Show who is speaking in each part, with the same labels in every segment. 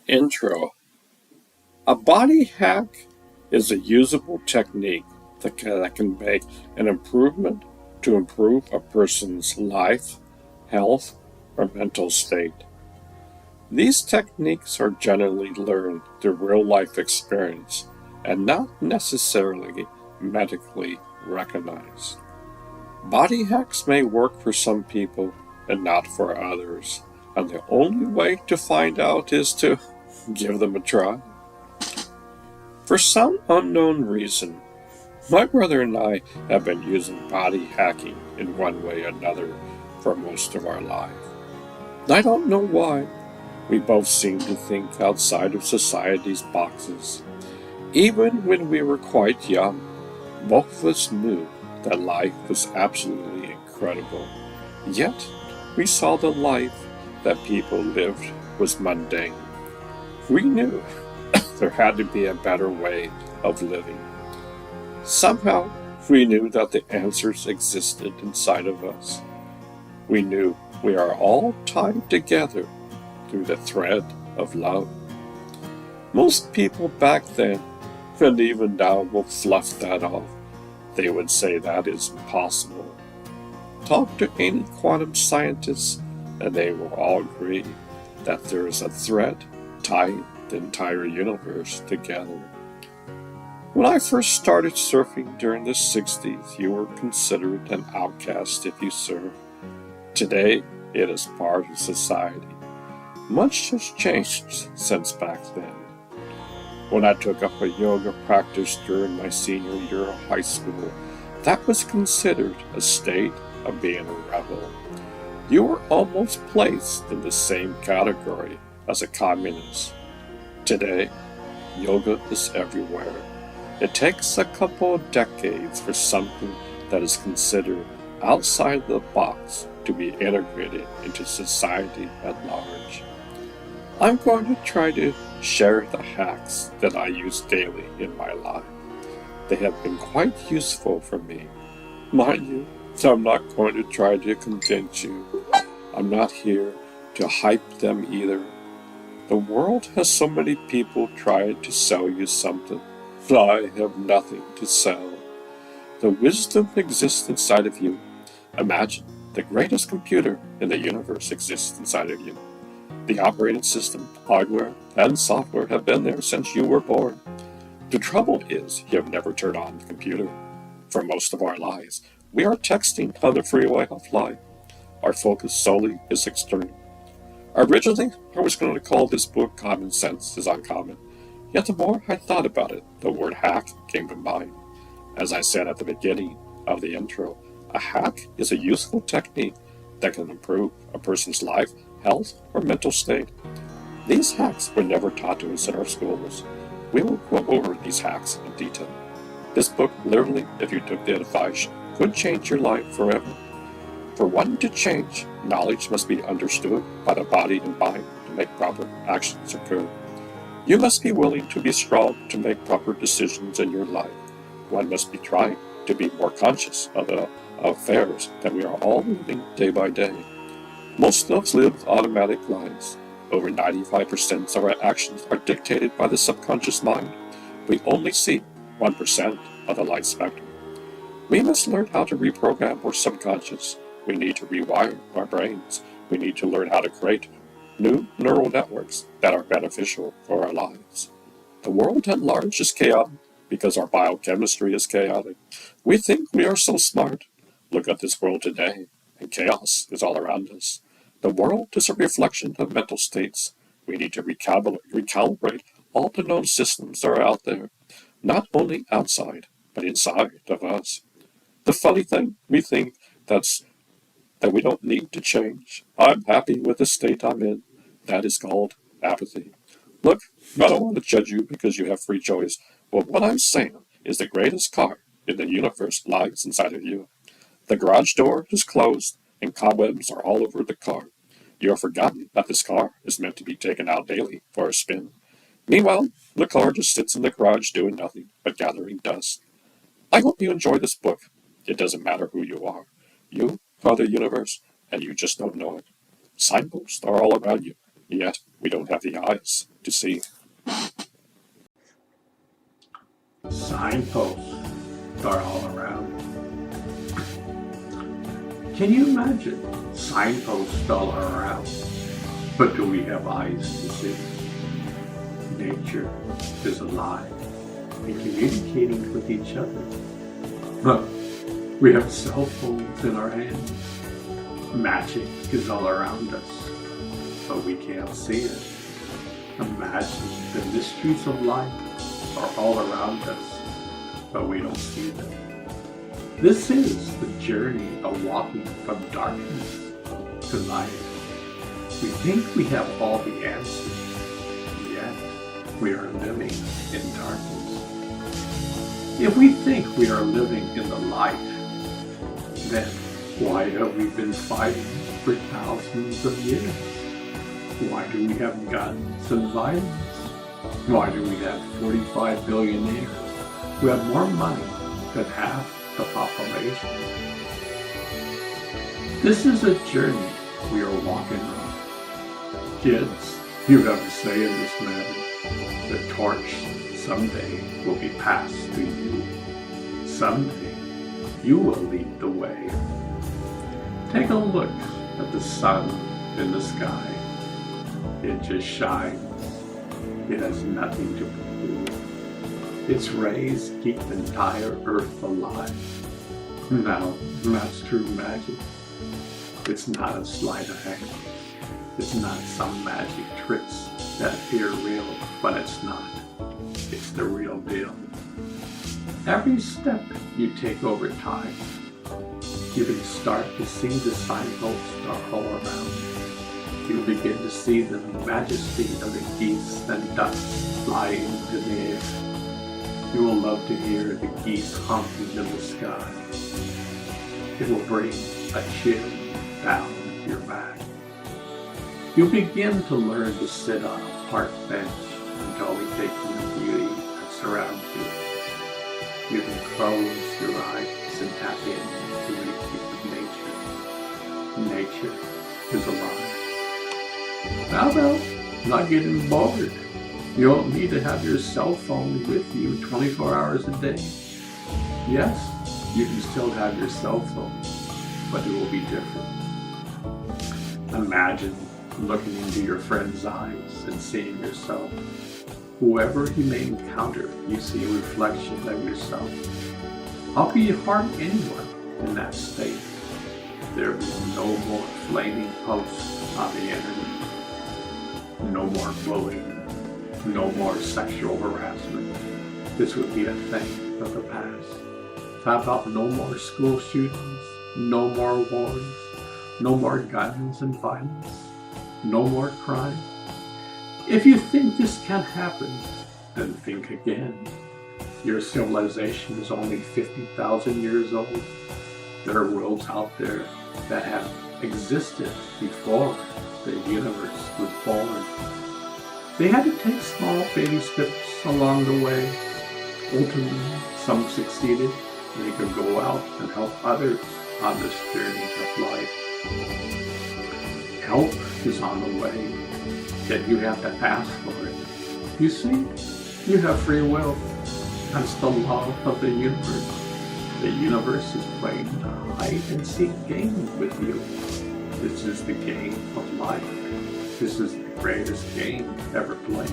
Speaker 1: Intro. A body hack is a usable technique that can make an improvement to improve a person's life, health, or mental state. These techniques are generally learned through real life experience and not necessarily medically recognized. Body hacks may work for some people and not for others, and the only way to find out is to give them a try. For some unknown reason, my brother and I have been using body hacking in one way or another for most of our life. I don't know why. We both seem to think outside of society's boxes. Even when we were quite young, both of us knew that life was absolutely incredible. Yet, we saw the life that people lived was mundane. We knew there had to be a better way of living. Somehow, we knew that the answers existed inside of us. We knew we are all tied together through the thread of love. Most people back then, and even now, will fluff that off. They would say that is impossible. Talk to any quantum scientists, and they will all agree that there is a thread tying the entire universe together. When I first started surfing during the 60s, you were considered an outcast if you surfed. Today, it is part of society. Much has changed since back then. When I took up a yoga practice during my senior year of high school, that was considered a state of being a rebel. You were almost placed in the same category as a communist. Today, yoga is everywhere. It takes a couple of decades for something that is considered outside the box to be integrated into society at large. I'm going to try to share the hacks that I use daily in my life. They have been quite useful for me. Mind you, I'm not going to try to convince you. I'm not here to hype them either. The world has so many people trying to sell you something. I have nothing to sell. The wisdom exists inside of you. Imagine the greatest computer in the universe exists inside of you. The operating system, hardware, and software have been there since you were born. The trouble is, you have never turned on the computer. For most of our lives, we are texting on the freeway of life. Our focus solely is external. Originally, I was going to call this book Common Sense is Uncommon. Yet the more I thought about it, the word hack came to mind. As I said at the beginning of the intro, a hack is a useful technique that can improve a person's life, health, or mental state. These hacks were never taught to us in our schools. We will go over these hacks in detail. This book, literally, if you took the advice, could change your life forever. For one to change, knowledge must be understood by the body and mind to make proper actions occur. You must be willing to be strong to make proper decisions in your life. One must be trying to be more conscious of the affairs that we are all living day by day. Most of us live automatic lives. Over 95% of our actions are dictated by the subconscious mind. We only see 1% of the life spectrum. We must learn how to reprogram our subconscious. We need to rewire our brains. We need to learn how to create new neural networks that are beneficial for our lives. The world at large is chaotic because our biochemistry is chaotic. We think we are so smart. Look at this world today, and chaos is all around us. The world is a reflection of mental states. We need to recalibrate all the known systems that are out there, not only outside, but inside of us. The funny thing, we think that we don't need to change. I'm happy with the state I'm in. That is called apathy. Look, I don't want to judge you because you have free choice, but what I'm saying is the greatest car in the universe lies inside of you. The garage door is closed, and cobwebs are all over the car. You have forgotten that this car is meant to be taken out daily for a spin. Meanwhile, the car just sits in the garage doing nothing but gathering dust. I hope you enjoy this book. It doesn't matter who you are. You are the universe, and you just don't know it. Signposts are all around you, yet we don't have the eyes to to see.
Speaker 2: Signposts are all around. Can you imagine signposts all around? But do we have eyes to see? Nature is alive and communicating with each other. But we have cell phones in our hands. Magic is all around us, but we can't see it. Imagine the mysteries of life are all around us, but we don't see them. This is the journey of walking from darkness to light. We think we have all the answers, yet we are living in darkness. If we think we are living in the light, then why have we been fighting for thousands of years? Why do we have guns and violence? Why do we have 45 billionaires who have more money than half the population? This is a journey we are walking on. Kids, you have a say in this matter. The torch someday will be passed to you. Someday you will lead the way. Take a look at the sun in the sky. It just shines. It has nothing to prove. Its rays keep the entire earth alive. Now, that's true magic. It's not a sleight of hand. It's not some magic tricks that appear real, but it's not. It's the real deal. Every step you take over time, you can start to see the signposts are all around. You'll begin to see the majesty of the geese and ducks flying in the air. You will love to hear the geese honking in the sky. It will bring a chill down your back. You'll begin to learn to sit on a park bench until we take in the beauty that surrounds you. You can close your eyes and tap into the beauty of nature. Nature is alive. How about not getting bored? You don't need to have your cell phone with you 24 hours a day. Yes, you can still have your cell phone, but it will be different. Imagine looking into your friend's eyes and seeing yourself. Whoever you may encounter, you see a reflection of yourself. How can you harm anyone in that state? There will be no more flaming posts on the internet. No more bullying. No more sexual harassment. This would be a thing of the past. How about no more school shootings? No more wars? No more guns and violence? No more crime? If you think this can't happen, then think again. Your civilization is only 50,000 years old. There are worlds out there that have existed before the universe was born. They had to take small baby steps along the way. Ultimately, some succeeded, and they could go out and help others on this journey of life. Help is on the way, yet you have to ask for it. You see, you have free will. That's the law of the universe. The universe is playing a hide-and-seek game with you. This is the game of life. This is the greatest game ever played.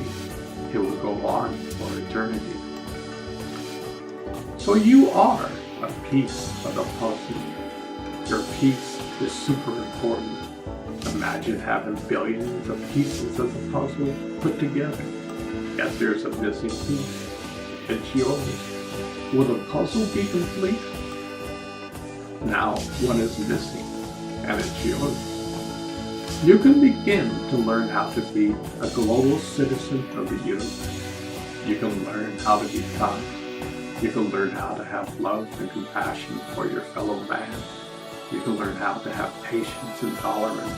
Speaker 2: It will go on for eternity. So you are a piece of the puzzle. Your piece is super important. Imagine having billions of pieces of the puzzle put together. Yet there's a missing piece. It's yours. Will the puzzle be complete? Now one is missing, and it's yours. You can begin to learn how to be a global citizen of the universe. You can learn how to be kind. You can learn how to have love and compassion for your fellow man. You can learn how to have patience and tolerance.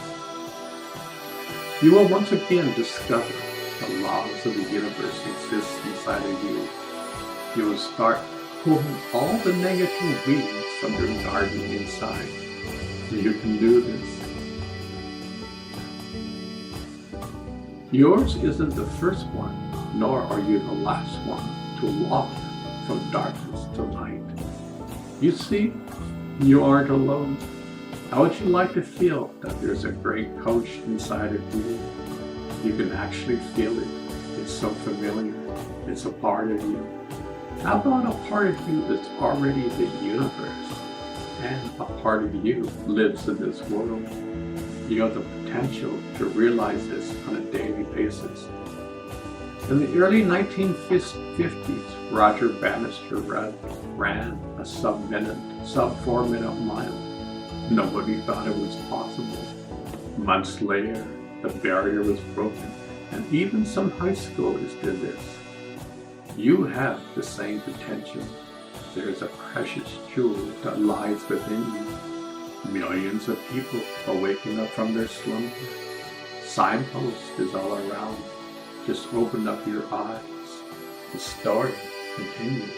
Speaker 2: You will once again discover the laws of the universe exist inside of you. You will start pulling all the negative weeds from your garden inside. You can do this. Yours isn't the first one, nor are you the last one to walk from darkness to light. You see, you aren't alone. How would you like to feel that there's a great coach inside of you? You can actually feel it. It's so familiar. It's a part of you. How about a part of you that's already the universe? And a part of you lives in this world. You have the potential to realize this on a daily basis. In the early 1950s, Roger Bannister ran a sub-4 minute mile. Nobody thought it was possible. Months later, the barrier was broken, and even some high schoolers did this. You have the same potential. There's a precious jewel that lies within you. Millions of people are waking up from their slumber. Signpost is all around. Just open up your eyes. The story continues.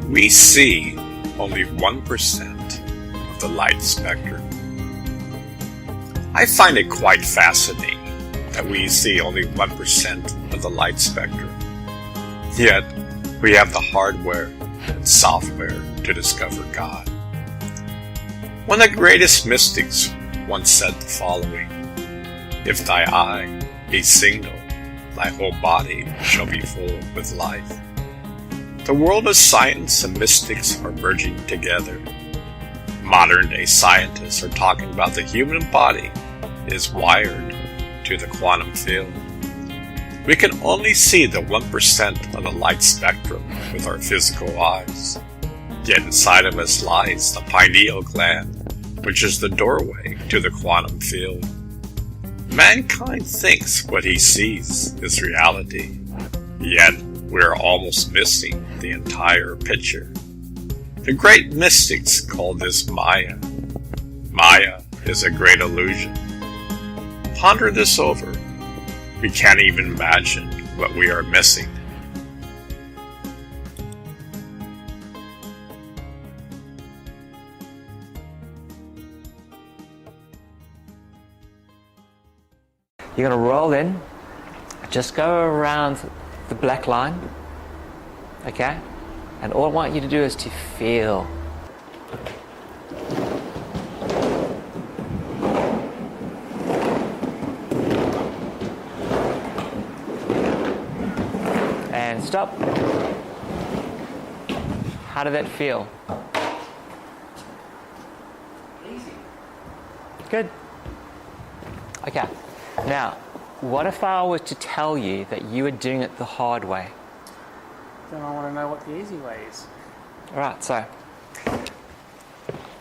Speaker 1: We see only 1% of the light spectrum. I find it quite fascinating that we see only 1% of the light spectrum. Yet, we have the hardware and software to discover God. One of the greatest mystics once said the following: "If thy eye be single, thy whole body shall be full with life." The world of science and mystics are merging together. Modern-day scientists are talking about the human body is wired to the quantum field. We can only see the 1% of the light spectrum with our physical eyes. Yet inside of us lies the pineal gland, which is the doorway to the quantum field. Mankind thinks what he sees is reality, yet we are almost missing the entire picture. The great mystics call this Maya. Maya is a great illusion. Ponder this over. We can't even imagine what we are missing.
Speaker 3: You're going to roll in, just go around the black line, okay? And all I want you to do is to feel. And stop. How did that feel? Easy. Good. Okay. Now, what if I were to tell you that you were doing it the hard way?
Speaker 4: Then I want to know what the easy way is.
Speaker 3: Alright, so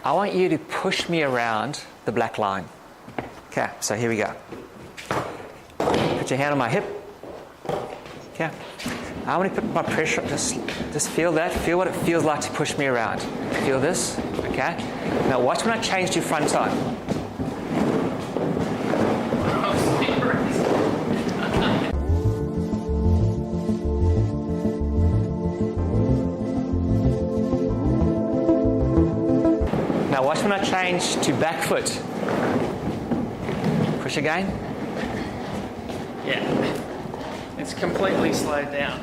Speaker 3: I want you to push me around the black line. Okay, so here we go. Put your hand on my hip. Okay. I want to put my pressure, just feel that. Feel what it feels like to push me around. Feel this, okay? Now watch when I change to front time. Now watch when I change to back foot. Push again.
Speaker 4: Yeah. It's completely slowed down.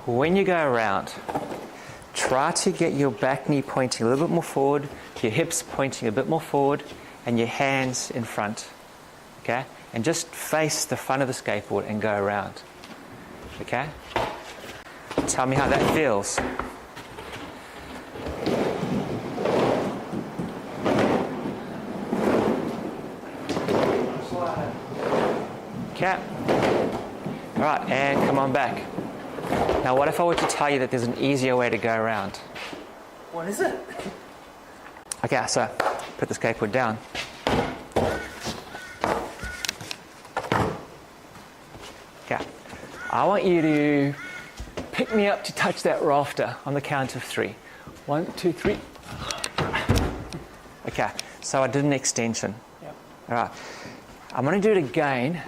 Speaker 3: When you go around, try to get your back knee pointing a little bit more forward, your hips pointing a bit more forward, and your hands in front. Okay? And just face the front of the skateboard and go around. Okay? Tell me how that feels. Okay. All right, and come on back. Now, what if I were to tell you that there's an easier way to go around?
Speaker 4: What is it?
Speaker 3: Okay, so put the skateboard down. Okay, I want you to pick me up to touch that rafter on the count of 3. 1, 2, 3. Okay, so I did an extension.
Speaker 4: Yep.
Speaker 3: All right, I'm going to do it again.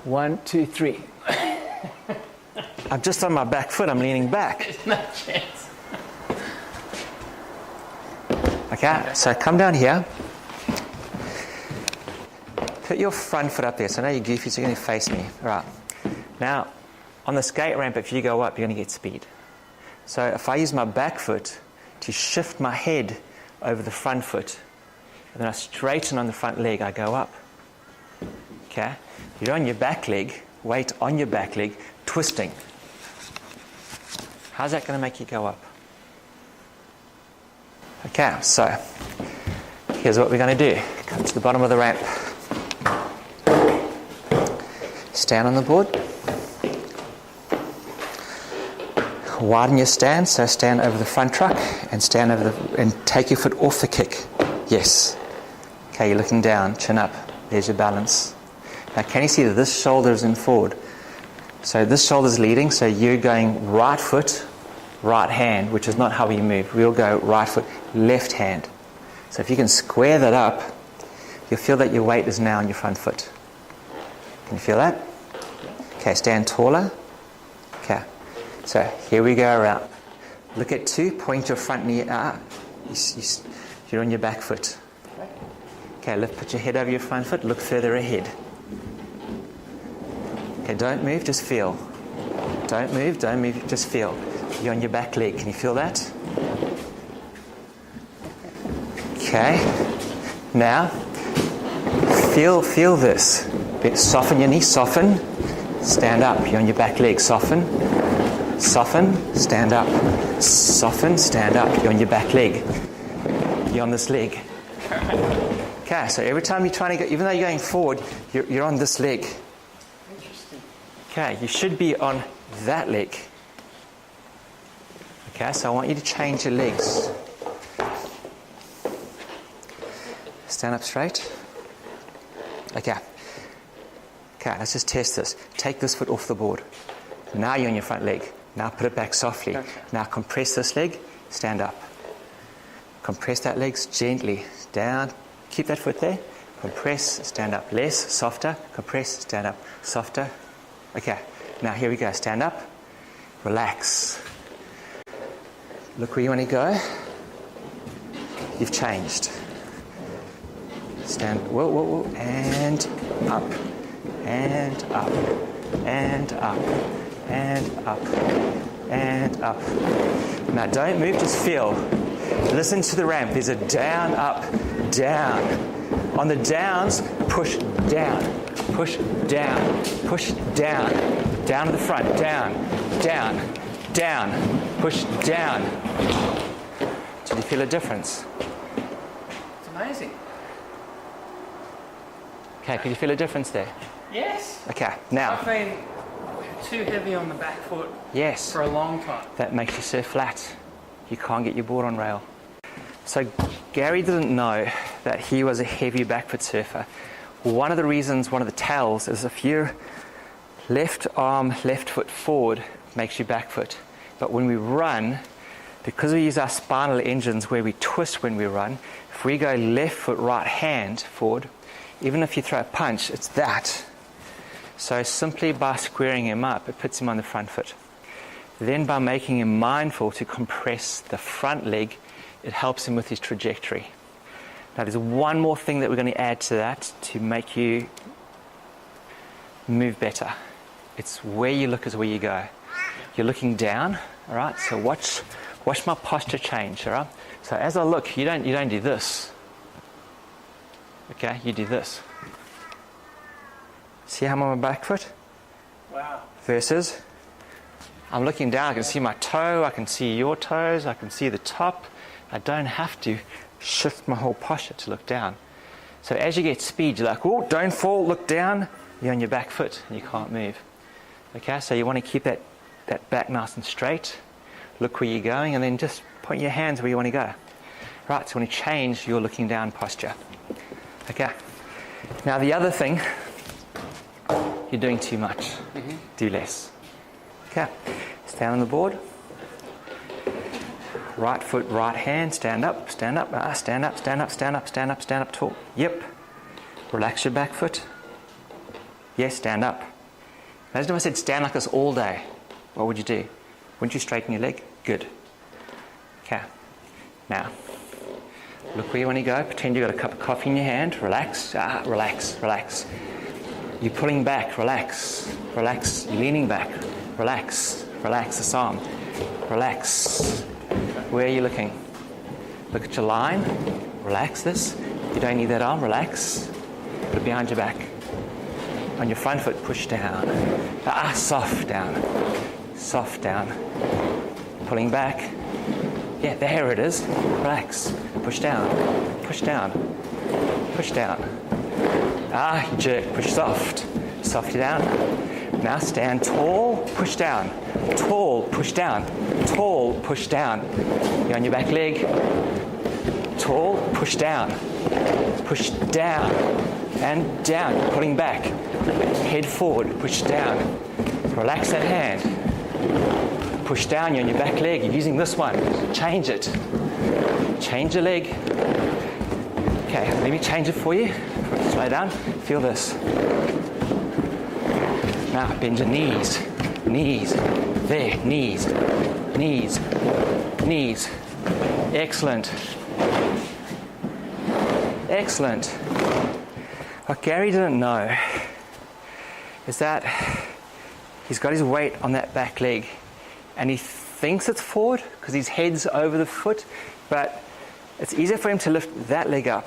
Speaker 3: 1, 2, 3. I'm just on my back foot, I'm leaning back.
Speaker 4: There's no chance.
Speaker 3: Okay, so come down here. Put your front foot up there. So now you're goofy, so you're going to face me. All right. Now, on the skate ramp, if you go up, you're going to get speed. So if I use my back foot to shift my head over the front foot, and then I straighten on the front leg, I go up. Okay? You're on your back leg, weight on your back leg, twisting. How's that going to make you go up? Okay, so here's what we're going to do. Come to the bottom of the ramp. Stand on the board. Widen your stand, so stand over the front truck and stand over and take your foot off the kick. Yes. Okay, you're looking down, chin up. There's your balance. Now, can you see that this shoulder is in forward? So this shoulder's leading, so you're going right foot, right hand, which is not how we move. We'll go right foot, left hand. So if you can square that up, you'll feel that your weight is now on your front foot. Can you feel that? Okay, stand taller. Okay, so here we go around. Look at 2, point your front knee out. You're on your back foot. Okay, put your head over your front foot, look further ahead. Okay, don't move, just feel. Don't move, just feel. You're on your back leg, can you feel that? Okay, now, feel this. Soften your knee, soften, stand up. You're on your back leg, soften, stand up. Soften, stand up. You're on your back leg. You're on this leg. Okay, so every time you're trying to go, even though you're going forward, you're on this leg. Okay, you should be on that leg. Okay, so I want you to change your legs. Stand up straight. Okay. Okay, let's just test this. Take this foot off the board. Now you're on your front leg. Now put it back softly.
Speaker 4: Okay.
Speaker 3: Now compress this leg, stand up. Compress that leg gently. Down. Keep that foot there. Compress, stand up. Less, softer. Compress, stand up. Softer. Okay, now here we go. Stand up. Relax. Look where you want to go. You've changed. Stand. Whoa, whoa, whoa. And up. And up. And up. And up. And up. Now don't move, just feel. Listen to the ramp. There's a down, up, down. On the downs, push down. Push down. Push down. Down to the front. Down. Down. Down. Push down. Did you feel a difference?
Speaker 4: It's amazing.
Speaker 3: Okay, could you feel a difference there?
Speaker 4: Yes.
Speaker 3: Okay, now.
Speaker 4: I've been too heavy on the back foot
Speaker 3: Yes.
Speaker 4: for a long time.
Speaker 3: That makes you surf flat. You can't get your board on rail. So Gary didn't know that he was a heavy back foot surfer. One of the reasons, one of the tells, is if your left arm, left foot forward makes you back foot. But when we run, because we use our spinal engines where we twist when we run, if we go left foot, right hand forward, even if you throw a punch, it's that. So simply by squaring him up, it puts him on the front foot. Then by making him mindful to compress the front leg, it helps him with his trajectory. Now there's one more thing that we're going to add to that to make you move better. It's where you look is where you go. You're looking down, all right? So watch my posture change, all right? So as I look, you don't do this. Okay, you do this. See how I'm on my back foot?
Speaker 4: Wow.
Speaker 3: Versus, I'm looking down, I can see my toe, I can see your toes, I can see the top. I don't have to shift my whole posture to look down. So as you get speed, you're like, oh, don't fall, look down. You're on your back foot and you can't move. Okay, so you want to keep that back nice and straight. Look where you're going and then just point your hands where you want to go. Right, so when you change your looking down posture. Okay, now the other thing, you're doing too much. Do less. Okay, stand on the board. Right foot, right hand, stand up, stand up, stand up, stand up, stand up, stand up, stand up tall. Yep. Relax your back foot. Yes, stand up. Imagine if I said stand like this all day. What would you do? Wouldn't you straighten your leg? Good. Okay. Now, look where you want to go. Pretend you've got a cup of coffee in your hand. Relax. Relax, relax. You're pulling back. Relax. Relax. You're leaning back. Relax. Relax this arm. Relax. Where are you looking? Look at your line. Relax this. You don't need that arm. Relax. Put it behind your back. On your front foot, push down. Soft down. Soft down. Pulling back. Yeah, there it is. Relax. Push down. Push down. Push down. Jerk. Push soft. Soft down. Now stand tall. Push down. Tall. Push down. Tall. Push down. You're on your back leg. Tall. Push down. Push down. And down. You're pulling back. Head forward. Push down. Relax that hand. Push down. You're on your back leg. You're using this one. Change it. Change your leg. Okay, let me change it for you. Slow down. Feel this. Now bend your knees. Knees. There. Knees. Knees. Knees. Excellent. Excellent. What Gary didn't know is that he's got his weight on that back leg and he thinks it's forward because his head's over the foot, but it's easier for him to lift that leg up.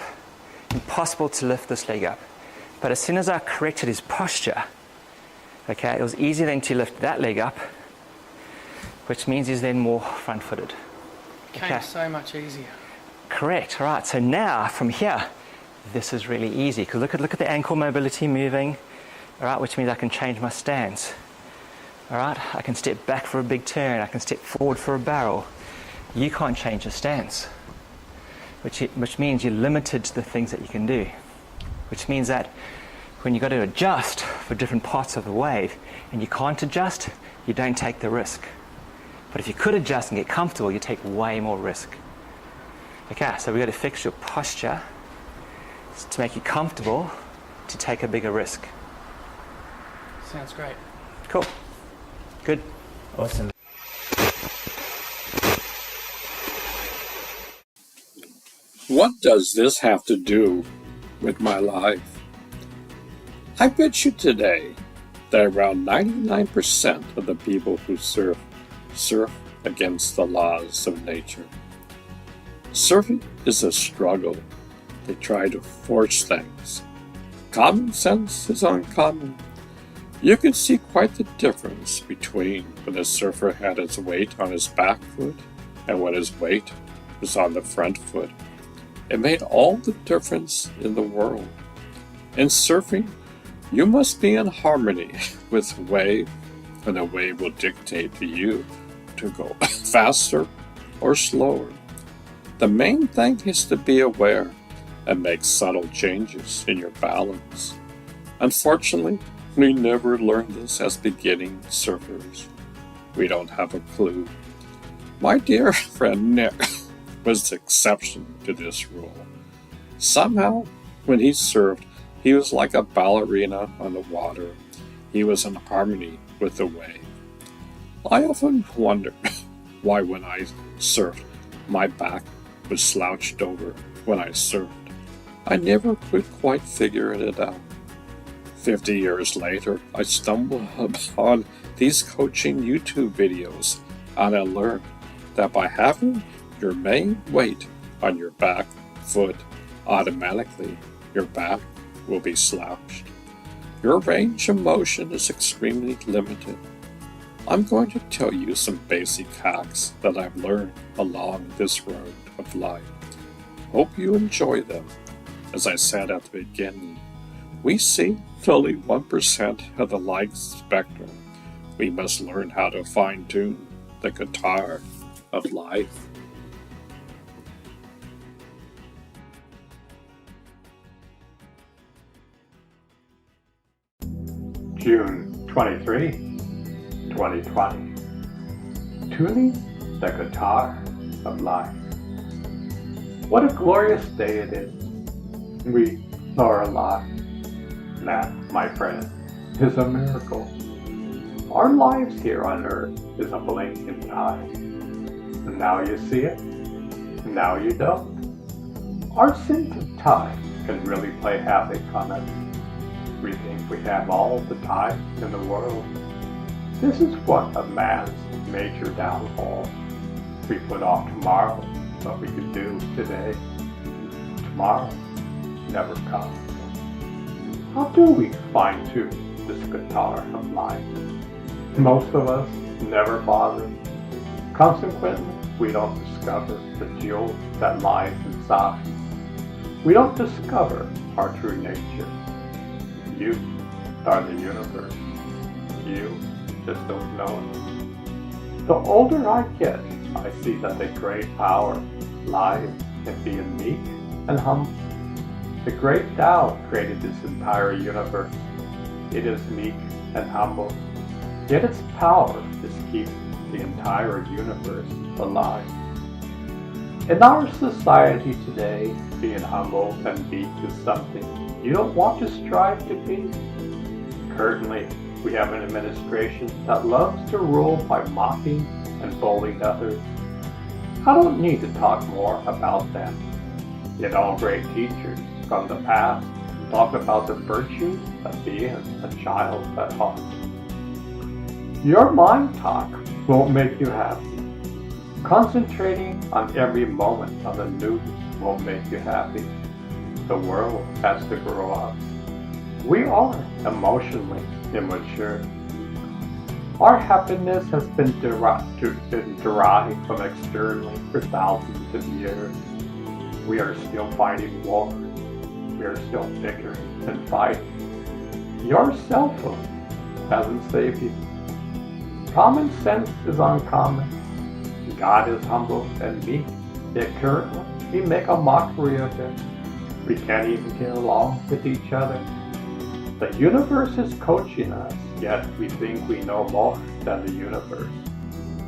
Speaker 3: Impossible to lift this leg up. But as soon as I corrected his posture, okay, it was easier then to lift that leg up, which means he's then more front-footed.
Speaker 4: Became so much easier.
Speaker 3: Correct. All right. So now from here, this is really easy because look at the ankle mobility moving. All right, which means I can change my stance. All right, I can step back for a big turn. I can step forward for a barrel. You can't change your stance, which means you're limited to the things that you can do. Which means that when you've got to adjust for different parts of the wave and you can't adjust, you don't take the risk. But if you could adjust and get comfortable, you take way more risk. Okay, so we've got to fix your posture to make you comfortable to take a bigger risk.
Speaker 4: Sounds great.
Speaker 3: Cool. Good.
Speaker 5: Awesome.
Speaker 1: What does this have to do with my life? I bet you today that around 99% of the people who surf against the laws of nature. Surfing is a struggle. They try to force things. Common sense is uncommon. You can see quite the difference between when a surfer had his weight on his back foot and when his weight was on the front foot. It made all the difference in the world. In surfing, you must be in harmony with the wave, and the wave will dictate to you to go faster or slower. The main thing is to be aware and make subtle changes in your balance. Unfortunately, we never learn this as beginning surfers. We don't have a clue. My dear friend Nick was the exception to this rule. Somehow, when he surfed, he was like a ballerina on the water, he was in harmony with the way. I often wondered why when I surfed, my back was slouched over when I surfed. I never could quite figure it out. 50 years later, I stumbled upon these coaching YouTube videos, and I learned that by having your main weight on your back foot, automatically your back will be slouched. Your range of motion is extremely limited. I'm going to tell you some basic hacks that I've learned along this road of life. Hope you enjoy them. As I said at the beginning, we see only 1% of the light spectrum. We must learn how to fine-tune the guitar of life.
Speaker 2: June 23, 2020. Tuning the guitar of life. What a glorious day it is. We are alive. That, my friend, is a miracle. Our lives here on earth is a blink in time. And now you see it, and now you don't. Our sense of time can really play havoc on us. We think we have all the time in the world. This is what a man's major downfall. We put off tomorrow what we could do today. Tomorrow never comes. How do we fine-tune this guitar of life? Most of us never bother. Consequently, we don't discover the jewel that lies inside. We don't discover our true nature. You are the universe. You just don't know it. The older I get, I see that the great power lies in being meek and humble. The great Tao created this entire universe. It is meek and humble, yet its power is keeping the entire universe alive. In our society today, being humble and meek is something you don't want to strive to be. Currently, we have an administration that loves to rule by mocking and bullying others. I don't need to talk more about them. Yet all great teachers from the past talk about the virtues of being a child at heart. Your mind talk won't make you happy. Concentrating on every moment on the news won't make you happy. The world has to grow up. We are emotionally immature. Our happiness has been derived from externally for thousands of years. We are still fighting wars. We are still bickering and fighting. Your cell phone hasn't saved you. Common sense is uncommon. God is humble and meek, yet currently we make a mockery of Him. We can't even get along with each other. The universe is coaching us, yet we think we know more than the universe.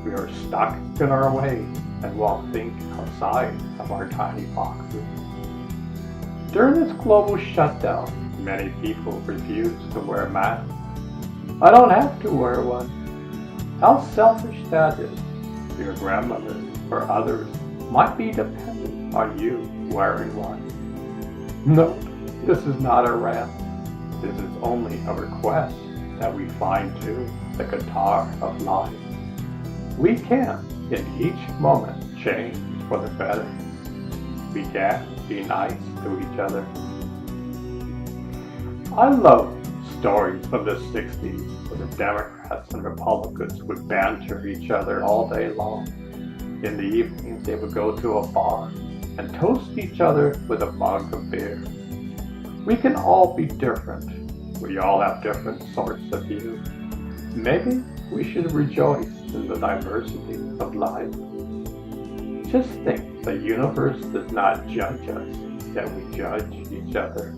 Speaker 2: We are stuck in our ways and won't think outside of our tiny boxes. During this global shutdown, many people refuse to wear masks. I don't have to wear one. How selfish that is. Your grandmother or others might be dependent on you wearing one. No, this is not a rant. This is only a request that we fine-tune the guitar of life. We can, in each moment, change for the better. We can be nice to each other. I love stories from the 60s where the Democrats and Republicans would banter each other all day long. In the evenings, they would go to a bar and toast each other with a mug of beer. We can all be different. We all have different sorts of views. Maybe we should rejoice in the diversity of life. Just think, the universe does not judge us, yet we judge each other.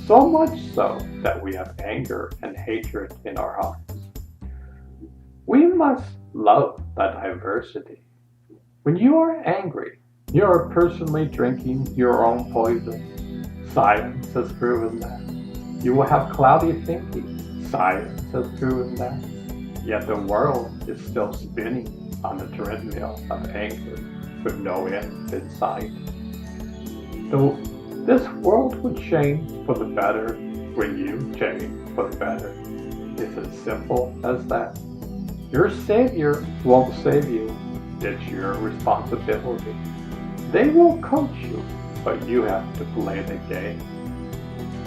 Speaker 2: So much so that we have anger and hatred in our hearts. We must love the diversity. When you are angry, you are personally drinking your own poison. Science has proven that. You will have cloudy thinking, Science has proven that, yet the world is still spinning on the treadmill of anger with no end in sight. This world would change for the better when you change for the better. It's as simple as that. Your Savior won't save you. It's your responsibility. They will coach you, but you have to play the game.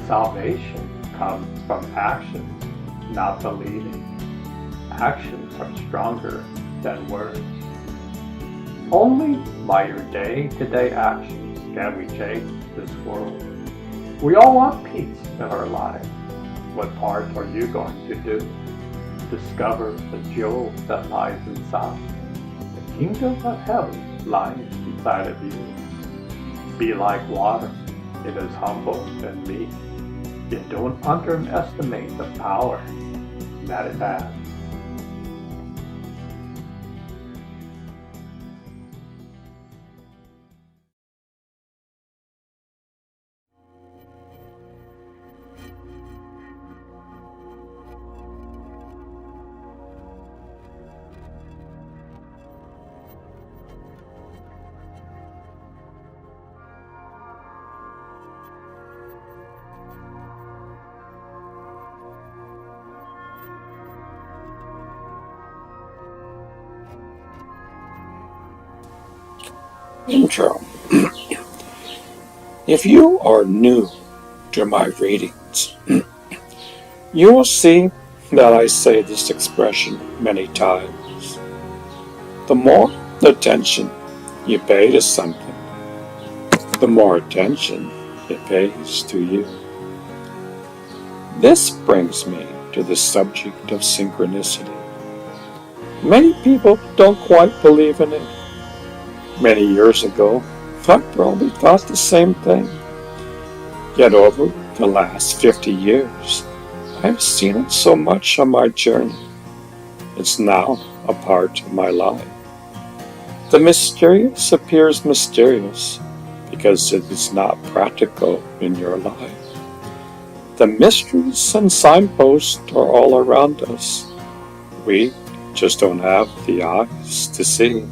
Speaker 2: Salvation comes from actions, not believing. Actions are stronger than words. Only by your day-to-day actions can we change this world. We all want peace in our lives. What part are you going to do? Discover the jewel that lies inside. The kingdom of heaven lies inside of you. Be like water. It is humble and meek. Yet don't underestimate the power that it has.
Speaker 1: Intro. If you are new to my readings, you will see that I say this expression many times. The more attention you pay to something, the more attention it pays to you. This brings me to the subject of synchronicity. Many people don't quite believe in it. Many years ago, I probably thought the same thing. Yet over the last 50 years, I've seen it so much on my journey. It's now a part of my life. The mysterious appears mysterious because it is not practical in your life. The mysteries and signposts are all around us. We just don't have the eyes to see.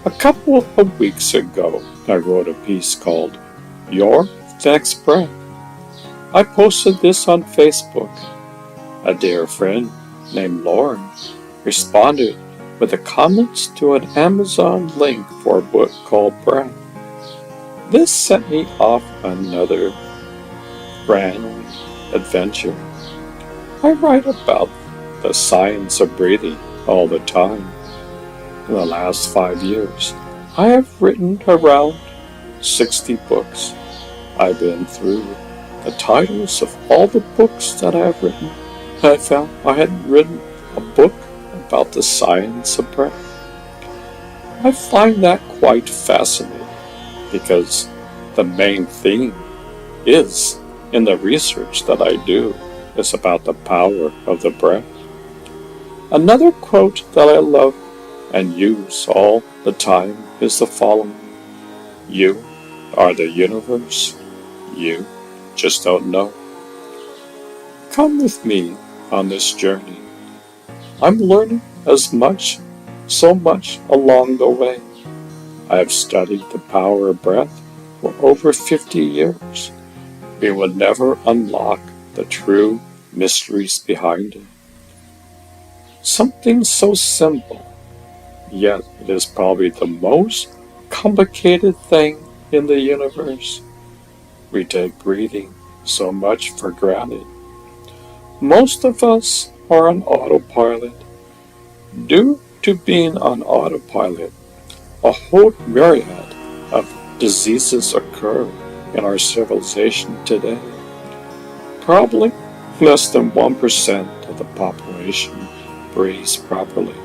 Speaker 1: A couple of weeks ago, I wrote a piece called Your Next Breath. I posted this on Facebook. A dear friend named Lauren responded with a comment to an Amazon link for a book called Breath. This sent me off another grand adventure. I write about the science of breathing all the time. In the last 5 years, I have written around 60 books. I've been through the titles of all the books that I have written, and I found I hadn't written a book about the science of breath. I find that quite fascinating because the main theme is, in the research that I do, is about the power of the breath. Another quote that I love and use all the time is the following: You are the universe. You just don't know. Come with me on this journey. I'm learning so much along the way. I have studied the power of breath for over 50 years. We will never unlock the true mysteries behind it. Something so simple, yet it is probably the most complicated thing in the universe. We take breathing so much for granted. Most of us are on autopilot. Due to being on autopilot, a whole myriad of diseases occur in our civilization today. Probably less than 1% of the population breathes properly.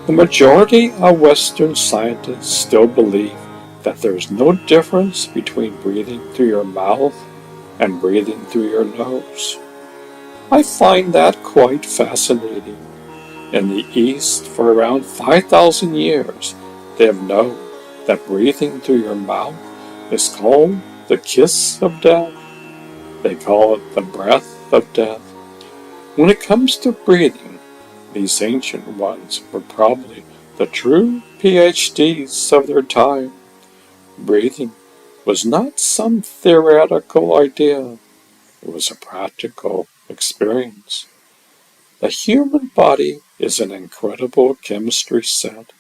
Speaker 1: The majority of Western scientists still believe that there is no difference between breathing through your mouth and breathing through your nose. I find that quite fascinating. In the East, for around 5,000 years, they have known that breathing through your mouth is called the kiss of death. They call it the breath of death. When it comes to breathing, these ancient ones were probably the true PhDs of their time. Breathing was not some theoretical idea, it was a practical experience. The human body is an incredible chemistry set.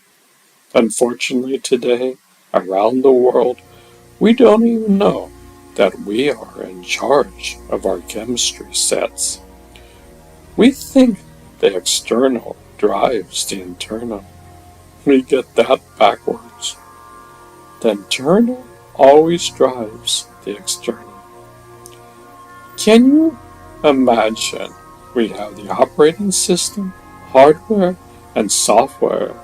Speaker 1: Unfortunately, today, around the world, we don't even know that we are in charge of our chemistry sets. We think the external drives the internal. We get that backwards. The internal always drives the external. Can you imagine we have the operating system, hardware, and software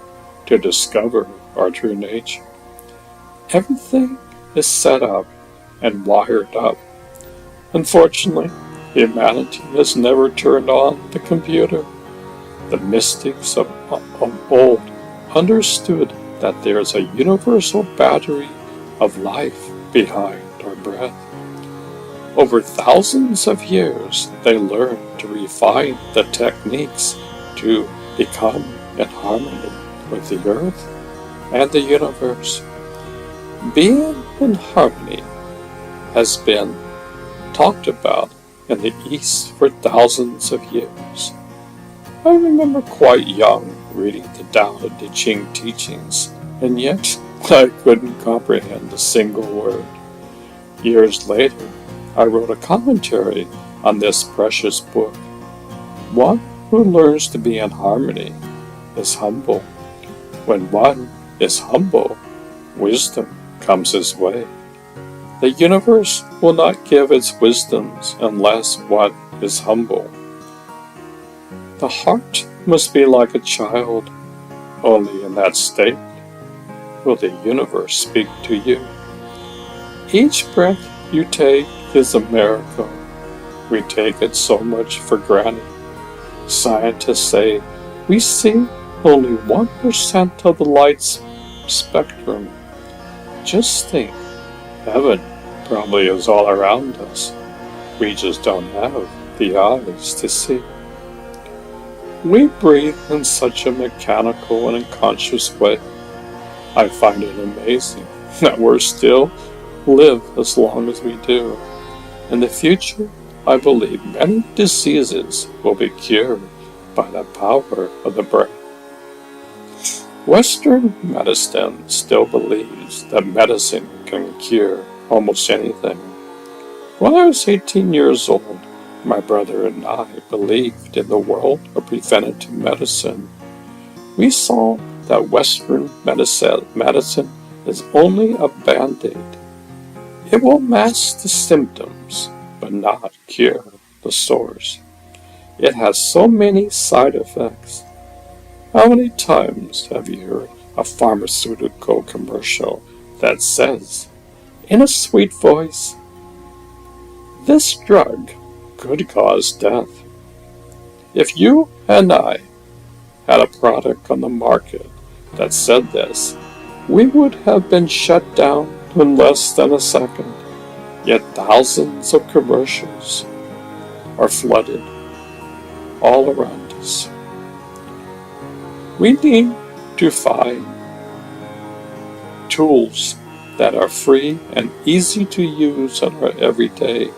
Speaker 1: to discover our true nature? Everything is set up and wired up. Unfortunately, humanity has never turned on the computer. The mystics of old understood that there is a universal battery of life behind our breath. Over thousands of years, they learned to refine the techniques to become in harmony with the earth and the universe. Being in harmony has been talked about in the East for thousands of years. I remember quite young reading the Tao Te Ching teachings, and yet I couldn't comprehend a single word. Years later, I wrote a commentary on this precious book. One who learns to be in harmony is humble. When one is humble, wisdom comes his way. The universe will not give its wisdoms unless one is humble. The heart must be like a child. Only in that state will the universe speak to you. Each breath you take is a miracle. We take it so much for granted. Scientists say we see only 1% of the light spectrum. Just think, heaven probably is all around us. We just don't have the eyes to see. We breathe in such a mechanical and unconscious way. I find it amazing that we're still live as long as we do. In the future, I believe many diseases will be cured by the power of the breath. Western medicine still believes that medicine can cure almost anything. When I was 18 years old, my brother and I believed in the world of preventative medicine. We saw that Western medicine is only a band-aid. It will mask the symptoms, but not cure the source. It has so many side effects. How many times have you heard a pharmaceutical commercial that says, in a sweet voice, "This drug could cause death"? If you and I had a product on the market that said this, we would have been shut down in less than a second. Yet thousands of commercials are flooded all around us. We need to find tools that are free and easy to use in our everyday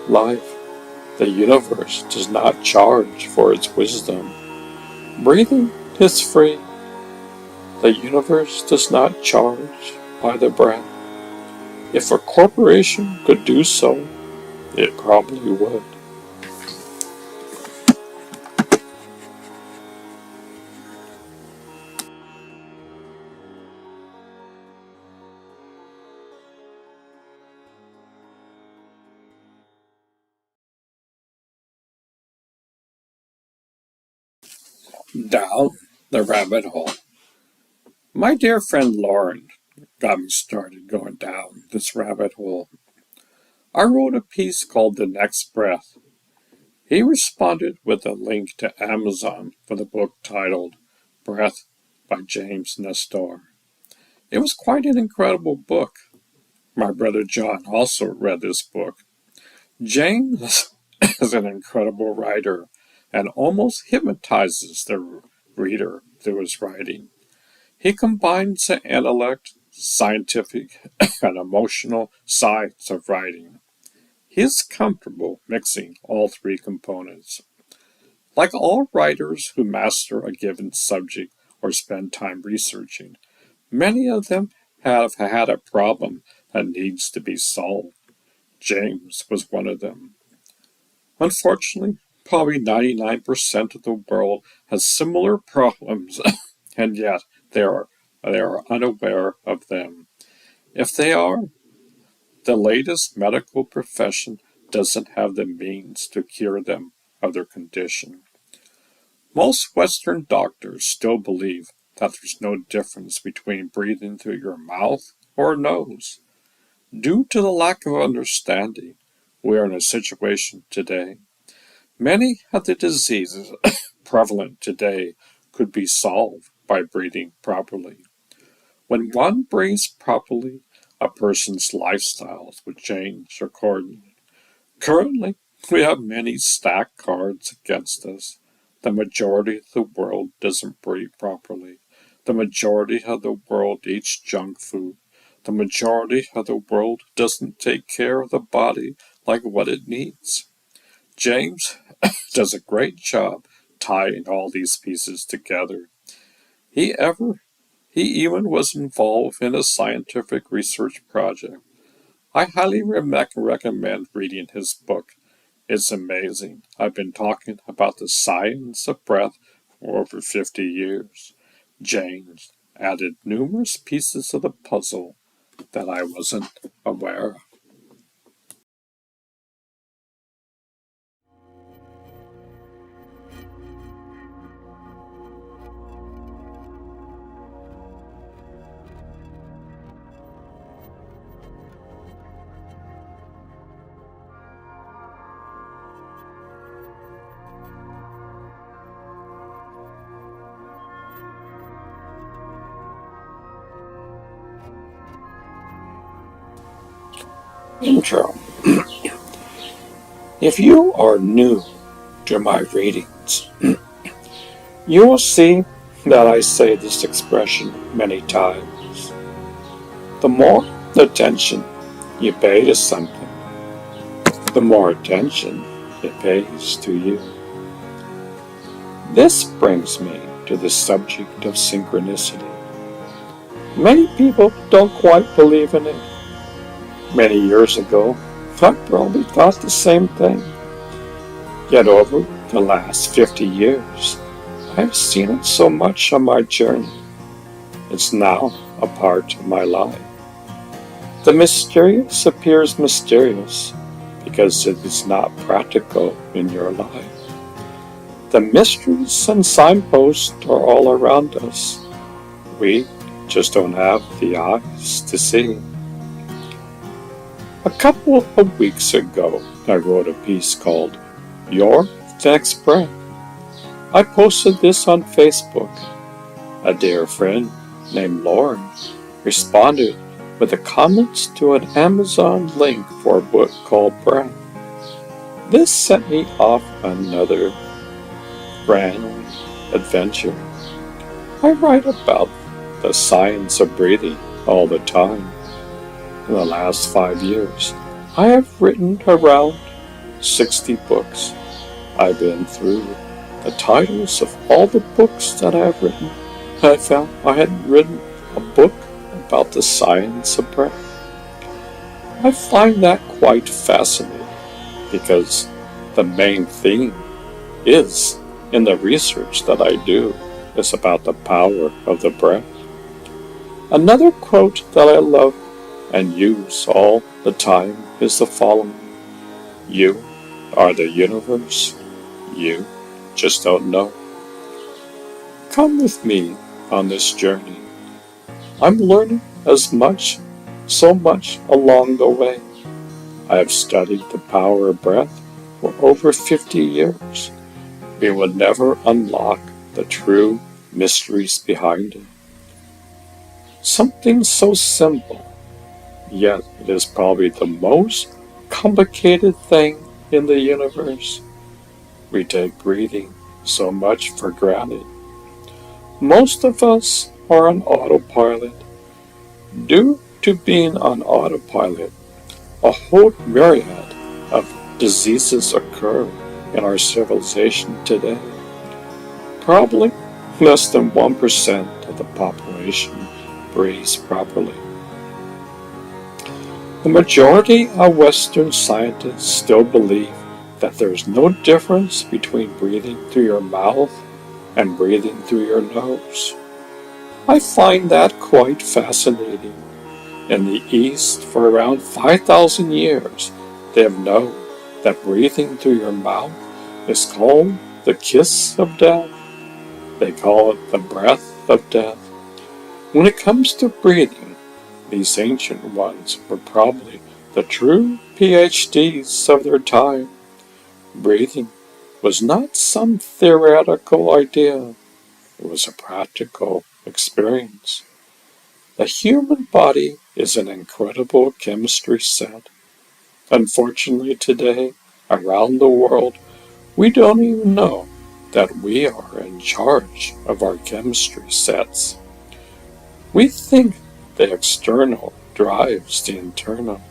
Speaker 1: life. The universe does not charge for its wisdom. Breathing is free. The universe does not charge by the breath. If a corporation could do so, it probably would. Down the rabbit hole. My dear friend Lauren got me started going down this rabbit hole. I wrote a piece called The Next Breath. He responded with a link to Amazon for the book titled Breath by James Nestor. It was quite an incredible book. My brother John also read this book. James is an incredible writer and almost hypnotizes the reader through his writing. He combines the intellect, scientific, and emotional sides of writing. He is comfortable mixing all three components. Like all writers who master a given subject or spend time researching, many of them have had a problem that needs to be solved. James was one of them. Unfortunately, probably 99% of the world has similar problems, and yet they are unaware of them. If they are, the latest medical profession doesn't have the means to cure them of their condition. Most Western doctors still believe that there's no difference between breathing through your mouth or nose. Due to the lack of understanding, we are in a situation today. Many of the diseases prevalent today could be solved by breathing properly. When one breathes properly, a person's lifestyles would change accordingly. Currently, we have many stacked cards against us. The majority of the world doesn't breathe properly. The majority of the world eats junk food. The majority of the world doesn't take care of the body like what it needs. James does a great job tying all these pieces together. He ever he even was involved in a scientific research project. I highly recommend reading his book. It's amazing. I've been talking about the science of breath for over 50 years. James added numerous pieces of the puzzle that I wasn't aware of. Intro. If you are new to my readings, you will see that I say this expression many times. The more attention you pay to something, the more attention it pays to you. This brings me to the subject of synchronicity. Many people don't quite believe in it. Many years ago, I probably thought the same thing. Yet over the last 50 years, I've seen it so much on my journey. It's now a part of my life. The mysterious appears mysterious because it is not practical in your life. The mysteries and signposts are all around us. We just don't have the eyes to see. A couple of weeks ago, I wrote a piece called Your Next Breath. I posted this on Facebook. A dear friend named Lauren responded with a comment to an Amazon link for a book called Breath. This sent me off another random adventure. I write about the science of breathing all the time. In the last 5 years, I have written around 60 books. I've been through the titles of all the books that I have written. I found I hadn't written a book about the science of breath. I find that quite fascinating because the main theme is in the research that I do is about the power of the breath. Another quote that I love and use all the time is the following: You are the universe. You just don't know. Come with me on this journey. I'm learning so much along the way. I have studied the power of breath for over 50 years. We will never unlock the true mysteries behind it. Something so simple, yet it is probably the most complicated thing in the universe. We take breathing so much for granted. Most of us are on autopilot. Due to being on autopilot, a whole myriad of diseases occur in our civilization today. Probably less than 1% of the population breathes properly. The majority of Western scientists still believe that there is no difference between breathing through your mouth and breathing through your nose. I find that quite fascinating. In the East, for around 5,000 years, they have known that breathing through your mouth is called the kiss of death. They call it the breath of death. When it comes to breathing, these ancient ones were probably the true PhDs of their time. Breathing was not some theoretical idea. It was a practical experience. The human body is an incredible chemistry set. Unfortunately today, around the world, we don't even know that we are in charge of our chemistry sets. We think the external drives the internal.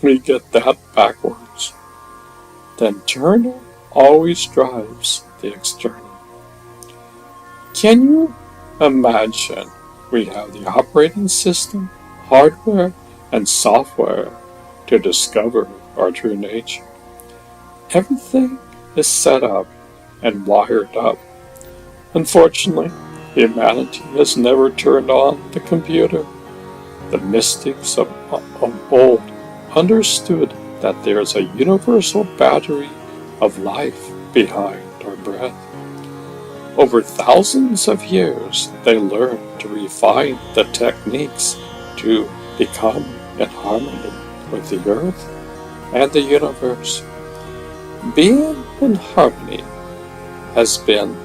Speaker 1: We get that backwards. The internal always drives the external. Can you imagine we have the operating system, hardware, and software to discover our true nature? Everything is set up and wired up. Unfortunately, humanity has never turned on the computer. The mystics of old understood that there is a universal battery of life behind our breath. Over thousands of years, they learned to refine the techniques to become in harmony with the earth and the universe. Being in harmony has been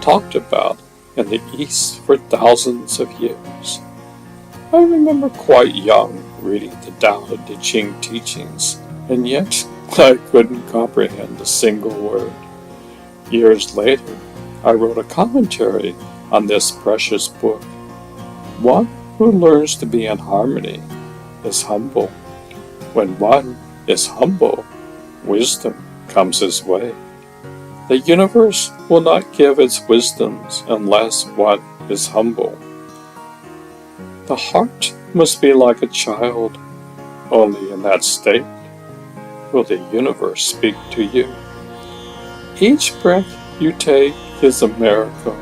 Speaker 1: talked about in the East for thousands of years. I remember quite young reading the Tao Te Ching teachings, and yet I couldn't comprehend a single word. Years later, I wrote a commentary on this precious book. One who learns to be in harmony is humble. When one is humble, wisdom comes his way. The universe will not give its wisdoms unless one is humble. The heart must be like a child. Only in that state will the universe speak to you. Each breath you take is a miracle.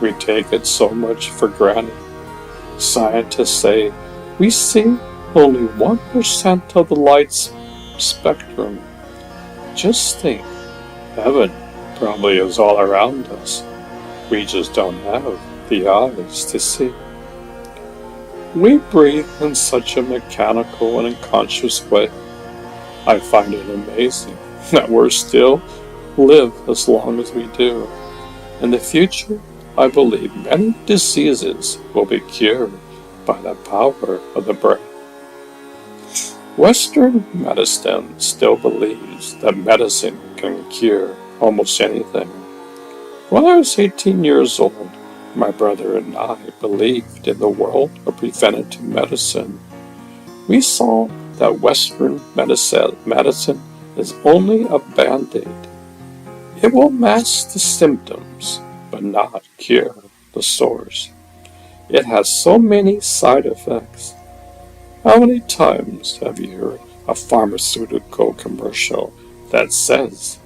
Speaker 1: We take it so much for granted. Scientists say we see only 1% of the light spectrum. Just think, heaven probably is all around us. We just don't have the eyes to see. We breathe in such a mechanical and unconscious way. I find it amazing that we're still live as long as we do. In the future, I believe many diseases will be cured by the power of the breath. Western medicine still believes that medicine can cure almost anything. When I was 18 years old, my brother and I believed in the world of preventative medicine. We saw that Western medicine is only a band-aid. It will mask the symptoms, but not cure the source. It has so many side effects. How many times have you heard a pharmaceutical commercial that says,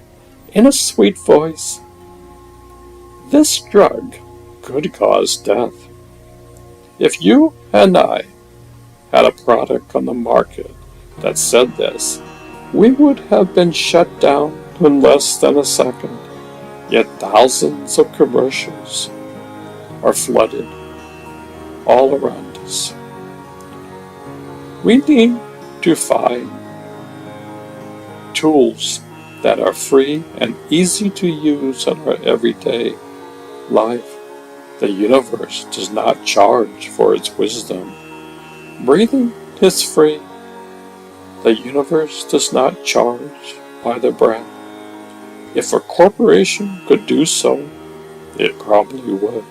Speaker 1: in a sweet voice, "This drug could cause death"? If you and I had a product on the market that said this, we would have been shut down in less than a second. Yet thousands of commercials are flooded all around us. We need to find tools that are free and easy to use in our everyday life. The universe does not charge for its wisdom. Breathing is free. The universe does not charge by the breath. If a corporation could do so, it probably would.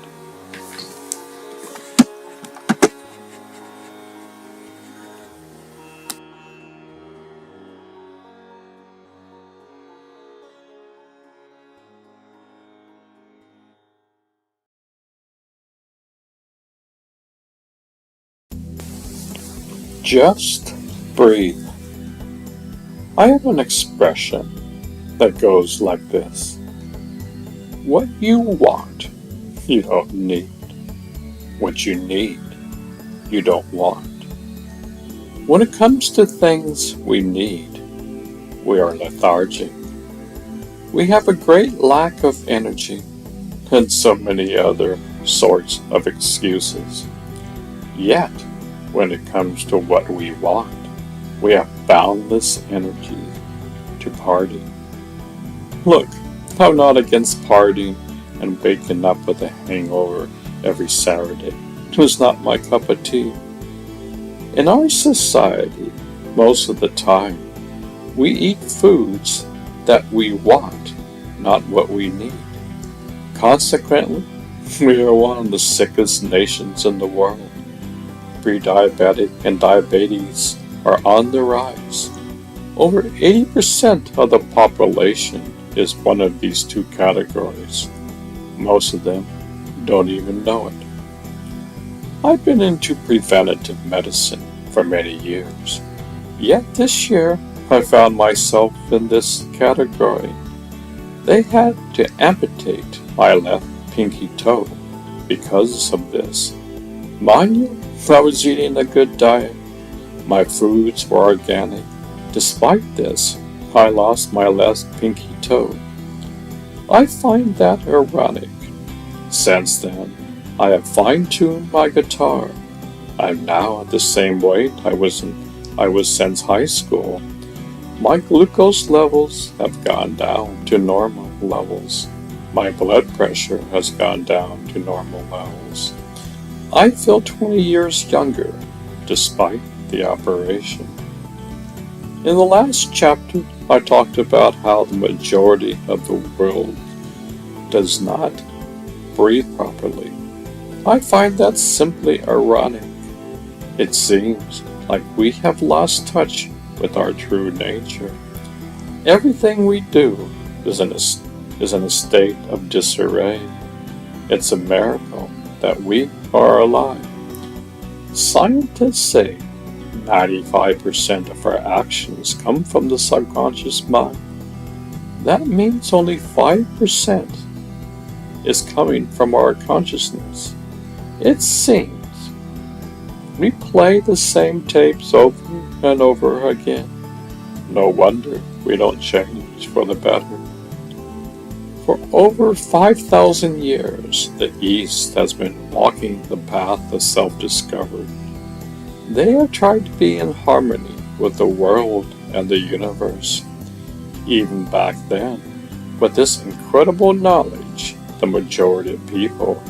Speaker 1: Just breathe. I have an expression that goes like this. What you want, you don't need. What you need, you don't want. When it comes to things we need, we are lethargic. We have a great lack of energy and so many other sorts of excuses. Yet, when it comes to what we want, we have boundless energy to party. Look, I'm not against partying and waking up with a hangover every Saturday. It was not my cup of tea. In our society, most of the time, we eat foods that we want, not what we need. Consequently, we are one of the sickest nations in the world. Pre-diabetic and diabetes are on the rise. Over 80% of the population is one of these two categories. Most of them don't even know it. I've been into preventative medicine for many years. Yet this year, I found myself in this category. They had to amputate my left pinky toe because of this. Mind you, I was eating a good diet. My foods were organic. Despite this, I lost my left pinky toe. I find that ironic. Since then, I have fine-tuned my guitar. I'm now at the same weight I was since high school. My glucose levels have gone down to normal levels. My blood pressure has gone down to normal levels. I feel 20 years younger, despite the operation. In the last chapter, I talked about how the majority of the world does not breathe properly. I find that simply ironic. It seems like we have lost touch with our true nature. Everything we do is in a state of disarray. It's a miracle that we are alive. Scientists say 95% of our actions come from the subconscious mind. That means only 5% is coming from our consciousness. It seems we play the same tapes over and over again. No wonder we don't change for the better. For over 5,000 years, the East has been walking the path of self-discovery. They have tried to be in harmony with the world and the universe. Even back then, with this incredible knowledge, the majority of people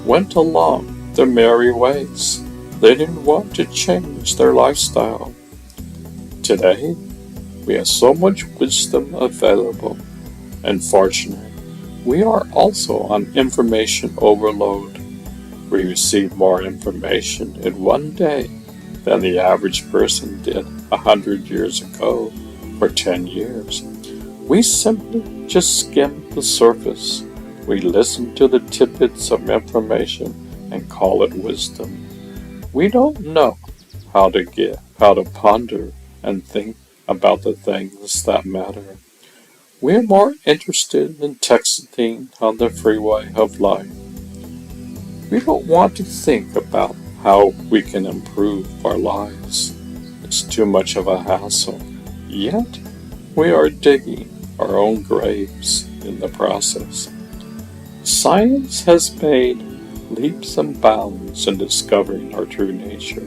Speaker 1: went along their merry ways. They didn't want to change their lifestyle. Today, we have so much wisdom available. Unfortunately, we are also on information overload. We receive more information in one day than the average person did 100 years ago for 10 years. We simply just skim the surface. We listen to the tidbits of information and call it wisdom. We don't know how to ponder and think about the things that matter. We're more interested in texting on the freeway of life. We don't want to think about how we can improve our lives. It's too much of a hassle. Yet, we are digging our own graves in the process. Science has made leaps and bounds in discovering our true nature.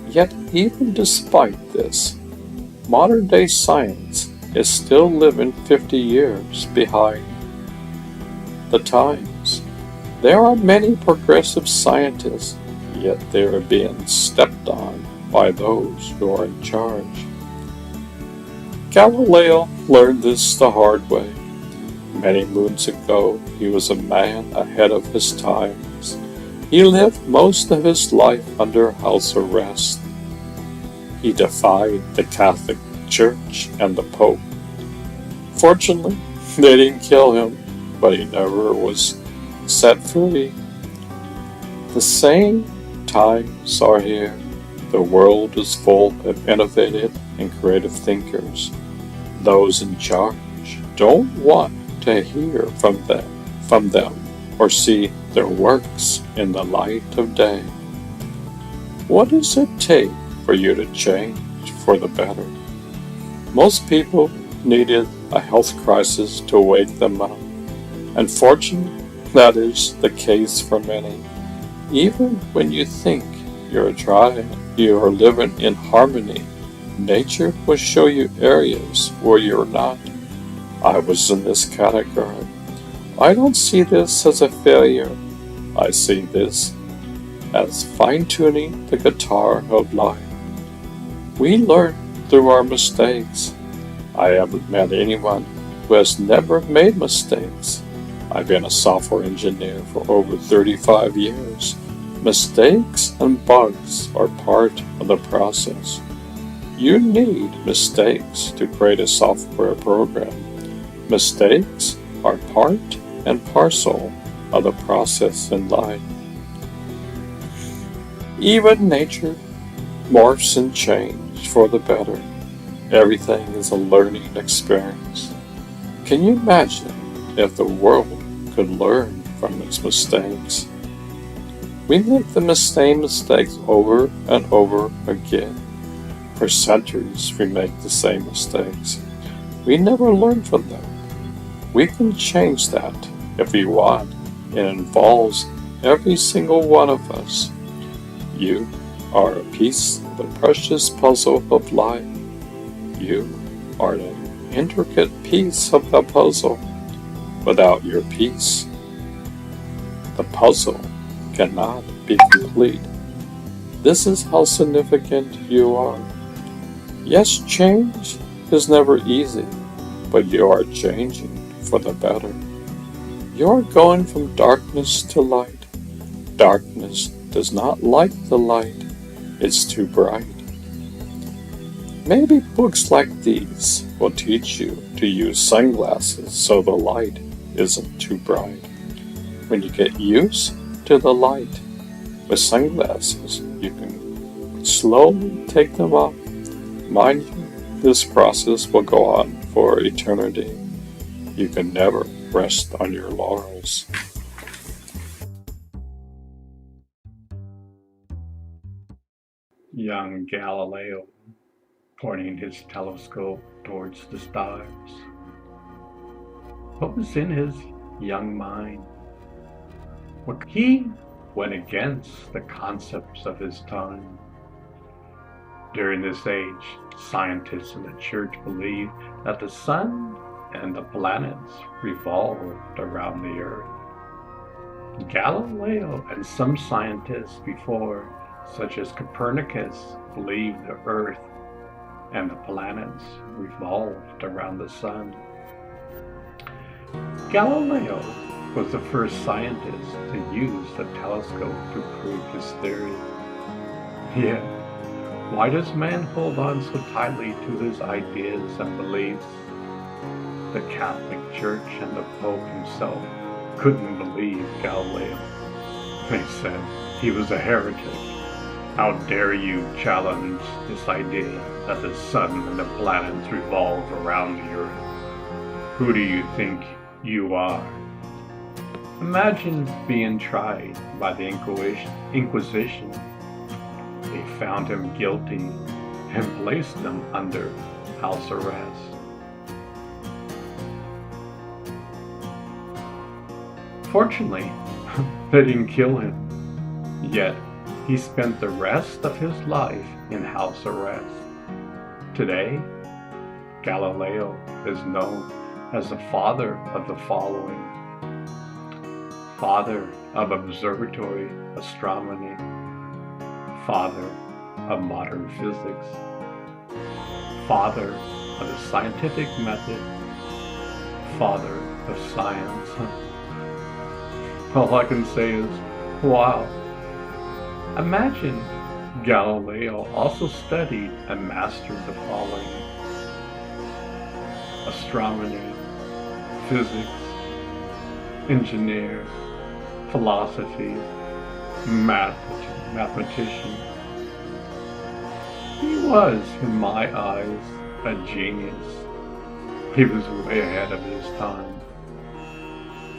Speaker 1: Yet, even despite this, modern-day science is still living 50 years behind the times. There are many progressive scientists, yet they are being stepped on by those who are in charge. Galileo learned this the hard way. Many moons ago, he was a man ahead of his times. He lived most of his life under house arrest. He defied the Catholic Church and the Pope. Fortunately, they didn't kill him, but he never was set free. The same times are here. The world is full of innovative and creative thinkers. Those in charge don't want to hear from them or see their works in the light of day. What does it take for you to change for the better? Most people needed a health crisis to wake them up. Unfortunately, that is the case for many. Even when you think you're living in harmony, nature will show you areas where you're not. I was in this category. I don't see this as a failure. I see this as fine-tuning the guitar of life. We learn through our mistakes. I haven't met anyone who has never made mistakes. I've been a software engineer for over 35 years. Mistakes and bugs are part of the process. You need mistakes to create a software program. Mistakes are part and parcel of the process in life. Even nature morphs and changes for the better. Everything is a learning experience. Can you imagine if the world could learn from its mistakes? We make the same mistakes over and over again. For centuries we make the same mistakes. We never learn from them. We can change that if we want. It involves every single one of us. You are a piece of the precious puzzle of life. You are an intricate piece of the puzzle. Without your piece, the puzzle cannot be complete. This is how significant you are. Yes, change is never easy, but you are changing for the better. You are going from darkness to light. Darkness does not like the light. It's too bright. Maybe books like these will teach you to use sunglasses so the light isn't too bright. When you get used to the light with sunglasses, you can slowly take them off. Mind you, this process will go on for eternity. You can never rest on your laurels.
Speaker 2: Young Galileo, pointing his telescope towards the stars. What was in his young mind? He went against the concepts of his time. During this age, scientists in the church believed that the sun and the planets revolved around the earth. Galileo and some scientists before, such as Copernicus, believed the earth and the planets revolved around the sun. Galileo was the first scientist to use the telescope to prove his theory. Yet, why does man hold on so tightly to his ideas and beliefs? The Catholic Church and the Pope himself couldn't believe Galileo. They said he was a heretic. How dare you challenge this idea that the sun and the planets revolve around the earth? Who do you think you are? Imagine being tried by the Inquisition. They found him guilty and placed him under house arrest. Fortunately, they didn't kill him. Yet, he spent the rest of his life in house arrest. Today, Galileo is known as the father of the following: father of observatory astronomy, father of modern physics, father of the scientific method, father of science. All I can say is, wow. Imagine Galileo also studied and mastered the following: astronomy, physics, engineer, philosophy, mathematician. He was, in my eyes, a genius. He was way ahead of his time.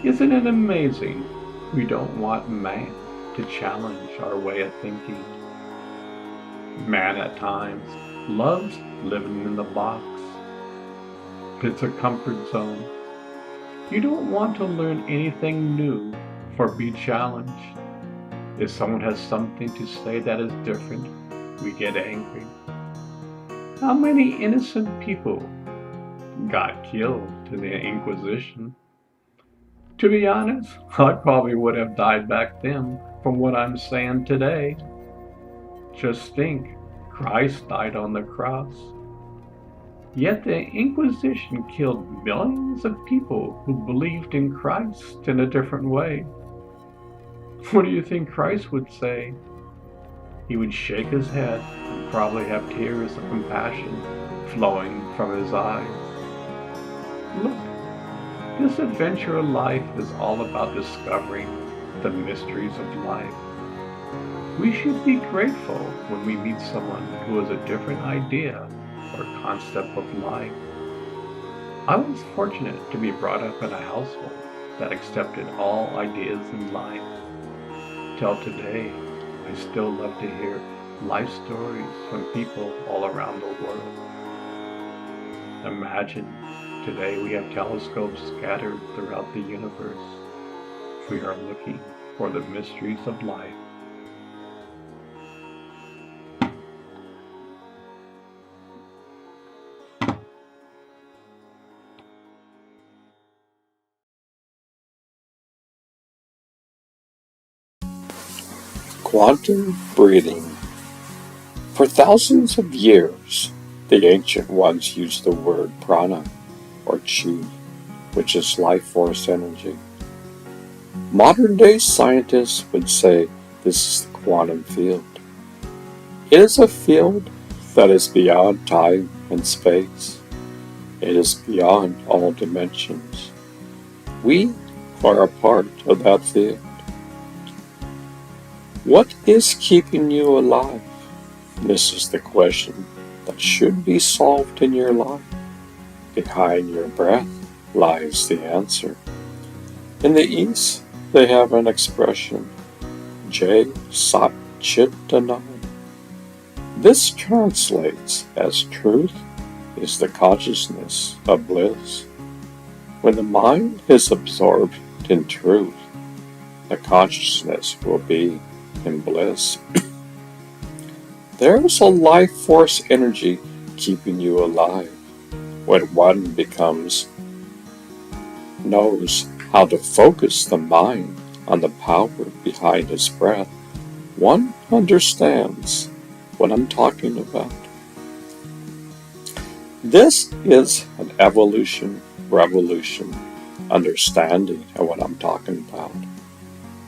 Speaker 2: Isn't it amazing we don't want man to challenge our way of thinking? Man at times loves living in the box. It's a comfort zone. You don't want to learn anything new or be challenged. If someone has something to say that is different, we get angry. How many innocent people got killed in the Inquisition? To be honest, I probably would have died back then from what I'm saying today. Just think, Christ died on the cross. Yet the Inquisition killed millions of people who believed in Christ in a different way. What do you think Christ would say? He would shake his head and probably have tears of compassion flowing from his eyes. Look, this adventure of life is all about discovering the mysteries of life. We should be grateful when we meet someone who has a different idea or concept of life. I was fortunate to be brought up in a household that accepted all ideas in life. Till today, I still love to hear life stories from people all around the world. Imagine, today we have telescopes scattered throughout the universe. We are looking for the mysteries of life.
Speaker 1: Quantum breathing. For thousands of years, the ancient ones used the word prana, or chi, which is life force energy. Modern-day scientists would say this is the quantum field. It is a field that is beyond time and space. It is beyond all dimensions. We are a part of that field. What is keeping you alive? This is the question that should be solved in your life. Behind your breath lies the answer. In the East, they have an expression, Jai Sat Chit Anand. This translates as truth is the consciousness of bliss. When the mind is absorbed in truth, the consciousness will be in bliss. There is a life force energy keeping you alive. When one knows how to focus the mind on the power behind his breath, one understands what I'm talking about. This is an revolution, understanding of what I'm talking about.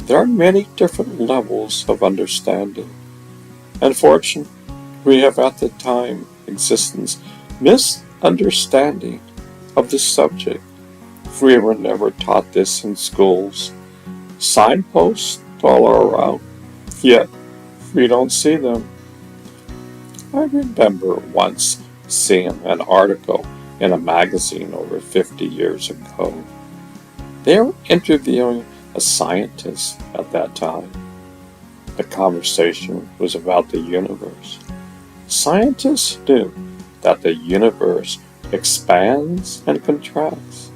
Speaker 1: There are many different levels of understanding. Unfortunately, we have at the time existence misunderstanding of this subject. We were never taught this in schools. Signposts all around, yet we don't see them. I remember once seeing an article in a magazine over 50 years ago. They were interviewing a scientist at that time. The conversation was about the universe. Scientists knew that the universe expands and contracts.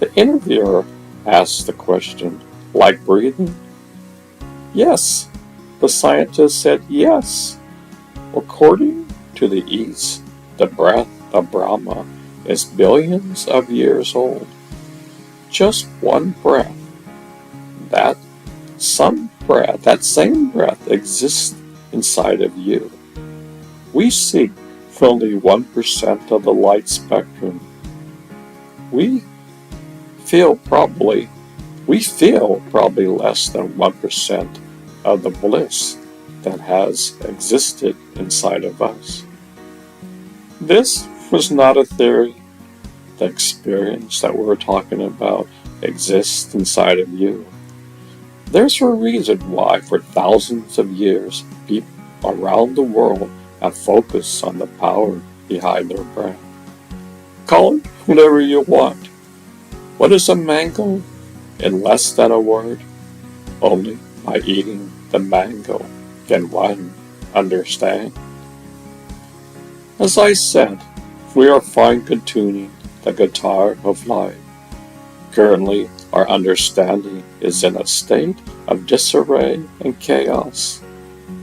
Speaker 1: The interviewer asked the question, like breathing? Yes, the scientist said yes. According to the East, the breath of Brahma is billions of years old. Just one breath. That same breath exists inside of you. We seek only 1% of the light spectrum. We feel probably less than 1% of the bliss that has existed inside of us. This was not a theory. The experience that we're talking about exists inside of you. There's a reason why for thousands of years people around the world have focused on the power behind their breath. Call it whatever you want. What is a mango? In less than a word, only by eating the mango can one understand. As I said, we are fine-tuning the guitar of life. Currently, our understanding is in a state of disarray and chaos.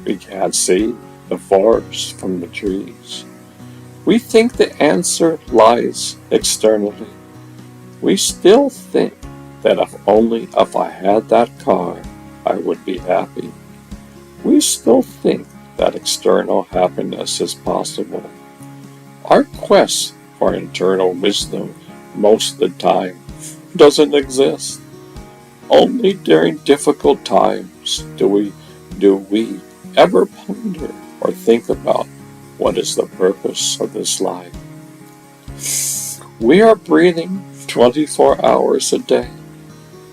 Speaker 1: We can't see the forest from the trees. We think the answer lies externally. We still think that if I had that car, I would be happy. We still think that external happiness is possible. Our quest for internal wisdom most of the time doesn't exist. Only during difficult times do we ever ponder or think about what is the purpose of this life. We are breathing 24 hours a day.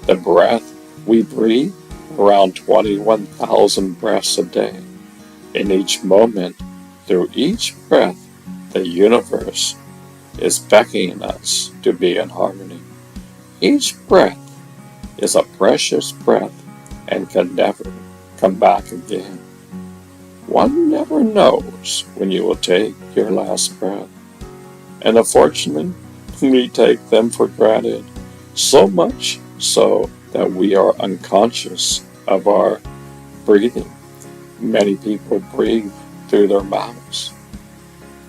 Speaker 1: The breath we breathe, around 21,000 breaths a day. In each moment, through each breath, the universe is beckoning us to be in harmony. Each breath is a precious breath and can never come back again. One never knows when you will take your last breath. And unfortunately, we take them for granted, so much so that we are unconscious of our breathing. Many people breathe through their mouths.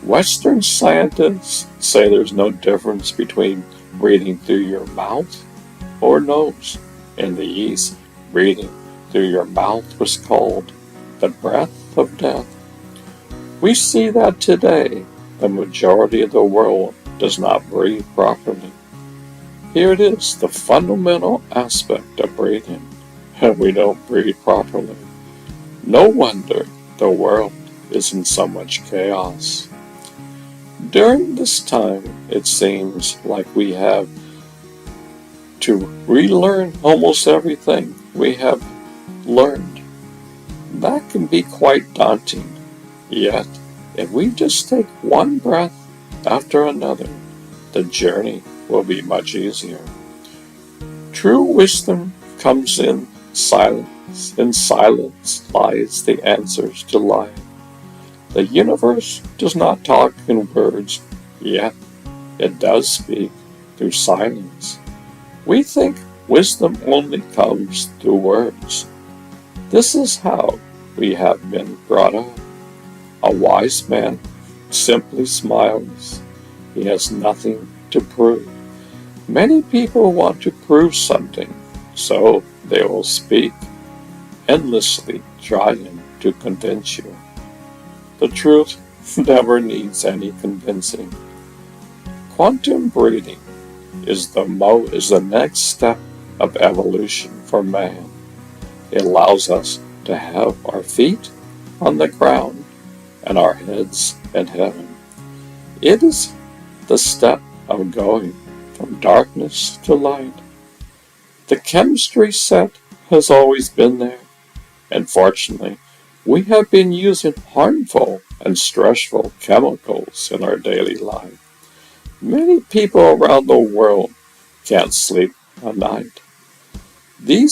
Speaker 1: Western scientists say there's no difference between breathing through your mouth or nose. In the East, breathing through your mouth was called the breath of death. We see that today the majority of the world does not breathe properly. Here it is, the fundamental aspect of breathing, and we don't breathe properly. No wonder the world is in so much chaos. During this time, it seems like we have to relearn almost everything we have learned. That can be quite daunting. Yet, if we just take one breath after another, the journey will be much easier. True wisdom comes in silence. In silence lies the answers to life. The universe does not talk in words, yet it does speak through silence. We think wisdom only comes through words. This is how we have been brought up. A wise man simply smiles. He has nothing to prove. Many people want to prove something, so they will speak, endlessly trying to convince you. The truth never needs any convincing. Quantum breathing is the next step of evolution for man. It allows us to have our feet on the ground and our heads in heaven. It is the step of going from darkness to light. The chemistry set has always been there. Unfortunately, we have been using harmful and stressful chemicals in our daily life. Many people around the world can't sleep at night. Their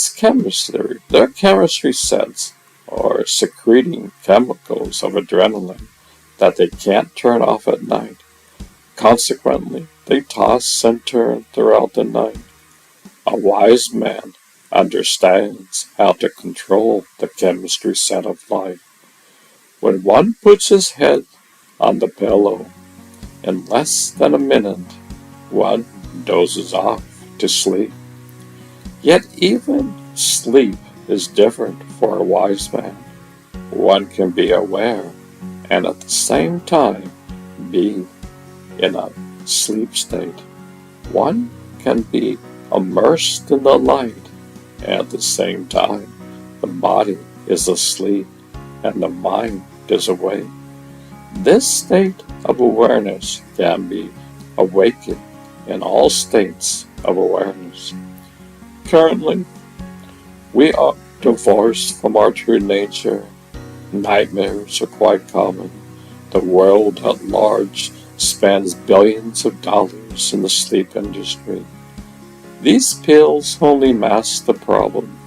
Speaker 1: chemistry sets are secreting chemicals of adrenaline that they can't turn off at night. Consequently, they toss and turn throughout the night. A wise man understands how to control the chemistry set of life. When one puts his head on the pillow, in less than a minute, one dozes off to sleep. Yet even sleep is different for a wise man. One can be aware and at the same time be in a sleep state. One can be immersed in the light, and at the same time, the body is asleep and the mind is awake. This state of awareness can be awakened in all states of awareness. Currently, we are divorced from our true nature. Nightmares are quite common. The world at large spends billions of dollars in the sleep industry. These pills only mask the problem.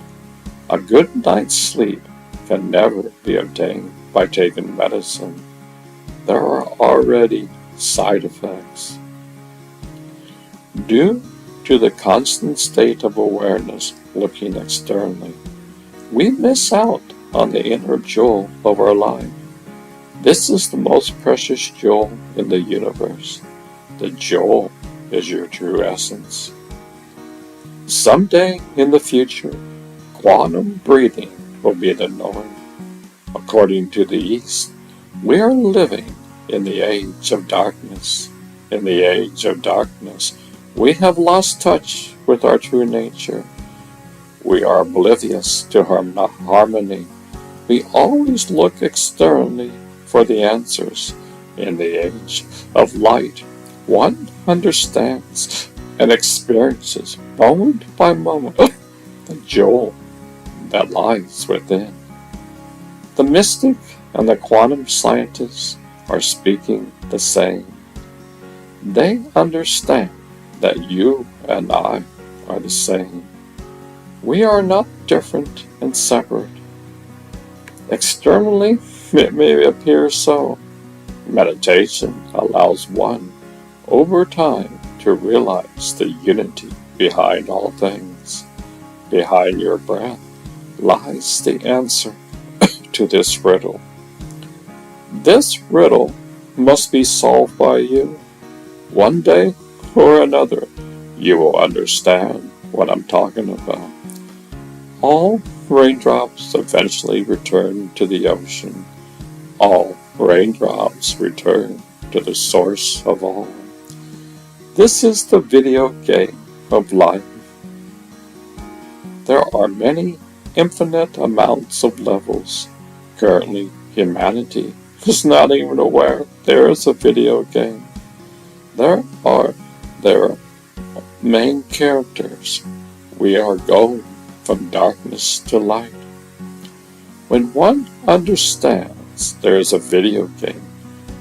Speaker 1: A good night's sleep can never be obtained by taking medicine. There are already side effects. Due to the constant state of awareness looking externally, we miss out on the inner jewel of our life. This is the most precious jewel in the universe. The jewel is your true essence. Someday in the future, quantum breathing will be the norm. According to the East, we are living in the age of darkness. In the age of darkness, we have lost touch with our true nature. We are oblivious to harmony. We always look externally for the answers. In the age of light, one understands and experiences moment by moment the jewel that lies within. The mystic and the quantum scientists are speaking the same. They understand that you and I are the same. We are not different and separate. Externally, it may appear so. Meditation allows one, over time, to realize the unity behind all things. Behind your breath lies the answer to this riddle. This riddle must be solved by you. One day or another, you will understand what I'm talking about. All raindrops eventually return to the ocean. All raindrops return to the source of all. This is the video game of life. There are many infinite amounts of levels. Currently, humanity is not even aware there is a video game. There are their main characters. We are going from darkness to light. When one understands there is a video game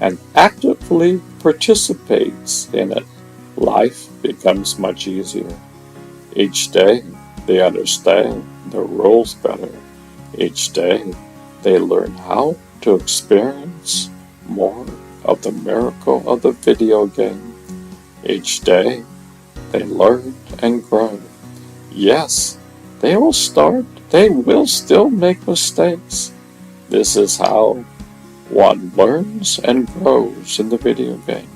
Speaker 1: and actively participates in it, life becomes much easier. Each day they understand the rules better. Each day they learn how to experience more of the miracle of the video game. Each day they learn and grow. Yes, they will still make mistakes. This is how one learns and grows in the video game.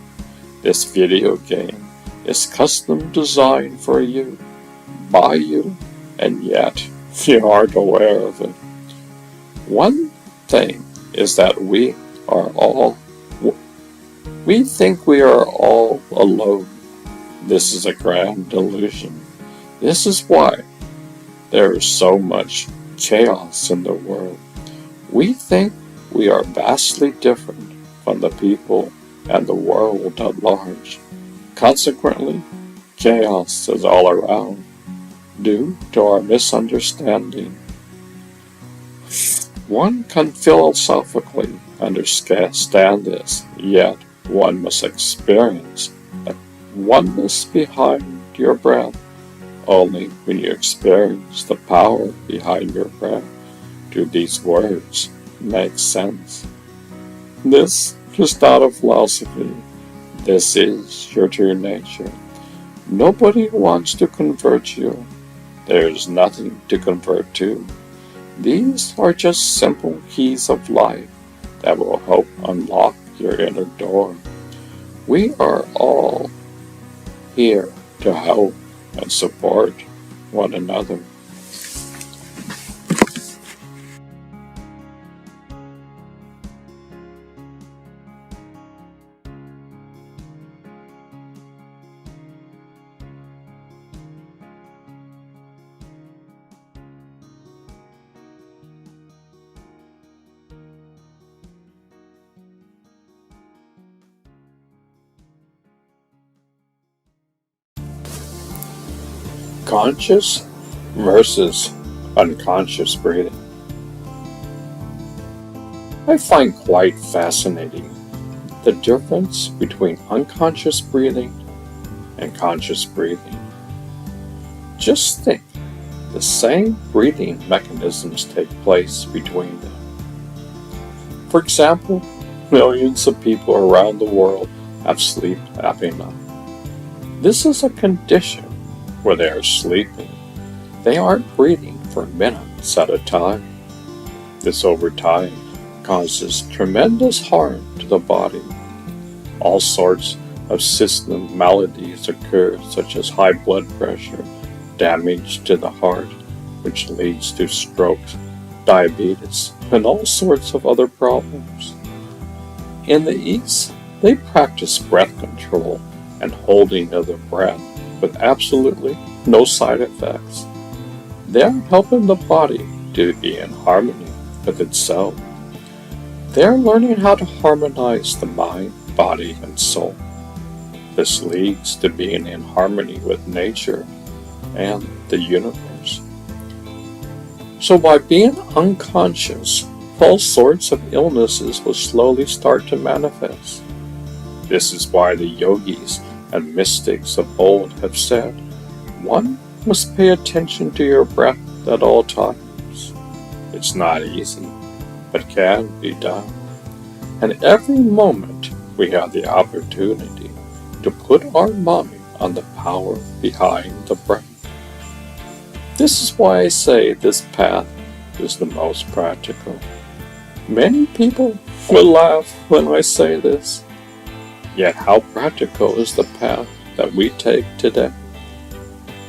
Speaker 1: This video game is custom designed for you, by you, and yet you aren't aware of it. One thing is that we think we are all alone. This is a grand illusion. This is why there is so much chaos in the world. We think we are vastly different from the people and the world at large. Consequently, chaos is all around due to our misunderstanding. One can philosophically understand this, yet one must experience the oneness behind your breath. Only when you experience the power behind your breath do these words make sense. This is not a philosophy. This is your true nature. Nobody wants to convert you. There is nothing to convert to. These are just simple keys of life that will help unlock your inner door. We are all here to help and support one another. Conscious versus unconscious breathing. I find quite fascinating the difference between unconscious breathing and conscious breathing. Just think, the same breathing mechanisms take place between them. For example, millions of people around the world have sleep apnea. This is a condition where they are sleeping. They aren't breathing for minutes at a time. This over time causes tremendous harm to the body. All sorts of system maladies occur, such as high blood pressure, damage to the heart, which leads to strokes, diabetes, and all sorts of other problems. In the East, they practice breath control and holding of the breath with absolutely no side effects. They are helping the body to be in harmony with itself. They are learning how to harmonize the mind, body, and soul. This leads to being in harmony with nature and the universe. So by being unconscious, all sorts of illnesses will slowly start to manifest. This is why the yogis and mystics of old have said, one must pay attention to your breath at all times. It's not easy, but can be done. And every moment we have the opportunity to put our mind on the power behind the breath. This is why I say this path is the most practical. Many people will laugh when I say this. Yet how practical is the path that we take today?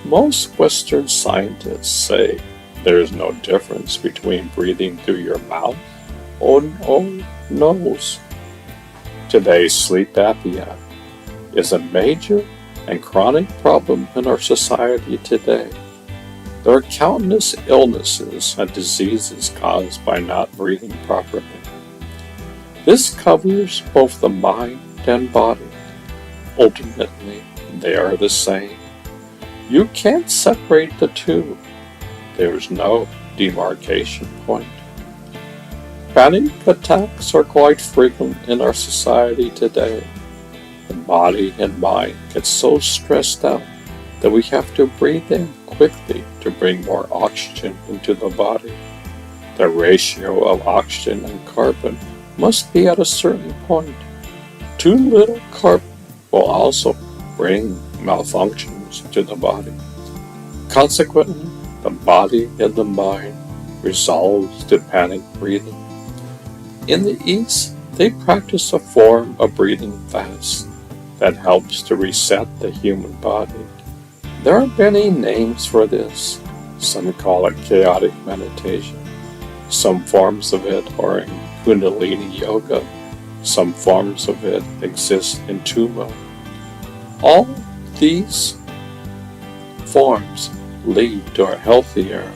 Speaker 1: Most Western scientists say there is no difference between breathing through your mouth or nose. Today's sleep apnea is a major and chronic problem in our society today. There are countless illnesses and diseases caused by not breathing properly. This covers both the mind and body. Ultimately, they are the same. You can't separate the two. There is no demarcation point. Panic attacks are quite frequent in our society today. The body and mind get so stressed out that we have to breathe in quickly to bring more oxygen into the body. The ratio of oxygen and carbon must be at a certain point. Too little carbon will also bring malfunctions to the body. Consequently, the body and the mind resolves to panic breathing. In the East, they practice a form of breathing fast that helps to reset the human body. There are many names for this. Some call it chaotic meditation. Some forms of it are in Kundalini Yoga. Some forms of it exist in Tuma. All these forms lead to a healthier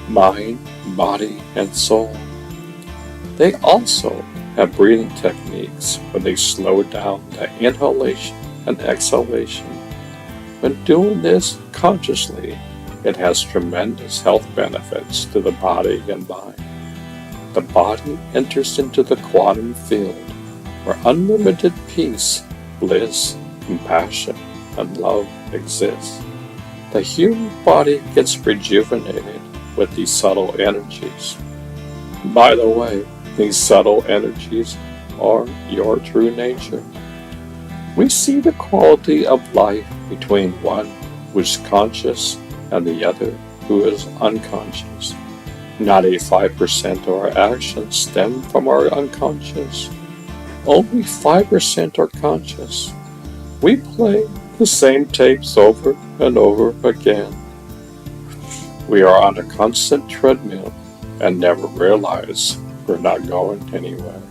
Speaker 1: mind, body, and soul. They also have breathing techniques where they slow down the inhalation and exhalation. When doing this consciously, it has tremendous health benefits to the body and mind. The body enters into the quantum field where unlimited peace, bliss, compassion, and love exist. The human body gets rejuvenated with these subtle energies. By the way, these subtle energies are your true nature. We see the quality of life between one who is conscious and the other who is unconscious. 95% of our actions stem from our unconscious. Only 5% are conscious. We play the same tapes over and over again. We are on a constant treadmill and never realize we're not going anywhere.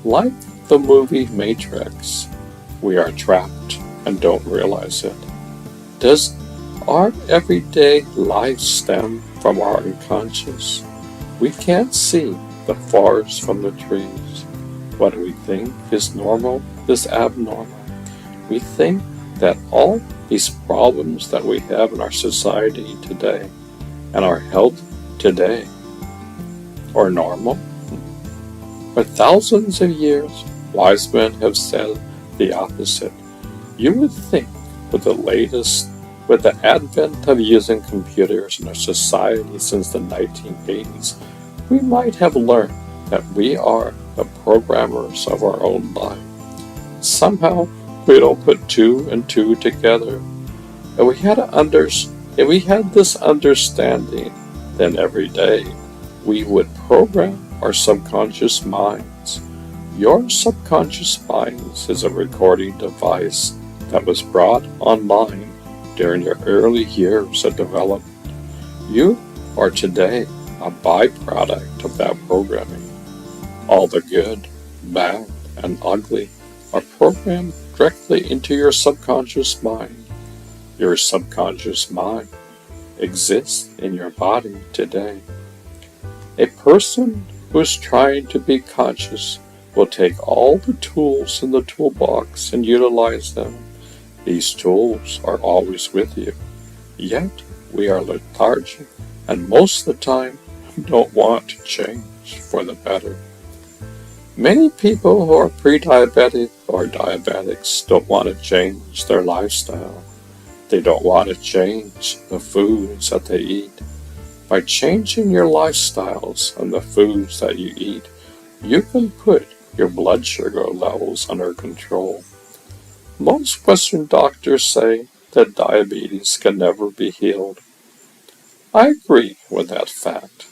Speaker 1: Like the movie Matrix, we are trapped and don't realize it. Does our everyday life stem from our unconscious? We can't see the forest from the trees. What we think is normal is abnormal. We think that all these problems that we have in our society today and our health today are normal? For thousands of years, wise men have said the opposite. You would think with the advent of using computers in our society since the 1980s, we might have learned that we are the programmers of our own life. Somehow, we don't put two and two together. If we had this understanding, then every day we would program our subconscious minds. Your subconscious mind is a recording device that was brought online during your early years of development. You are today a byproduct of that programming. All the good, bad, and ugly are programmed directly into your subconscious mind. Your subconscious mind exists in your body today. A person who is trying to be conscious will take all the tools in the toolbox and utilize them. These tools are always with you, yet we are lethargic and most of the time don't want to change for the better. Many people who are pre-diabetic or diabetics don't want to change their lifestyle. They don't want to change the foods that they eat. By changing your lifestyles and the foods that you eat, you can put your blood sugar levels under control. Most Western doctors say that diabetes can never be healed. I agree with that fact.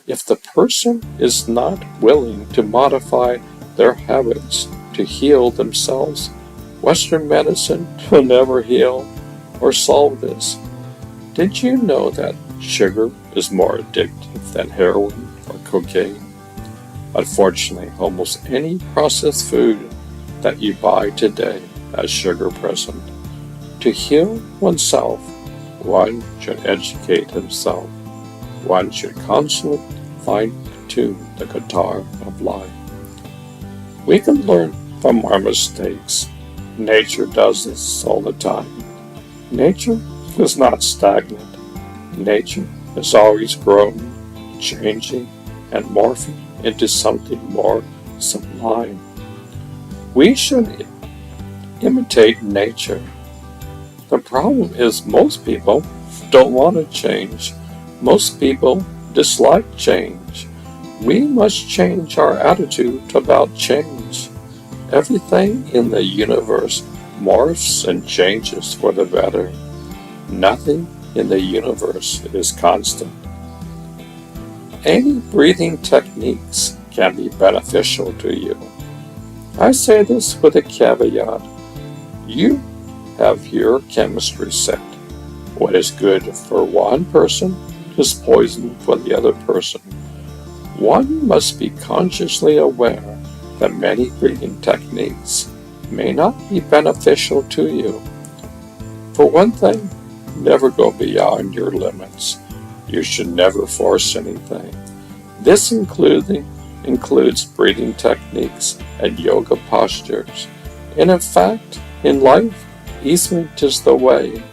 Speaker 1: If the person is not willing to modify their habits to heal themselves, Western medicine will never heal or solve this. Did you know that sugar is more addictive than heroin or cocaine? Unfortunately, almost any processed food that you buy today has sugar present. To heal oneself, one should educate himself. One should constantly fine-tune the guitar of life. We can learn from our mistakes. Nature does this all the time. Nature is not stagnant. Nature is always growing, changing, and morphing into something more sublime. We should imitate nature. The problem is most people don't want to change. Most people dislike change. We must change our attitude about change. Everything in the universe morphs and changes for the better. Nothing in the universe is constant. Any breathing techniques can be beneficial to you. I say this with a caveat. You have your chemistry set. What is good for one person is poison for the other person. One must be consciously aware that many breathing techniques may not be beneficial to you. For one thing, never go beyond your limits. You should never force anything. This includes breathing techniques and yoga postures. And in fact, in life, easement is the way.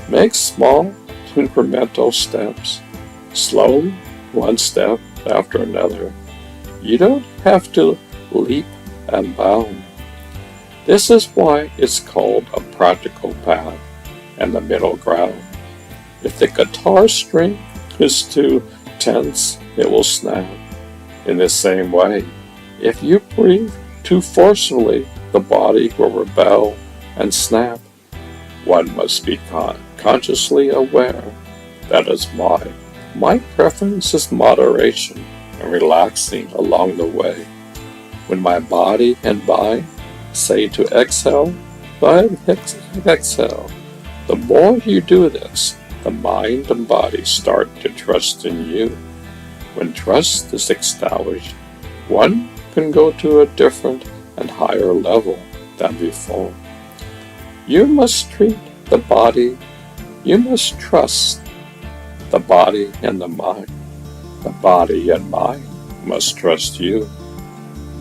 Speaker 1: Make small, incremental steps, slowly, one step after another. You don't have to leap and bound. This is why it's called a practical path and the middle ground. If the guitar string is too tense, it will snap. In the same way, if you breathe too forcefully, the body will rebel and snap. One must be consciously aware. That is why my preference is moderation and relaxing along the way. When my body and mind say to exhale, go ahead and exhale. The more you do this, the mind and body start to trust in you. When trust is established, one can go to a different and higher level than before. You must trust the body and the mind. The body and mind must trust you.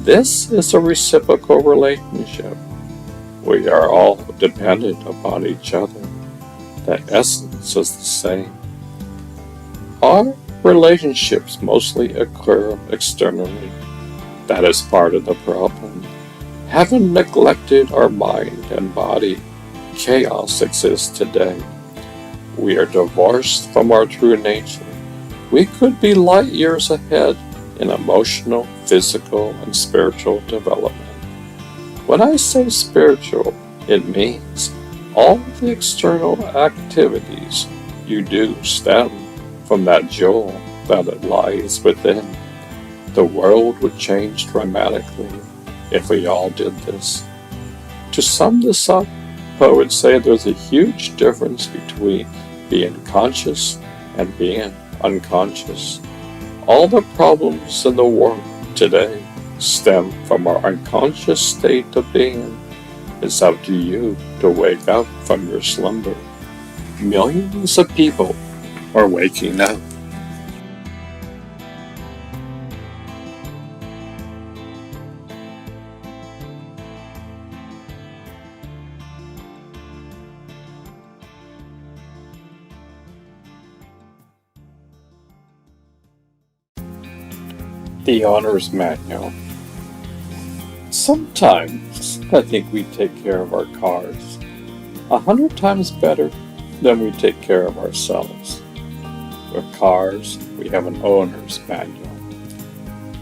Speaker 1: This is a reciprocal relationship. We are all dependent upon each other. The essence is the same. Our relationships mostly occur externally. That is part of the problem. Having neglected our mind and body, chaos exists today. We are divorced from our true nature. We could be light years ahead in emotional, physical, and spiritual development. When I say spiritual, it means all the external activities you do stem from that jewel that lies within. The world would change dramatically if we all did this. To sum this up, I would say there's a huge difference between being conscious and being unconscious. All the problems in the world today stem from our unconscious state of being. It's up to you to wake up from your slumber. Millions of people are waking up. The Owner's Manual. Sometimes I think we take care of our cars 100 times better than we take care of ourselves. With cars, we have an owner's manual.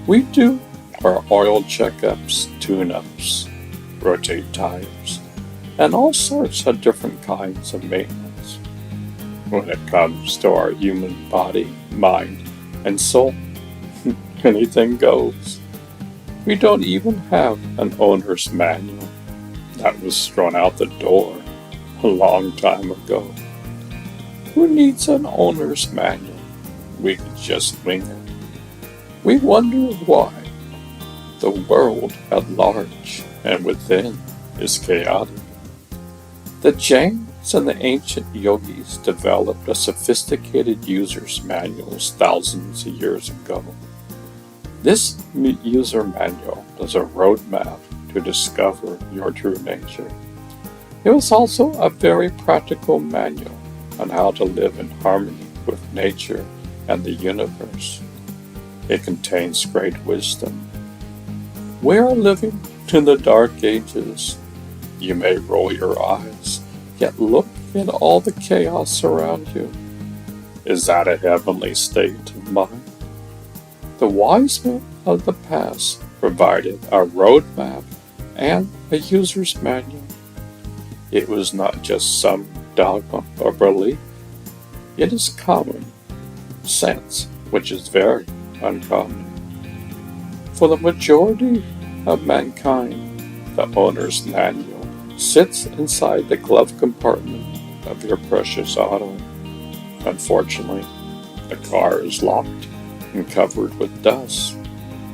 Speaker 1: We do our oil checkups, tune-ups, rotate tires, and all sorts of different kinds of maintenance. When it comes to our human body, mind, and soul, anything goes. We don't even have an owner's manual. That was thrown out the door a long time ago. Who needs an owner's manual? We could just wing it. We wonder why. The world at large and within is chaotic. The Jains and the ancient yogis developed a sophisticated user's manuals thousands of years ago. This user manual is a roadmap to discover your true nature. It was also a very practical manual on how to live in harmony with nature and the universe. It contains great wisdom. We are living in the dark ages. You may roll your eyes, yet look at all the chaos around you. Is that a heavenly state of mind? The wise men of the past provided a roadmap and a user's manual. It was not just some dogma or belief. It is common sense, which is very uncommon. For the majority of mankind, the owner's manual sits inside the glove compartment of your precious auto. Unfortunately, the car is locked and covered with dust.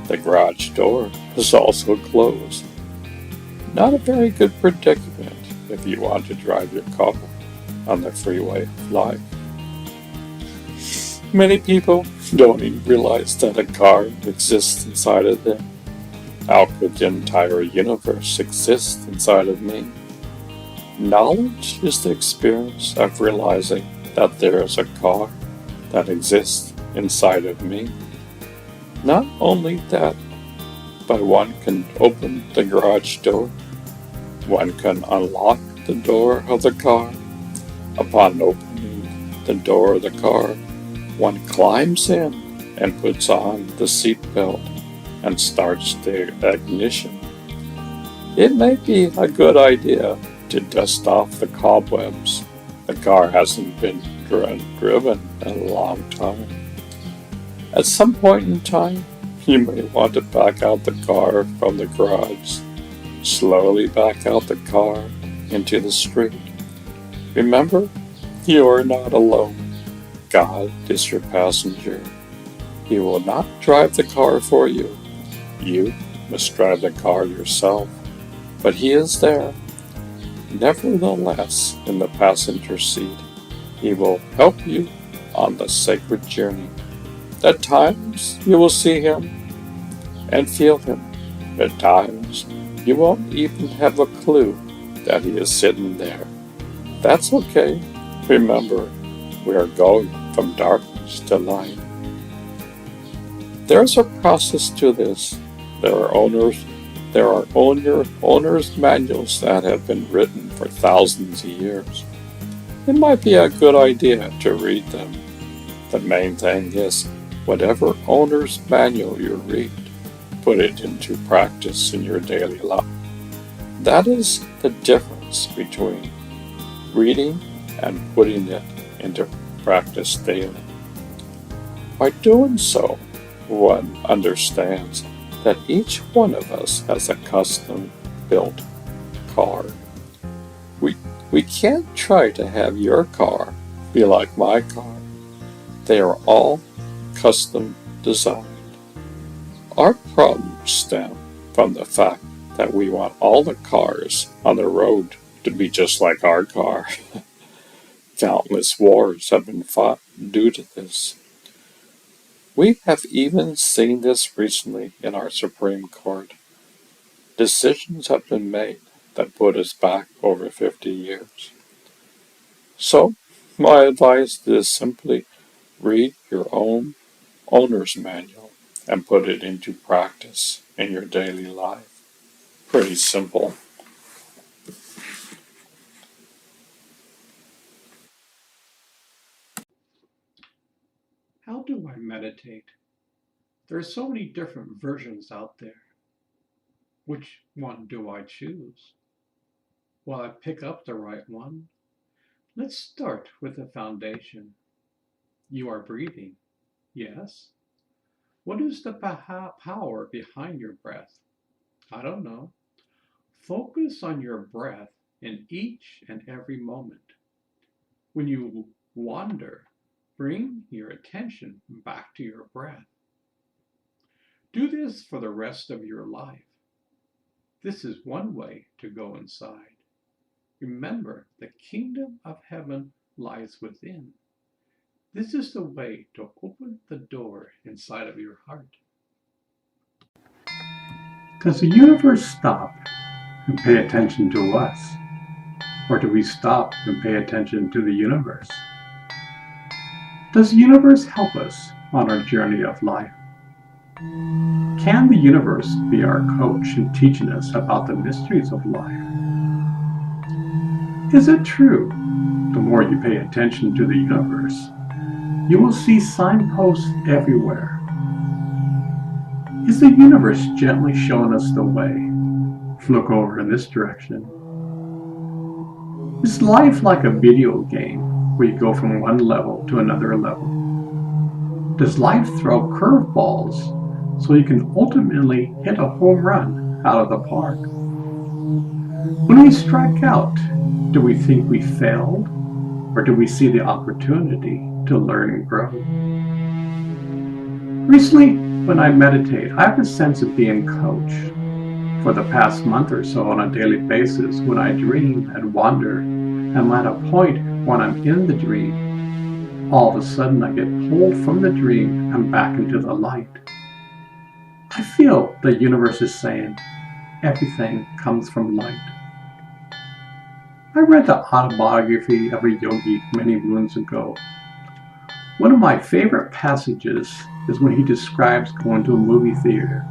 Speaker 1: The garage door is also closed. Not a very good predicament if you want to drive your car on the freeway of life. Many people don't even realize that a car exists inside of them. How could the entire universe exist inside of me? Knowledge is the experience of realizing that there is a car that exists inside of me. Not only that, but one can open the garage door. One can unlock the door of the car. Upon opening the door of the car, one climbs in and puts on the seatbelt and starts the ignition. It may be a good idea to dust off the cobwebs. The car hasn't been driven in a long time. At some point in time, you may want to back out the car from the garage. Slowly back out the car into the street. Remember, you are not alone. God is your passenger. He will not drive the car for you. You must drive the car yourself. But He is there. Nevertheless, in the passenger seat, He will help you on the sacred journey. At times, you will see Him and feel Him. At times, you won't even have a clue that he is sitting there. That's okay. Remember, we are going from darkness to light. There's a process to this. There are owner's manuals that have been written for thousands of years. It might be a good idea to read them. The main thing is, whatever owner's manual you read, put it into practice in your daily life. That is the difference between reading and putting it into practice daily. By doing so, one understands that each one of us has a custom-built car. We can't try to have your car be like my car. They are all custom designed. Our problems stem from the fact that we want all the cars on the road to be just like our car. Countless wars have been fought due to this. We have even seen this recently in our Supreme Court. Decisions have been made that put us back over 50 years. So, my advice is simply read your own owner's manual and put it into practice in your daily life. Pretty simple.
Speaker 2: How do I meditate? There are so many different versions out there. Which one do I choose? Will I pick up the right one? Let's start with the foundation. You are breathing, yes? What is the power behind your breath? I don't know. Focus on your breath in each and every moment. When you wander, bring your attention back to your breath. Do this for the rest of your life. This is one way to go inside. Remember, the kingdom of heaven lies within. This is the way to open the door inside of your heart. Does the universe stop and pay attention to us? Or do we stop and pay attention to the universe? Does the universe help us on our journey of life? Can the universe be our coach in teaching us about the mysteries of life? Is it true, the more you pay attention to the universe, you will see signposts everywhere? Is the universe gently showing us the way? Look over in this direction. Is life like a video game where you go from one level to another level? Does life throw curveballs so you can ultimately hit a home run out of the park? When we strike out, do we think we failed, or do we see the opportunity to learn and grow? Recently, when I meditate, I have a sense of being coached. For the past month or so on a daily basis, when I dream and wander, and at a point when I'm in the dream, all of a sudden I get pulled from the dream and back into the light. I feel the universe is saying, everything comes from light. I read the autobiography of a yogi many moons ago. One of my favorite passages is when he describes going to a movie theater.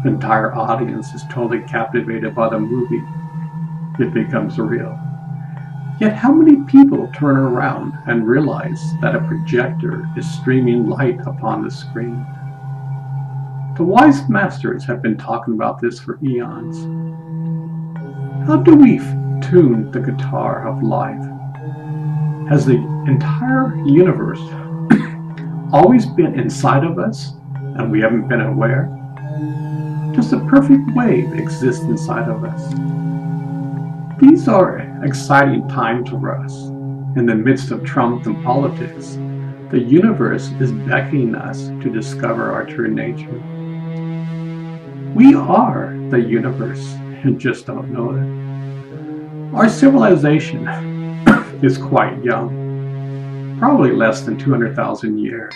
Speaker 2: The entire audience is totally captivated by the movie. It becomes real. Yet how many people turn around and realize that a projector is streaming light upon the screen? The wise masters have been talking about this for eons. How do we tune the guitar of life? Has the entire universe always been inside of us and we haven't been aware? Does the perfect wave exist inside of us? These are exciting times for us. In the midst of Trump and politics, the universe is beckoning us to discover our true nature. We are the universe and just don't know it. Our civilization is quite young, probably less than 200,000 years.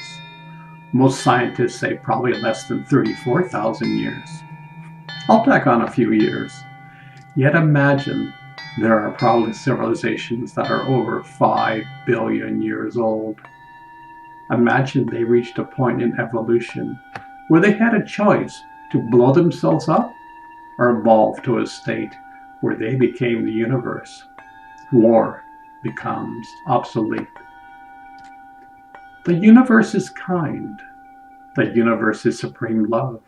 Speaker 2: Most scientists say probably less than 34,000 years. I'll tack on a few years. Yet imagine There are probably civilizations that are over 5 billion years old. Imagine they reached a point in evolution where they had a choice to blow themselves up or evolve to a state where they became the universe. War becomes obsolete. The universe is kind. The universe is supreme love.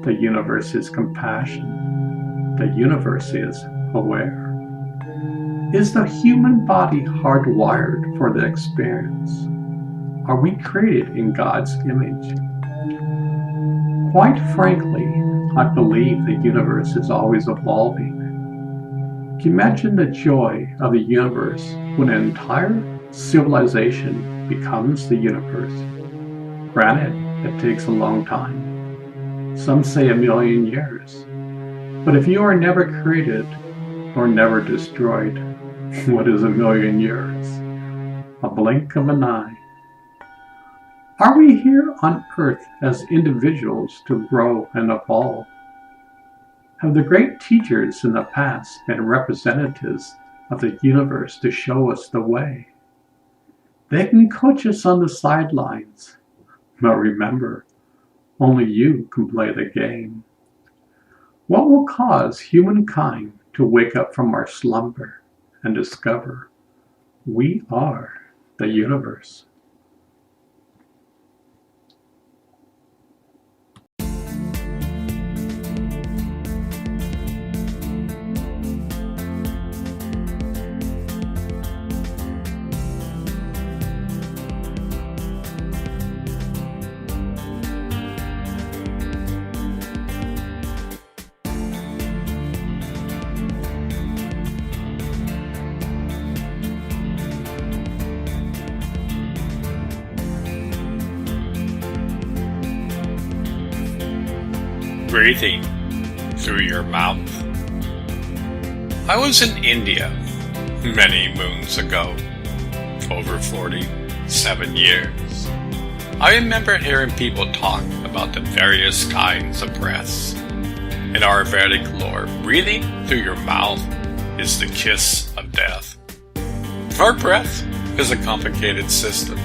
Speaker 2: The universe is compassion. The universe is aware. Is the human body hardwired for the experience? Are we created in God's image? Quite frankly, I believe the universe is always evolving. Can you imagine the joy of the universe when an entire civilization becomes the universe? Granted, it takes a long time. Some say 1,000,000 years. But if you are never created or never destroyed, what is 1,000,000 years? A blink of an eye. Are we here on earth as individuals to grow and evolve? Have the great teachers in the past been representatives of the universe to show us the way? They can coach us on the sidelines, but remember, only you can play the game. What will cause humankind to wake up from our slumber and discover we are the universe?
Speaker 1: Breathing through your mouth. I was in India many moons ago, over 47 years. I remember hearing people talk about the various kinds of breaths. In our Vedic lore, breathing through your mouth is the kiss of death. Our breath is a complicated system.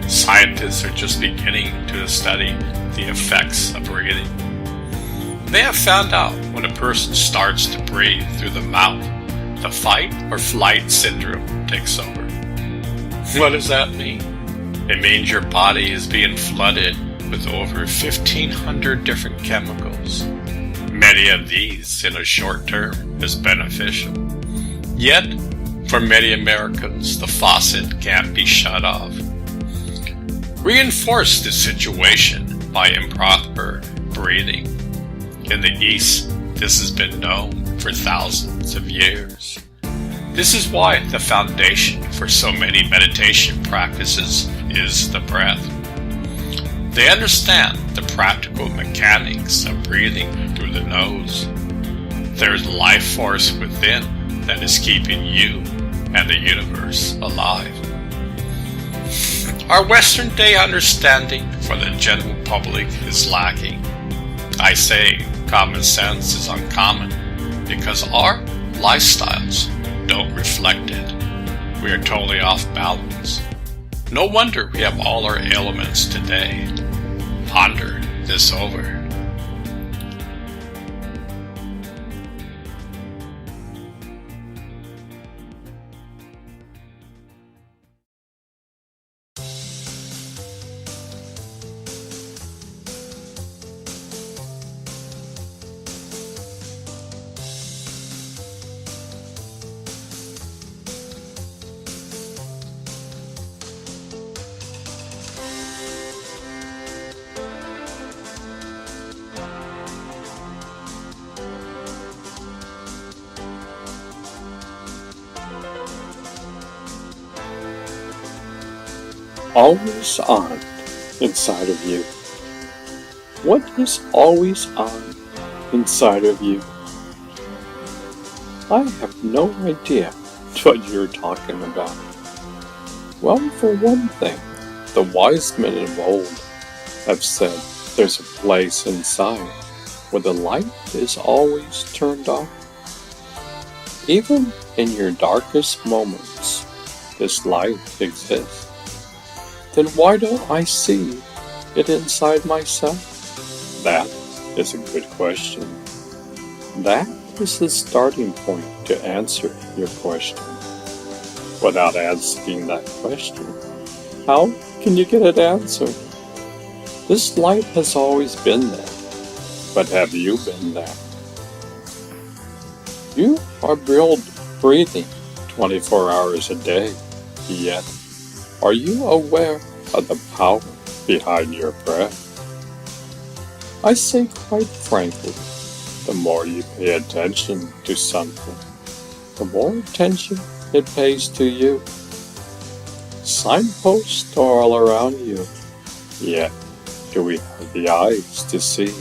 Speaker 1: Scientists are just beginning to study the effects of breathing. They have found out when a person starts to breathe through the mouth, the fight or flight syndrome takes over. What does that mean? It means your body is being flooded with over 1,500 different chemicals. Many of these in a short term is beneficial. Yet, for many Americans, the faucet can't be shut off. Reinforce the situation by improper breathing. In the East, this has been known for thousands of years. This is why the foundation for so many meditation practices is the breath. They understand the practical mechanics of breathing through the nose. There's life force within that is keeping you and the universe alive. Our Western day understanding for the general public is lacking. I say common sense is uncommon because our lifestyles don't reflect it. We are totally off balance. No wonder we have all our ailments today. Ponder this over.
Speaker 5: Always on inside of you. What is always on inside of you? I have no idea what you're talking about. Well, for one thing, the wise men of old have said there's a place inside where the light is always turned off. Even in your darkest moments, this light exists. Then why don't I see it inside myself? That is a good question. That is the starting point to answer your question. Without asking that question, how can you get an answer? This light has always been there, but have you been there? You are breathing 24 hours a day, yet are you aware of the power behind your breath? I say quite frankly, the more you pay attention to something, the more attention it pays to you. Signposts are all around you, yet do we have the eyes to see?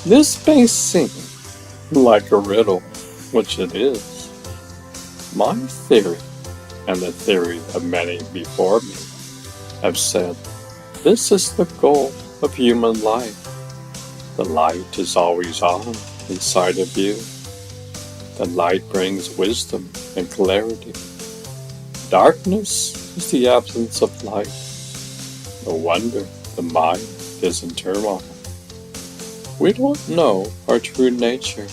Speaker 5: This may seem like a riddle, which it is. My theory, and the theory of many before me, have said this is the goal of human life. The light is always on inside of you. The light brings wisdom and clarity. Darkness is the absence of light. No wonder the mind is in turmoil. We don't know our true nature,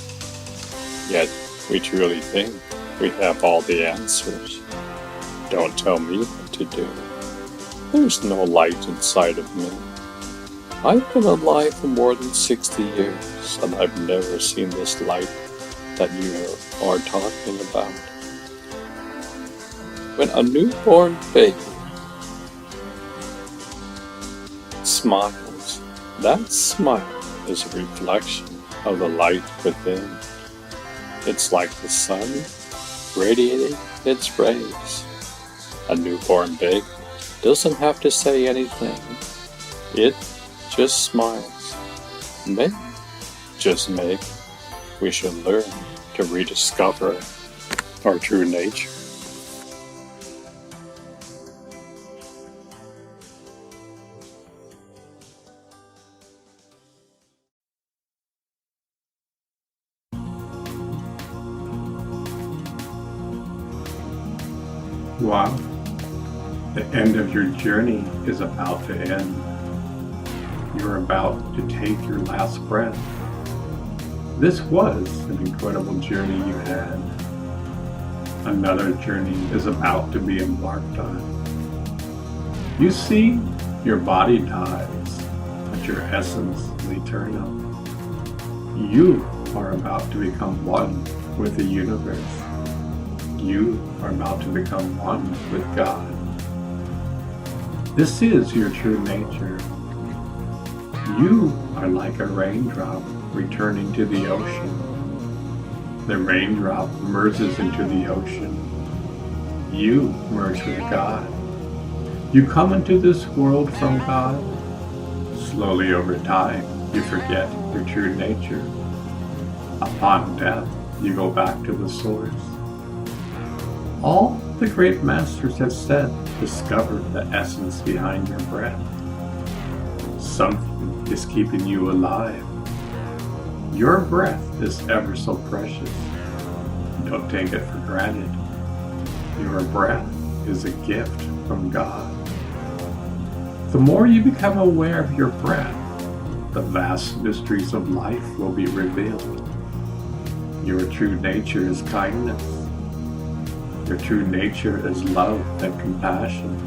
Speaker 5: yet we truly think we have all the answers. Don't tell me what to do. There's no light inside of me. I've been alive for more than 60 years, and I've never seen this light that you are talking about. When a newborn baby smiles, that smile is a reflection of the light within. It's like the sun radiating its rays. A newborn baby doesn't have to say anything. It just smiles. Maybe, just maybe, we should learn to rediscover our true nature.
Speaker 2: Wow, the end of your journey is about to end. You're about to take your last breath. This was an incredible journey you had. Another journey is about to be embarked on. You see, your body dies, but your essence is eternal. You are about to become one with the universe. You are about to become one with God. This is your true nature. You are like a raindrop returning to the ocean. The raindrop merges into the ocean. You merge with God. You come into this world from God. Slowly over time, you forget your true nature. Upon death, you go back to the source. All the great masters have said, discover the essence behind your breath. Something is keeping you alive. Your breath is ever so precious. Don't take it for granted. Your breath is a gift from God. The more you become aware of your breath, the vast mysteries of life will be revealed. Your true nature is kindness. Your true nature is love and compassion.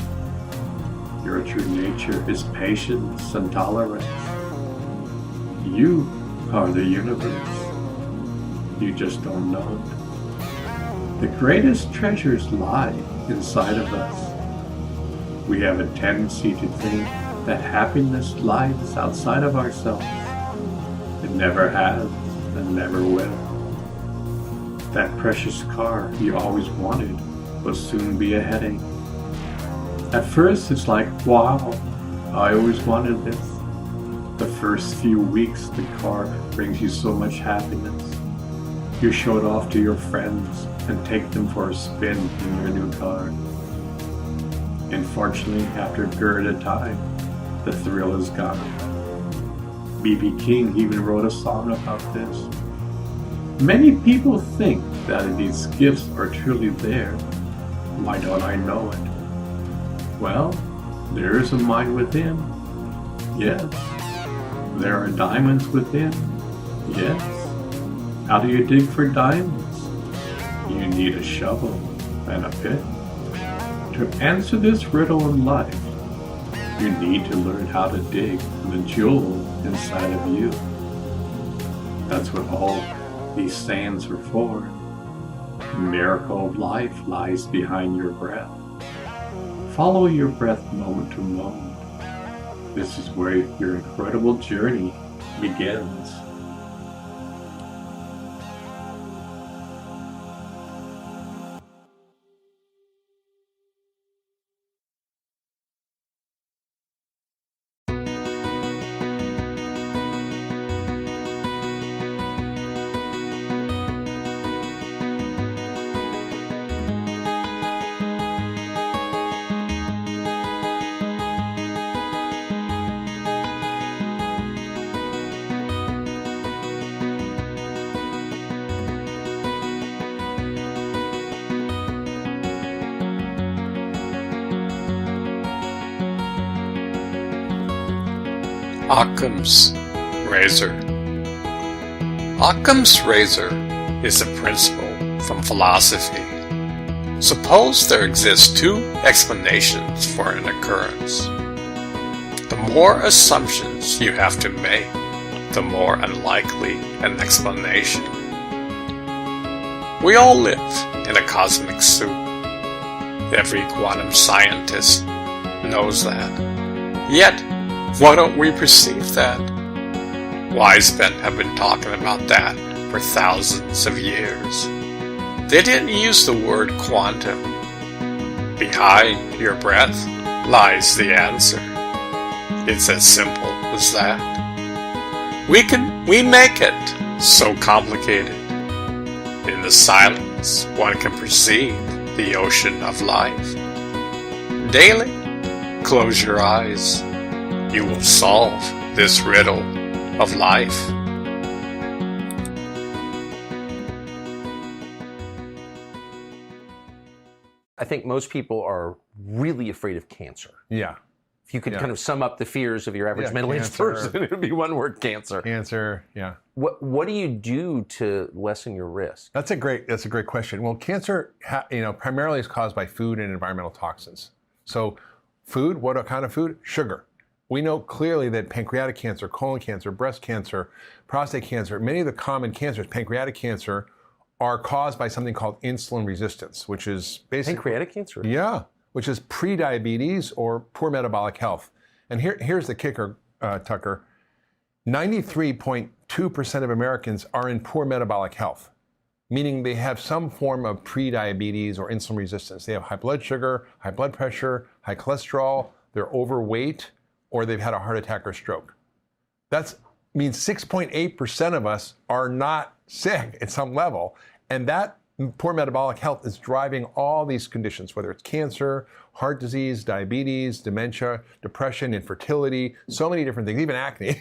Speaker 2: Your true nature is patience and tolerance. You are the universe. You just don't know it. The greatest treasures lie inside of us. We have a tendency to think that happiness lies outside of ourselves. It never has and never will. That precious car you always wanted will soon be a headache. At first it's like, wow, I always wanted this. The first few weeks the car brings you so much happiness. You show it off to your friends and take them for a spin in your new car. Unfortunately, after a period of time, the thrill is gone. B.B. King even wrote a song about this. Many people think that these gifts are truly there. Why don't I know it? Well, there is a mind within. Yes. There are diamonds within. Yes. How do you dig for diamonds? You need a shovel and a pick. To answer this riddle in life, you need to learn how to dig the jewel inside of you. That's what all these sayings are for. The miracle of life lies behind your breath. Follow your breath moment to moment. This is where your incredible journey begins.
Speaker 5: Occam's razor. Occam's razor is a principle from philosophy. Suppose there exist two explanations for an occurrence. The more assumptions you have to make, the more unlikely an explanation. We all live in a cosmic soup. Every quantum scientist knows that. Yet, why don't we perceive that? Wise men have been talking about that for thousands of years. They didn't use the word quantum. Behind your breath lies the answer. It's as simple as that. We make it so complicated. In the silence, one can perceive the ocean of life. Daily, close your eyes. You will solve this riddle of life.
Speaker 6: I think most people are really afraid of cancer.
Speaker 7: Yeah.
Speaker 6: If you could kind of sum up the fears of your average middle-aged
Speaker 7: cancer.
Speaker 6: person, it would be one word: cancer.
Speaker 7: Cancer, yeah.
Speaker 6: What do you do to lessen your risk?
Speaker 7: That's a great question. Well, cancer, primarily is caused by food and environmental toxins. So, food, what kind of food? Sugar. We know clearly that pancreatic cancer, colon cancer, breast cancer, prostate cancer, many of the common cancers, pancreatic cancer, are caused by something called insulin resistance, which is basically
Speaker 6: Pancreatic cancer?
Speaker 7: Yeah, which is pre-diabetes or poor metabolic health. And here's the kicker, Tucker. 93.2% of Americans are in poor metabolic health, meaning they have some form of pre-diabetes or insulin resistance. They have high blood sugar, high blood pressure, high cholesterol, they're overweight, or they've had a heart attack or stroke. That means 6.8% of us are not sick at some level. And that poor metabolic health is driving all these conditions, whether it's cancer, heart disease, diabetes, dementia, depression, infertility, so many different things, even acne.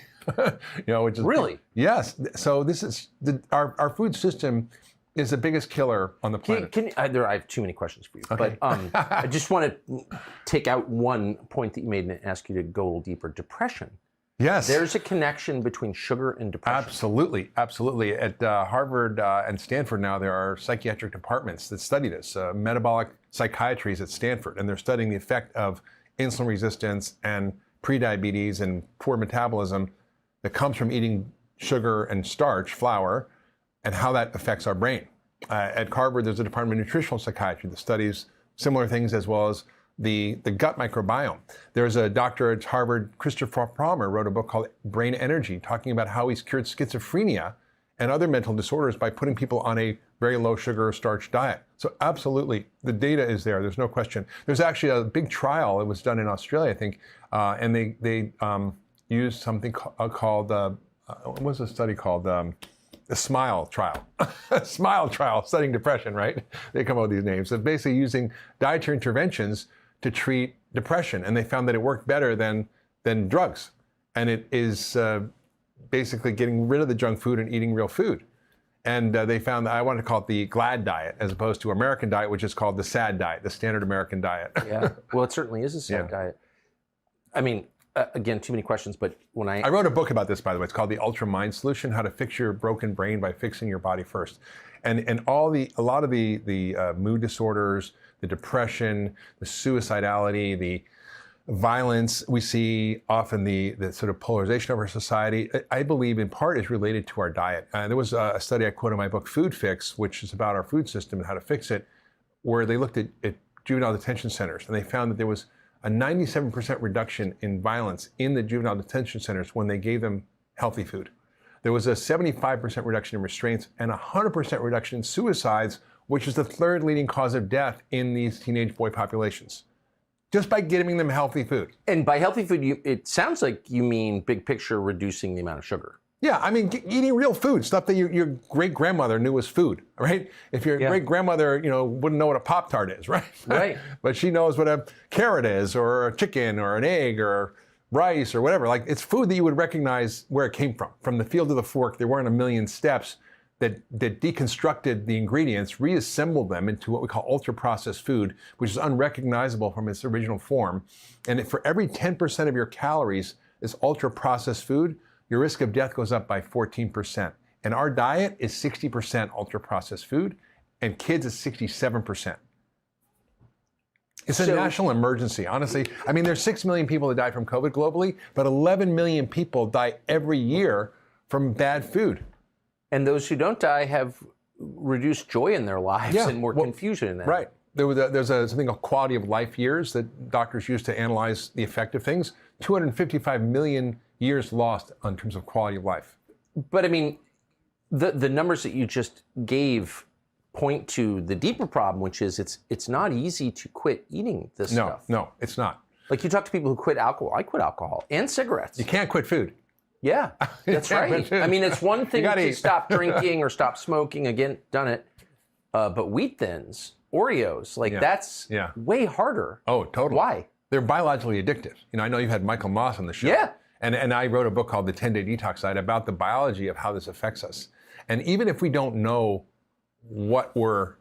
Speaker 7: Which is
Speaker 6: Really?
Speaker 7: Yes. So this is our food system is the biggest killer on the planet.
Speaker 6: I have too many questions for you, okay. But I just want to take out one point that you made and ask you to go a little deeper. Depression.
Speaker 7: Yes.
Speaker 6: There's a connection between sugar and depression.
Speaker 7: Absolutely, absolutely. At Harvard and Stanford now, there are psychiatric departments that study this. Metabolic psychiatry is at Stanford, and they're studying the effect of insulin resistance and prediabetes and poor metabolism that comes from eating sugar and starch, flour, and how that affects our brain. At Harvard, there's a department of nutritional psychiatry that studies similar things as well as the gut microbiome. There's a doctor at Harvard, Christopher Palmer, wrote a book called Brain Energy, talking about how he's cured schizophrenia and other mental disorders by putting people on a very low sugar or starch diet. So absolutely, the data is there. There's no question. There's actually a big trial that was done in Australia, I think, and they used something called, what was the study called? The SMILE trial. SMILE trial, studying depression, right? They come up with these names. So basically using dietary interventions to treat depression, and they found that it worked better than drugs. And it is basically getting rid of the junk food and eating real food. And they found that I wanted to call it the GLAD diet as opposed to American diet, which is called the SAD diet, the standard American diet.
Speaker 6: Yeah. Well, it certainly is a sad diet. I mean, again, too many questions, but when I
Speaker 7: wrote a book about this, by the way. It's called The Ultra Mind Solution: How to Fix Your Broken Brain by Fixing Your Body First. And a lot of the mood disorders, the depression, the suicidality, the violence we see, often the sort of polarization of our society, I believe in part is related to our diet. There was a study I quote in my book, Food Fix, which is about our food system and how to fix it, where they looked at juvenile detention centers, and they found that there was a 97% reduction in violence in the juvenile detention centers when they gave them healthy food. There was a 75% reduction in restraints and 100% reduction in suicides, which is the third leading cause of death in these teenage boy populations, just by giving them healthy food.
Speaker 6: And by healthy food, it sounds like you mean big picture reducing the amount of sugar.
Speaker 7: Yeah, I mean, eating real food, stuff that your great-grandmother knew was food, right? If your great-grandmother, wouldn't know what a Pop-Tart is, right?
Speaker 6: Right.
Speaker 7: But she knows what a carrot is, or a chicken, or an egg, or rice, or whatever. Like, it's food that you would recognize where it came from. From the field to the fork, there weren't a million steps that deconstructed the ingredients, reassembled them into what we call ultra-processed food, which is unrecognizable from its original form. And for every 10% of your calories is ultra-processed food, your risk of death goes up by 14%. And our diet is 60% ultra-processed food, and kids is 67%. It's a national emergency, honestly. I mean, there's 6 million people that die from COVID globally, but 11 million people die every year from bad food.
Speaker 6: And those who don't die have reduced joy in their lives and more confusion in that.
Speaker 7: Right. There's something called quality of life years that doctors use to analyze the effect of things. 255 million years lost in terms of quality of life.
Speaker 6: But I mean, the numbers that you just gave point to the deeper problem, which is it's not easy to quit eating this stuff.
Speaker 7: No, it's not.
Speaker 6: Like you talk to people who quit alcohol. I quit alcohol and cigarettes.
Speaker 7: You can't quit food.
Speaker 6: Yeah, that's right. I mean, it's one thing to stop drinking or stop smoking. Again, done it. But Wheat Thins, Oreos, that's way harder.
Speaker 7: Oh, totally.
Speaker 6: Why?
Speaker 7: They're biologically addictive. I know you've had Michael Moss on the show.
Speaker 6: Yeah.
Speaker 7: And I wrote a book called The 10-Day Detox Diet about the biology of how this affects us. And even if we don't know what we're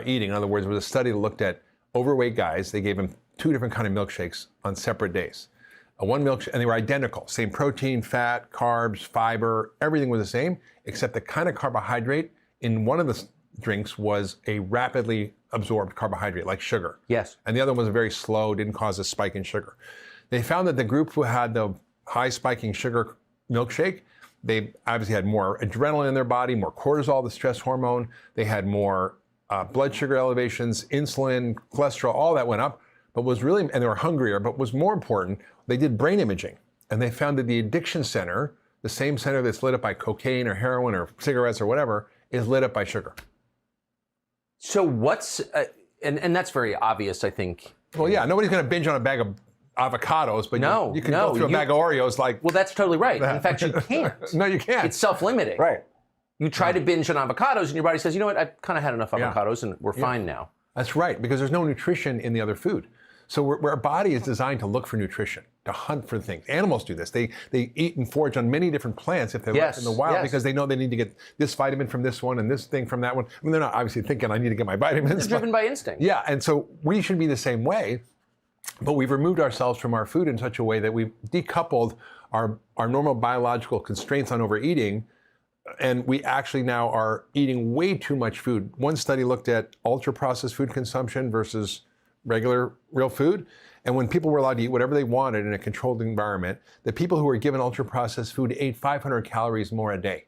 Speaker 7: eating, in other words, there was a study that looked at overweight guys. They gave them 2 different kind of milkshakes on separate days. One milkshake, and they were identical. Same protein, fat, carbs, fiber, everything was the same, except the kind of carbohydrate in one of the drinks was a rapidly absorbed carbohydrate, like sugar.
Speaker 6: Yes.
Speaker 7: And the other one was very slow, didn't cause a spike in sugar. They found that the group who had the high spiking sugar milkshake, they obviously had more adrenaline in their body, more cortisol, the stress hormone. They had more blood sugar elevations, insulin, cholesterol, all that went up. But was really, and they were hungrier, but was more important, they did brain imaging. And they found that the addiction center, the same center that's lit up by cocaine or heroin or cigarettes or whatever, is lit up by sugar.
Speaker 6: So what's, and that's very obvious, I think.
Speaker 7: Well, yeah, nobody's going to binge on a bag of avocados, but you can go through a bag of Oreos like...
Speaker 6: Well, that's totally right. In fact, you can't.
Speaker 7: No, you can't.
Speaker 6: It's self-limiting.
Speaker 7: Right.
Speaker 6: You try to binge on avocados and your body says, you know what, I've kind of had enough avocados and we're fine now.
Speaker 7: That's right, because there's no nutrition in the other food. So our body is designed to look for nutrition, to hunt for things. Animals do this. They eat and forage on many different plants if they're left in the wild because they know they need to get this vitamin from this one and this thing from that one. I mean, they're not obviously thinking, I need to get my vitamins.
Speaker 6: They're driven by instinct.
Speaker 7: Yeah, and so we should be the same way, but we've removed ourselves from our food in such a way that we've decoupled our normal biological constraints on overeating, and we actually now are eating way too much food. One study looked at ultra-processed food consumption versus regular real food. And when people were allowed to eat whatever they wanted in a controlled environment, the people who were given ultra-processed food ate 500 calories more a day.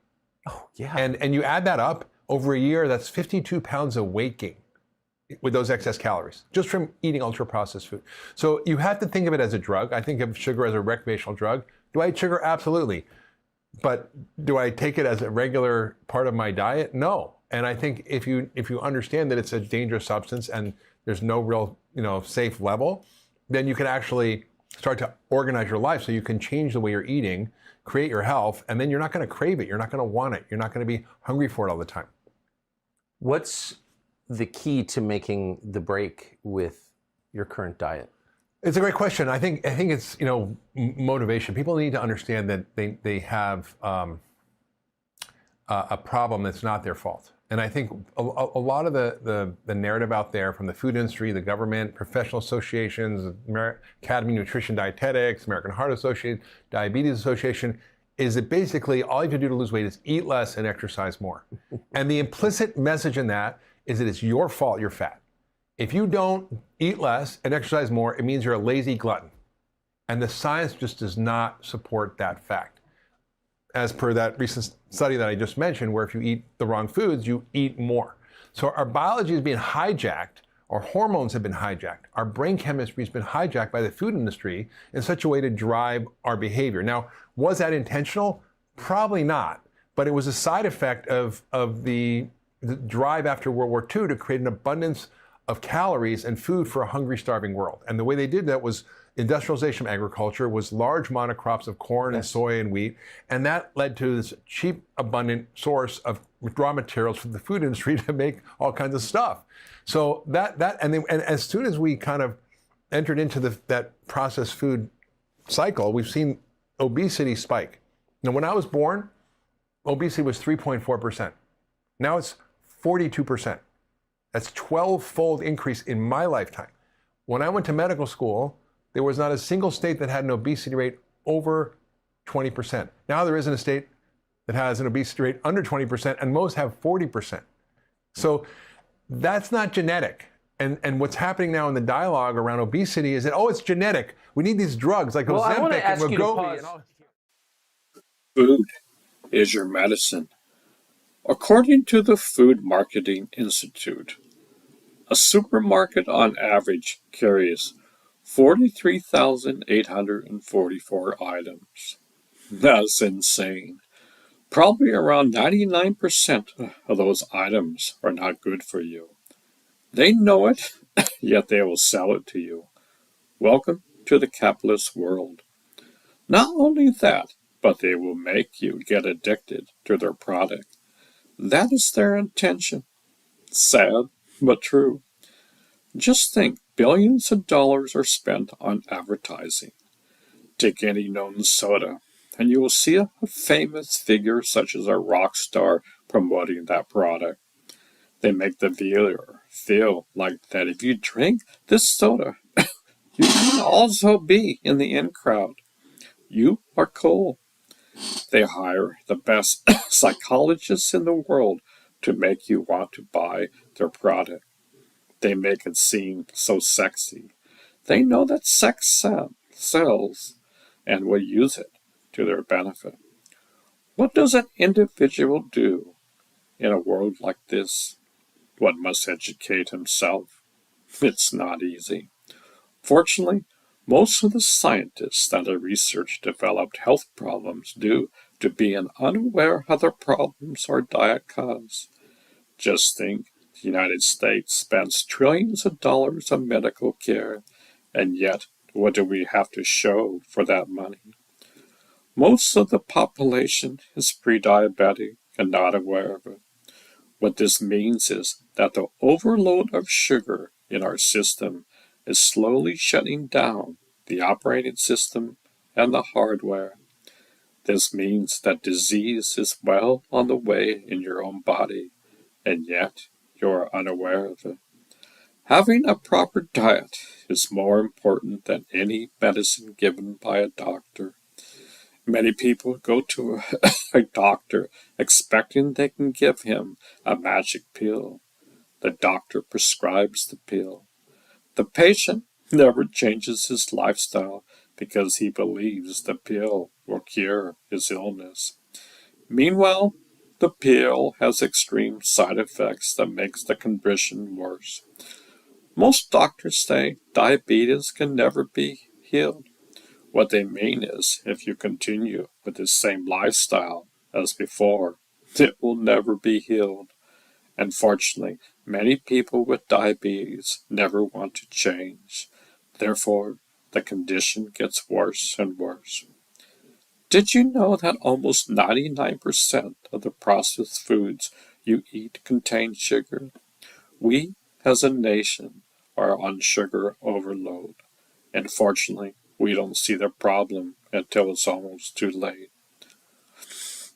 Speaker 6: Oh, yeah.
Speaker 7: And you add that up, over a year, that's 52 pounds of weight gain with those excess calories, just from eating ultra-processed food. So you have to think of it as a drug. I think of sugar as a recreational drug. Do I eat sugar? Absolutely. But do I take it as a regular part of my diet? No. And I think if you understand that it's a dangerous substance and there's no real safe level, then you can actually start to organize your life so you can change the way you're eating, create your health, and then you're not going to crave it. You're not going to want it. You're not going to be hungry for it all the time.
Speaker 6: What's the key to making the break with your current diet?
Speaker 7: It's a great question. I think it's motivation. People need to understand that they have a problem that's not their fault. And I think a lot of the narrative out there from the food industry, the government, professional associations, Academy of Nutrition Dietetics, American Heart Association, Diabetes Association, is that basically all you have to do to lose weight is eat less and exercise more. And the implicit message in that is that it's your fault you're fat. If you don't eat less and exercise more, it means you're a lazy glutton. And the science just does not support that fact. As per that recent study that I just mentioned, where if you eat the wrong foods, you eat more. So our biology is being hijacked, our hormones have been hijacked, our brain chemistry has been hijacked by the food industry in such a way to drive our behavior. Now, was that intentional? Probably not, but it was a side effect of the drive after World War II to create an abundance of calories and food for a hungry, starving world. And the way they did that was industrialization of agriculture, was large monocrops of corn and soy and wheat, and that led to this cheap, abundant source of raw materials for the food industry to make all kinds of stuff. So and as soon as we kind of entered into that processed food cycle, we've seen obesity spike. Now, when I was born, obesity was 3.4%. Now it's 42%. That's 12-fold increase in my lifetime. When I went to medical school, there was not a single state that had an obesity rate over 20%. Now there isn't a state that has an obesity rate under 20%, and most have 40%. So that's not genetic. And what's happening now in the dialogue around obesity is that, oh, it's genetic. We need these drugs like Ozempic and Wegovy.
Speaker 1: Food is your medicine. According to the Food Marketing Institute, a supermarket on average carries 43,844 items. That's insane. Probably around 99% of those items are not good for you. They know it, yet they will sell it to you. Welcome to the capitalist world. Not only that, but they will make you get addicted to their product. That is their intention. Sad, but true. Just think, billions of dollars are spent on advertising. Take any known soda, and you will see a famous figure such as a rock star promoting that product. They make the viewer feel like that if you drink this soda, you can also be in the in crowd. You are cool. They hire the best psychologists in the world to make you want to buy their product. They make it seem so sexy. They know that sex sells and will use it to their benefit. What does an individual do in a world like this? One must educate himself. It's not easy. Fortunately, most of the scientists that have researched developed health problems due to being unaware of the problems our diet cause. Just think, the United States spends trillions of dollars on medical care, and yet, what do we have to show for that money? Most of the population is pre-diabetic and not aware of it. What this means is that the overload of sugar in our system is slowly shutting down the operating system and the hardware. This means that disease is well on the way in your own body, and yet you are unaware of it. Having a proper diet is more important than any medicine given by a doctor. Many people go to a doctor expecting they can give him a magic pill. The doctor prescribes the pill. The patient never changes his lifestyle because he believes the pill will cure his illness. Meanwhile, the pill has extreme side effects that makes the condition worse. Most doctors say diabetes can never be healed. What they mean is, if you continue with the same lifestyle as before, it will never be healed. Unfortunately, many people with diabetes never want to change. Therefore, the condition gets worse and worse. Did you know that almost 99% of the processed foods you eat contain sugar? We, as a nation, are on sugar overload. Unfortunately, we don't see the problem until it's almost too late.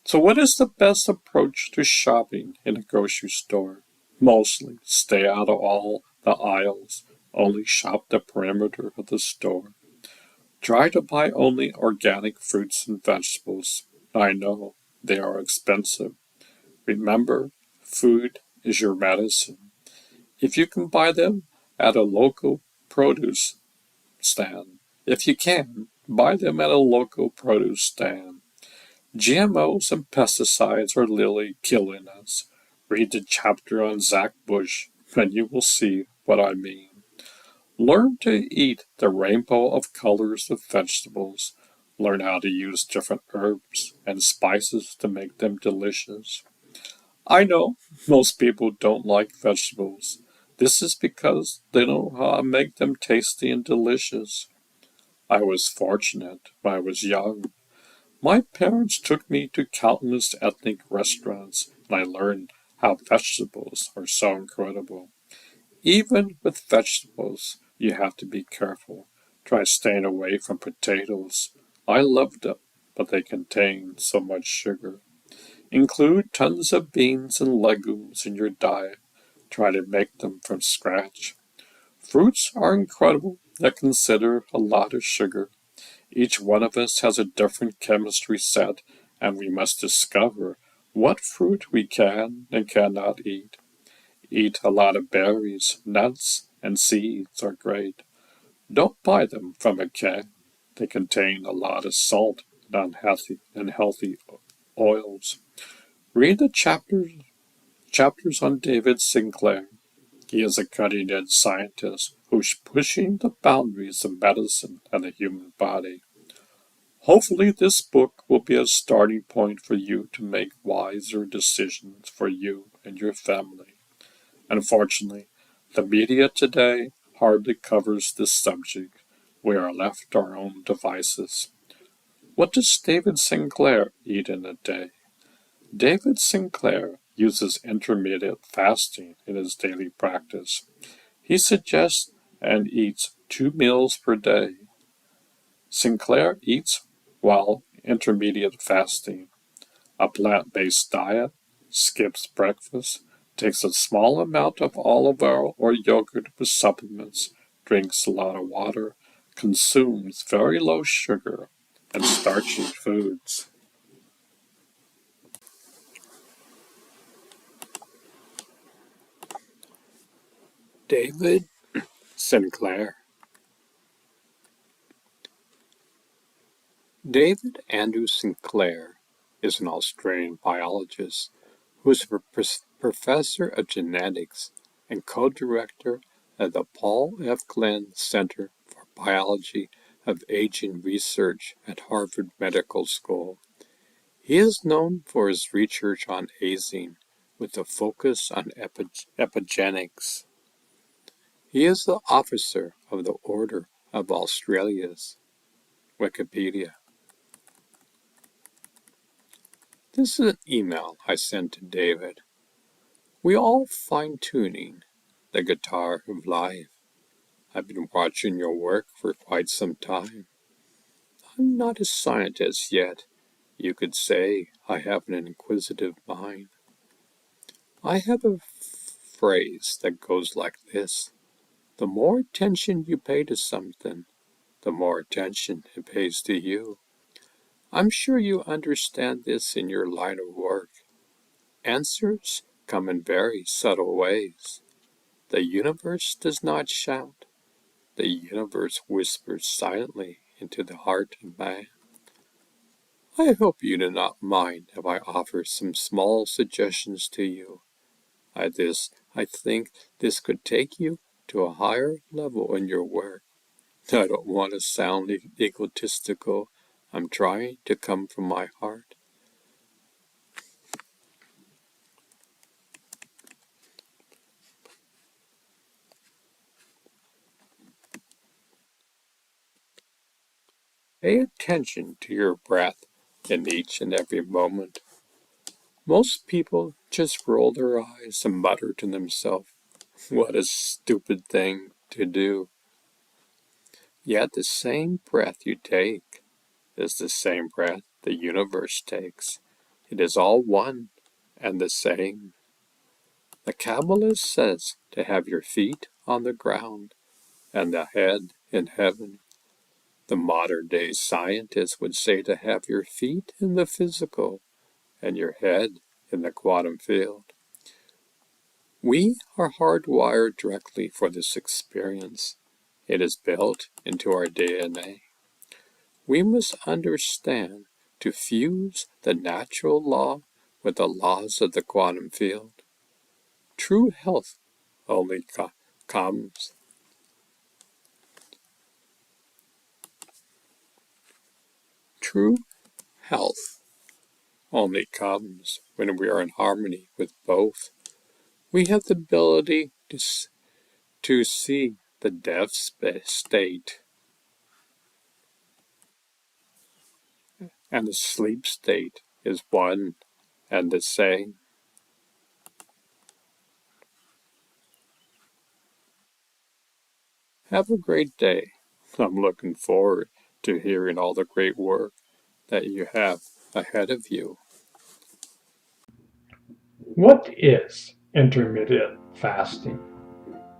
Speaker 1: So what is the best approach to shopping in a grocery store? Mostly stay out of all the aisles. Only shop the perimeter of the store. Try to buy only organic fruits and vegetables. I know they are expensive. Remember, food is your medicine. If you can buy them at a local produce stand, if you can, buy them at a local produce stand. GMOs and pesticides are literally killing us. Read the chapter on Zach Bush, and you will see what I mean. Learn to eat the rainbow of colors of vegetables. Learn how to use different herbs and spices to make them delicious. I know most people don't like vegetables. This is because they know how to make them tasty and delicious. I was fortunate when I was young. My parents took me to countless ethnic restaurants, and I learned how vegetables are so incredible. Even with vegetables, you have to be careful. Try staying away from potatoes. I love them, but they contain so much sugar. Include tons of beans and legumes in your diet. Try to make them from scratch. Fruits are incredible that consider a lot of sugar. Each one of us has a different chemistry set, and we must discover what fruit we can and cannot eat. Eat a lot of berries, nuts, and seeds are great. Don't buy them from a can. They contain a lot of salt and unhealthy oils. Read the chapters on David Sinclair. He is a cutting-edge scientist who's pushing the boundaries of medicine and the human body. Hopefully this book will be a starting point for you to make wiser decisions for you and your family. Unfortunately, the media today hardly covers this subject. We are left to our own devices. What does David Sinclair eat in a day? David Sinclair uses intermittent fasting in his daily practice. He suggests and eats 2 meals per day. Sinclair eats while intermittent fasting, a plant-based diet, skips breakfast, takes a small amount of olive oil or yogurt with supplements, drinks a lot of water, consumes very low sugar and starchy foods. David Sinclair. David Andrew Sinclair is an Australian biologist who is a professor of genetics and co-director of the Paul F. Glenn Center for Biology of Aging Research at Harvard Medical School. He is known for his research on aging with a focus on epigenetics. He is the officer of the Order of Australia's Wikipedia. This is an email I sent to David. We all fine-tuning the guitar of life. I've been watching your work for quite some time. I'm not a scientist yet. You could say I have an inquisitive mind. I have a phrase that goes like this. The more attention you pay to something, the more attention it pays to you. I'm sure you understand this in your line of work. Answers come in very subtle ways. The universe does not shout. The universe whispers silently into the heart of man. I hope you do not mind if I offer some small suggestions to you. I think this could take you to a higher level in your work. I don't want to sound egotistical. I'm trying to come from my heart. Pay attention to your breath in each and every moment. Most people just roll their eyes and mutter to themselves, what a stupid thing to do. Yet the same breath you take is the same breath the universe takes. It is all one and the same. The Kabbalist says to have your feet on the ground and the head in heaven. The modern-day scientist would say to have your feet in the physical and your head in the quantum field. We are hardwired directly for this experience. It is built into our DNA. We must understand to fuse the natural law with the laws of the quantum field. True health only comes. True health only comes when we are in harmony with both. We have the ability to see the death state and the sleep state is one and the same. Have a great day. I'm looking forward to hearing all the great work that you have ahead of you.
Speaker 2: What is intermittent fasting?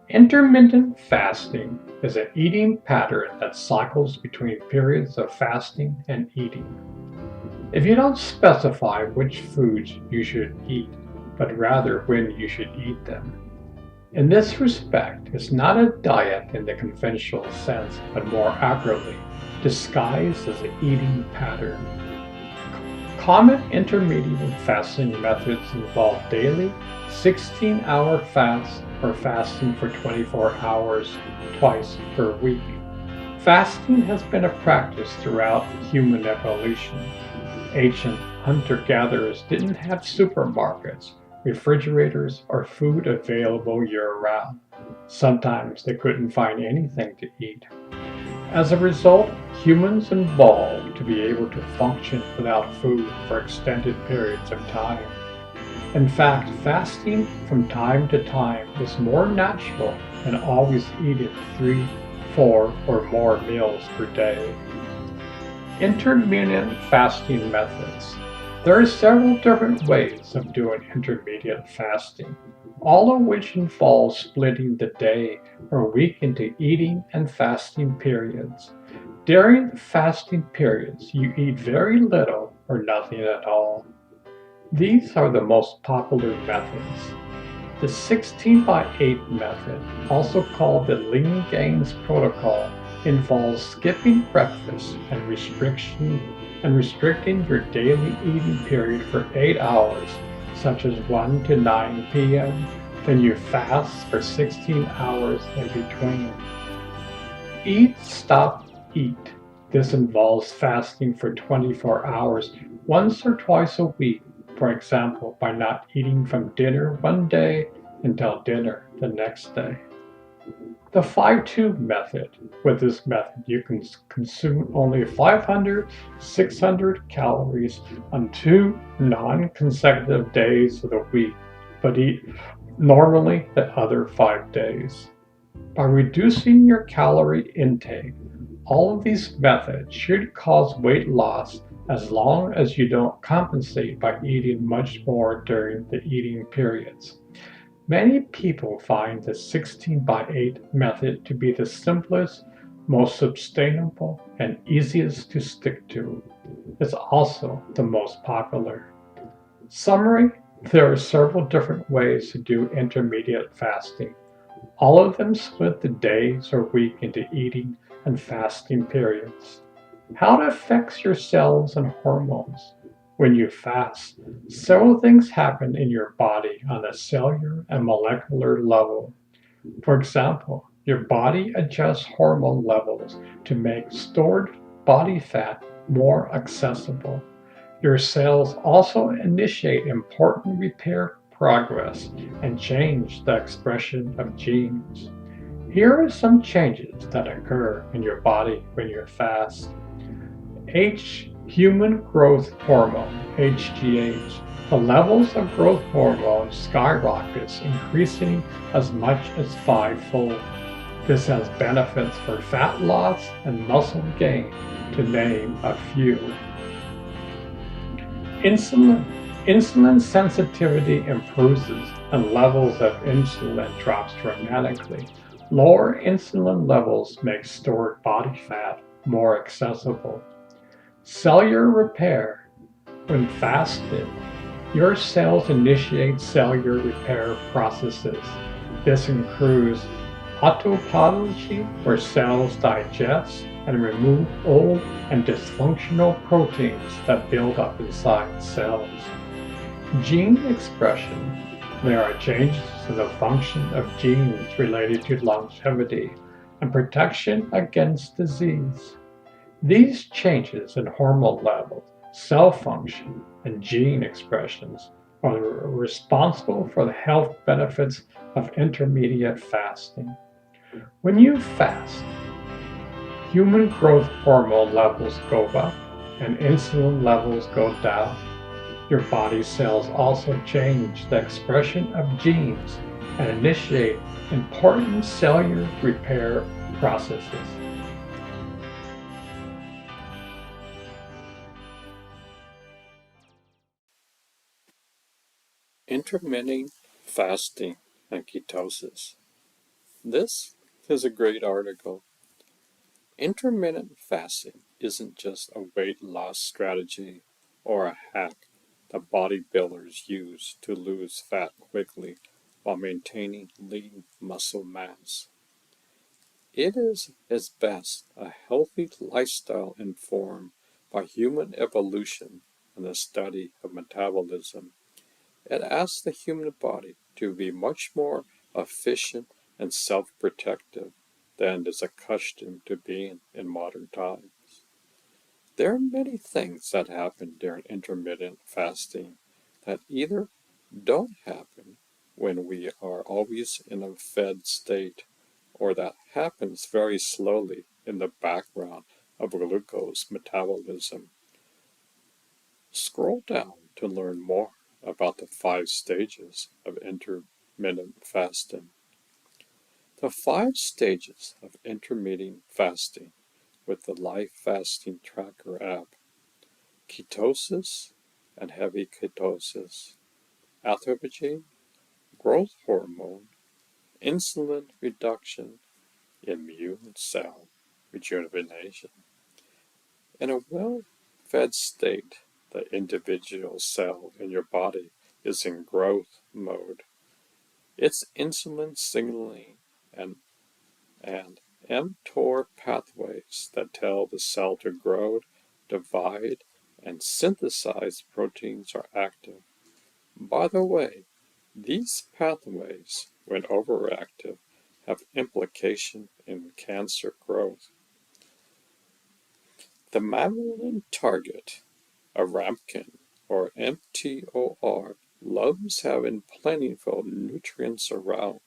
Speaker 2: Intermittent fasting is an eating pattern that cycles between periods of fasting and eating. If you don't specify which foods you should eat, but rather when you should eat them. In this respect, it's not a diet in the conventional sense, but more accurately, disguised as an eating pattern. Common intermittent fasting methods involve daily 16-hour fasts or fasting for 24 hours twice per week. Fasting has been a practice throughout human evolution. Ancient hunter-gatherers didn't have supermarkets, refrigerators, or food available year-round. Sometimes they couldn't find anything to eat. As a result, humans evolved to be able to function without food for extended periods of time. In fact, fasting from time to time is more natural than always eating 3, 4, or more meals per day. Intermittent fasting methods. There are several different ways of doing intermittent fasting, all of which involve splitting the day or week into eating and fasting periods. During the fasting periods, you eat very little or nothing at all. These are the most popular methods. The 16x8 method, also called the Lean Gains Protocol, involves skipping breakfast and restricting your daily eating period for 8 hours, such as 1 to 9 p.m. Then you fast for 16 hours in between. Eat, stop, eat. This involves fasting for 24 hours once or twice a week, for example, by not eating from dinner one day until dinner the next day. The 5-2 method. With this method, you can consume only 500 to 600 calories on 2 non-consecutive days of the week, but eat normally the other 5 days. By reducing your calorie intake, all of these methods should cause weight loss as long as you don't compensate by eating much more during the eating periods. Many people find the 16x8 method to be the simplest, most sustainable, and easiest to stick to. It's also the most popular. Summary: there are several different ways to do intermittent fasting. All of them split the days or week into eating and fasting periods. How it affects your cells and hormones. When you fast, several things happen in your body on a cellular and molecular level. For example, your body adjusts hormone levels to make stored body fat more accessible. Your cells also initiate important repair progress and change the expression of genes. Here are some changes that occur in your body when you fast. Human growth hormone, HGH. The levels of growth hormone skyrockets, increasing as much as 5-fold. This has benefits for fat loss and muscle gain, to name a few. Insulin Insulin sensitivity improves and levels of insulin drops dramatically. Lower insulin levels make stored body fat more accessible. Cellular repair. When fasted, your cells initiate cellular repair processes. This includes autophagy, where cells digest and remove old and dysfunctional proteins that build up inside cells. Gene expression. There are changes in the function of genes related to longevity and protection against disease. These changes in hormone levels, cell function, and gene expressions are responsible for the health benefits of intermittent fasting. When you fast, human growth hormone levels go up and insulin levels go down. Your body cells also change the expression of genes and initiate important cellular repair processes.
Speaker 1: Intermittent fasting and ketosis. This is a great article. Intermittent fasting isn't just a weight loss strategy or a hack that bodybuilders use to lose fat quickly while maintaining lean muscle mass. It is, at best, a healthy lifestyle informed by human evolution and the study of metabolism. It asks the human body to be much more efficient and self-protective than is accustomed to being in modern times. There are many things that happen during intermittent fasting that either don't happen when we are always in a fed state, or that happens very slowly in the background of glucose metabolism. Scroll down to learn more about the 5 stages of intermittent fasting. The 5 stages of intermittent fasting with the Life Fasting Tracker app: ketosis and heavy ketosis, autophagy, growth hormone, insulin reduction, immune cell rejuvenation. In a well-fed state, the individual cell in your body is in growth mode. Its insulin signaling and mTOR pathways that tell the cell to grow, divide, and synthesize proteins are active. By the way, these pathways, when overactive, have implication in cancer growth. The mammalian target, a rampkin or mTOR, loves having plentiful nutrients around,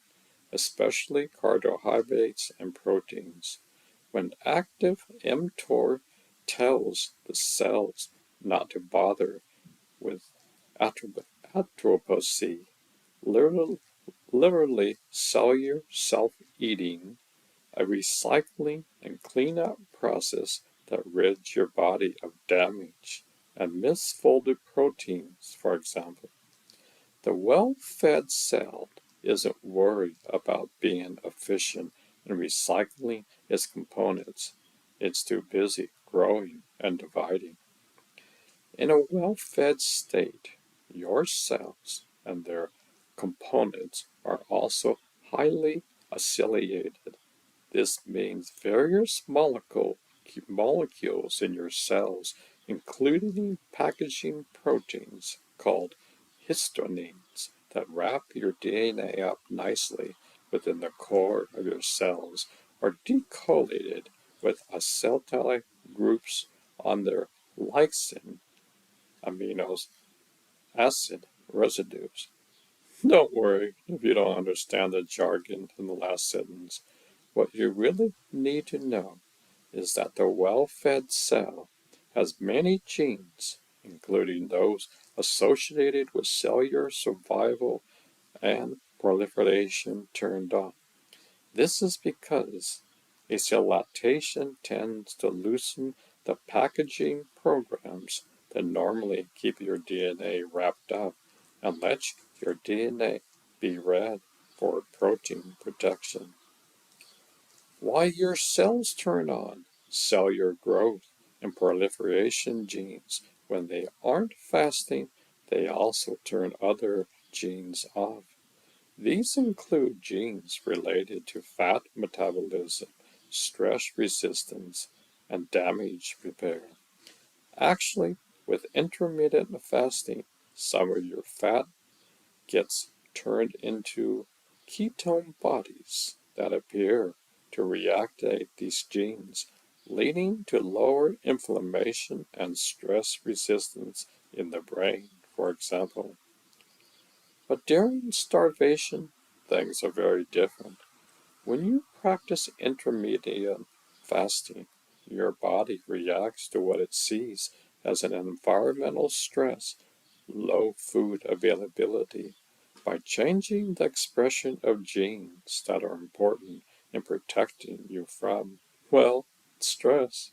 Speaker 1: especially carbohydrates and proteins. When active, mTOR tells the cells not to bother with atrophy, literally cellular self-eating, a recycling and cleanup process that rids your body of damage and misfolded proteins, for example. The well-fed cell isn't worried about being efficient in recycling its components. It's too busy growing and dividing. In a well-fed state, your cells and their components are also highly acylated. This means various molecules in your cells, including packaging proteins called histamines that wrap your DNA up nicely within the core of your cells, are decollated with acetyl groups on their lysine amino acid residues. Don't worry if you don't understand the jargon in the last sentence. What you really need to know is that the well-fed cell has many genes, including those associated with cellular survival and proliferation turned on. This is because acylation tends to loosen the packaging programs that normally keep your DNA wrapped up and let your DNA be read for protein protection. Why your cells turn on cellular growth and proliferation genes when they aren't fasting, they also turn other genes off. These include genes related to fat metabolism, stress resistance, and damage repair. Actually, with intermittent fasting, some of your fat gets turned into ketone bodies that appear to reactivate these genes, leading to lower inflammation and stress resistance in the brain, for example. But during starvation, things are very different. When you practice intermittent fasting, your body reacts to what it sees as an environmental stress, low food availability, by changing the expression of genes that are important in protecting you from, well, stress.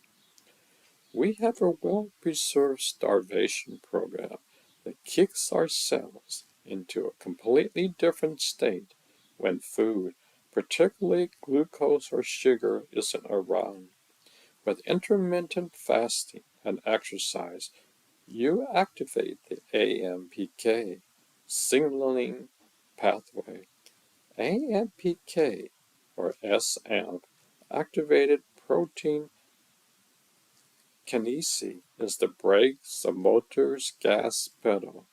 Speaker 1: We have a well-preserved starvation program that kicks our cells into a completely different state when food, particularly glucose or sugar, isn't around. With intermittent fasting and exercise, you activate the AMPK signaling pathway. AMPK, or SAMP, activated protein kinase is the brakes, the motor's gas pedal.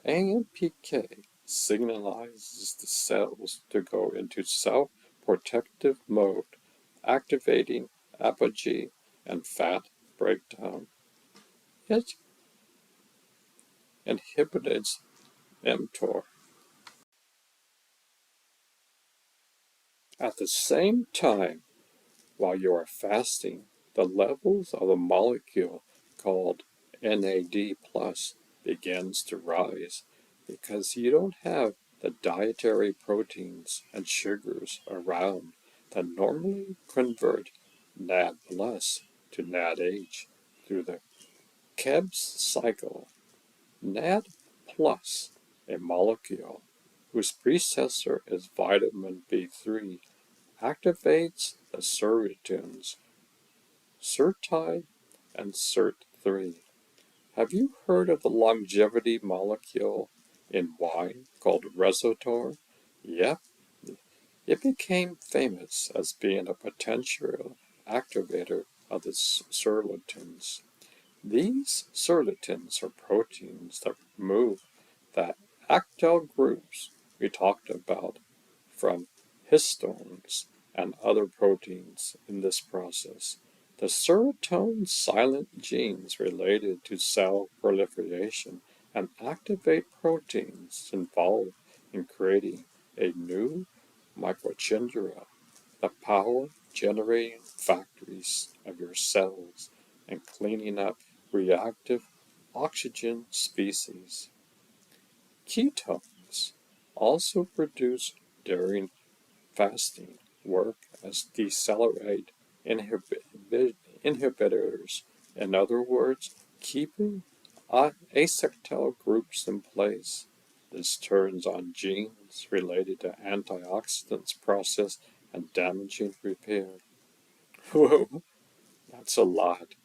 Speaker 1: AMPK signalizes the cells to go into self-protective mode, activating apogee and fat breakdown. It inhibits mTOR. At the same time, while you are fasting, the levels of a molecule called NAD plus begins to rise because you don't have the dietary proteins and sugars around that normally convert NAD plus to NADH through the Krebs cycle. NAD plus, a molecule whose predecessor is vitamin B3, activates the serotonins SIRT and SIRT3. Have you heard of the longevity molecule in wine called resveratrol? Yep, it became famous as being a potential activator of the serotonins. These serotonins are proteins that remove the actyl groups we talked about from histones and other proteins in this process. The serotonin silent genes related to cell proliferation and activate proteins involved in creating a new mitochondria, the power generating factories of your cells, and cleaning up reactive oxygen species. Ketones, also produced during fasting, work as decelerate inhibitors, in other words, keeping acetyl groups in place. This turns on genes related to antioxidants process and damaging repair. Whoa, that's a lot.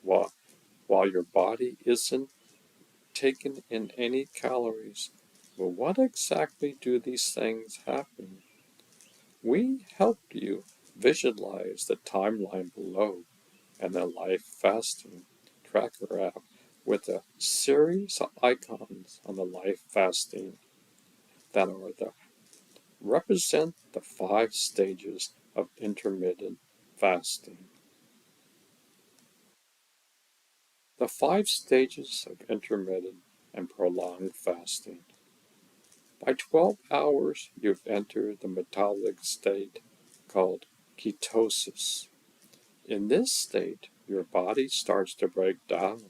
Speaker 1: While your body isn't taking in any calories, but what exactly do these things happen? We helped you visualize the timeline below and the life fasting tracker app with a series of icons on the life fasting that are represent the 5 stages of intermittent fasting. The 5 stages of intermittent and prolonged fasting. By 12 hours, you've entered the metabolic state called ketosis. In this state, your body starts to break down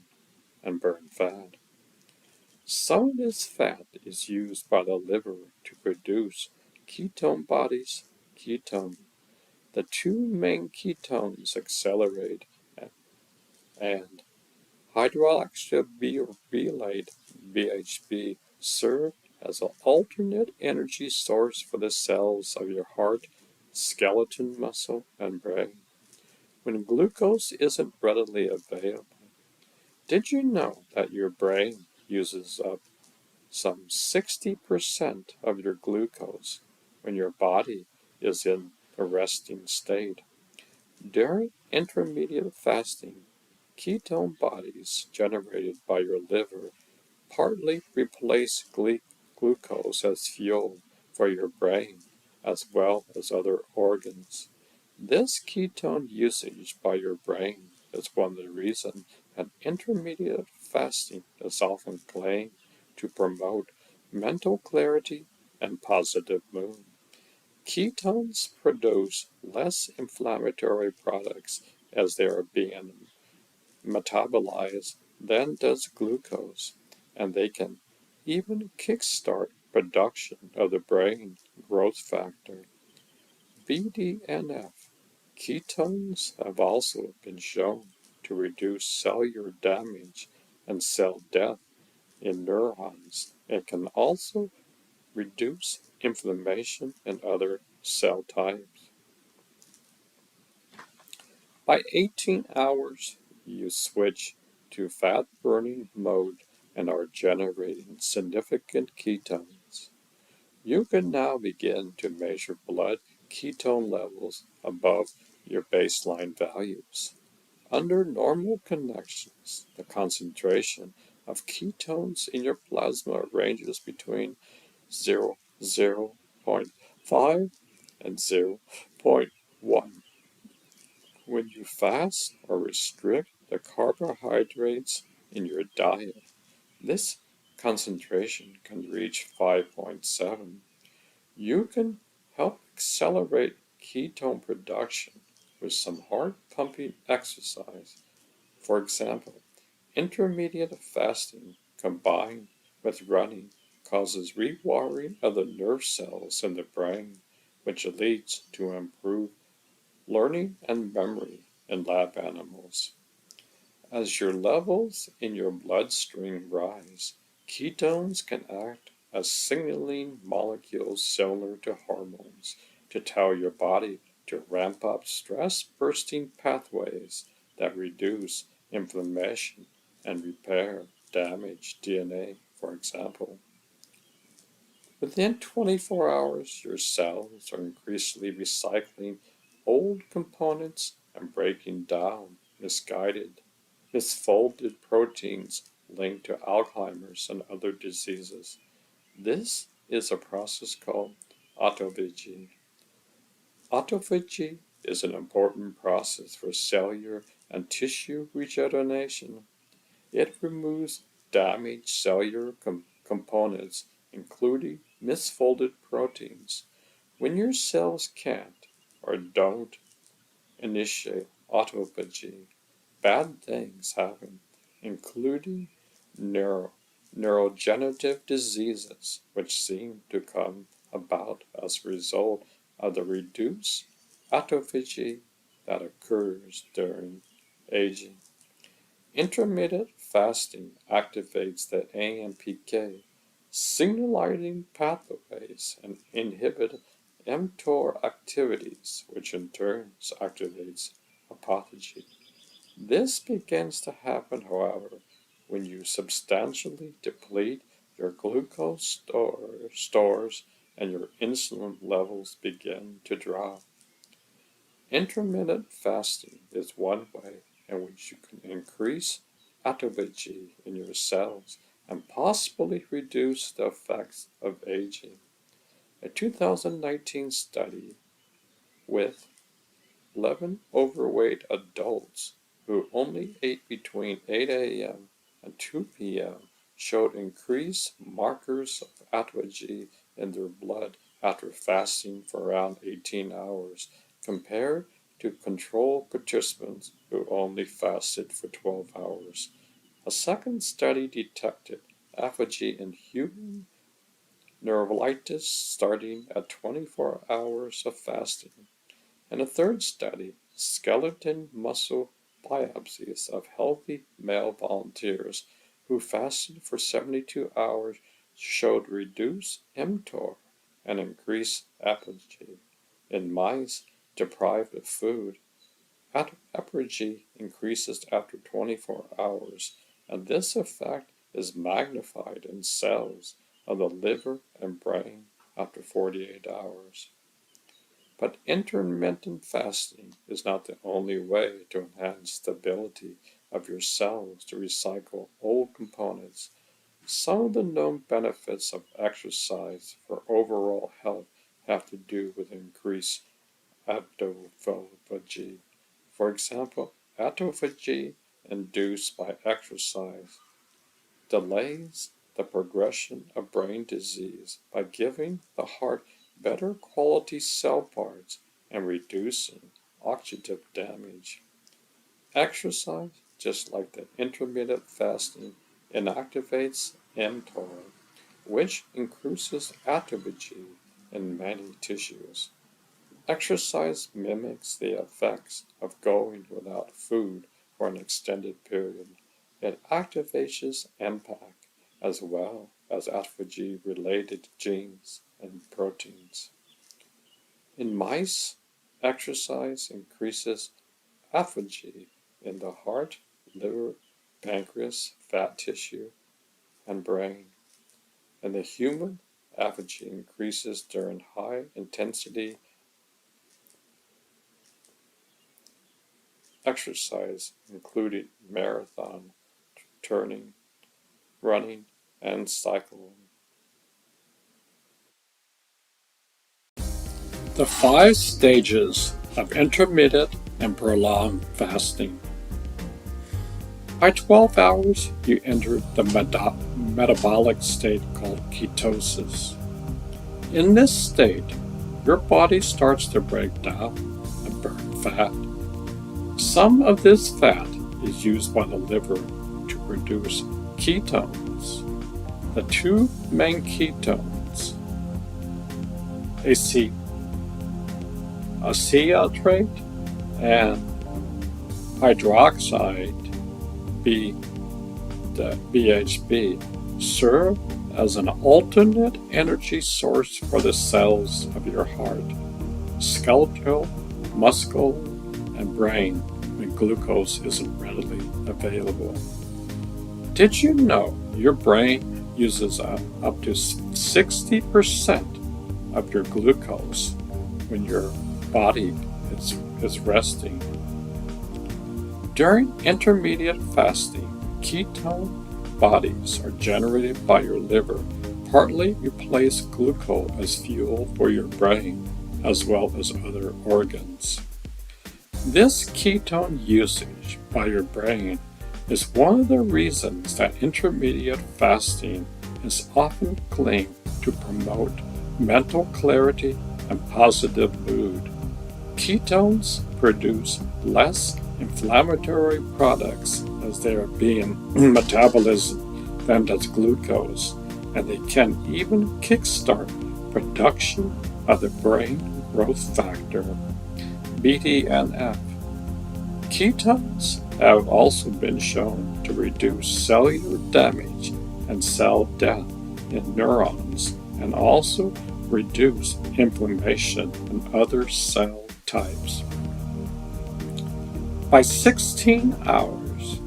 Speaker 1: and burn fat. Some of this fat is used by the liver to produce ketone bodies, ketone. The 2 main ketones accelerate and Hydroxybutyrate (BHB) serve as an alternate energy source for the cells of your heart, skeleton muscle, and brain. When glucose isn't readily available, did you know that your brain uses up some 60% of your glucose when your body is in a resting state? During intermediate fasting, ketone bodies generated by your liver partly replace glucose as fuel for your brain as well as other organs. This ketone usage by your brain is one of the reasons that intermediate fasting is often claimed to promote mental clarity and positive mood. Ketones produce less inflammatory products as they are being metabolized than does glucose, and they can even kickstart production of the brain growth factor, BDNF. Ketones have also been shown to reduce cellular damage and cell death in neurons and can also reduce inflammation in other cell types. By 18 hours, you switch to fat burning mode and are generating significant ketones. You can now begin to measure blood ketone levels above your baseline values. Under normal conditions, the concentration of ketones in your plasma ranges between 0.5 and 0.1. When you fast or restrict the carbohydrates in your diet, this concentration can reach 5.7. You can help accelerate ketone production with some heart-pumping exercise. For example, intermediate fasting combined with running causes rewiring of the nerve cells in the brain, which leads to improved learning and memory in lab animals. As your levels in your bloodstream rise, ketones can act as signaling molecules similar to hormones to tell your body to ramp up stress-bursting pathways that reduce inflammation and repair damaged DNA, for example. Within 24 hours, your cells are increasingly recycling old components and breaking down misfolded proteins linked to Alzheimer's and other diseases. This is a process called autophagy. Autophagy is an important process for cellular and tissue regeneration. It removes damaged cellular components, including misfolded proteins. When your cells can't or don't initiate autophagy, bad things happen, including neurodegenerative diseases, which seem to come about as a result of the reduced autophagy that occurs during aging. Intermittent fasting activates the AMPK signaling pathways and inhibit mTOR activities, which in turn activates autophagy. This begins to happen, however, when you substantially deplete your glucose stores and your insulin levels begin to drop. Intermittent fasting is one way in which you can increase autophagy in your cells and possibly reduce the effects of aging. A 2019 study with 11 overweight adults who only ate between 8 a.m. and 2 p.m. showed increased markers of autophagy in their blood after fasting for around 18 hours compared to control participants who only fasted for 12 hours. A second study detected autophagy in human neurolitis starting at 24 hours of fasting. In a third study, skeleton muscle biopsies of healthy male volunteers who fasted for 72 hours showed reduced mTOR and increased apogee. In mice deprived of food, apogee increases after 24 hours, and this effect is magnified in cells of the liver and brain after 48 hours. But intermittent fasting is not the only way to enhance stability of your cells to recycle old components. Some of the known benefits of exercise for overall health have to do with increased autophagy. For example, autophagy induced by exercise delays the progression of brain disease by giving the heart better quality cell parts and reducing oxidative damage. Exercise, just like the intermittent fasting, inactivates mTOR, which increases autophagy in many tissues. Exercise mimics the effects of going without food for an extended period. It activates MPAC as well as autophagy-related genes and proteins. In mice, exercise increases autophagy in the heart, liver, pancreas, fat tissue, and brain. In the human, autophagy increases during high-intensity exercise, including marathon, turning, running, and cycling. The 5 stages of intermittent and prolonged fasting. By 12 hours, you enter the metabolic state called ketosis. In this state, your body starts to break down and burn fat. Some of this fat is used by the liver to produce ketones. The 2 main ketones, acetoate and hydroxide BHB, serve as an alternate energy source for the cells of your heart, skeletal, muscle, and brain when glucose isn't readily available. Did you know your brain uses up to 60% of your glucose when your body is resting? During intermittent fasting, ketone bodies are generated by your liver, partly replace glucose as fuel for your brain, as well as other organs. This ketone usage by your brain is one of the reasons that intermittent fasting is often claimed to promote mental clarity and positive mood. Ketones produce less inflammatory products as they are being metabolized than does glucose, and they can even kickstart production of the brain growth factor, BDNF. Ketones have also been shown to reduce cellular damage and cell death in neurons, and also reduce inflammation in other cell types. By 16 hours,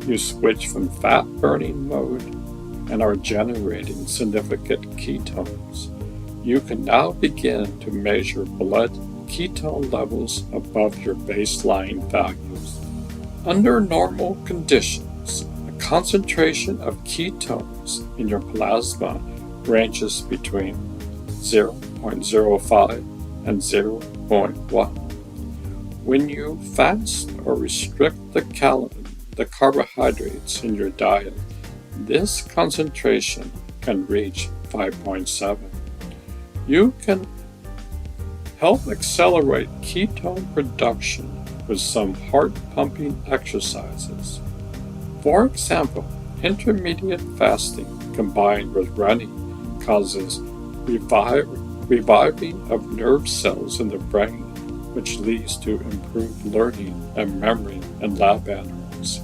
Speaker 1: you switch from fat-burning mode and are generating significant ketones. You can now begin to measure blood ketone levels above your baseline values. Under normal conditions, the concentration of ketones in your plasma ranges between 0.05 and 0.1. When you fast or restrict the carbohydrates in your diet, this concentration can reach 5.7. You can help accelerate ketone production with some heart-pumping exercises. For example, intermittent fasting combined with running causes reviving of nerve cells in the brain which leads to improved learning and memory in lab animals.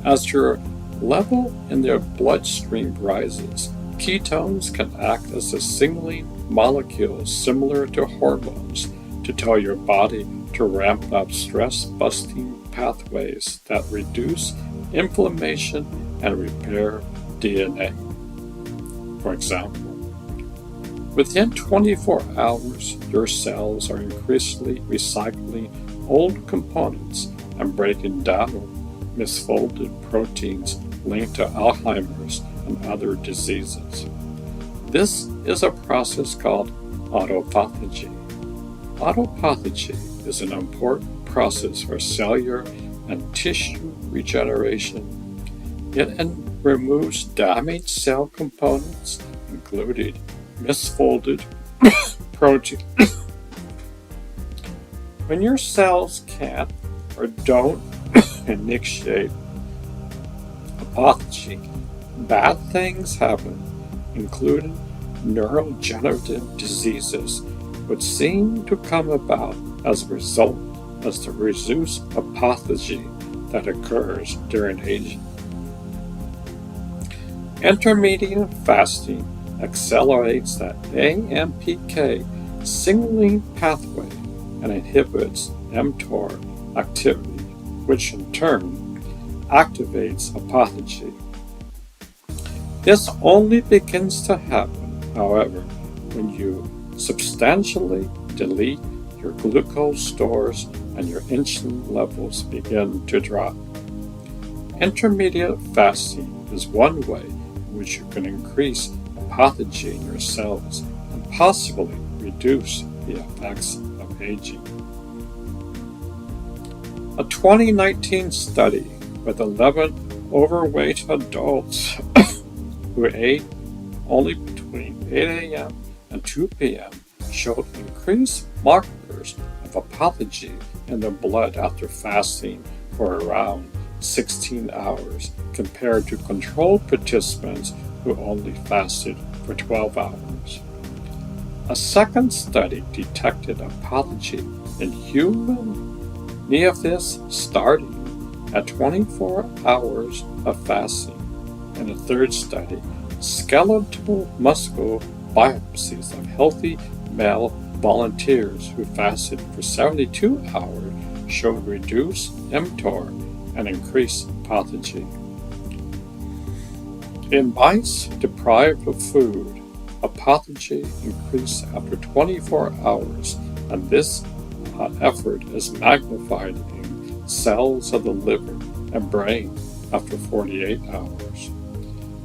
Speaker 1: As your level in their bloodstream rises, ketones can act as a signaling molecule similar to hormones to tell your body to ramp up stress-busting pathways that reduce inflammation and repair DNA. For example, within 24 hours, your cells are increasingly recycling old components and breaking down misfolded proteins linked to Alzheimer's and other diseases. This is a process called autophagy. Autophagy is an important process for cellular and tissue regeneration. It removes damaged cell components, including misfolded protein. When your cells can't or don't initiate autophagy, bad things happen, including neurodegenerative diseases, which seem to come about as a result of the reduced autophagy that occurs during aging. Intermittent fasting accelerates the AMPK signaling pathway and inhibits mTOR activity, which in turn activates autophagy. This only begins to happen, however, when you substantially delete your glucose stores and your insulin levels begin to drop. Intermittent fasting is one way in which you can increase autophagy in your cells and possibly reduce the effects of aging. A 2019 study with 11 overweight adults who ate only between 8 a.m. and 2 p.m. showed increased markers of autophagy in the blood after fasting for around 16 hours compared to controlled participants who only fasted for 12 hours. A second study detected autophagy in human neophytes starting at 24 hours of fasting. In a third study, skeletal muscle biopsies of healthy male volunteers who fasted for 72 hours showed reduced mTOR and increased autophagy. In mice deprived of food, autophagy increased after 24 hours, and this effort is magnified in cells of the liver and brain after 48 hours.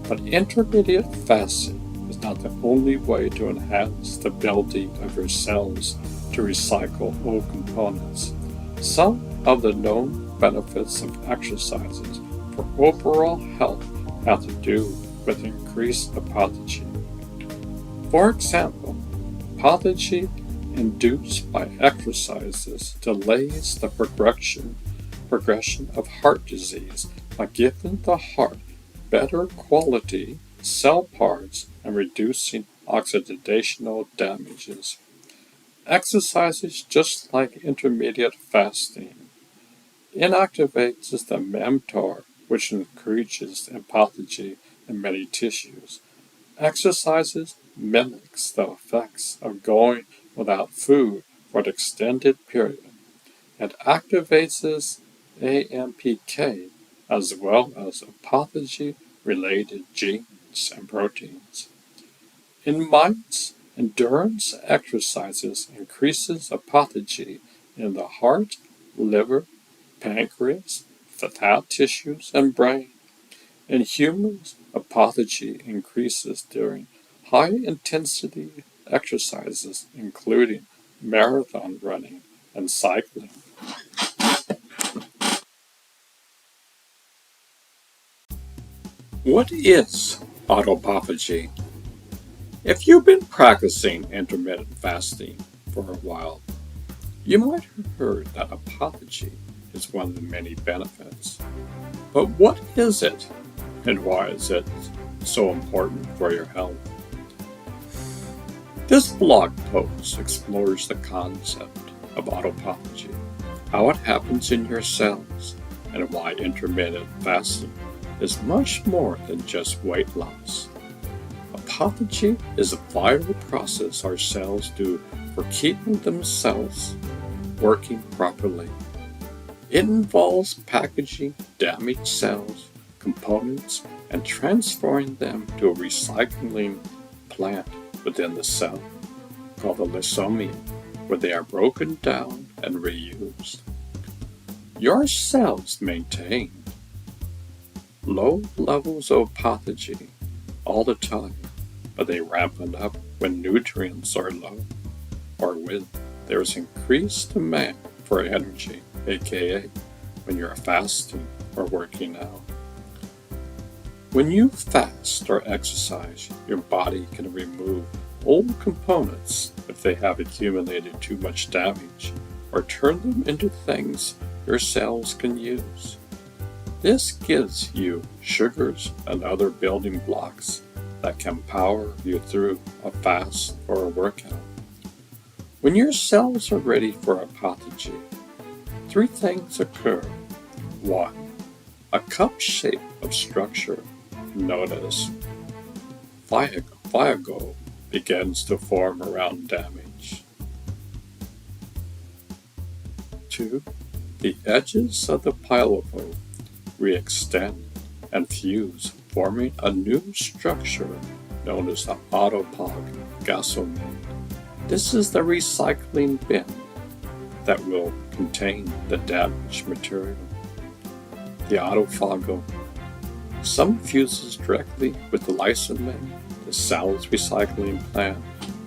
Speaker 1: But intermittent fasting is not the only way to enhance the ability of your cells to recycle old components. Some of the known benefits of exercises for overall health have to do with increased autophagy. For example, autophagy induced by exercises delays the progression of heart disease by giving the heart better quality cell parts and reducing oxidational damages. Exercises just like intermittent fasting inactivates the mTOR, which increases autophagy in many tissues. Exercises mimics the effects of going without food for an extended period. It activates AMPK as well as autophagy-related genes and proteins. In mice, endurance exercises increases autophagy in the heart, liver, pancreas, fat tissues, and brain. In humans, autophagy increases during high-intensity exercises, including marathon running and cycling. What is autophagy? If you've been practicing intermittent fasting for a while, you might have heard that autophagy is one of the many benefits. But what is it, and why is it so important for your health? This blog post explores the concept of autophagy, how it happens in your cells, and why intermittent fasting is much more than just weight loss. Autophagy is a vital process our cells do for keeping themselves working properly. It involves packaging damaged cells, components, and transferring them to a recycling plant within the cell, called the lysomium, where they are broken down and reused. Your cells maintain low levels of autophagy all the time, but they ramp it up when nutrients are low, or when there is increased demand for energy, aka when you're fasting or working out. When you fast or exercise, your body can remove old components if they have accumulated too much damage, or turn them into things your cells can use. This gives you sugars and other building blocks that can power you through a fast or a workout. When your cells are ready for autophagy, 3 things occur. 1. A cup shape of structure known as phago begins to form around damage. 2. The edges of the phago re-extend and fuse, forming a new structure known as the autophagosome. This is the recycling bin that will contain the damaged material. The autophago some fuses directly with the lysomen, the cell's recycling plant,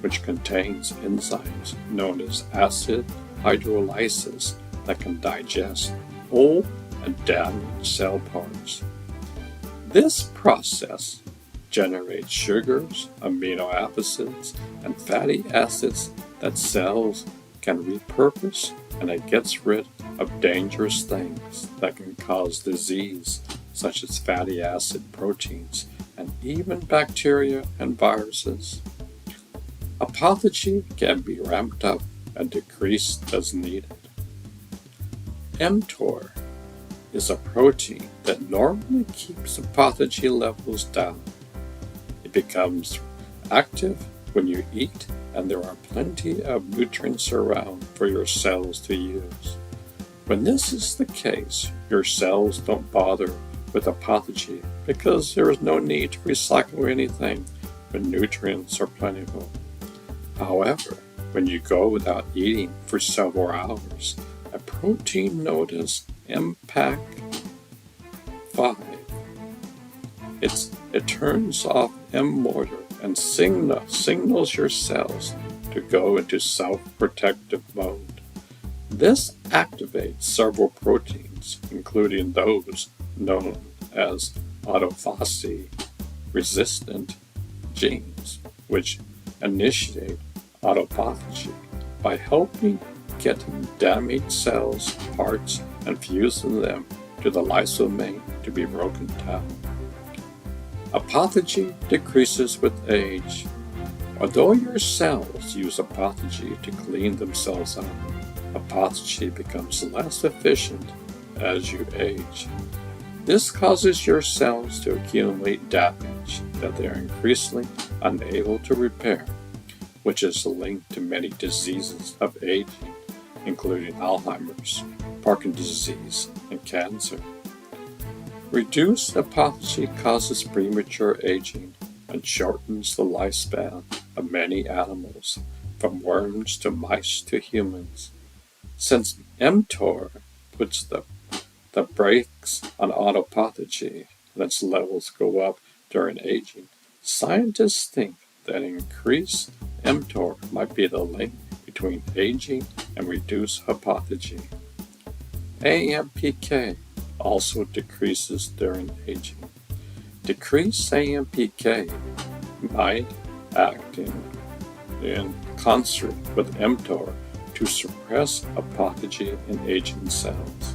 Speaker 1: which contains enzymes known as acid hydrolysis that can digest old and damaged cell parts. This process generates sugars, amino acids, and fatty acids that cells can repurpose, and it gets rid of dangerous things that can cause disease, such as fatty acid proteins, and even bacteria and viruses. Autophagy can be ramped up and decreased as needed. mTOR is a protein that normally keeps autophagy levels down. It becomes active when you eat, and there are plenty of nutrients around for your cells to use. When this is the case, your cells don't bother with autophagy because there is no need to recycle anything when nutrients are plentiful. However, when you go without eating for several hours, a protein known as MPAC5, it turns off mTOR and signals your cells to go into self-protective mode. This activates several proteins, including those known as autophagy-resistant genes, which initiate autophagy by helping get damaged cells, parts, and fusing them to the lysomen to be broken down. Autophagy decreases with age. Although your cells use autophagy to clean themselves up, autophagy becomes less efficient as you age. This causes your cells to accumulate damage that they are increasingly unable to repair, which is linked to many diseases of aging, including Alzheimer's, Parkinson's disease, and cancer. Reduced autophagy causes premature aging and shortens the lifespan of many animals, from worms to mice to humans. Since mTOR puts the brakes on autophagy and its levels go up during aging, scientists think that increased mTOR might be the link between aging and reduced autophagy. AMPK also decreases during aging. Decreased AMPK might act in concert with mTOR to suppress autophagy in aging cells.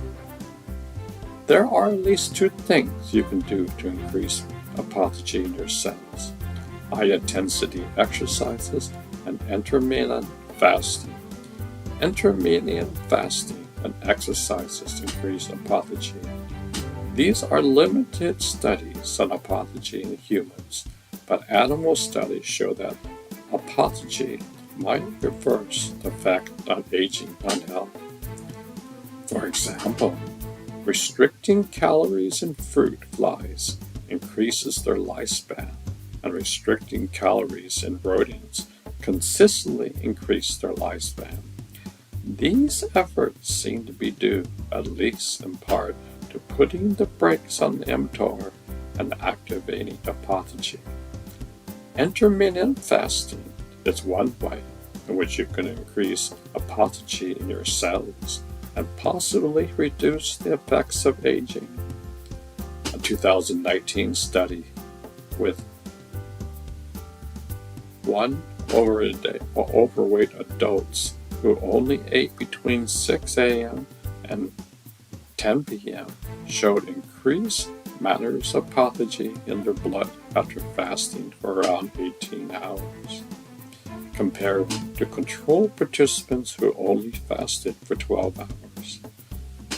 Speaker 1: There are at least 2 things you can do to increase autophagy in your cells: high-intensity exercises and intermittent fasting. Intermittent fasting and exercises increase apophagy. These are limited studies on apophagy in humans, but animal studies show that apophagy might reverse the effect on aging unhealth. For example, restricting calories in fruit flies increases their lifespan, and restricting calories in rodents consistently increase their lifespan. These efforts seem to be due, at least in part, to putting the brakes on mTOR and activating apophagy. Intermittent fasting is one way in which you can increase apophagy in your cells and possibly reduce the effects of aging. A 2019 study with overweight adults who only ate between 6 a.m. and 10 p.m. showed increased matters of apophagy in their blood after fasting for around 18 hours, compared to control participants who only fasted for 12 hours.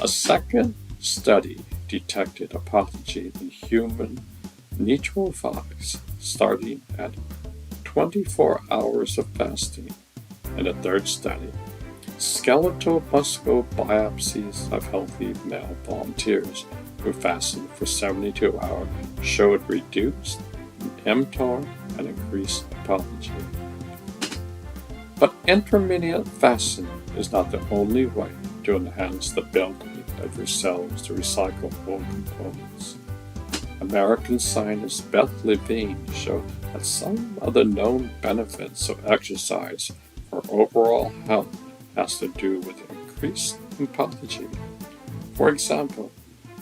Speaker 1: A second study detected apophagy in human neutrophiles starting at 24 hours of fasting. In a third study, skeletal muscle biopsies of healthy male volunteers who fasted for 72 hours showed reduced mTOR and increased apophagy. But intermittent fasting is not the only way to enhance the ability of your cells to recycle old components. American scientist Beth Levine showed that some of the known benefits of exercise for overall health has to do with increased apophagy. For example,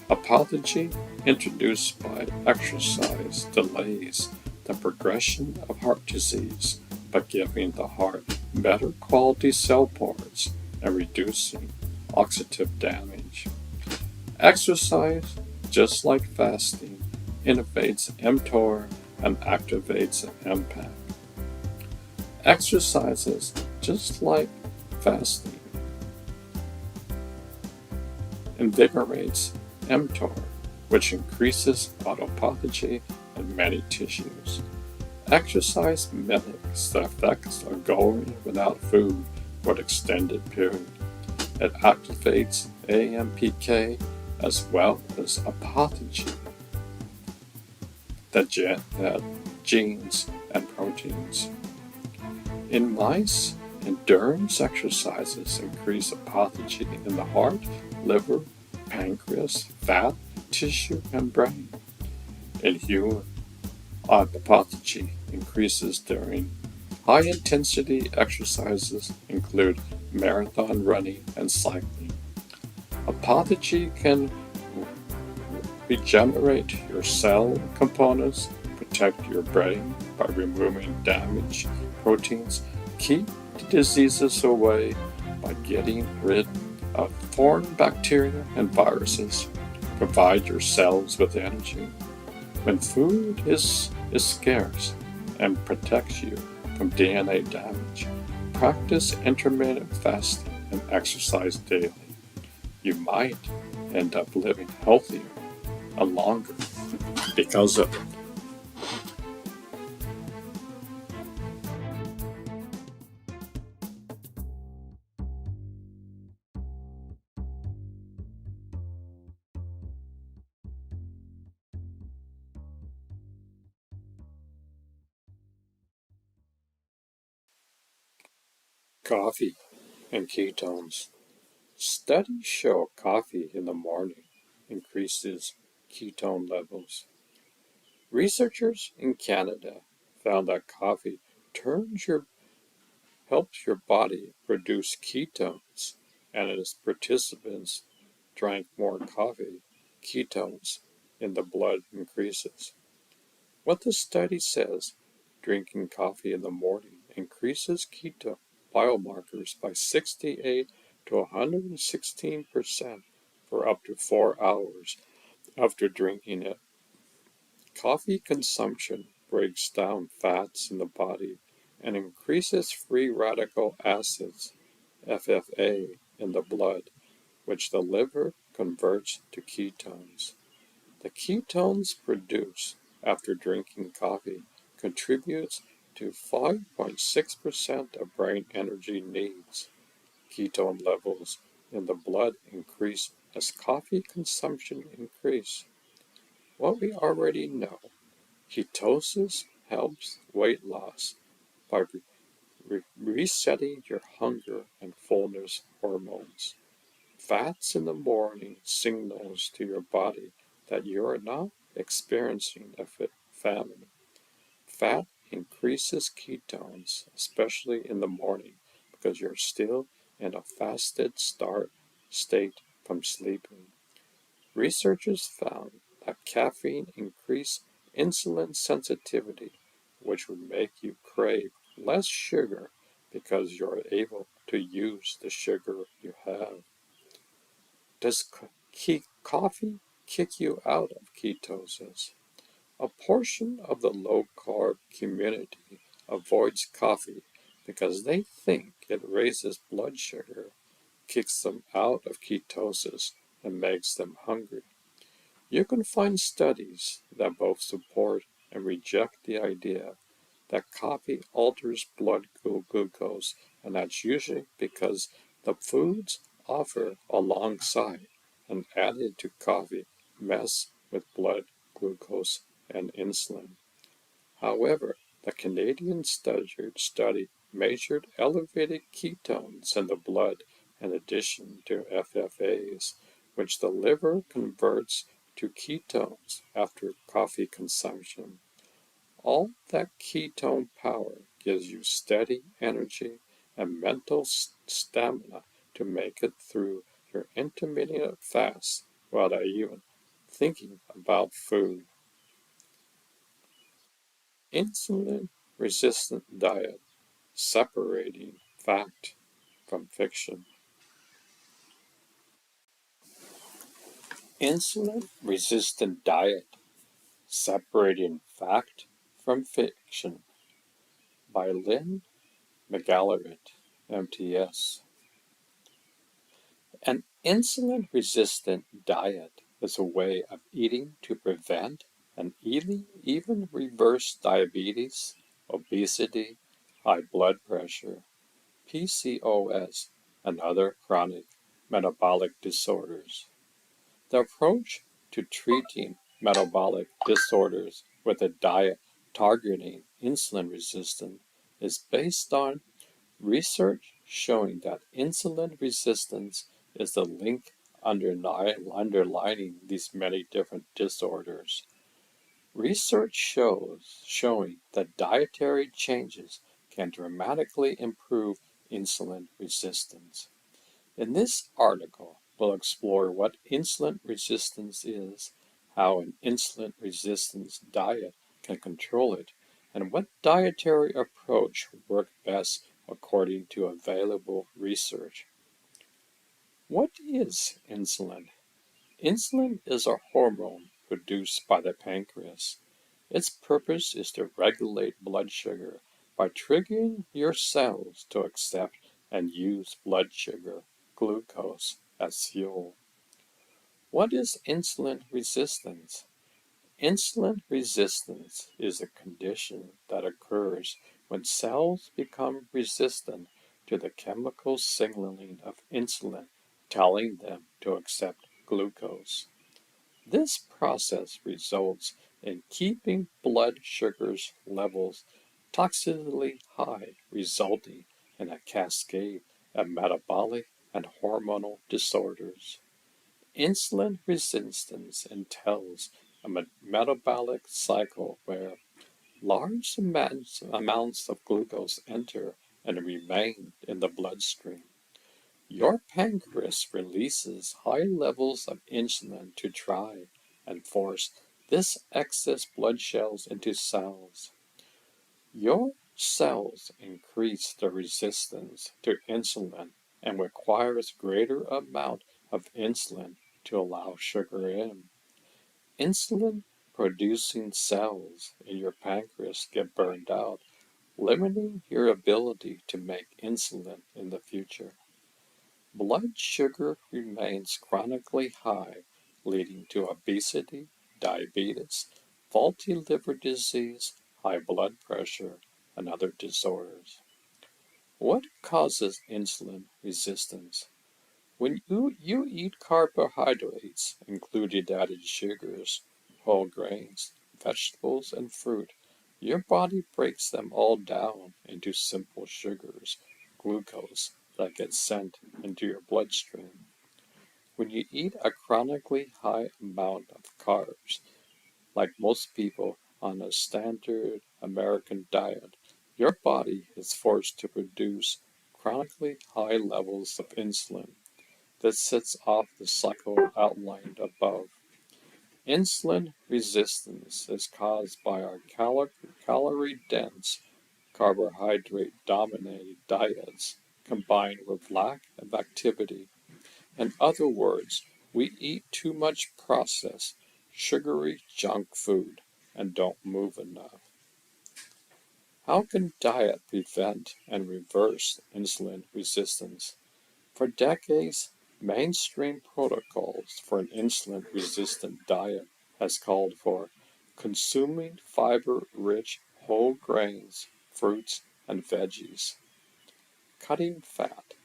Speaker 1: apophagy introduced by exercise delays the progression of heart disease by giving the heart better quality cell parts and reducing oxidative damage. Exercise, just like fasting, innervates mTOR and activates MPAC. Exercises, just like fasting, invigorates mTOR, which increases autophagy in many tissues. Exercise mimics the effects of going without food for an extended period. It activates AMPK as well as apophagy, the genes and proteins. In mice, endurance exercises increase apophagy in the heart, liver, pancreas, fat, tissue, and brain. In humans, apophagy increases during high-intensity exercises include marathon running and cycling. Apophagy can regenerate your cell components, protect your brain by removing damaged proteins, keep diseases away by getting rid of foreign bacteria and viruses, provide your cells with energy. When food is scarce and protects you from DNA damage, practice intermittent fasting and exercise daily. You might end up living healthier and longer because of it. Coffee and ketones. Studies show coffee in the morning increases ketone levels. Researchers in Canada found that coffee helps your body produce ketones, and as participants drank more coffee, ketones in the blood increases. What the study says, drinking coffee in the morning increases ketone biomarkers by 68 to 116% for up to 4 hours after drinking it. Coffee consumption breaks down fats in the body and increases free radical acids
Speaker 5: FFA in the blood, which the liver converts to ketones. The ketones produced after drinking coffee contributes to 5.6% of brain energy needs. Ketone levels in the blood increase as coffee consumption increases. What we already know, ketosis helps weight loss by resetting your hunger and fullness hormones. Fats in the morning signals to your body that you are not experiencing a famine. Fat increases ketones, especially in the morning, because you're still in a fasted start state from sleeping. Researchers found that caffeine increased insulin sensitivity, which would make you crave less sugar because you're able to use the sugar you have. Does coffee kick you out of ketosis? A portion of the low-carb community avoids coffee because they think it raises blood sugar, kicks them out of ketosis, and makes them hungry. You can find studies that both support and reject the idea that coffee alters blood glucose, and that's usually because the foods offered alongside and added to coffee mess with blood glucose and insulin. However, the Canadian study measured elevated ketones in the blood in addition to FFAs, which the liver converts to ketones after coffee consumption. All that ketone power gives you steady energy and mental stamina to make it through your intermittent fast without even thinking about food. Insulin resistant diet, separating fact from fiction. Insulin resistant diet, separating fact from fiction, by Lynn McGallagher, MTS. An insulin resistant diet is a way of eating to prevent and even reverse diabetes, obesity, high blood pressure, PCOS, and other chronic metabolic disorders. The approach to treating metabolic disorders with a diet targeting insulin resistance is based on research showing that insulin resistance is the link underlining these many different disorders. Research showing that dietary changes can dramatically improve insulin resistance. In this article, we'll explore what insulin resistance is, how an insulin resistance diet can control it, and what dietary approach works best according to available research. What is insulin? Insulin is a hormone produced by the pancreas. Its purpose is to regulate blood sugar by triggering your cells to accept and use blood sugar, glucose, as fuel. What is insulin resistance? Insulin resistance is a condition that occurs when cells become resistant to the chemical signaling of insulin, telling them to accept glucose. This process results in keeping blood sugar levels toxically high, resulting in a cascade of metabolic and hormonal disorders. Insulin resistance entails a metabolic cycle where large amounts of glucose enter and remain in the bloodstream. Your pancreas releases high levels of insulin to try and force this excess blood cells into cells. Your cells increase the resistance to insulin and requires greater amount of insulin to allow sugar in. Insulin producing cells in your pancreas get burned out, limiting your ability to make insulin in the future. blood sugar remains chronically high, leading to obesity, diabetes, faulty liver disease, high blood pressure, and other disorders. What causes insulin resistance? When you eat carbohydrates, including added sugars, whole grains, vegetables, and fruit, your body breaks them all down into simple sugars, glucose, that gets sent into your bloodstream. When you eat a chronically high amount of carbs, like most people on a standard American diet, your body is forced to produce chronically high levels of insulin that sets off the cycle outlined above. Insulin resistance is caused by our calorie dense, carbohydrate dominated diets combined with lack of activity. In other words, we eat too much processed, sugary junk food and don't move enough. How can diet prevent and reverse insulin resistance? For decades, mainstream protocols for an insulin-resistant diet has called for consuming fiber-rich whole grains, fruits, and veggies. Cutting fat.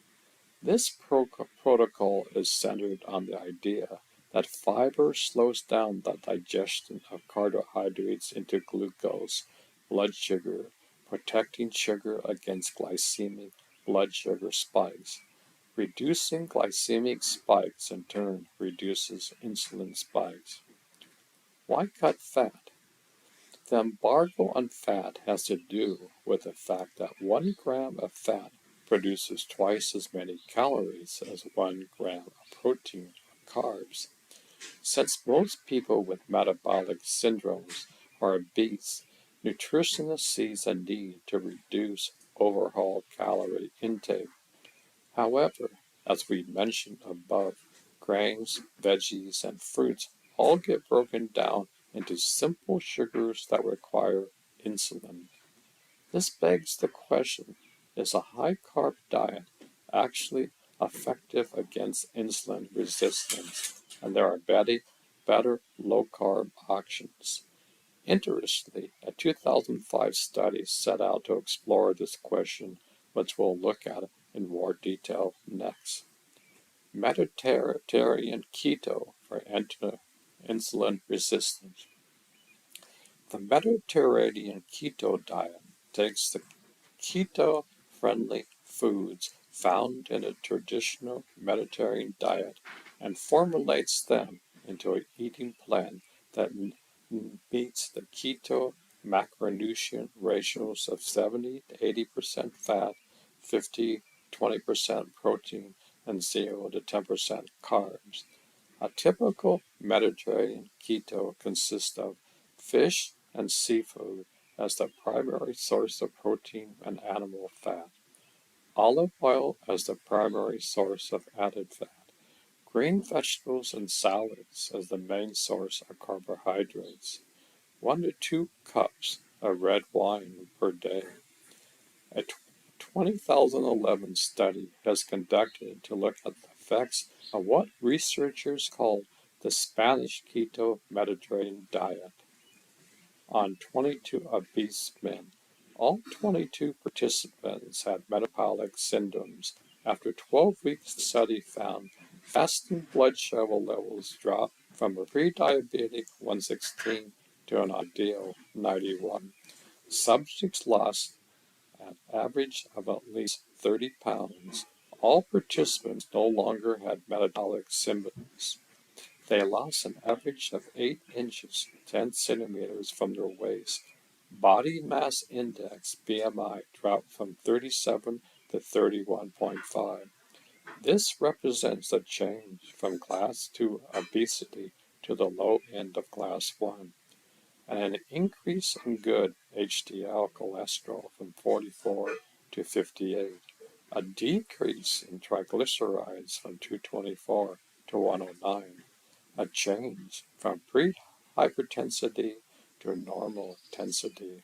Speaker 5: This protocol is centered on the idea that fiber slows down the digestion of carbohydrates into glucose, blood sugar, protecting sugar against glycemic blood sugar spikes. Reducing glycemic spikes in turn reduces insulin spikes. Why cut fat? The embargo on fat has to do with the fact that 1 gram of fat produces twice as many calories as 1 gram of protein or carbs. Since most people with metabolic syndromes are obese, nutritionists see a need to reduce overall calorie intake. However, as we mentioned above, grains, veggies, and fruits all get broken down into simple sugars that require insulin. This begs the question, is a high-carb diet actually effective against insulin resistance? And there are better low-carb options. Interestingly, a 2005 study set out to explore this question, which we'll look at in more detail next. Mediterranean keto for insulin resistance. The Mediterranean keto diet takes the keto-friendly foods found in a traditional Mediterranean diet and formulates them into an eating plan that meets the keto macronutrient ratios of 70 to 80% fat, 50-20% protein, and 0 to 10% carbs. A typical Mediterranean keto consists of fish and seafood as the primary source of protein and animal fat, olive oil as the primary source of added fat, green vegetables and salads as the main source of carbohydrates, 1 to 2 cups of red wine per day. A 2011 study has conducted to look at the effects of what researchers call the Spanish keto Mediterranean diet on 22 obese men. All 22 participants had metabolic syndromes. After 12 weeks, the study found fasting blood sugar levels dropped from a pre-diabetic 116 to an ideal 91. Subjects lost an average of at least 30 pounds. All participants no longer had metabolic symptoms. They lost an average of 8 inches, 10 centimeters from their waist. Body mass index, BMI, dropped from 37 to 31.5. This represents a change from class 2 obesity to the low end of class 1, and an increase in good HDL cholesterol from 44 to 58, a decrease in triglycerides from 224 to 109, a change from pre-hypertensity to normal intensity.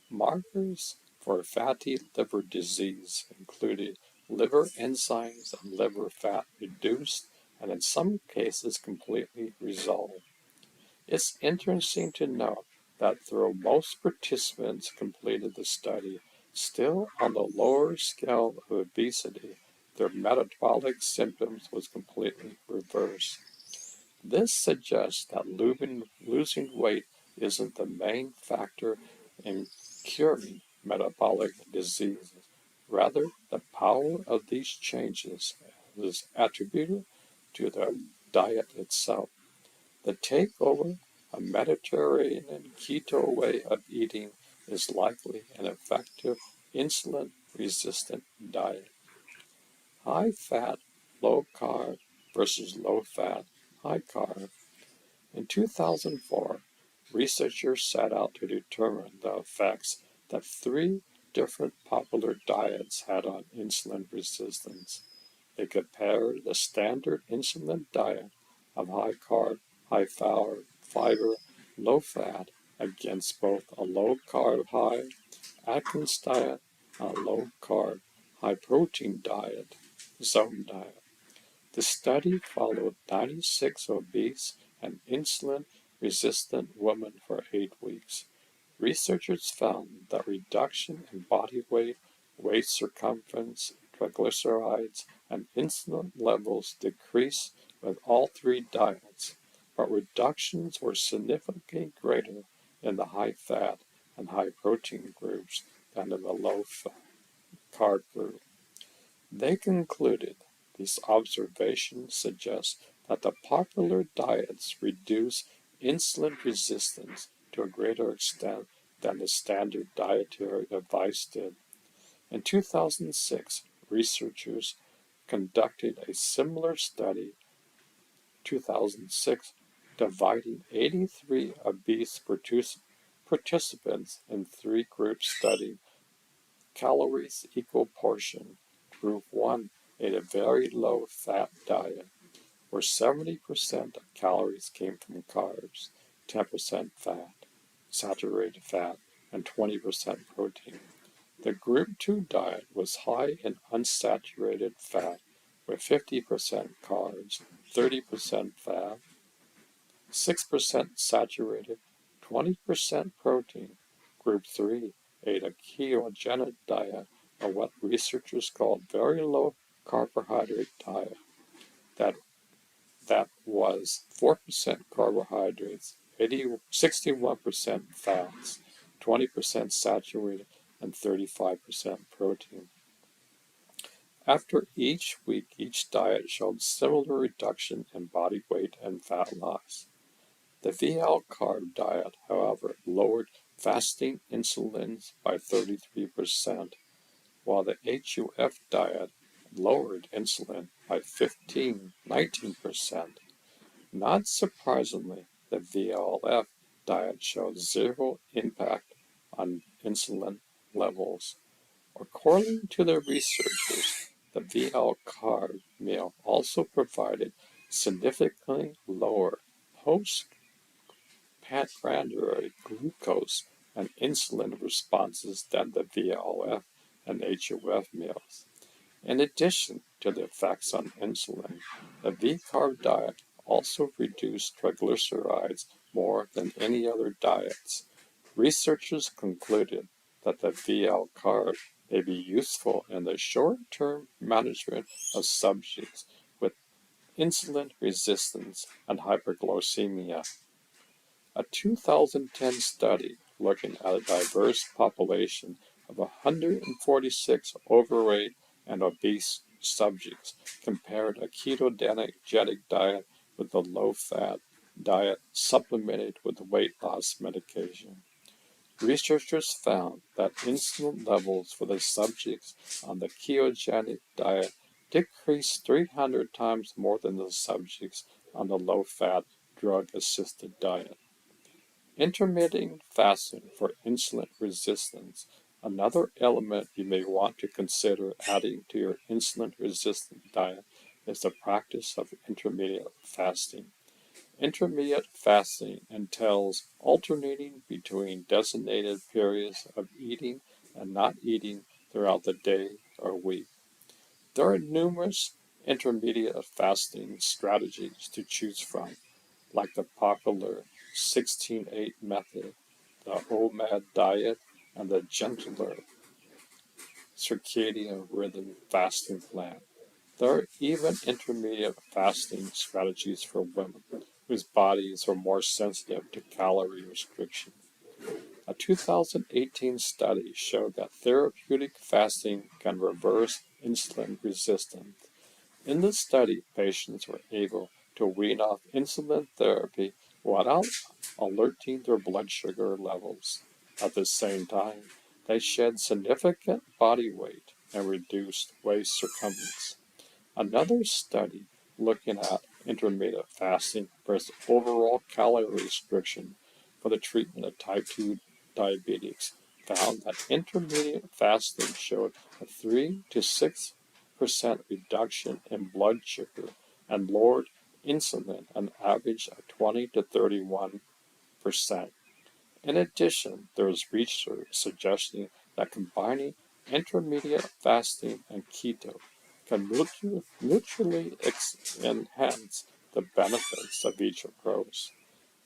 Speaker 5: Markers for fatty liver disease included liver enzymes and liver fat reduced and in some cases completely resolved. It's interesting to note that though most participants completed the study still on the lower scale of obesity, their metabolic symptoms was completely reversed. This suggests that losing weight isn't the main factor in curing metabolic diseases. Rather, the power of these changes is attributed to the diet itself. The takeover of Mediterranean keto way of eating is likely an effective insulin-resistant diet. High-fat, low-carb versus low-fat, high-carb. In 2004, researchers set out to determine the effects that three different popular diets had on insulin resistance. They compared the standard insulin diet of high carb, high fiber, low fat against both a low carb, high Atkins diet and a low carb, high protein diet, zone diet. The study followed 96 obese and insulin-resistant women for 8 weeks. Researchers found that reduction in body weight, waist circumference, triglycerides, and insulin levels decreased with all three diets, but reductions were significantly greater in the high-fat and high-protein groups than in the low-carb group. They concluded these observations suggest that the popular diets reduce insulin resistance to a greater extent than the standard dietary advice did. In 2006, researchers conducted a similar study, 2006, dividing 83 obese participants in three groups studying calories equal portion. Group 1 ate a very low fat diet, where 70% of calories came from carbs, 10% fat, saturated fat, and 20% protein. The Group 2 diet was high in unsaturated fat, with 50% carbs, 30% fat, 6% saturated, 20% protein. Group 3 ate a ketogenic diet, or what researchers called very low carbohydrate diet. That was 4% carbohydrates, 61% fats, 20% saturated, and 35% protein. After each week, each diet showed similar reduction in body weight and fat loss. The VL carb diet, however, lowered fasting insulin by 33%, while the HUF diet lowered insulin by 19%. Not surprisingly, the VLF diet showed zero impact on insulin levels. According to the researchers, the VL carb meal also provided significantly lower postprandial glucose and insulin responses than the VLF and HUF meals. In addition to the effects on insulin, the V-carb diet also reduced triglycerides more than any other diets. Researchers concluded that the VL carb may be useful in the short-term management of subjects with insulin resistance and hyperglycemia. A 2010 study looking at a diverse population of 146 overweight and obese subjects compared a ketogenic diet with a low-fat diet supplemented with weight loss medication. Researchers found that insulin levels for the subjects on the ketogenic diet decreased 300 times more than the subjects on the low-fat drug-assisted diet. Intermittent fasting for insulin resistance. Another element you may want to consider adding to your insulin-resistant diet is the practice of intermittent fasting. Intermittent fasting entails alternating between designated periods of eating and not eating throughout the day or week.
Speaker 1: There are numerous intermediate fasting strategies to choose from, like the popular 16-8 method, the OMAD diet, and the gentler circadian rhythm fasting plan. There are even intermediate fasting strategies for women whose bodies are more sensitive to calorie restriction. A 2018 study showed that therapeutic fasting can reverse insulin resistance. In the study, patients were able to wean off insulin therapy without alerting their blood sugar levels. At the same time, they shed significant body weight and reduced waist circumference. Another study looking at intermittent fasting versus overall calorie restriction for the treatment of type 2 diabetes found that intermittent fasting showed a 3 to 6% reduction in blood sugar and lowered insulin an average of 20 to 31%. In addition, there is research suggesting that combining intermediate fasting and keto can mutually enhance the benefits of each approach.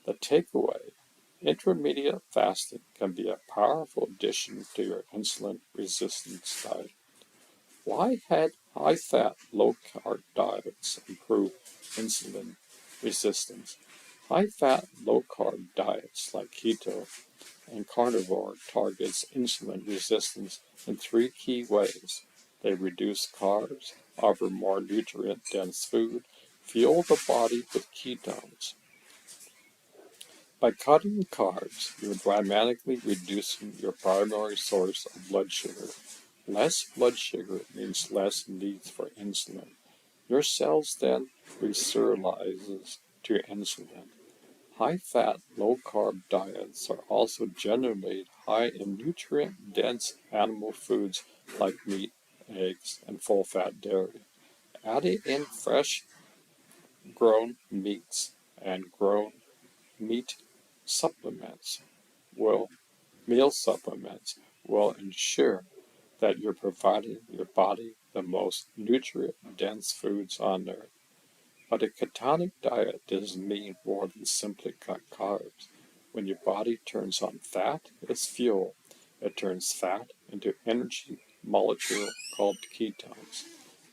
Speaker 1: The takeaway: intermediate fasting can be a powerful addition to your insulin resistance diet. Why had high-fat, low-carb diets improve insulin resistance? High-fat, low-carb diets like keto and carnivore targets insulin resistance in three key ways. They reduce carbs, offer more nutrient-dense food, fuel the body with ketones. By cutting carbs, you're dramatically reducing your primary source of blood sugar. Less blood sugar means less need for insulin. Your cells then reserializes to insulin. High-fat, low-carb diets are also generally high in nutrient-dense animal foods like meat, eggs, and full-fat dairy. Adding in fresh grown meats and grown meat supplements will meal supplements will ensure that you're providing your body the most nutrient-dense foods on earth. But a ketonic diet doesn't mean more than simply cut carbs. When your body turns on fat as fuel, it turns fat into energy molecule called ketones.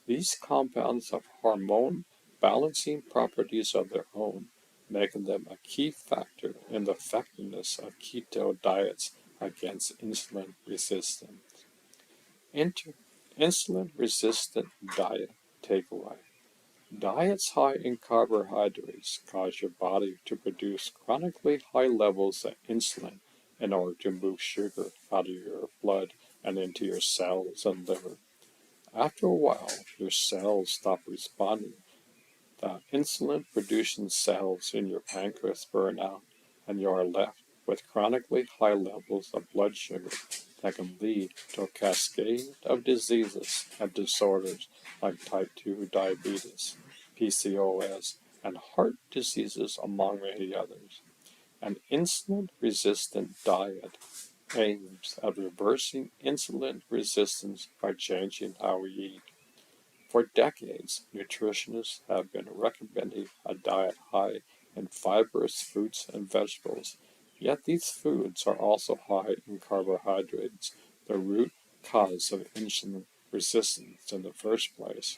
Speaker 1: These compounds have hormone balancing properties of their own, making them a key factor in the effectiveness of keto diets against insulin resistance. Insulin-resistant diet takeaway. Diets high in carbohydrates cause your body to produce chronically high levels of insulin in order to move sugar out of your blood and into your cells and liver. After a while, your cells stop responding. The insulin-producing cells in your pancreas burn out, and you are left with chronically high levels of blood sugar that can lead to a cascade of diseases and disorders like type 2 diabetes, PCOS, and heart diseases, among many others. An insulin-resistant diet aims at reversing insulin resistance by changing how we eat. For decades, nutritionists have been recommending a diet high in fibrous fruits and vegetables, yet these foods are also high in carbohydrates, the root cause of insulin resistance in the first place.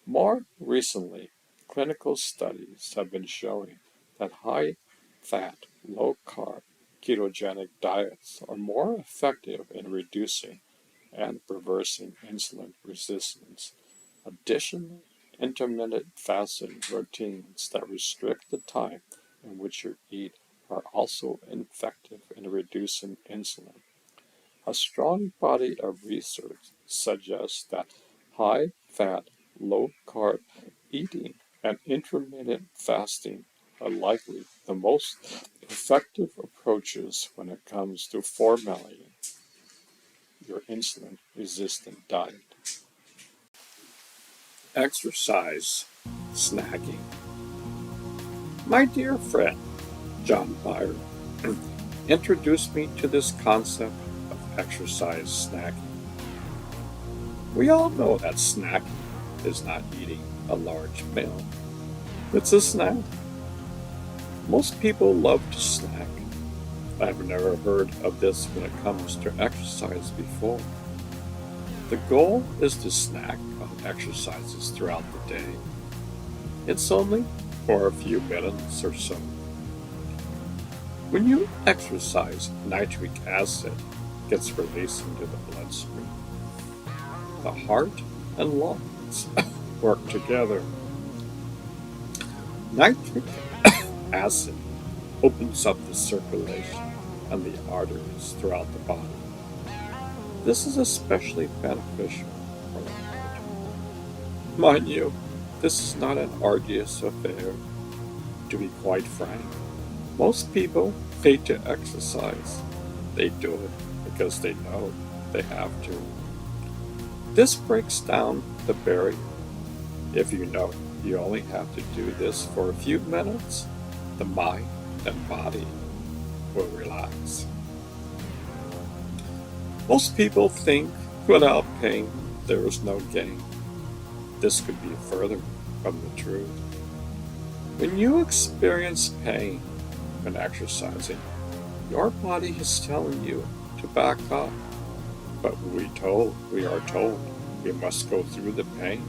Speaker 1: More recently, clinical studies have been showing that high-fat, low-carb, ketogenic diets are more effective in reducing and reversing insulin resistance. Additionally, intermittent fasting routines that restrict the time in which you eat are also effective in reducing insulin. A strong body of research suggests that high-fat, low-carb eating and intermittent fasting are likely the most effective approaches when it comes to formulating your insulin-resistant diet. Exercise snacking. My dear friend, John Byer, introduced me to this concept of exercise snacking. We all know that snacking is not eating a large meal. It's a snack. Most people love to snack. I've never heard of this when it comes to exercise before. The goal is to snack on exercises throughout the day. It's only for a few minutes or so. When you exercise, nitric acid gets released into the bloodstream. The heart and lungs work together. Nitric acid opens up the circulation and the arteries throughout the body. This is especially beneficial for the heart. Mind you, this is not an arduous affair. To be quite frank, most people hate to exercise. They do it because they know they have to. This breaks down the barrier. If you know you only have to do this for a few minutes, the mind and body will relax. Most people think without pain there is no gain. This could be further from the truth. When you experience pain when exercising, your body is telling you to back up. But we are told we must go through the pain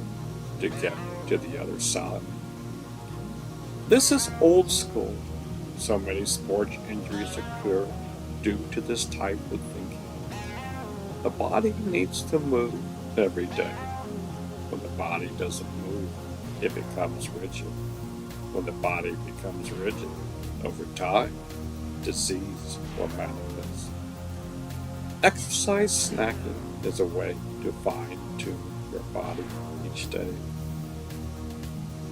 Speaker 1: to get to the other side. This is old school. So many sports injuries occur due to this type of thinking. The body needs to move every day. When the body doesn't move, it becomes rigid. When the body becomes rigid, over time, disease will manifest. Exercise snacking is a way to fine-tune your body each day.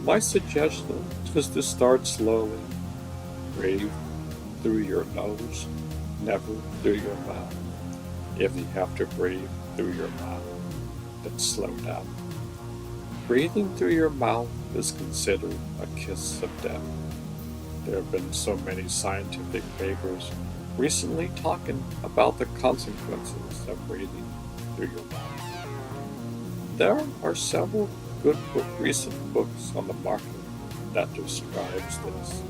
Speaker 1: My suggestion is to start slowly. Breathe through your nose, never through your mouth. If you have to breathe through your mouth, then slow down. Breathing through your mouth is considered a kiss of death. There have been so many scientific papers recently talking about the consequences of breathing through your mouth. There are several good recent books on the market that describes this.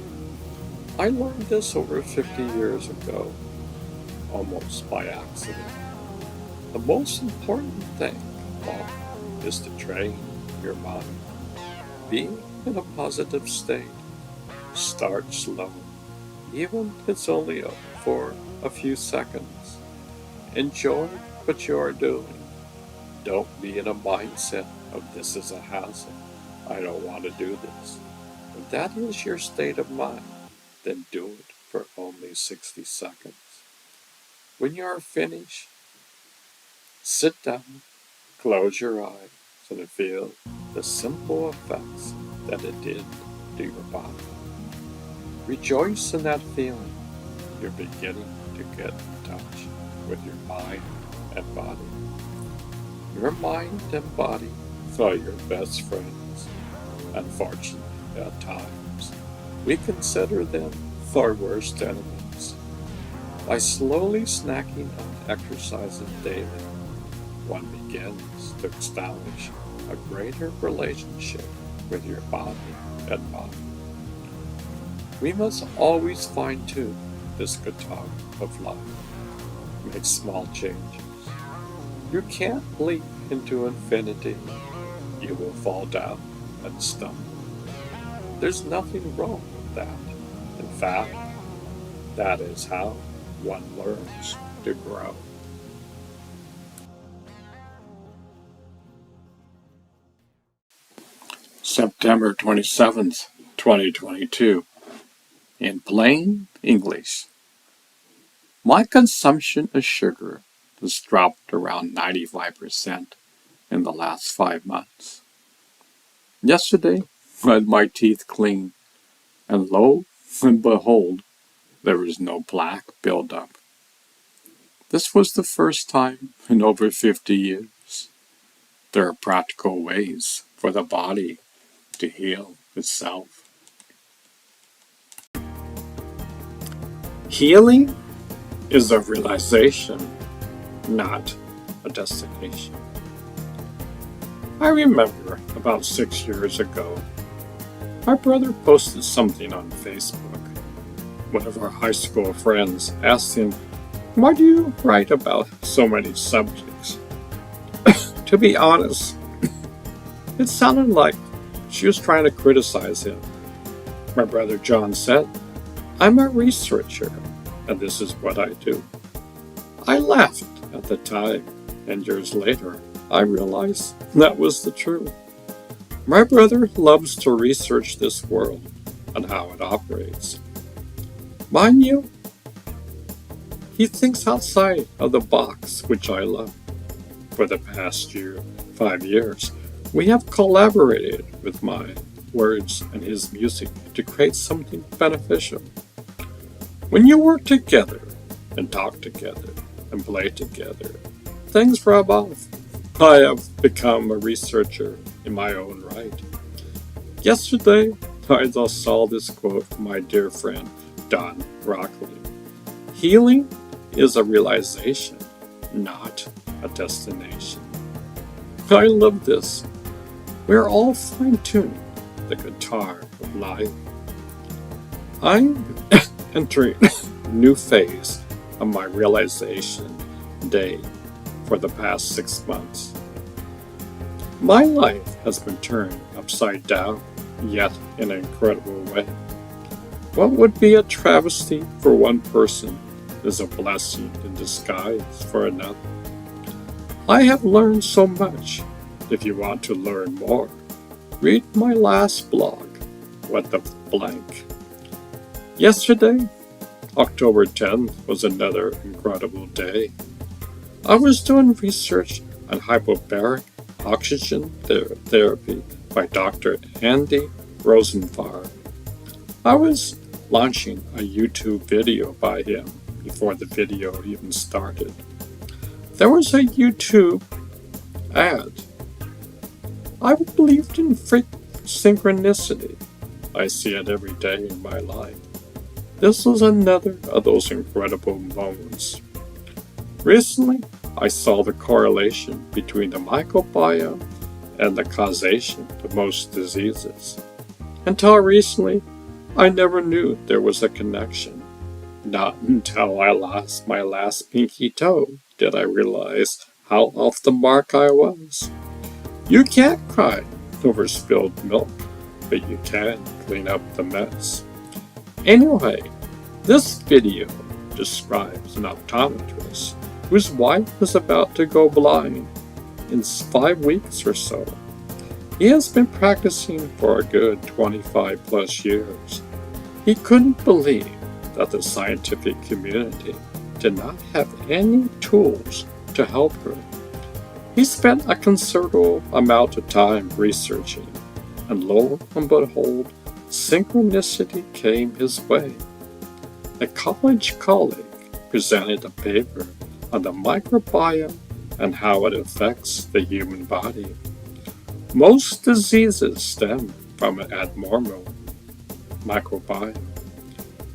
Speaker 1: I learned this over 50 years ago, almost by accident. The most important thing is to train your mind. Be in a positive state. Start slow, even if it's only for a few seconds. Enjoy what you are doing. Don't be in a mindset of this is a hassle. I don't want to do this. If that is your state of mind, then do it for only 60 seconds. When you are finished, sit down, close your eyes, and feel the simple effects that it did to your body. Rejoice in that feeling. You're beginning to get in touch with your mind and body. Your mind and body are your best friends. Unfortunately, at times, we consider them our worst enemies. By slowly snacking on exercises daily, one begins to establish a greater relationship with your body and mind. We must always fine-tune this guitar of life. Make small changes. You can't leap into infinity. You will fall down and stumble. There's nothing wrong with that. In fact, that is how one learns to grow. September 27th, 2022. In plain English, my consumption of sugar has dropped around 95% in the last 5 months. Yesterday, I had my teeth cleaned, and lo and behold, there was no plaque buildup. This was the first time in over 50 years. There are practical ways for the body to heal itself. Healing is a realization, not a destination. I remember about 6 years ago, my brother posted something on Facebook. One of our high school friends asked him, "Why do you write about so many subjects?" To be honest, it sounded like she was trying to criticize him. My brother John said, "I'm a researcher, and this is what I do." I laughed at the time, and years later, I realized that was the truth. My brother loves to research this world and how it operates. Mind you, he thinks outside of the box, which I love. For the past 5 years, we have collaborated with my words and his music to create something beneficial. When you work together and talk together and play together, things rub off. I have become a researcher in my own right. Yesterday, I just saw this quote from my dear friend, Don Broccoli. Healing is a realization, not a destination. I love this. We're all fine-tuning the guitar of life. I'm entering a new phase of my realization day for the past 6 months. My life has been turned upside down, yet in an incredible way. What would be a travesty for one person is a blessing in disguise for another. I have learned so much. If you want to learn more, read my last blog, What the Blank. Yesterday, October 10th, was another incredible day. I was doing research on hyperbaric oxygen therapy by Dr. Andy Rosenfarb. I was launching a YouTube video by him before the video even started. There was a YouTube ad. I believed in synchronicity. I see it every day in my life. This was another of those incredible moments. Recently, I saw the correlation between the microbiome and the causation of most diseases. Until recently, I never knew there was a connection. Not until I lost my last pinky toe did I realize how off the mark I was. You can't cry over spilled milk, but you can clean up the mess. Anyway, this video describes an optometrist whose wife is about to go blind in 5 weeks or so. He has been practicing for a good 25 plus years. He couldn't believe that the scientific community did not have any tools to help her. He spent a considerable amount of time researching, and lo and behold, synchronicity came his way. A college colleague presented a paper on the microbiome and how it affects the human body. Most diseases stem from an abnormal microbiome.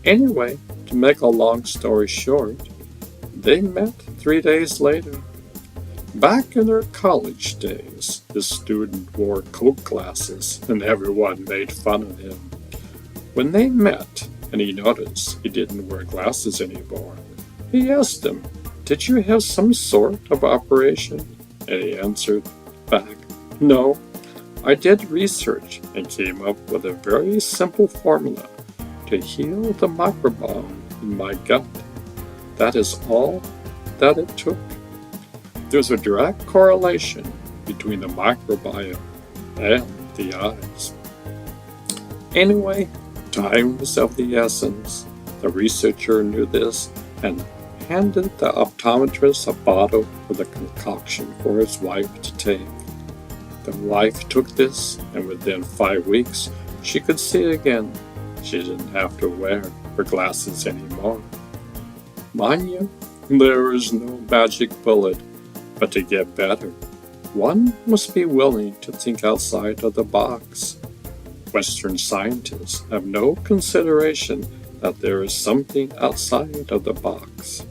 Speaker 1: Anyway, to make a long story short, they met 3 days later. Back in their college days, the student wore Coke glasses and everyone made fun of him. When they met and he noticed he didn't wear glasses anymore, he asked him, "Did you have some sort of operation?" And he answered back, "No, I did research and came up with a very simple formula to heal the microbiome in my gut. That is all that it took." There's a direct correlation between the microbiome and the eyes. Anyway, time was of the essence. The researcher knew this and handed the optometrist a bottle with a concoction for his wife to take. The wife took this, and within 5 weeks, she could see again. She didn't have to wear her glasses anymore. Mind you, there is no magic bullet, but to get better, one must be willing to think outside of the box. Western scientists have no consideration that there is something outside of the box.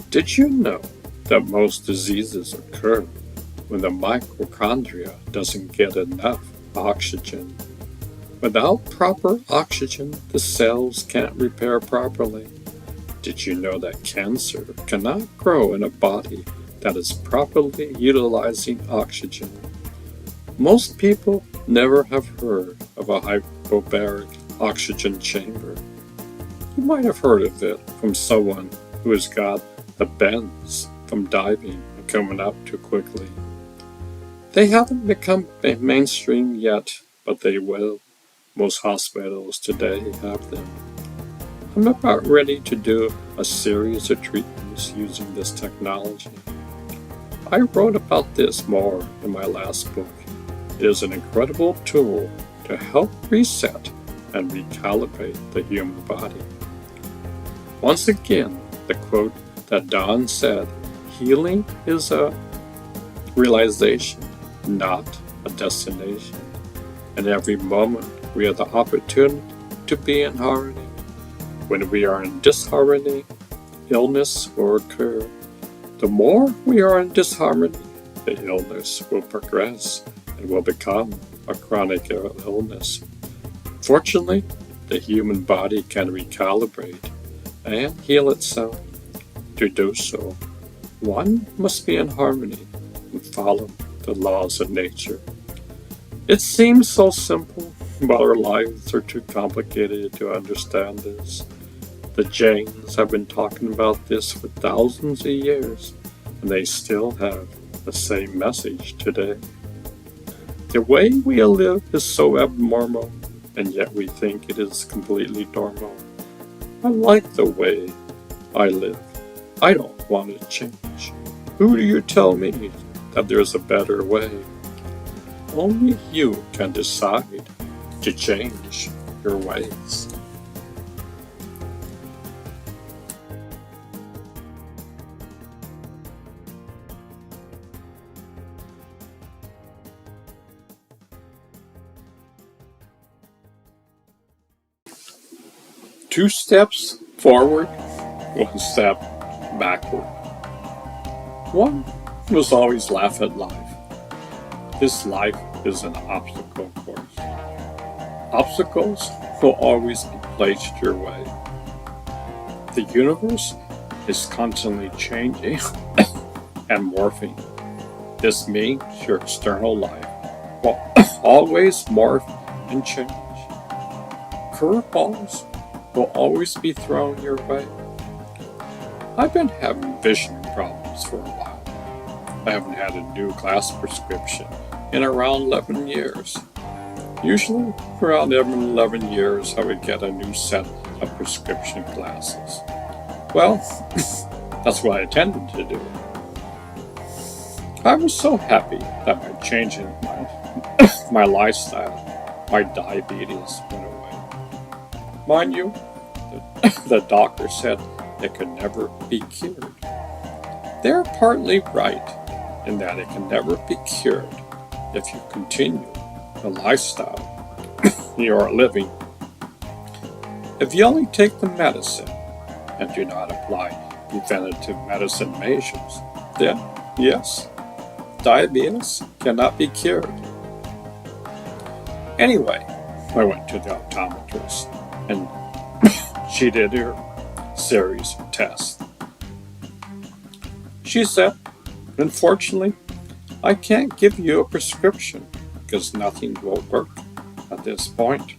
Speaker 1: Did you know that most diseases occur when the mitochondria doesn't get enough oxygen. Without proper oxygen, the cells can't repair properly. Did you know that cancer cannot grow in a body that is properly utilizing oxygen? Most people never have heard of a hyperbaric oxygen chamber. You might have heard of it from someone who has got the bends from diving and coming up too quickly. They haven't become mainstream yet, but they will. Most hospitals today have them. I'm about ready to do a series of treatments using this technology. I wrote about this more in my last book. It is an incredible tool to help reset and recalibrate the human body. Once again, the quote that Don said, "Healing is a realization, not a destination. And every moment we have the opportunity to be in harmony. When we are in disharmony, illness will occur. The more we are in disharmony, the illness will progress and will become a chronic illness. Fortunately, the human body can recalibrate and heal itself. To do so, one must be in harmony and follow the laws of nature. It seems so simple, but our lives are too complicated to understand this. The Jains have been talking about this for thousands of years, and they still have the same message today. The way we live is so abnormal, and yet we think it is completely normal. I like the way I live. I don't want to change. Who do you tell me that there's a better way? Only you can decide to change your ways. Two steps forward, one step backward. One must always laugh at life. This life is an obstacle course. Obstacles will always be placed your way. The universe is constantly changing and morphing. This means your external life will always morph and change. Curveballs will always be thrown your way. I've been having vision problems for a while. I haven't had a new glass prescription in around 11 years. Usually, around every 11 years, I would get a new set of prescription glasses. Well, that's what I tended to do. I was so happy that by changing my lifestyle, my diabetes went away. Mind you, the doctor said it could never be cured. They're partly right in that it can never be cured if you continue the lifestyle you are living. If you only take the medicine and do not apply preventative medicine measures, then yes, diabetes cannot be cured. Anyway, I went to the optometrist and she did her series of tests. She said, "Unfortunately, I can't give you a prescription because nothing will work at this point."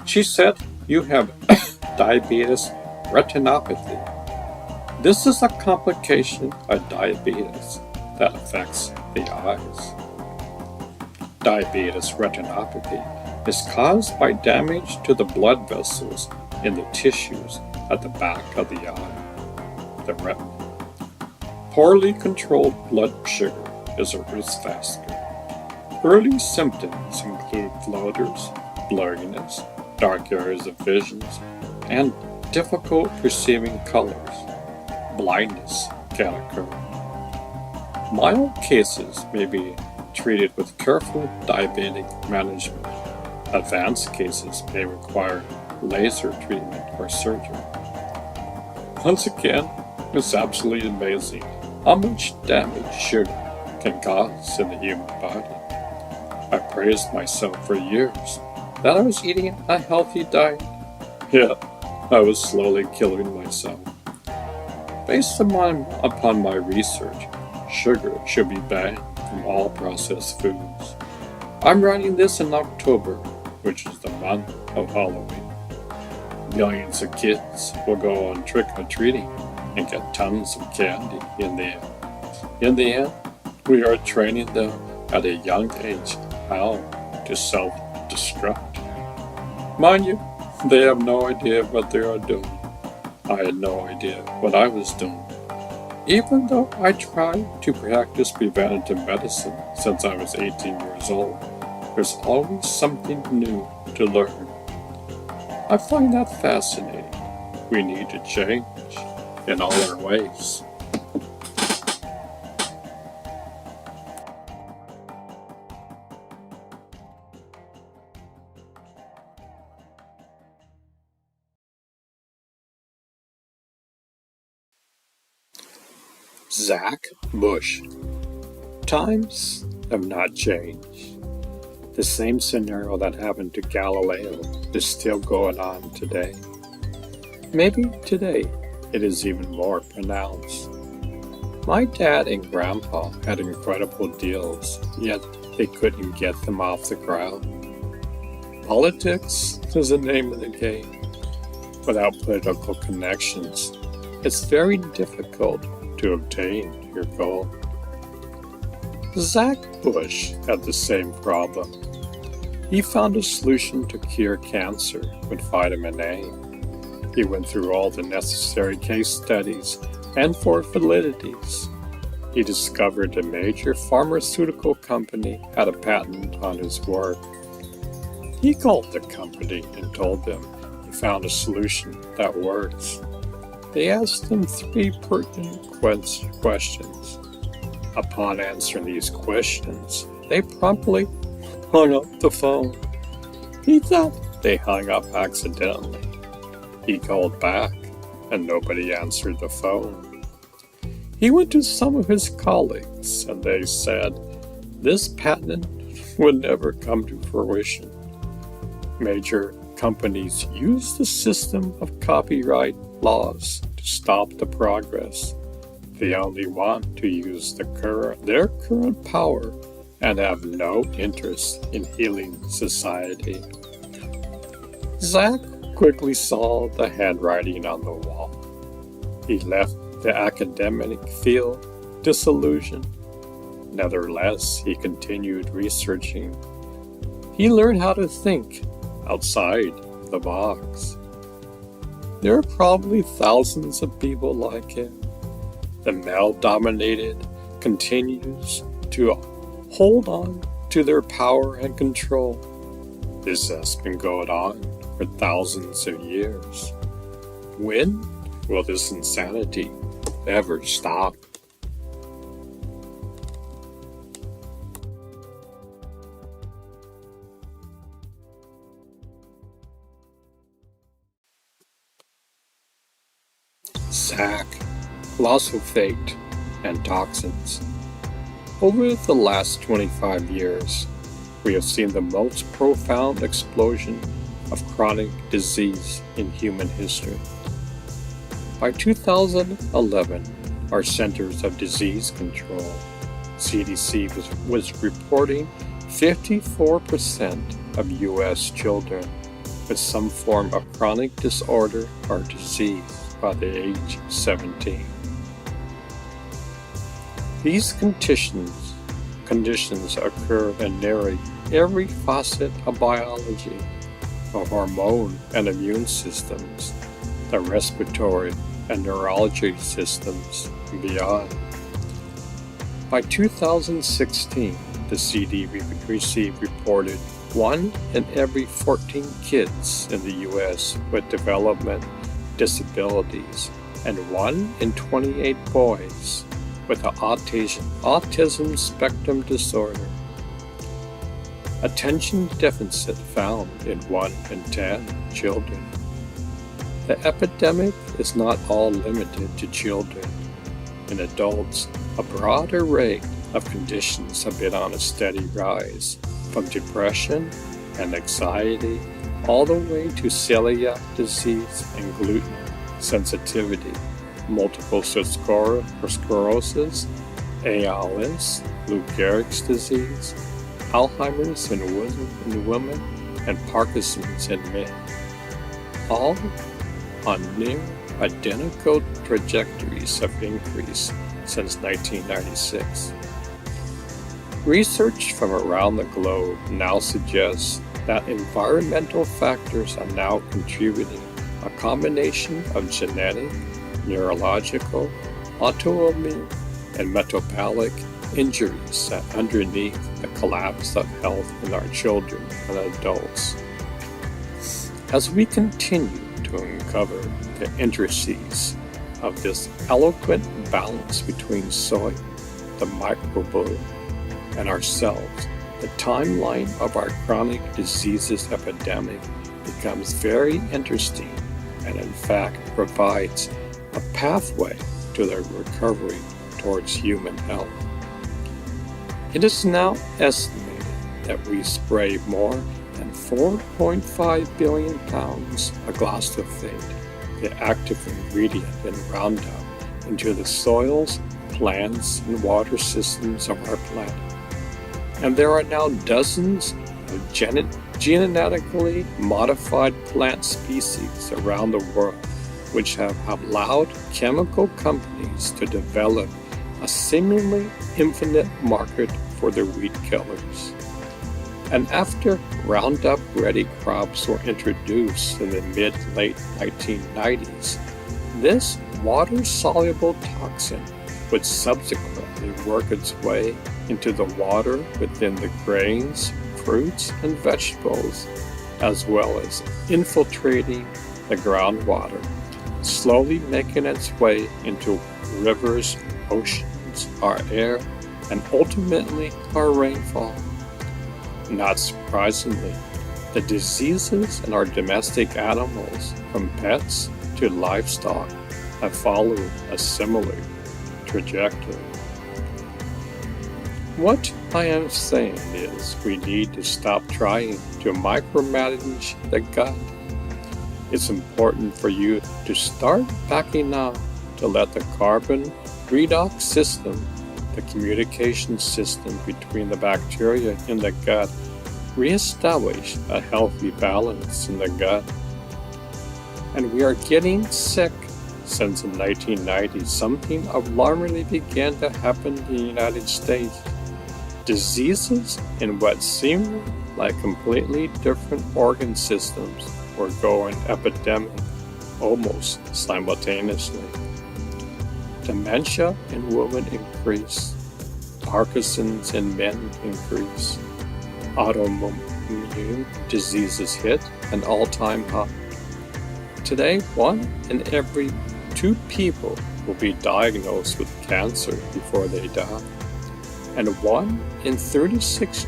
Speaker 1: She said, "You have diabetes retinopathy. This is a complication of diabetes that affects the eyes. Diabetes retinopathy is caused by damage to the blood vessels in the tissues at the back of the eye, the retina. Poorly controlled blood sugar is a risk factor. Early symptoms include floaters, blurriness, dark areas of visions, and difficult perceiving colors. Blindness can occur. Mild cases may be treated with careful diabetic management. Advanced cases may require laser treatment or surgery." Once again, it's absolutely amazing how much damage sugar can cause in the human body. I praised myself for years that I was eating a healthy diet. Yet, I was slowly killing myself. Based upon my research, sugar should be banned from all processed foods. I'm writing this in October, which is the month of Halloween. Millions of kids will go on trick-or-treating and get tons of candy in the end. In the end, we are training them at a young age how to self-destruct. Mind you, they have no idea what they are doing. I had no idea what I was doing. Even though I tried to practice preventative medicine since I was 18 years old, there's always something new to learn. I find that fascinating. We need to change in all our ways. Zach Bush. Times have not changed. The same scenario that happened to Galileo is still going on today. Maybe today it is even more pronounced. My dad and grandpa had incredible deals, yet they couldn't get them off the ground. Politics is the name of the game. Without political connections, it's very difficult to obtain your goal. Zach Bush had the same problem. He found a solution to cure cancer with vitamin A. He went through all the necessary case studies and for validities. He discovered a major pharmaceutical company had a patent on his work. He called the company and told them he found a solution that works. They asked him 3 pertinent questions. Upon answering these questions, they promptly hung up the phone. He thought they hung up accidentally. He called back, and nobody answered the phone. He went to some of his colleagues, and they said, this patent would never come to fruition. Major companies use the system of copyright laws to stop the progress. They only want to use their current power and have no interest in healing society. Zach quickly saw the handwriting on the wall. He left the academic field disillusioned. Nevertheless, he continued researching. He learned how to think outside the box. There are probably thousands of people like him. The male-dominated continues to hold on to their power and control. This has been going on for thousands of years. When will this insanity ever stop? Zach, glyphosate, and toxins. Over the last 25 years, we have seen the most profound explosion of chronic disease in human history. By 2011, our Centers of Disease Control, CDC, was reporting 54% of U.S. children with some form of chronic disorder or disease by the age of 17. These conditions occur in nearly every facet of biology, the hormone and immune systems, the respiratory and neurology systems, and beyond. By 2016, the CDC reported 1 in every 14 kids in the U.S. with developmental disabilities and 1 in 28 boys with an autism spectrum disorder. Attention deficit found in 1 in 10 children. The epidemic is not all limited to children. In adults, a broad array of conditions have been on a steady rise, from depression and anxiety all the way to celiac disease and gluten sensitivity, multiple sclerosis, ALS, Lou Gehrig's disease, Alzheimer's in women, and Parkinson's in men, all on near identical trajectories of increase since 1996. Research from around the globe now suggests that environmental factors are now contributing a combination of genetic, neurological, autoimmune, and metabolic injuries that underneath the collapse of health in our children and adults. As we continue to uncover the intricacies of this eloquent balance between soil, the microbiome, and ourselves, the timeline of our chronic diseases epidemic becomes very interesting and in fact provides a pathway to the recovery towards human health. It is now estimated that we spray more than 4.5 billion pounds of glyphosate, the active ingredient in Roundup, into the soils, plants, and water systems of our planet. And there are now dozens of genetically modified plant species around the world which have allowed chemical companies to develop a seemingly infinite market for their weed killers. And after Roundup-ready crops were introduced in the mid-late 1990s, this water-soluble toxin would subsequently work its way into the water within the grains, fruits, and vegetables, as well as infiltrating the groundwater, slowly making its way into rivers, oceans, our air, and ultimately our rainfall. Not surprisingly, the diseases in our domestic animals, from pets to livestock, have followed a similar trajectory. What I am saying is we need to stop trying to micromanage the gut. It's important for you to start backing out to let the carbon redox system, the communication system between the bacteria in the gut, reestablish a healthy balance in the gut. And we are getting sick. Since the 1990s, something alarmingly began to happen in the United States. Diseases in what seemed like completely different organ systems were going epidemic almost simultaneously. Dementia in women increased. Parkinson's in men increased. Autoimmune diseases hit an all-time high. Today, 1 in every 2 people will be diagnosed with cancer before they die. And 1 in 36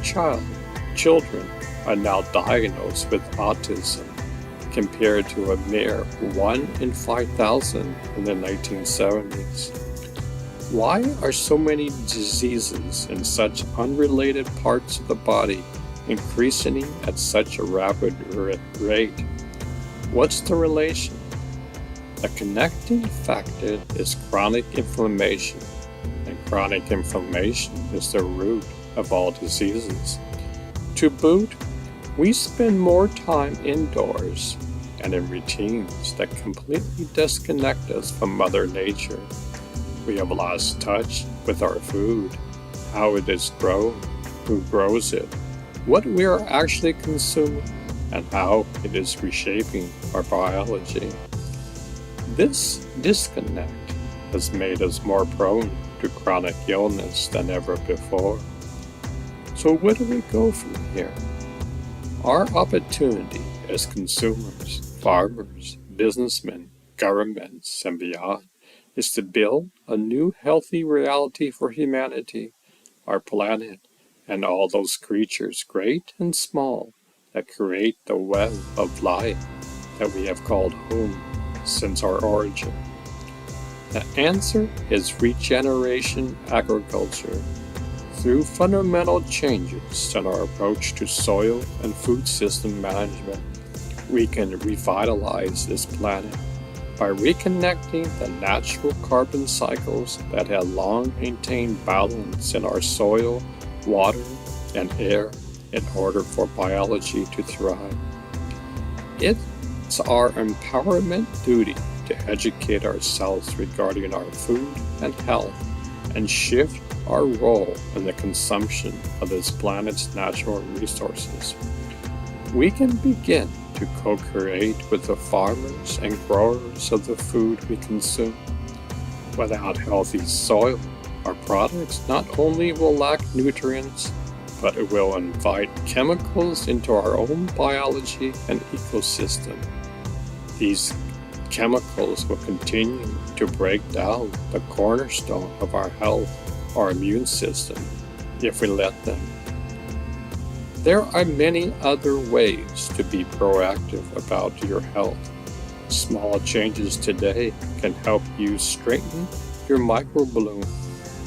Speaker 1: children are now diagnosed with autism, compared to a mere 1 in 5,000 in the 1970s. Why are so many diseases in such unrelated parts of the body increasing at such a rapid rate? What's the relation? The connecting factor is chronic inflammation, and chronic inflammation is the root of all diseases. To boot, we spend more time indoors and in routines that completely disconnect us from Mother Nature. We have lost touch with our food, how it is grown, who grows it, what we are actually consuming, and how it is reshaping our biology. This disconnect has made us more prone to chronic illness than ever before. So where do we go from here? Our opportunity as consumers, farmers, businessmen, governments, and beyond is to build a new healthy reality for humanity, our planet, and all those creatures, great and small, that create the web of life that we have called home since our origin. The answer is regeneration agriculture. Through fundamental changes in our approach to soil and food system management, we can revitalize this planet by reconnecting the natural carbon cycles that have long maintained balance in our soil, water, and air in order for biology to thrive. It's our empowerment duty to educate ourselves regarding our food and health and shift our role in the consumption of this planet's natural resources. We can begin to co-create with the farmers and growers of the food we consume. Without healthy soil, our products not only will lack nutrients, but it will invite chemicals into our own biology and ecosystem. These chemicals will continue to break down the cornerstone of our health, our immune system, if we let them. There are many other ways to be proactive about your health. Small changes today can help you strengthen your microbiome.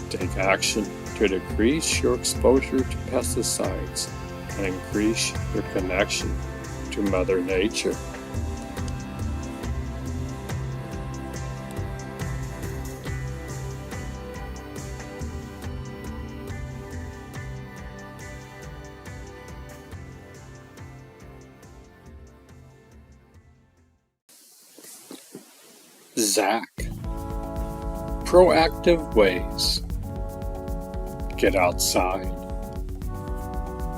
Speaker 1: Take action to decrease your exposure to pesticides and increase your connection to Mother Nature. Zach. Proactive ways. Get outside.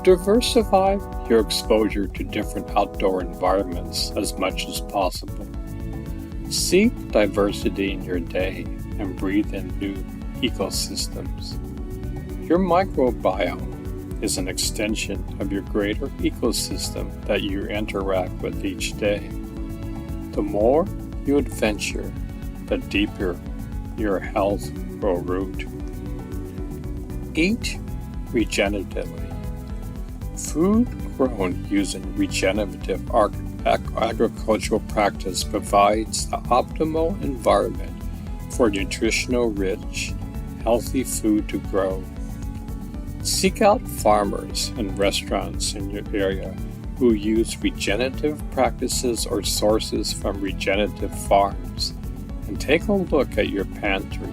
Speaker 1: Diversify your exposure to different outdoor environments as much as possible. Seek diversity in your day and breathe in new ecosystems. Your microbiome is an extension of your greater ecosystem that you interact with each day. The more you adventure, the deeper your health will root. Eat regeneratively. Food grown using regenerative agricultural practice provides the optimal environment for nutritional rich, healthy food to grow. Seek out farmers and restaurants in your area who use regenerative practices or sources from regenerative farms, and take a look at your pantry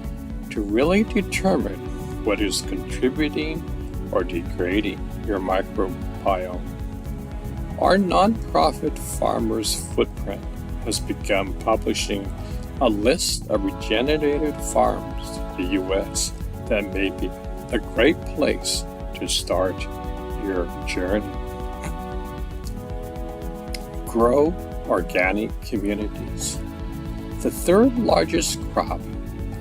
Speaker 1: to really determine what is contributing or degrading your microbiome. Our nonprofit Farmers Footprint has begun publishing a list of regenerated farms in the U.S. that may be a great place to start your journey. Grow organic communities. The third largest crop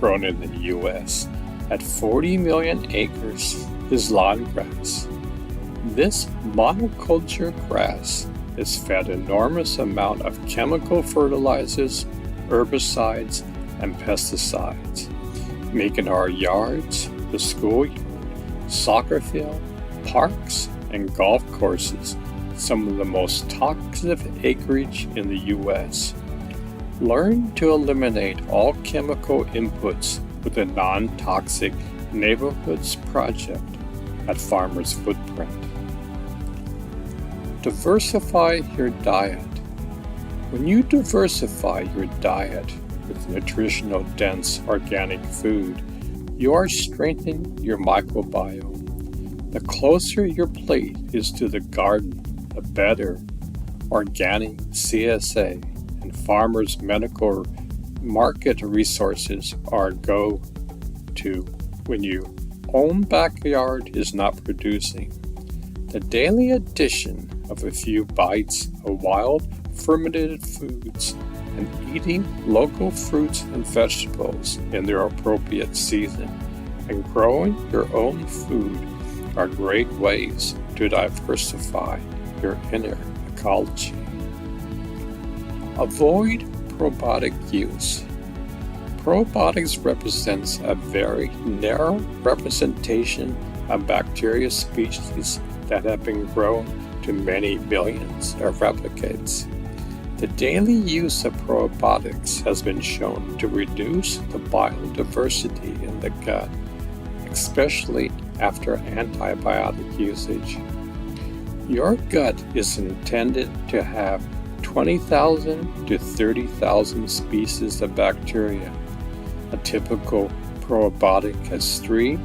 Speaker 1: grown in the U.S. at 40 million acres is lawn grass. This monoculture grass is fed enormous amount of chemical fertilizers, herbicides, and pesticides, making our yards, the schoolyard, soccer field, parks, and golf courses some of the most toxic acreage in the U.S. Learn to eliminate all chemical inputs with a non-toxic neighborhoods project at Farmers Footprint. Diversify your diet. When you diversify your diet with nutritional dense organic food, you are strengthening your microbiome. The closer your plate is to the garden, the better organic CSA and farmers' medical market resources are go-to when your own backyard is not producing. The daily addition of a few bites of wild fermented foods and eating local fruits and vegetables in their appropriate season and growing your own food are great ways to diversify your inner ecology. Avoid probiotic use. Probiotics represents a very narrow representation of bacteria species that have been grown to many billions of replicates. The daily use of probiotics has been shown to reduce the biodiversity in the gut, especially after antibiotic usage. Your gut is intended to have 20,000 to 30,000 species of bacteria. A typical probiotic has 3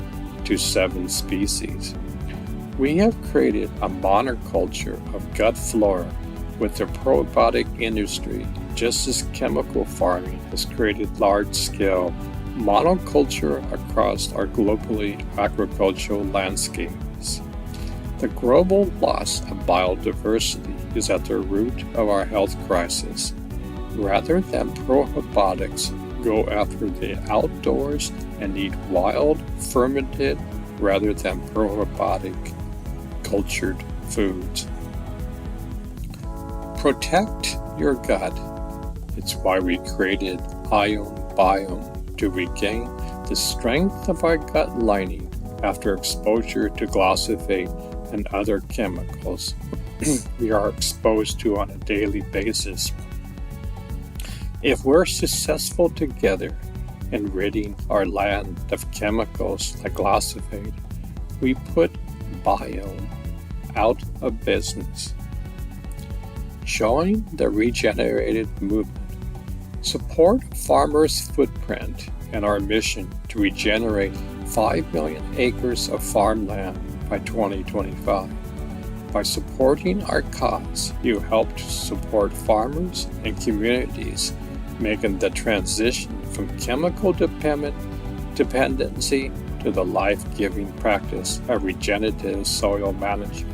Speaker 1: to 7 species. We have created a monoculture of gut flora with the probiotic industry, just as chemical farming has created large-scale monoculture across our globally agricultural landscapes. The global loss of biodiversity is at the root of our health crisis. Rather than probiotics go after the outdoors and eat wild, fermented, rather than probiotic cultured foods. Protect your gut. It's why we created Ion Biome, to regain the strength of our gut lining after exposure to glyphosate and other chemicals we are exposed to on a daily basis. If we're successful together in ridding our land of chemicals like glyphosate, we put biome out of business. Join the regenerated movement. Support farmers' footprint and our mission to regenerate 5 million acres of farmland by 2025. By supporting our cause, you help to support farmers and communities making the transition from chemical dependency to the life-giving practice of regenerative soil management.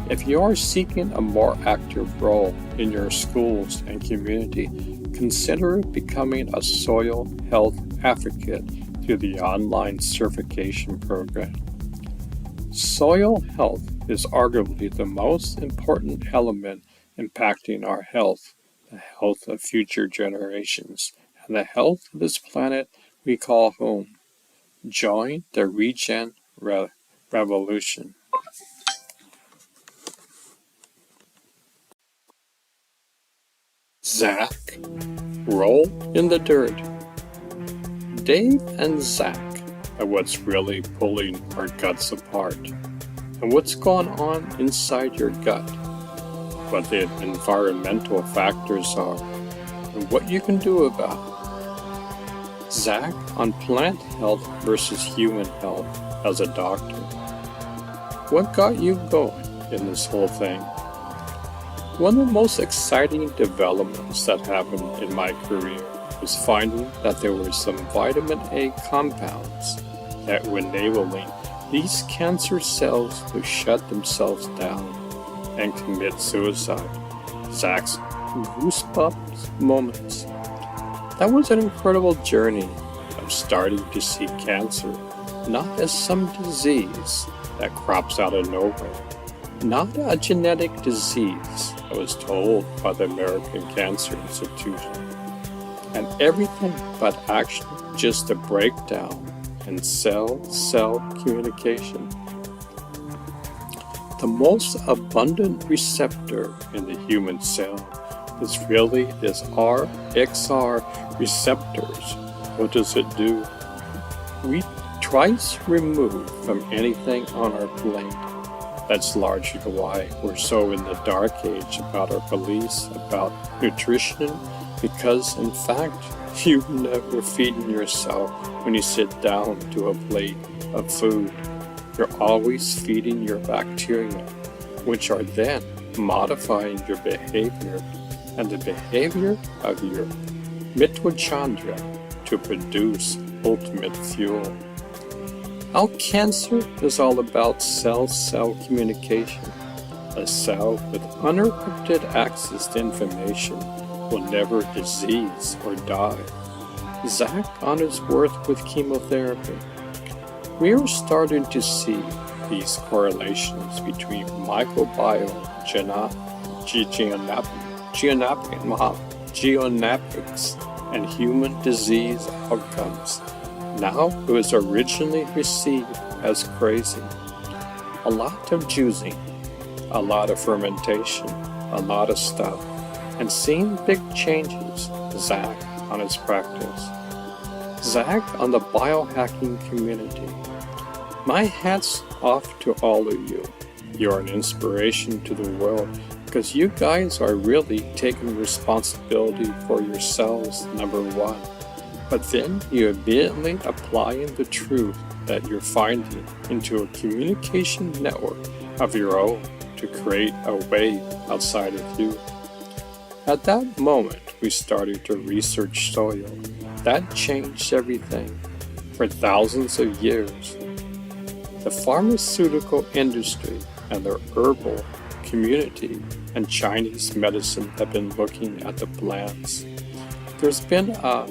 Speaker 1: If you are seeking a more active role in your schools and community, consider becoming a soil health advocate through the online certification program. Soil health is arguably the most important element impacting our health, the health of future generations, and the health of this planet we call home. Join the Regen Revolution. Zach, roll in the dirt. Dave and Zach are what's really pulling our guts apart, and what's going on inside your gut, what the environmental factors are, and what you can do about it. Zach on plant health versus human health as a doctor. What got you going in this whole thing? One of the most exciting developments that happened in my career was finding that there were some vitamin A compounds that were enabling these cancer cells to shut themselves down and commit suicide. Zach's goosebumps moments. That was an incredible journey of starting to see cancer not as some disease that crops out of nowhere, not a genetic disease, I was told by the American Cancer Institute, and everything but actually just a breakdown in cell-cell communication. The most abundant receptor in the human cell is really this RXR receptors. What does it do? We twice removed from anything on our plate. That's largely why we're so in the dark age about our beliefs about nutrition, because in fact, you never feeding yourself when you sit down to a plate of food. You're always feeding your bacteria, which are then modifying your behavior and the behavior of your mitochondria to produce ultimate fuel. How cancer is all about cell-cell communication. A cell with uninterrupted access to information will never disease or die. Zach on his work with chemotherapy. We are starting to see these correlations between microbiome genomics and human disease outcomes. Now it was originally received as crazy. A lot of juicing, a lot of fermentation, a lot of stuff. and seen big changes. Zach on his practice. Zach on the biohacking community. My hat's off to all of you. You're an inspiration to the world because you guys are really taking responsibility for yourselves, number one. But then you immediately applying the truth that you're finding into a communication network of your own to create a way outside of you. At that moment, we started to research soil. That changed everything. For thousands of years, the pharmaceutical industry and their herbal community and Chinese medicine have been looking at the plants. There's been a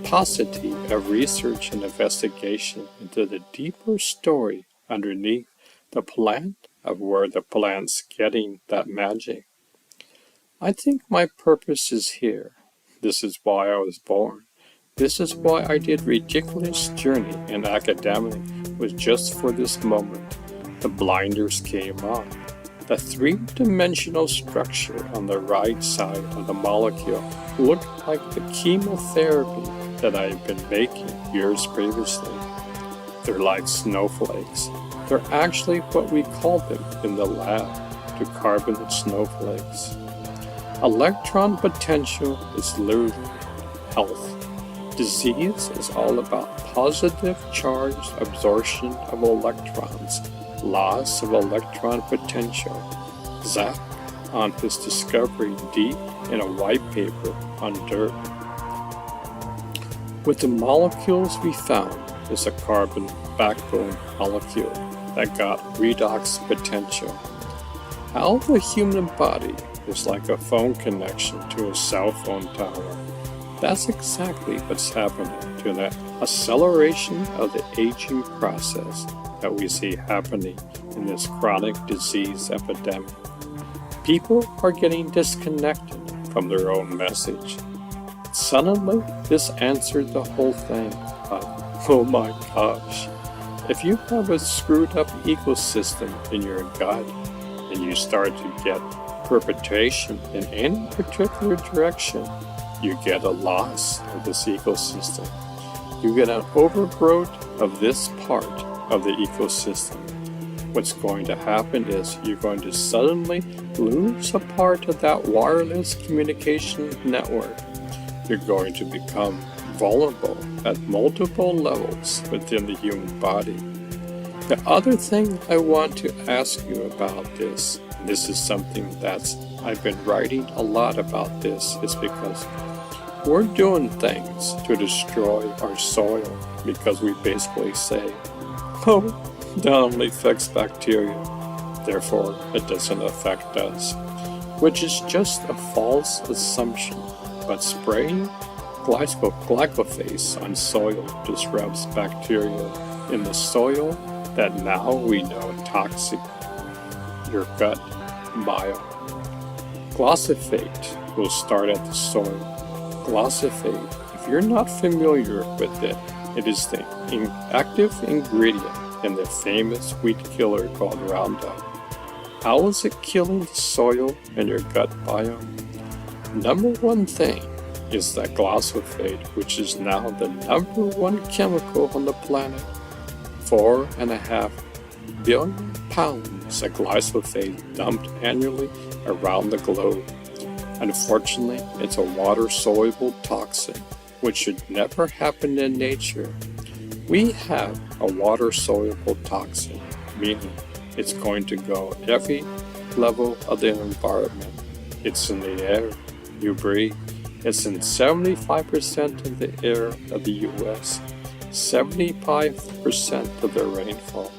Speaker 1: paucity of research and investigation into the deeper story underneath the plant of where the plant's getting that magic. I think my purpose is here. This is why I was born. This is why I did ridiculous journey in academic was just for this moment. The blinders came off. The three-dimensional structure on the right side of the molecule looked like the chemotherapy that I had been making years previously. They're like snowflakes. They're actually what we call them in the lab, decarbonate snowflakes. Electron potential is literally health. Disease is all about positive charge absorption of electrons, loss of electron potential. Zach on his discovery deep in a white paper on dirt. With the molecules we found is a carbon backbone molecule that got redox potential. How the human body is like a phone connection to a cell phone tower. That's exactly what's happening to the acceleration of the aging process that we see happening in this chronic disease epidemic. People are getting disconnected from their own message. Suddenly, this answered the whole thing. Oh my gosh. If you have a screwed up ecosystem in your gut and you start to get perpetuation in any particular direction, you get a loss of this ecosystem. You get an overgrowth of this part of the ecosystem. What's going to happen is you're going to suddenly lose a part of that wireless communication network. You're going to become vulnerable at multiple levels within the human body. The other thing I want to ask you about this is something I've been writing a lot about this, is because we're doing things to destroy our soil because we basically say, oh, that only affects bacteria, therefore it doesn't affect us, which is just a false assumption. But spraying glyphosate on soil disrupts bacteria in the soil that now we know are toxic. Your gut bio. Glyphosate will start at the soil. Glyphosate, if you're not familiar with it, it is the active ingredient in the famous weed killer called Roundup. How is it killing the soil and your gut biome? Number one thing is that glyphosate, which is now the number one chemical on the planet. 4.5 billion pounds of glyphosate dumped annually around the globe. Unfortunately, it's a water-soluble toxin, which should never happen in nature. We have a water-soluble toxin, meaning it's going to go every level of the environment. It's in the air you breathe. It's in 75% of the air of the U.S., 75% of the rainfall.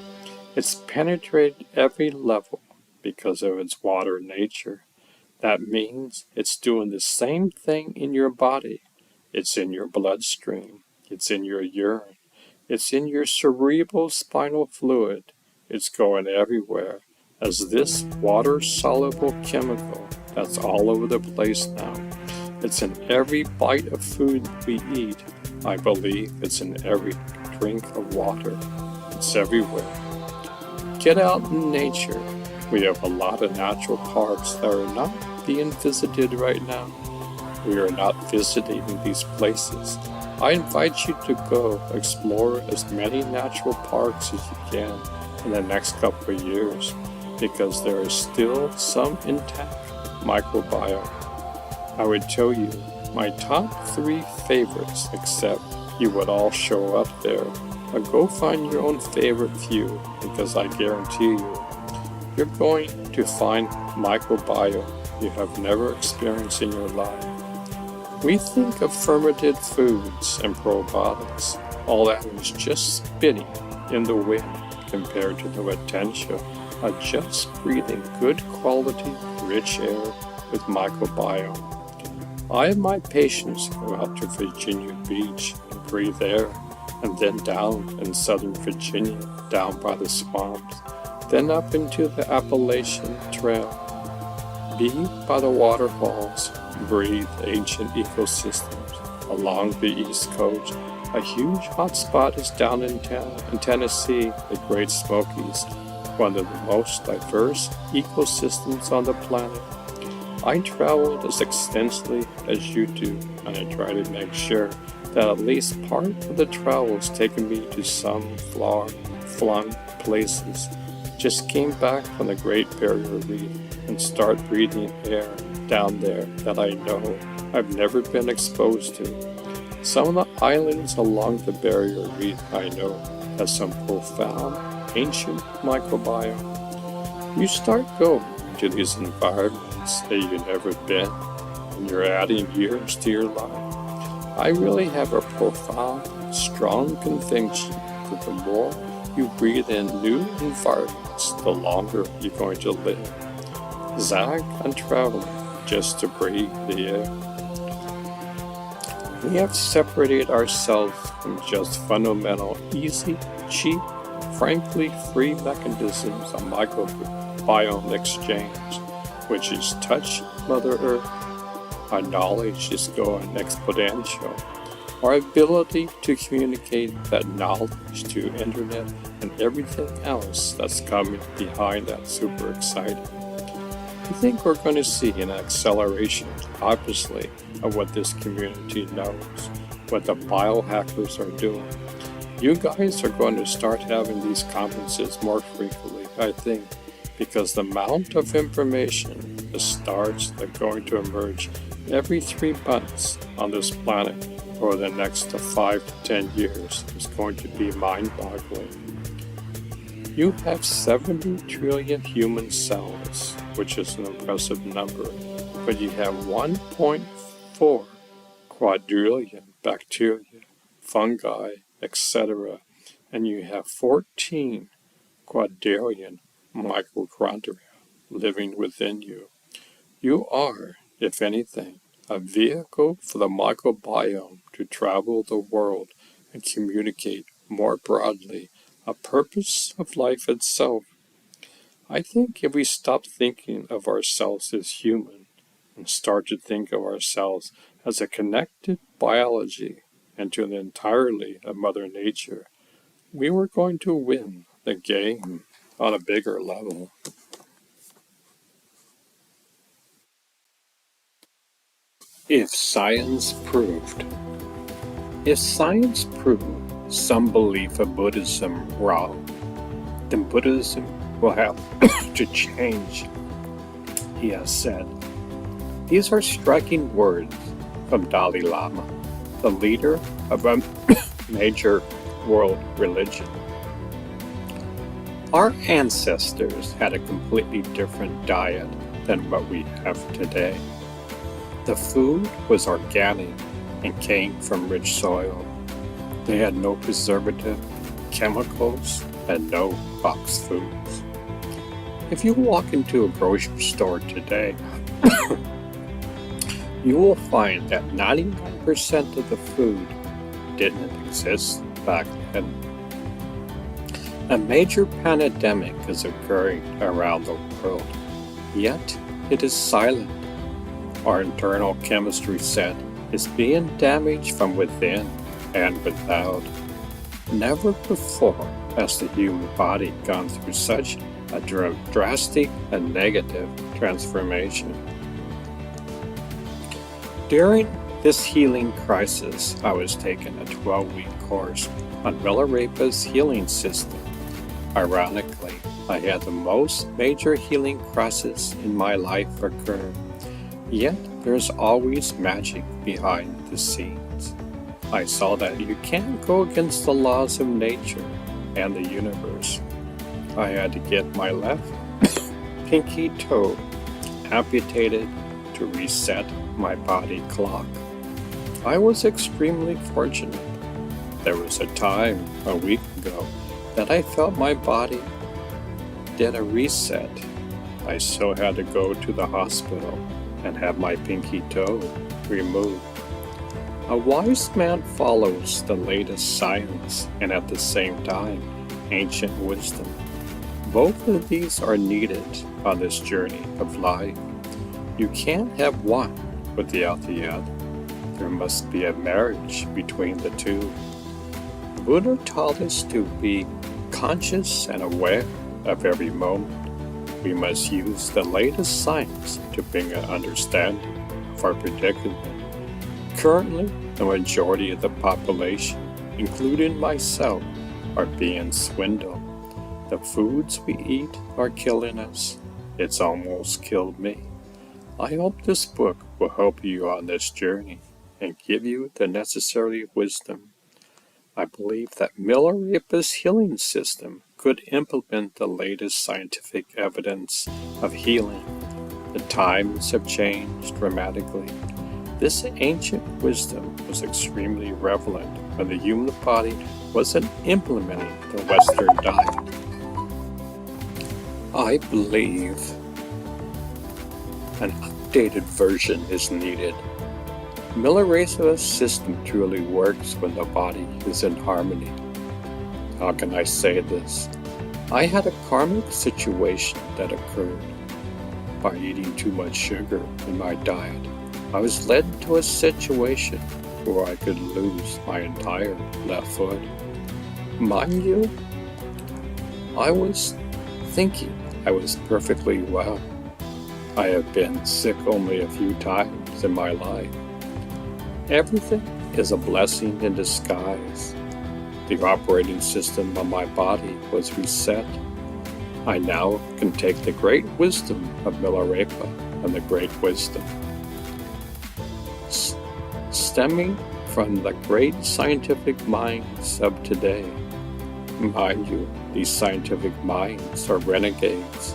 Speaker 1: It's penetrated every level because of its water nature. That means it's doing the same thing in your body. It's in your bloodstream. It's in your urine. It's in your cerebral spinal fluid. It's going everywhere as this water-soluble chemical that's all over the place now. It's in every bite of food we eat. I believe it's in every drink of water. It's everywhere. Get out in nature. We have a lot of natural parks that are not
Speaker 5: being visited right now. We are not visiting these places. I invite you to go explore as many natural parks as you can in the next couple of years, because there is still some intact microbiome. I would tell you my top 3 favorites, except you would all show up there. But go find your own favorite few, because I guarantee you, you're going to find microbiome you have never experienced in your life. We think of fermented foods and probiotics. All that is just spitting in the wind compared to the potential of just breathing good quality, rich air with microbiome. I and my patients go out to Virginia Beach and breathe air, and then down in southern Virginia, down by the swamps, then up into the Appalachian Trail. Be by the waterfalls, breathe ancient ecosystems along the East Coast. A huge hotspot is down in Tennessee, the Great Smokies, one of the most diverse ecosystems on the planet. I traveled as extensively as you do, and I try to make sure that at least part of the travel has taken me to some flung places. Just came back from the Great Barrier Reef and start breathing air down there that I know I've never been exposed to. Some of the islands along the Barrier Reef I know have some profound ancient microbiome. You start going to these environments that you've never been, and you're adding years to your life. I really have a profound, strong conviction that the more you breathe in new environments, the longer you're going to live. Zag and traveling just to breathe the air. We have separated ourselves from just fundamental, easy, cheap, frankly free mechanisms of microbiome exchange, which is touch Mother Earth. Our knowledge is going exponential. Our ability to communicate that knowledge to internet and everything else that's coming behind that super exciting. I think we're going to see an acceleration, obviously, of what this community knows, what the biohackers are doing. You guys are going to start having these conferences more frequently, I think, because the amount of information, the stars that are going to emerge every 3 months on this planet over the next 5 to 10 years is going to be mind-boggling. You have 70 trillion human cells, which is an impressive number, but you have 1.4 quadrillion bacteria, fungi, etc., and you have 14 quadrillion mitochondria living within you. You are, if anything, a vehicle for the microbiome to travel the world and communicate more broadly a purpose of life itself. I think if we stop thinking of ourselves as human and start to think of ourselves as a connected biology into an entirely of Mother Nature, we were going to win the game on a bigger level. If science proved some belief of Buddhism wrong, then Buddhism will have to change, he has said. These are striking words from Dalai Lama, the leader of a major world religion. Our ancestors had a completely different diet than what we have today. The food was organic and came from rich soil. They had no preservative, chemicals, and no boxed foods. If you walk into a grocery store today, you will find that 99% of the food didn't exist back then. A major pandemic is occurring around the world, yet it is silent. Our internal chemistry set is being damaged from within and without. Never before has the human body gone through such a drastic and negative transformation.
Speaker 1: During this healing crisis, I was taking a 12-week course on Milarepa's healing system. Ironically, I had the most major healing crisis in my life occur. Yet, there's always magic behind the scenes. I saw that you can't go against the laws of nature and the universe. I had to get my left pinky toe amputated to reset my body clock. I was extremely fortunate. There was a time a week ago that I felt my body did a reset. I still had to go to the hospital and have my pinky toe removed. A wise man follows the latest science and at the same time ancient wisdom. Both of these are needed on this journey of life. You can't have one without the other. There must be a marriage between the two. Buddha taught us to be conscious and aware of every moment. We must use the latest science to bring an understanding of our predicament. Currently, the majority of the population, including myself, are being swindled. The foods we eat are killing us. It's almost killed me. I hope this book will help you on this journey and give you the necessary wisdom. I believe that Milarepa's healing system could implement the latest scientific evidence of healing. The times have changed dramatically. This ancient wisdom was extremely relevant when the human body wasn't implementing the Western diet. I believe an updated version is needed. Milarepa's system truly works when the body is in harmony. How can I say this? I had a karmic situation that occurred. By eating too much sugar in my diet, I was led into a situation where I could lose my entire left foot. Mind you, I was thinking I was perfectly well. I have been sick only a few times in my life. Everything is a blessing in disguise. The operating system of my body was reset. I now can take the great wisdom of Milarepa and the great wisdom stemming from the great scientific minds of today. Mind you, these scientific minds are renegades.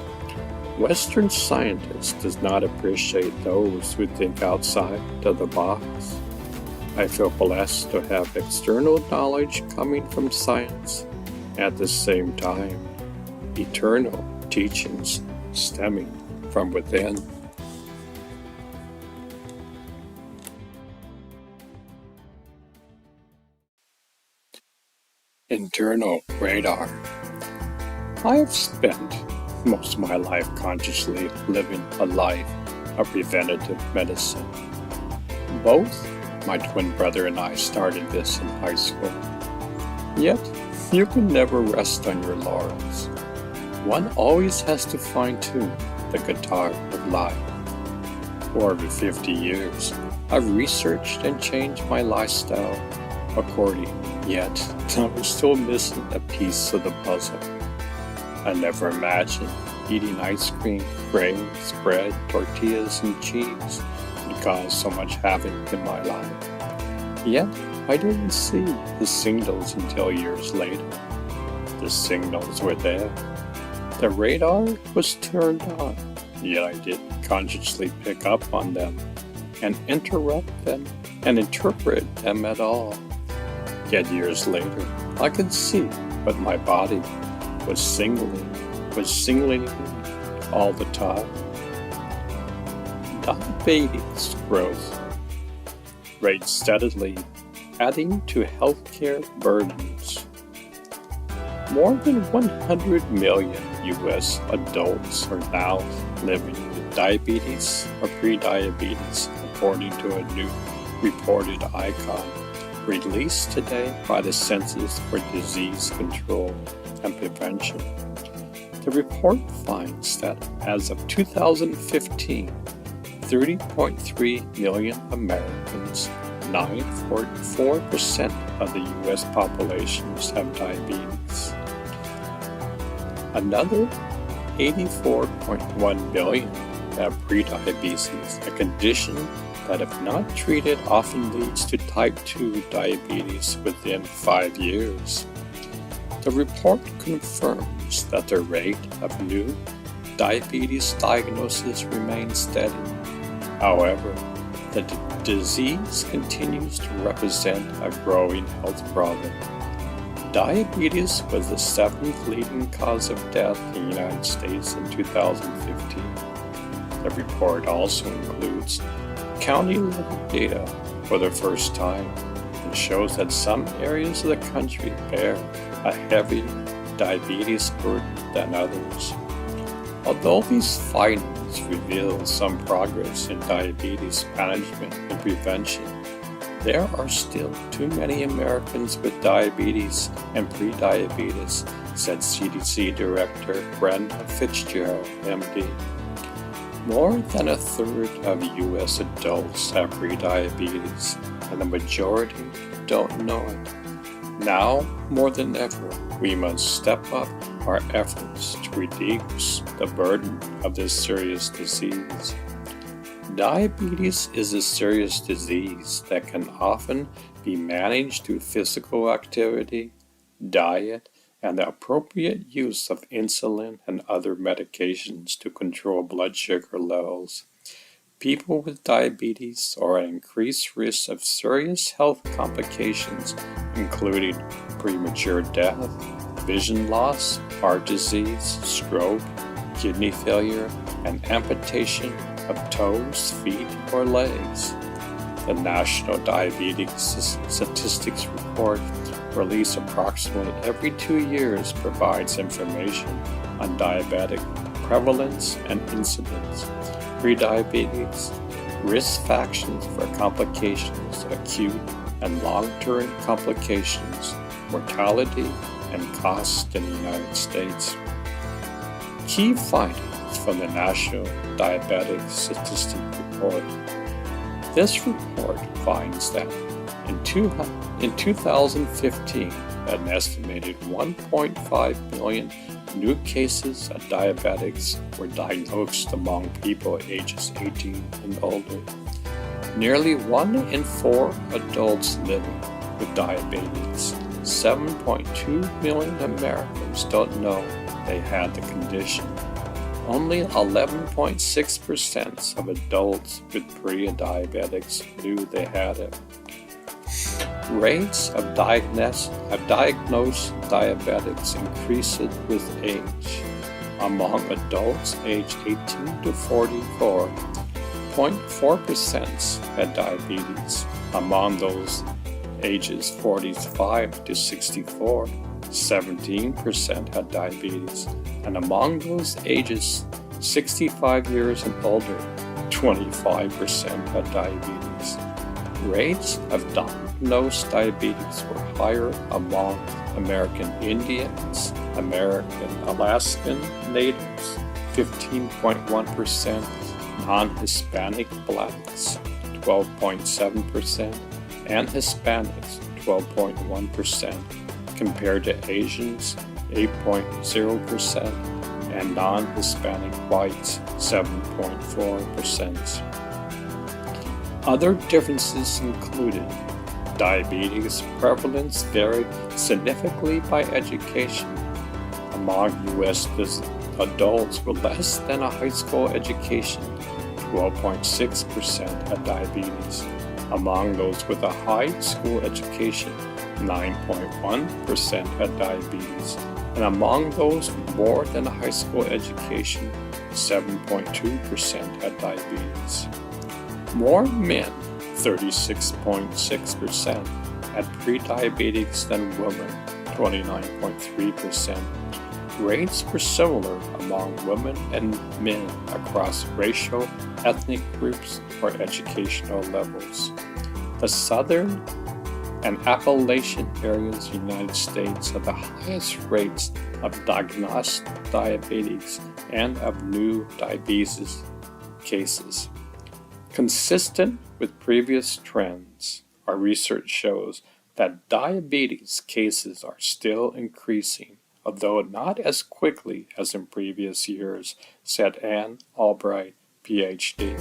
Speaker 1: Western scientists does not appreciate those who think outside of the box. I feel blessed to have external knowledge coming from science, at the same time, eternal teachings stemming from within. Internal radar. I have spent most of my life consciously living a life of preventative medicine. Both my twin brother and I started this in high school. Yet, you can never rest on your laurels. One always has to fine-tune the guitar of life. For over 50 years, I've researched and changed my lifestyle according, yet I was still missing a piece of the puzzle. I never imagined eating ice cream, grains, bread, tortillas, and cheese would cause so much havoc in my life. Yet, I didn't see the signals until years later. The signals were there. The radar was turned on, yet I didn't consciously pick up on them and interrupt them and interpret them at all. Yet years later, I could see what my body was signaling all the time. Diabetes growth rate steadily, adding to healthcare burdens. More than 100 million U.S. adults are now living with diabetes or prediabetes, according to a new reported icon released today by the Centers for Disease Control and Prevention. The report finds that as of 2015, 30.3 million Americans, 9.4% of the U.S. populations have diabetes. Another 84.1 million have prediabetes, a condition that, if not treated, often leads to type 2 diabetes within 5 years. The report confirms that the rate of new diabetes diagnosis remains steady. However, the disease continues to represent a growing health problem. Diabetes was the 7th leading cause of death in the United States in 2015. The report also includes county-level data for the first time and shows that some areas of the country bear a heavy diabetes burden than others. Although these findings reveal some progress in diabetes management and prevention, there are still too many Americans with diabetes and prediabetes, said CDC Director Brenda Fitzgerald, MD. More than a third of U.S. adults have prediabetes, and the majority don't know it. Now, more than ever, we must step up our efforts to reduce the burden of this serious disease. Diabetes is a serious disease that can often be managed through physical activity, diet, and the appropriate use of insulin and other medications to control blood sugar levels. People with diabetes are at increased risk of serious health complications, including premature death, vision loss, heart disease, stroke, kidney failure, and amputation of toes, feet, or legs. The National Diabetes Statistics Report, released approximately every 2 years, provides information on diabetic prevalence and incidence, prediabetes, risk factors for complications, acute and long-term complications, mortality, and cost in the United States. Key findings from the National Diabetic Statistics Report. This report finds that in 2015, an estimated 1.5 million new cases of diabetics were diagnosed among people ages 18 and older. Nearly 1 in 4 adults living with diabetes. 7.2 million Americans don't know they had the condition. Only 11.6% of adults with pre-diabetics knew they had it. Rates of diagnosed diabetics increases with age. Among adults aged 18 to 44, 0.4% had diabetes. Among those ages 45 to 64, 17% had diabetes. And among those ages 65 years and older, 25% had diabetes. Rates of diagnosed diabetes were higher among American Indians, American Alaskan Natives, 15.1%, non-Hispanic Blacks, 12.7%, and Hispanics, 12.1%, compared to Asians, 8.0%, and non-Hispanic whites, 7.4%. Other differences included diabetes prevalence varied significantly by education. Among U.S. adults with less than a high school education, 12.6% had diabetes. Among those with a high school education, 9.1% had diabetes. And among those with more than a high school education, 7.2% had diabetes. More men, 36.6%, had prediabetes than women, 29.3%. Rates were similar among women and men across racial, ethnic groups, or educational levels. The southern and Appalachian areas of the United States have the highest rates of diagnosed diabetes and of new diabetes cases. Consistent with previous trends, our research shows that diabetes cases are still increasing, although not as quickly as in previous years, said Ann Albright, PhD.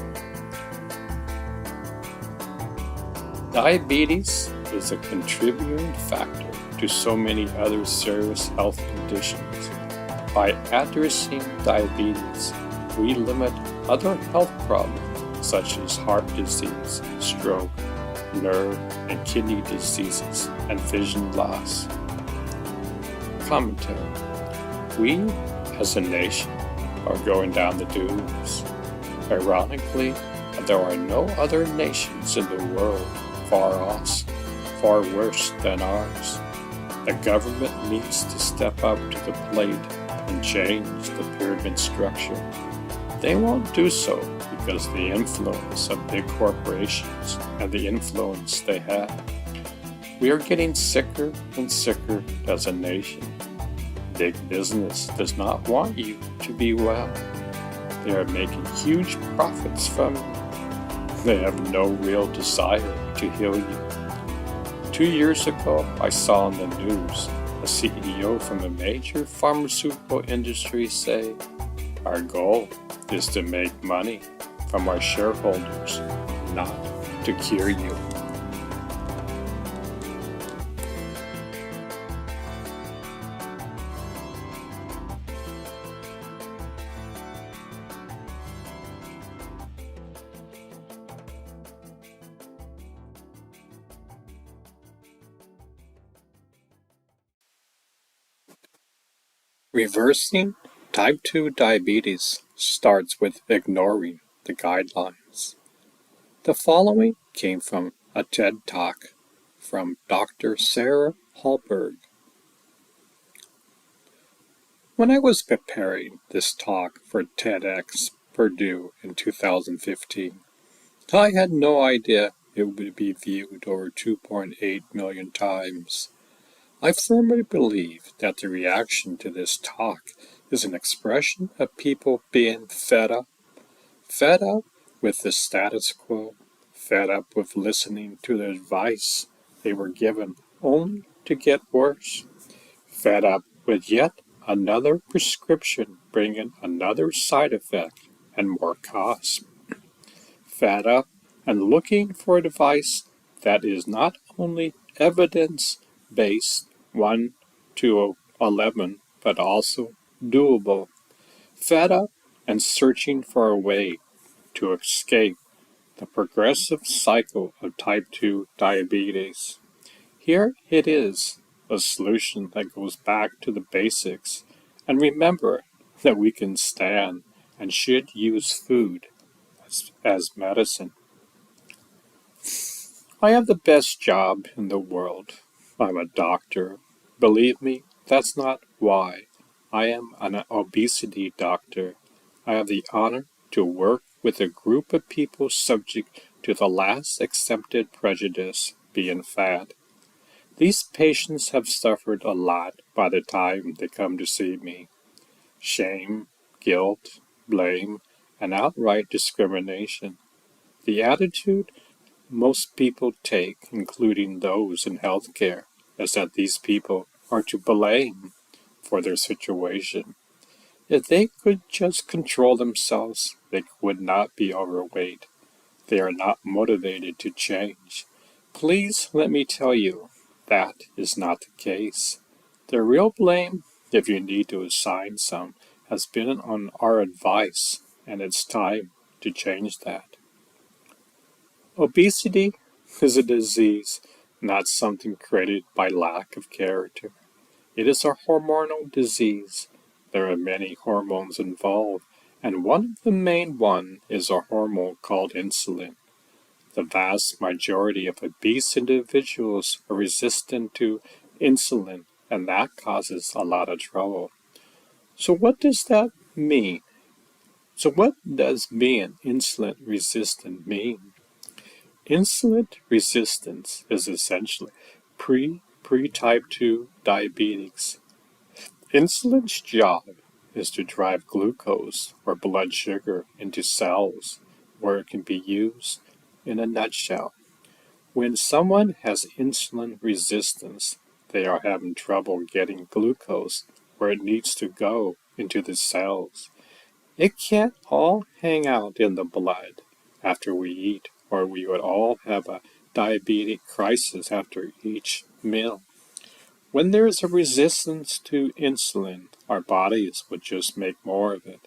Speaker 1: Diabetes is a contributing factor to so many other serious health conditions. By addressing diabetes, we limit other health problems such as heart disease, stroke, nerve and kidney diseases, and vision loss. Commentary. We, as a nation, are going down the tubes. Ironically, there are no other nations in the world far worse than ours. The government needs to step up to the plate and change the pyramid structure. They won't do so because the influence of big corporations and the influence they have. We are getting sicker and sicker as a nation. Big business does not want you to be well. They are making huge profits from you. They have no real desire to heal you. 2 years ago, I saw on the news a CEO from a major pharmaceutical industry say, "Our goal is to make money from our shareholders, not to cure you." Reversing type 2 diabetes starts with ignoring the guidelines. The following came from a TED Talk from Dr. Sarah Hallberg. When I was preparing this talk for TEDx Purdue in 2015, I had no idea it would be viewed over 2.8 million times. I firmly believe that the reaction to this talk is an expression of people being fed up with the status quo, fed up with listening to the advice they were given only to get worse, fed up with yet another prescription bringing another side effect and more cost, fed up and looking for advice that is not only evidence-based 1 to 11, but also doable, fed up and searching for a way to escape the progressive cycle of type 2 diabetes. Here it is, a solution that goes back to the basics, and remember that we can stand and should use food as medicine. I have the best job in the world. I'm a doctor. Believe me, that's not why. I am an obesity doctor. I have the honor to work with a group of people subject to the last accepted prejudice, being fat. These patients have suffered a lot by the time they come to see me. Shame, guilt, blame, and outright discrimination. The attitude most people take, including those in healthcare, is that these people are to blame for their situation. If they could just control themselves, they would not be overweight. They are not motivated to change. Please let me tell you, that is not the case. The real blame, if you need to assign some, has been on our advice, and it's time to change that. Obesity is a disease, not something created by lack of character. It is a hormonal disease. There are many hormones involved, and one of the main one is a hormone called insulin. The vast majority of obese individuals are resistant to insulin, and that causes a lot of trouble. So what does that mean? So what does being insulin resistant mean? Insulin resistance is essentially pre-type 2 diabetes. Insulin's job is to drive glucose or blood sugar into cells, where it can be used in a nutshell. When someone has insulin resistance, they are having trouble getting glucose where it needs to go into the cells. It can't all hang out in the blood after we eat, or we would all have a diabetic crisis after each meal. When there is a resistance to insulin, our bodies would just make more of it.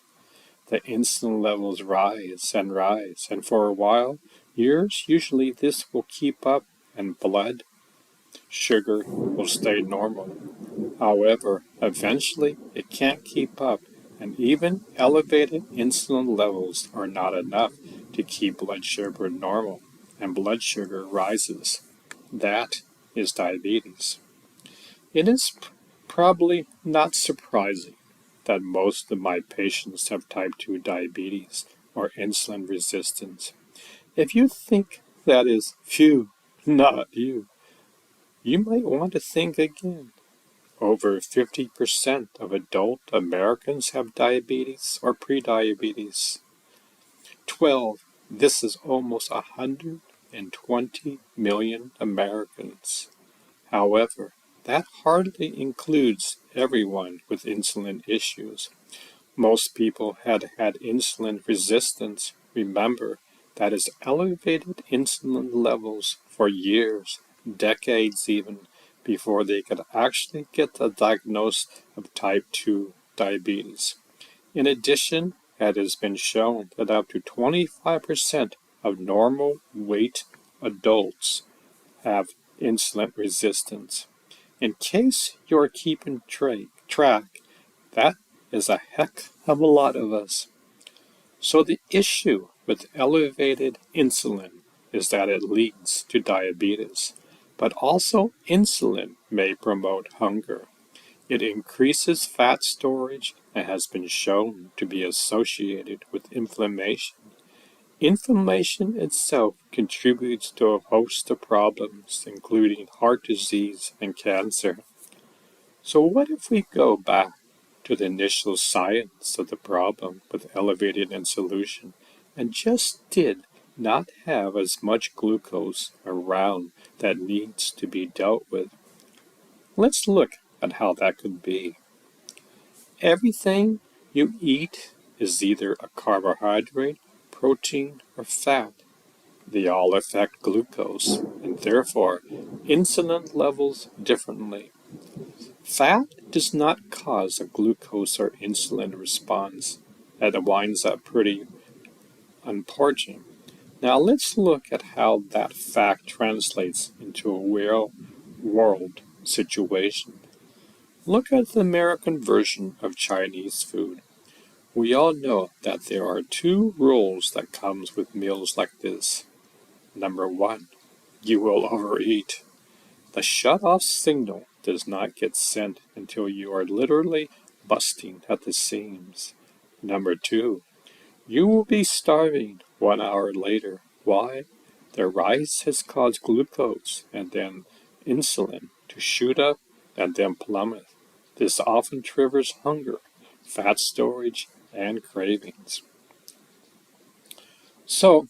Speaker 1: The insulin levels rise, and for a while, years, usually this will keep up, and blood sugar will stay normal. However, eventually it can't keep up, and even elevated insulin levels are not enough to keep blood sugar normal, and blood sugar rises. That is diabetes. It is probably not surprising that most of my patients have type 2 diabetes or insulin resistance. If you think that is, phew, not you, you might want to think again. Over 50% of adult Americans have diabetes or prediabetes. 12. This is almost 120 million Americans. However, that hardly includes everyone with insulin issues. Most people had had insulin resistance. Remember, that is elevated insulin levels for years, decades even, before they could actually get the diagnosis of type 2 diabetes. In addition, it has been shown that up to 25% of normal weight adults have insulin resistance. In case you're keeping track, that is a heck of a lot of us. So the issue with elevated insulin is that it leads to diabetes, but also insulin may promote hunger. It increases fat storage and has been shown to be associated with inflammation. Inflammation itself contributes to a host of problems, including heart disease and cancer. So what if we go back to the initial science of the problem with elevated insulin and just did not have as much glucose around that needs to be dealt with? Let's look at how that could be. Everything you eat is either a carbohydrate, protein, or fat. They all affect glucose and therefore insulin levels differently. Fat does not cause a glucose or insulin response, and it winds up pretty unfortunate. Now let's look at how that fact translates into a real-world situation. Look at the American version of Chinese food. We all know that there are two rules that comes with meals like this. Number one, you will overeat. The shut-off signal does not get sent until you are literally busting at the seams. Number two, you will be starving 1 hour later. Why? The rice has caused glucose and then insulin to shoot up and then plummet. This often triggers hunger, fat storage, and cravings. So,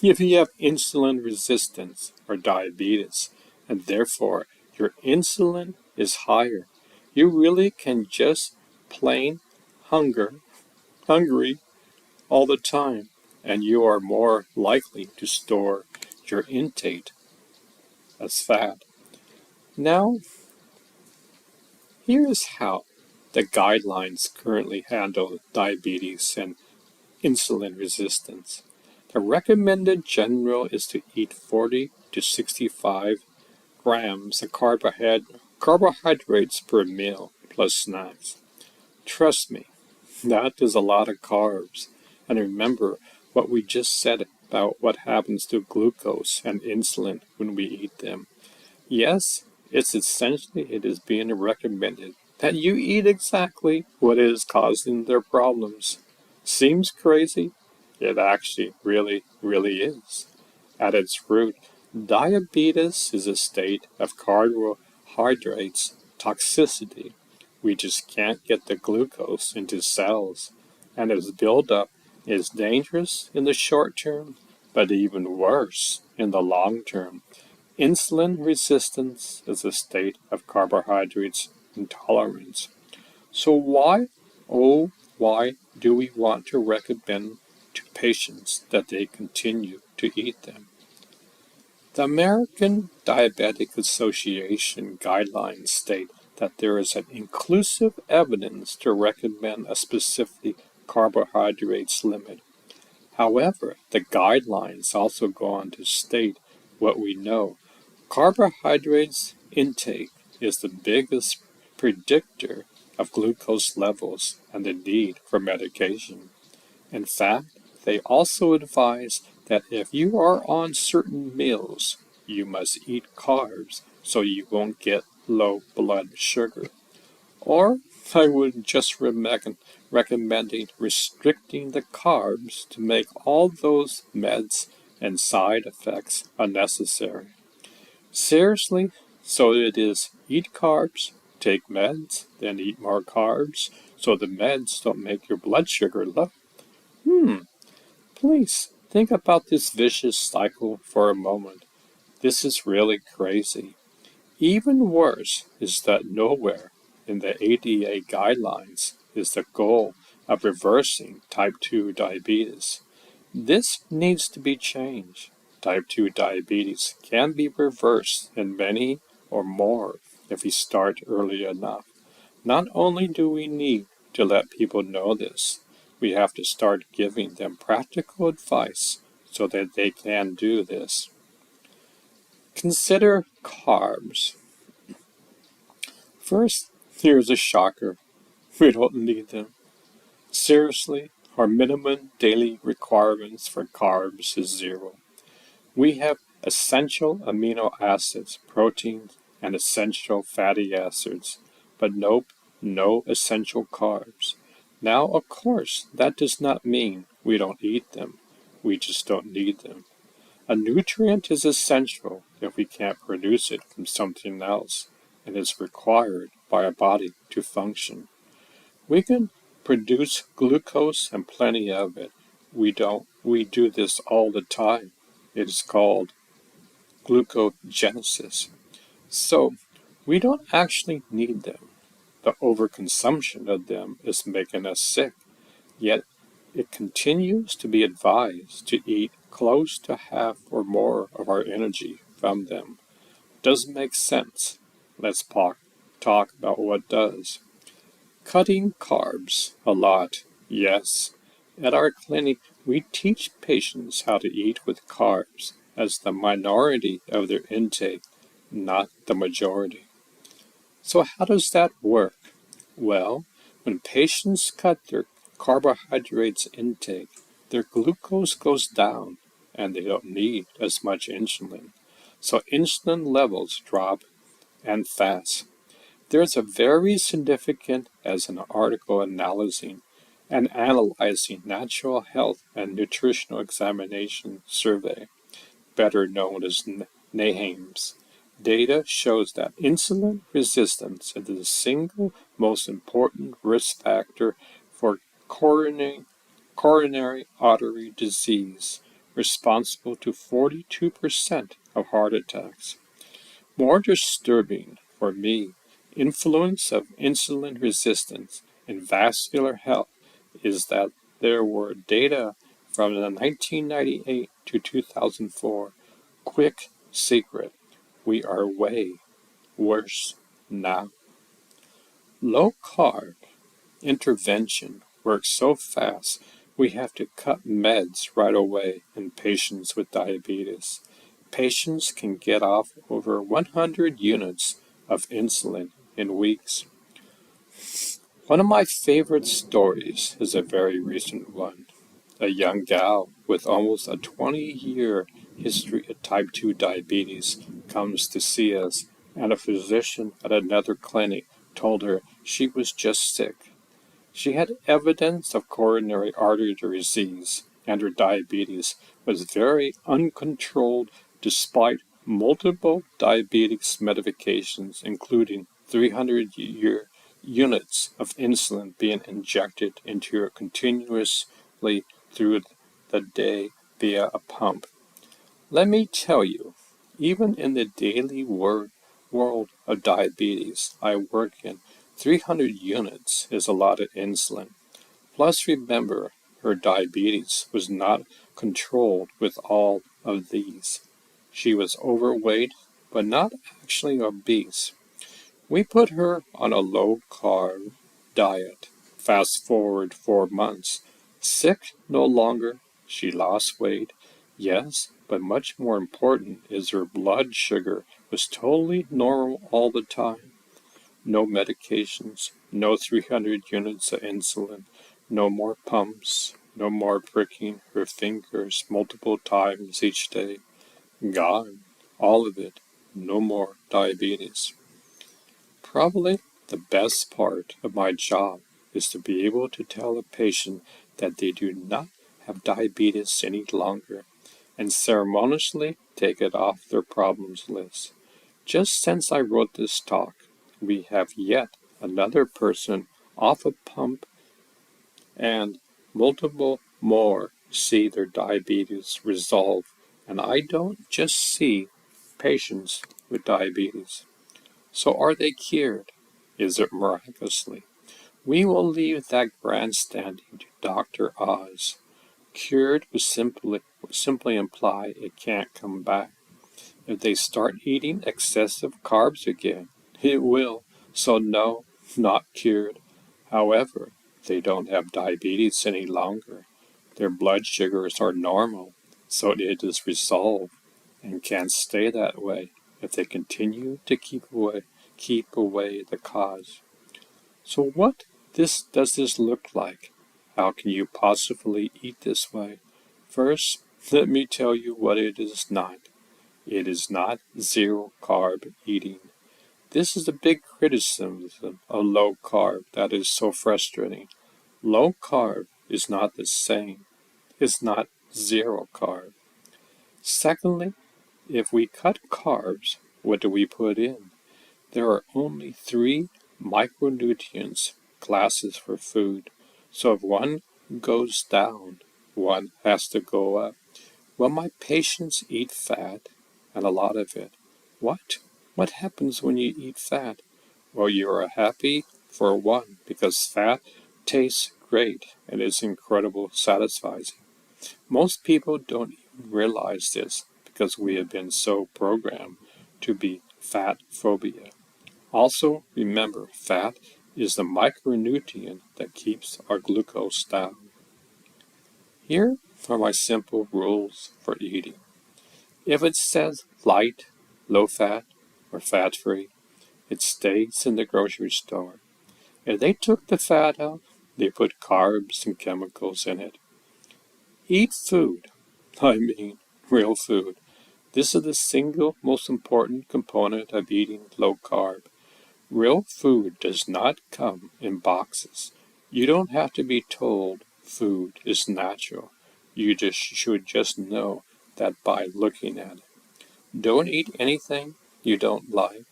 Speaker 1: if you have insulin resistance or diabetes, and therefore your insulin is higher, you really can just plain hungry all the time, and you are more likely to store your intake as fat. Now, here is how the guidelines currently handle diabetes and insulin resistance. The recommended general is to eat 40 to 65 grams of carbohydrates per meal plus snacks. Trust me, that is a lot of carbs. And remember what we just said about what happens to glucose and insulin when we eat them. Yes, it is being recommended that you eat exactly what is causing their problems. Seems crazy? It actually really is. At its root, diabetes is a state of carbohydrates toxicity. We just can't get the glucose into cells, and it's built up is dangerous in the short term, but even worse in the long term. Insulin resistance is a state of carbohydrates intolerance. So why do we want to recommend to patients that they continue to eat them? The American Diabetic Association guidelines state that there is an inclusive evidence to recommend a specific carbohydrates limit. However, the guidelines also go on to state what we know. Carbohydrates intake is the biggest predictor of glucose levels and the need for medication. In fact, they also advise that if you are on certain meals, you must eat carbs so you won't get low blood sugar. Or I would just recommending restricting the carbs to make all those meds and side effects unnecessary. Seriously, so it is eat carbs, take meds, then eat more carbs, so the meds don't make your blood sugar low. Please think about this vicious cycle for a moment. This is really crazy. Even worse is that nowhere in the ADA guidelines is the goal of reversing type 2 diabetes. This needs to be changed. Type 2 diabetes can be reversed in many or more if we start early enough. Not only do we need to let people know this, we have to start giving them practical advice so that they can do this. Consider carbs. First, here's a shocker. We don't need them. Seriously, our minimum daily requirements for carbs is 0. We have essential amino acids, proteins, and essential fatty acids, but nope, no essential carbs. Now, of course, that does not mean we don't eat them. We just don't need them. A nutrient is essential if we can't produce it from something else and is required by our body to function. We can produce glucose and plenty of it. We do this all the time. It is called glucogenesis. So we don't actually need them. The overconsumption of them is making us sick. Yet it continues to be advised to eat close to half or more of our energy from them. Doesn't make sense. Let's talk about what does. Cutting carbs a lot, yes. At our clinic, we teach patients how to eat with carbs as the minority of their intake, not the majority. So how does that work? Well, when patients cut their carbohydrates intake, their glucose goes down and they don't need as much insulin. So insulin levels drop and fast. There's a very significant as an article analyzing and analyzing Natural Health and Nutritional Examination Survey, better known as NAHAMS. Data shows that insulin resistance is the single most important risk factor for coronary artery disease, responsible to 42% of heart attacks. More disturbing for me, influence of insulin resistance in vascular health is that there were data from the 1998 to 2004 quick secret. We are way worse now. Low carb intervention works so fast we have to cut meds right away in patients with diabetes. Patients can get off over 100 units of insulin in weeks. One of my favorite stories is a very recent one. A young gal with almost a 20-year history of type 2 diabetes comes to see us, and a physician at another clinic told her she was just sick. She had evidence of coronary artery disease, and her diabetes was very uncontrolled despite multiple diabetes medications, including 300 units of insulin being injected into her continuously through the day via a pump. Let me tell you, even in the daily world of diabetes I work in, 300 units is a lot of insulin. Plus remember, her diabetes was not controlled with all of these. She was overweight, but not actually obese. We put her on a low-carb diet. Fast forward 4 months. Sick no longer. She lost weight. Yes, but much more important is her blood sugar was totally normal all the time. No medications, no 300 units of insulin, no more pumps, no more pricking her fingers multiple times each day. Gone. All of it. No more diabetes. Probably the best part of my job is to be able to tell a patient that they do not have diabetes any longer and ceremoniously take it off their problems list. Just since I wrote this talk, we have yet another person off a pump and multiple more see their diabetes resolve. And I don't just see patients with diabetes. So are they cured? Is it miraculously? We will leave that grandstanding to Dr. Oz. Cured would simply imply it can't come back. If they start eating excessive carbs again, it will. So no, not cured. However, they don't have diabetes any longer. Their blood sugars are normal, so it is resolved and can stay that way if they continue to keep away the cause. So what does this look like? How can you possibly eat this way? First, let me tell you what it is not. It is not zero carb eating. This is a big criticism of low carb that is so frustrating. Low carb is not the same. It's not zero carb. Secondly, if we cut carbs, what do we put in? There are only 3 micronutrients classes for food. So if one goes down, one has to go up. Well, my patients eat fat, and a lot of it. What? What happens when you eat fat? Well, you are happy for one, because fat tastes great and is incredibly satisfying. Most people don't even realize this because we have been so programmed to be fat phobia. Also, remember, fat is the micronutrient that keeps our glucose down. Here are my simple rules for eating. If it says light, low fat, or fat free, it stays in the grocery store. If they took the fat out, they put carbs and chemicals in it. Eat food. I mean, real food. This is the single most important component of eating low carb. Real food does not come in boxes. You don't have to be told food is natural. You should just know that by looking at it. Don't eat anything you don't like.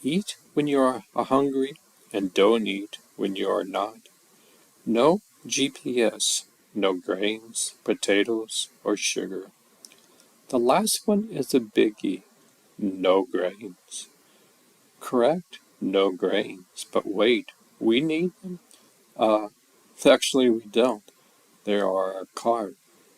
Speaker 1: Eat when you are hungry and don't eat when you are not. No GPS, no grains, potatoes, or sugar. The last one is a biggie. No grains. Correct? No grains. But wait, we need them? Actually we don't. They are a carb.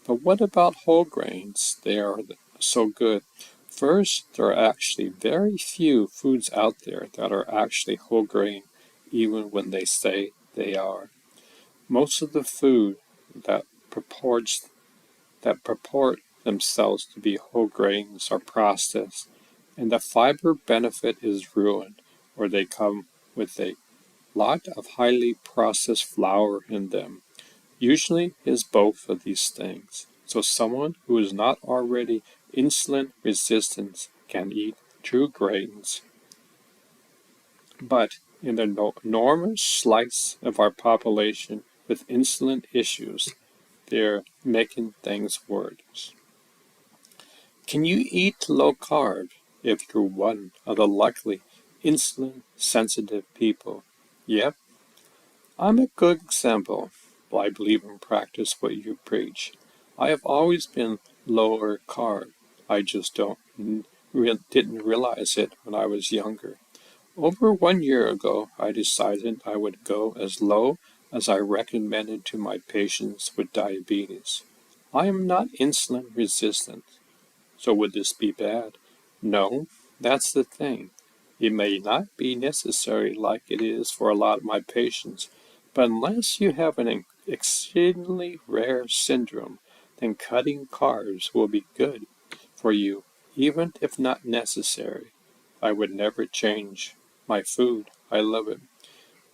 Speaker 1: But what about whole grains? They are so good. First, there are actually very few foods out there that are actually whole grain, even when they say they are. Most of the food that purport themselves to be whole grains are processed, and the fiber benefit is ruined, or they come with a lot of highly processed flour in them. Usually is both of these things. So someone who is not already insulin resistant can eat true grains. But in the enormous slice of our population with insulin issues, they're making things worse. Can you eat low carb if you're one of the likely insulin sensitive people? Yep, I'm a good example.
Speaker 5: Well, I believe and practice what you preach. I have always been lower carb. I just didn't realize it when I was younger. Over 1 year ago, I decided I would go as low as I recommended to my patients with diabetes. I am not insulin resistant. So would this be bad? No, that's the thing. It may not be necessary like it is for a lot of my patients, but unless you have an exceedingly rare syndrome, then cutting carbs will be good for you, even if not necessary. I would never change my food. I love it.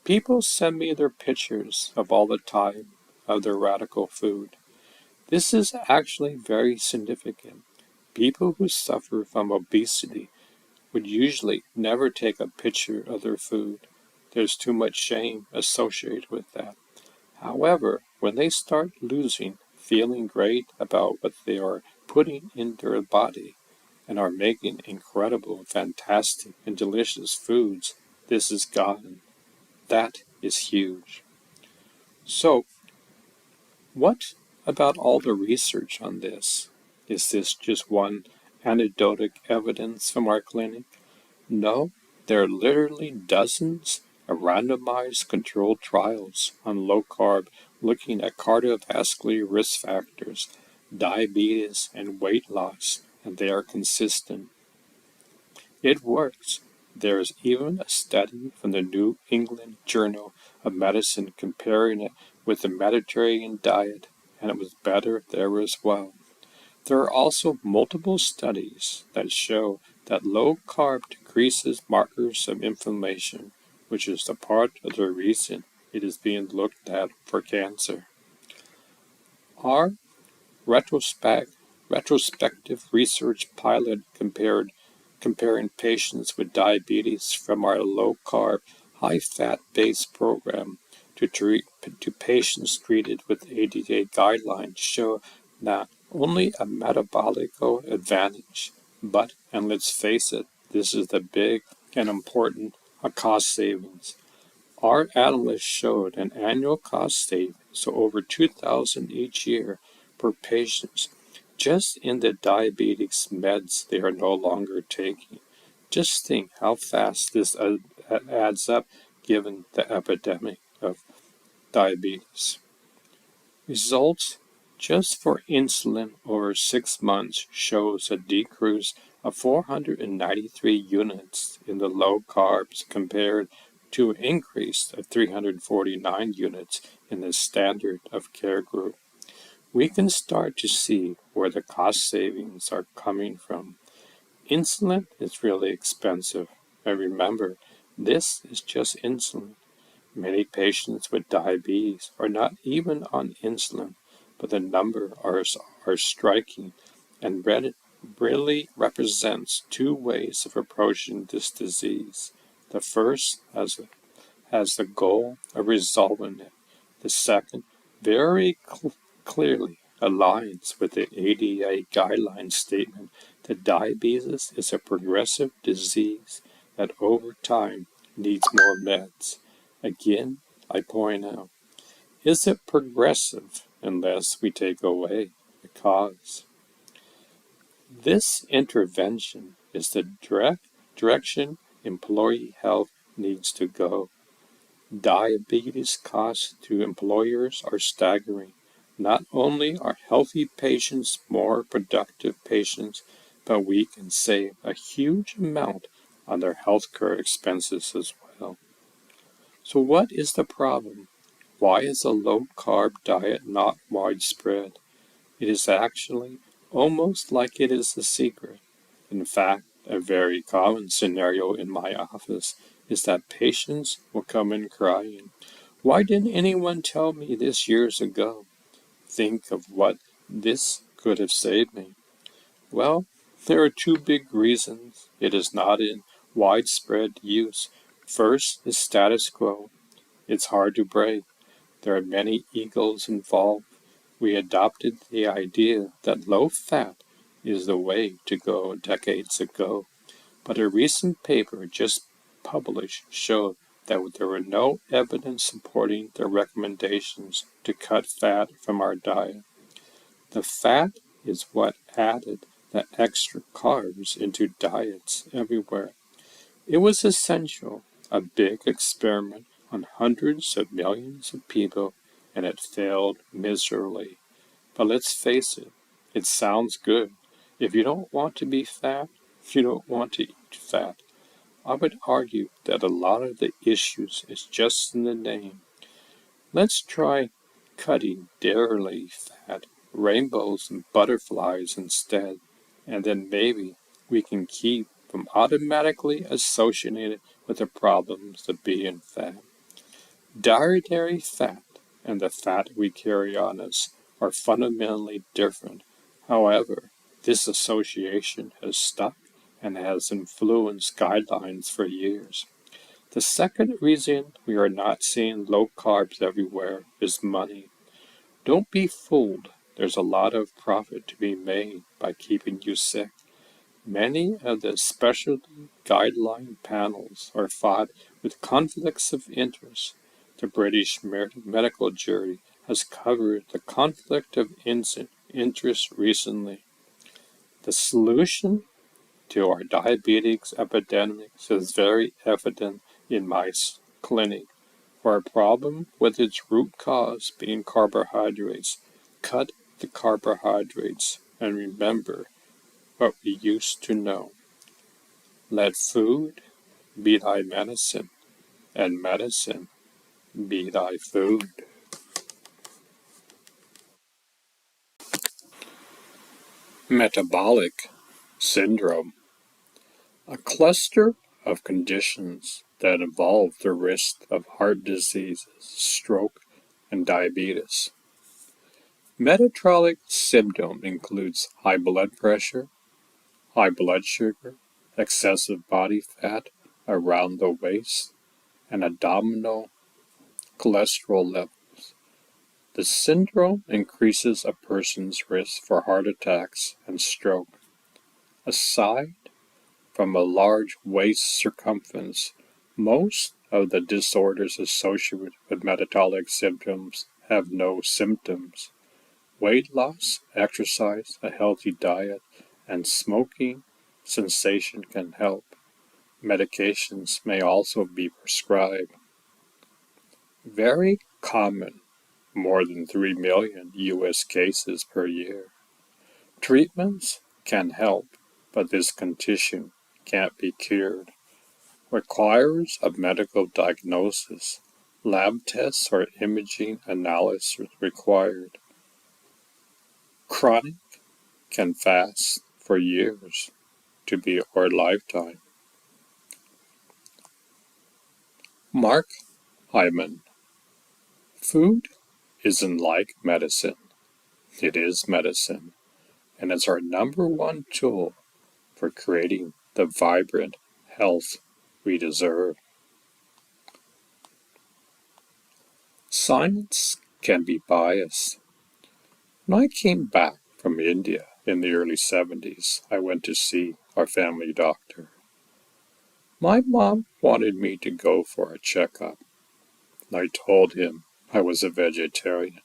Speaker 5: People send me their pictures of all the time of their radical food. This is actually very significant. People who suffer from obesity would usually never take a picture of their food. There's too much shame associated with that. However, when they start feeling great about what they are putting in their body and are making incredible, fantastic, and delicious foods, this is gone. That is huge. So, what about all the research on this? Is this just one anecdotal evidence from our clinic? No, there are literally dozens of randomized controlled trials on low carb looking at cardiovascular risk factors, diabetes, and weight loss, and they are consistent. It works. There is even a study from the New England Journal of Medicine comparing it with the Mediterranean diet, and it was better there as well. There are also multiple studies that show that low carb decreases markers of inflammation, which is the part of the reason it is being looked at for cancer. Our retrospective research pilot comparing patients with diabetes from our low-carb, high-fat based program to patients treated with ADA guidelines show not only a metabolic advantage, but, and let's face it, this is the big and important cost savings. Our analysts showed an annual cost savings of over $2,000 each year per patient just in the diabetes meds they are no longer taking. Just think how fast this adds up given the epidemic of diabetes. Results just for insulin over 6 months shows a decrease of 493 units in the low carbs compared to an increase of 349 units in the standard of care group. We can start to see where the cost savings are coming from. Insulin is really expensive, and remember, this is just insulin. Many patients with diabetes are not even on insulin, but the number are striking and really represents two ways of approaching this disease. The first has the goal of resolving it. The second very clearly aligns with the ADA guideline statement that diabetes is a progressive disease that over time needs more meds. Again, I point out, is it progressive unless we take away the cause? This intervention is the direction employee health needs to go. Diabetes costs to employers are staggering. Not only are healthy patients more productive patients, but we can save a huge amount on their healthcare expenses as well. So what is the problem? Why is a low-carb diet not widespread? It is actually almost like it is the secret. In fact, a very common scenario in my office is that patients will come in crying, "Why didn't anyone tell me this years ago?" Think of what this could have saved me. Well, there are two big reasons it is not in widespread use. First is status quo. It's hard to break. There are many egos involved. We adopted the idea that low fat is the way to go decades ago, but a recent paper just published showed
Speaker 1: that there were no evidence supporting their recommendations to cut fat from our diet. The fat is what added the extra carbs into diets everywhere. It was essential, a big experiment on hundreds of millions of people, and it failed miserably. But let's face it, it sounds good. If you don't want to be fat, you don't want to eat fat. I would argue that a lot of the issues is just in the name. Let's try cutting dairy fat, rainbows and butterflies instead, and then maybe we can keep from automatically associated with the problems of being fat. Dietary fat and the fat we carry on us are fundamentally different. However, this association has stuck and has influenced guidelines for years. The second reason we are not seeing low carbs everywhere is money. Don't be fooled. There's a lot of profit to be made by keeping you sick. Many of the specialty guideline panels are fought with conflicts of interest. The British medical jury has covered the conflict of interest recently. The solution to our diabetes epidemic is very evident in my clinic. For a problem with its root cause being carbohydrates, cut the carbohydrates and remember what we used to know. Let food be thy medicine, and medicine be thy food. Metabolic syndrome, a cluster of conditions that involve the risk of heart disease, stroke, and diabetes. Metabolic syndrome includes high blood pressure, high blood sugar, excessive body fat around the waist, and abdominal cholesterol levels. The syndrome increases a person's risk for heart attacks and stroke. Aside from a large waist circumference, most of the disorders associated with metabolic symptoms have no symptoms. Weight loss, exercise, a healthy diet, and smoking cessation can help. Medications may also be prescribed. Very common, more than 3 million U.S. cases per year. Treatments can help, but this condition can't be cured. Requires a medical diagnosis. Lab tests or imaging analysis required. Chronic can fast for years to be or lifetime. Mark Hyman. Food isn't like medicine. It is medicine, and it's our number one tool for creating the vibrant health we deserve. Science can be biased. When I came back from India in the early 70s, I went to see our family doctor. My mom wanted me to go for a checkup. I told him I was a vegetarian.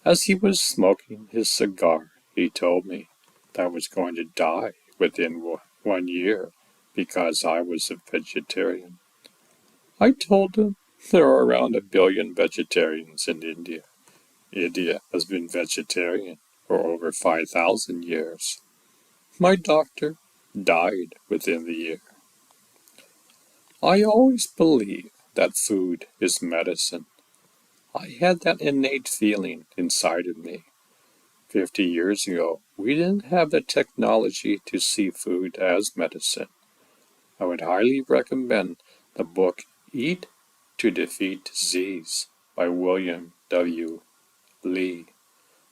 Speaker 1: As he was smoking his cigar, he told me that I was going to die within 1 year because I was a vegetarian. I told him there are around 1 billion vegetarians in India. India has been vegetarian for over 5,000 years. My doctor died within the year. I always believe that food is medicine. I had that innate feeling inside of me. 50 years ago, we didn't have the technology to see food as medicine. I would highly recommend the book Eat to Defeat Disease by William W. Lee.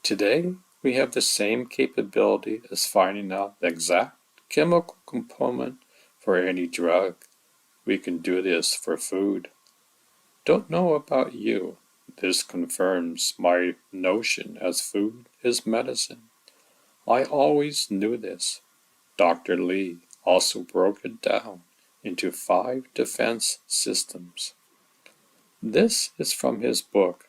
Speaker 1: Today, we have the same capability as finding out the exact chemical component for any drug. We can do this for food. Don't know about you. This confirms my notion as food is medicine. I always knew this. Dr. Lee also broke it down into 5 defense systems. This is from his book.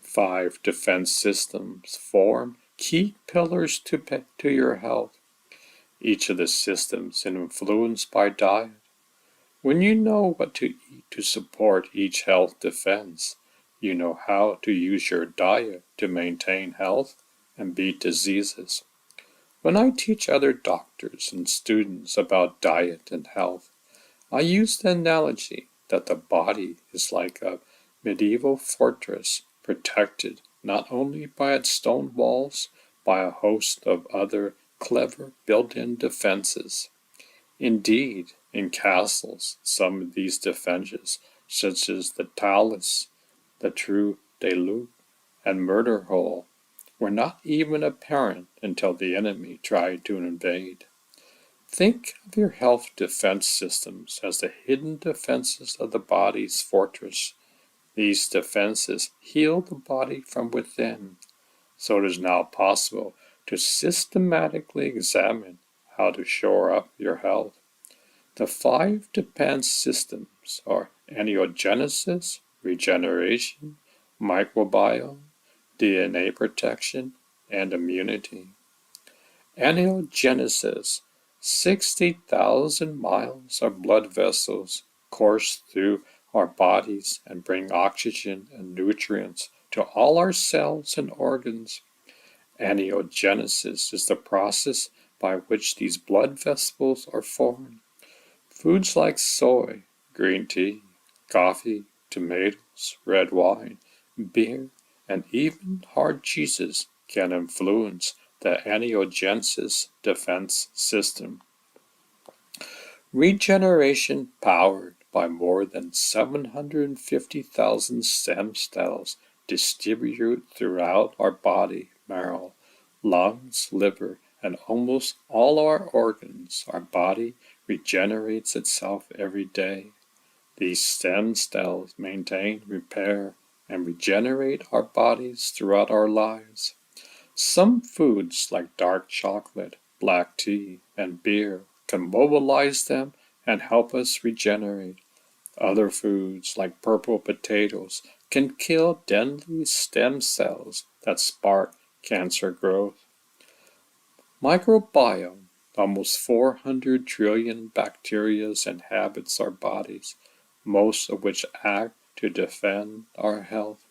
Speaker 1: 5 defense systems form key pillars to your health. Each of the systems is influenced by diet. When you know what to eat to support each health defense, you know how to use your diet to maintain health and beat diseases. When I teach other doctors and students about diet and health, I use the analogy that the body is like a medieval fortress protected not only by its stone walls, by a host of other clever built-in defenses. Indeed, in castles, some of these defenses, such as the talus, the trou de loup, and murder hole, were not even apparent until the enemy tried to invade. Think of your health defense systems as the hidden defenses of the body's fortress. These defenses heal the body from within, so it is now possible to systematically examine how to shore up your health. The 5 defense systems are angiogenesis, regeneration, microbiome, DNA protection, and immunity. Angiogenesis. 60,000 miles of blood vessels course through our bodies and bring oxygen and nutrients to all our cells and organs. Angiogenesis is the process by which these blood vessels are formed. Foods like soy, green tea, coffee, tomatoes, red wine, beer, and even hard cheeses can influence the angiogenesis defense system. Regeneration powered by more than 750,000 stem cells distribute throughout our body, marrow, lungs, liver, and almost all our organs. Our body regenerates itself every day. These stem cells maintain, repair, and regenerate our bodies throughout our lives. Some foods like dark chocolate, black tea, and beer can mobilize them and help us regenerate. Other foods like purple potatoes can kill deadly stem cells that spark cancer growth. Microbiome. Almost 400 trillion bacteria inhabits our bodies, most of which act to defend our health.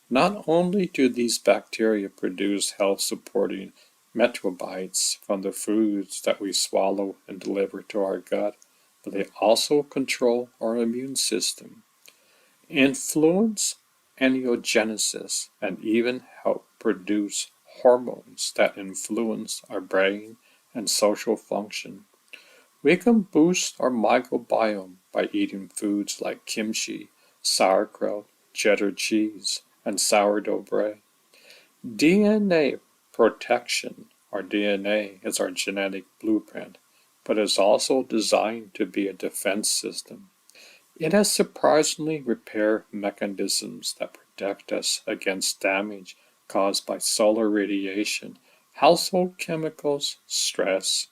Speaker 1: Not only do these bacteria produce health-supporting metabolites from the foods that we swallow and deliver to our gut, but they also control our immune system, influence angiogenesis, and even help produce hormones that influence our brain and social function. We can boost our microbiome by eating foods like kimchi, sauerkraut, cheddar cheese, and sourdough bread. DNA protection. Our DNA is our genetic blueprint, but is also designed to be a defense system. It has surprisingly repair mechanisms that protect us against damage caused by solar radiation, household chemicals, stress,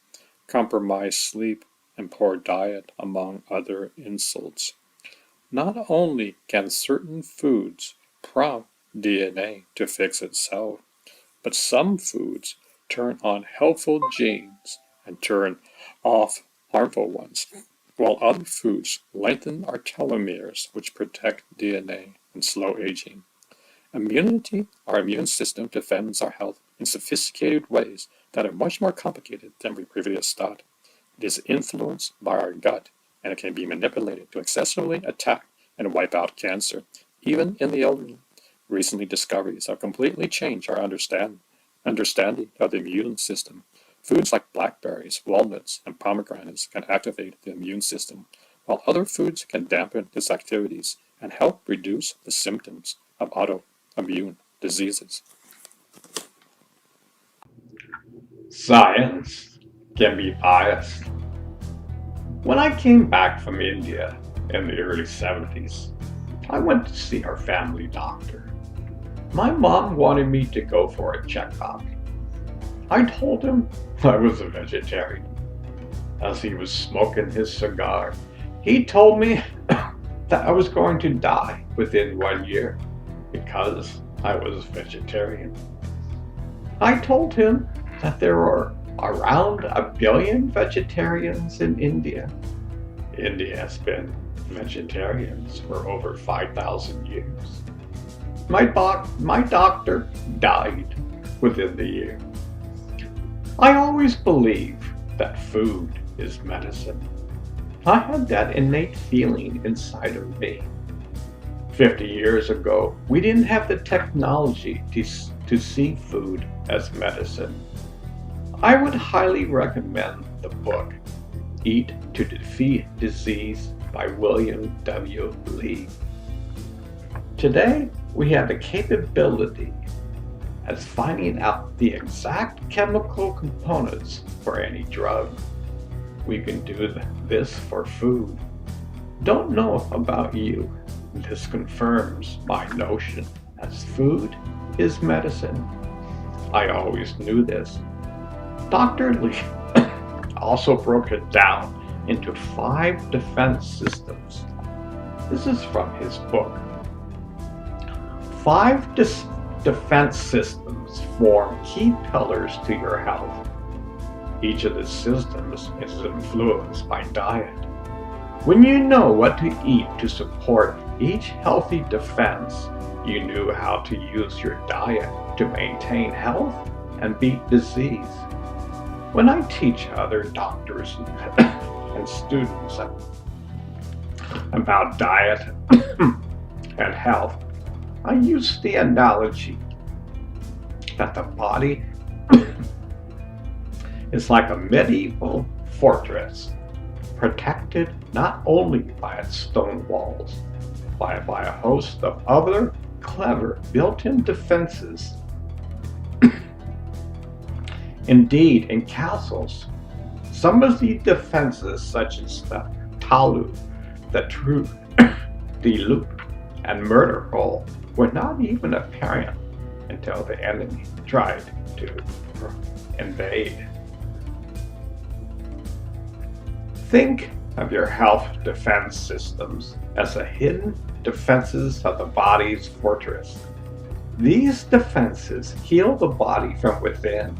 Speaker 1: compromised sleep, and poor diet, among other insults. Not only can certain foods prompt DNA to fix itself, but some foods turn on helpful genes and turn off harmful ones, while other foods lengthen our telomeres, which protect DNA and slow aging. Immunity. Our immune system defends our health in sophisticated ways that are much more complicated than we previously thought. It is influenced by our gut, and it can be manipulated to excessively attack and wipe out cancer, even in the elderly. Recent discoveries have completely changed our understanding of the immune system. Foods like blackberries, walnuts, and pomegranates can activate the immune system, while other foods can dampen its activities and help reduce the symptoms of autoimmune diseases.
Speaker 2: Science can be biased. When I came back from India in the early 70s, I went to see our family doctor. My mom wanted me to go for a checkup. I told him I was a vegetarian. As he was smoking his cigar, he told me that I was going to die within 1 year because I was vegetarian. I told him that there are around 1 billion vegetarians in India. India has been vegetarians for over 5,000 years. My doctor died within the year. I always believe that food is medicine. I had that innate feeling inside of me. 50 years ago, we didn't have the technology to see food as medicine. I would highly recommend the book Eat to Defeat Disease by William W. Lee. Today, we have the capability as finding out the exact chemical components for any drug. We can do this for food. Don't know about you. This confirms my notion as food is medicine. I always knew this. Dr. Lee also broke it down into 5 defense systems. This is from his book. 5 defense systems form key pillars to your health. Each of the systems is influenced by diet. When you know what to eat to support each healthy defense, you knew how to use your diet to maintain health and beat disease. When I teach other doctors and students about diet and health, I use the analogy that the body is like a medieval fortress, protected not only by its stone walls, but by a host of other clever built-in defenses. Indeed, in castles, some of the defenses, such as the talus, the truth, the loop, and murder hole, were not even apparent until the enemy tried to invade. Think of your health defense systems as the hidden defenses of the body's fortress. These defenses heal the body from within,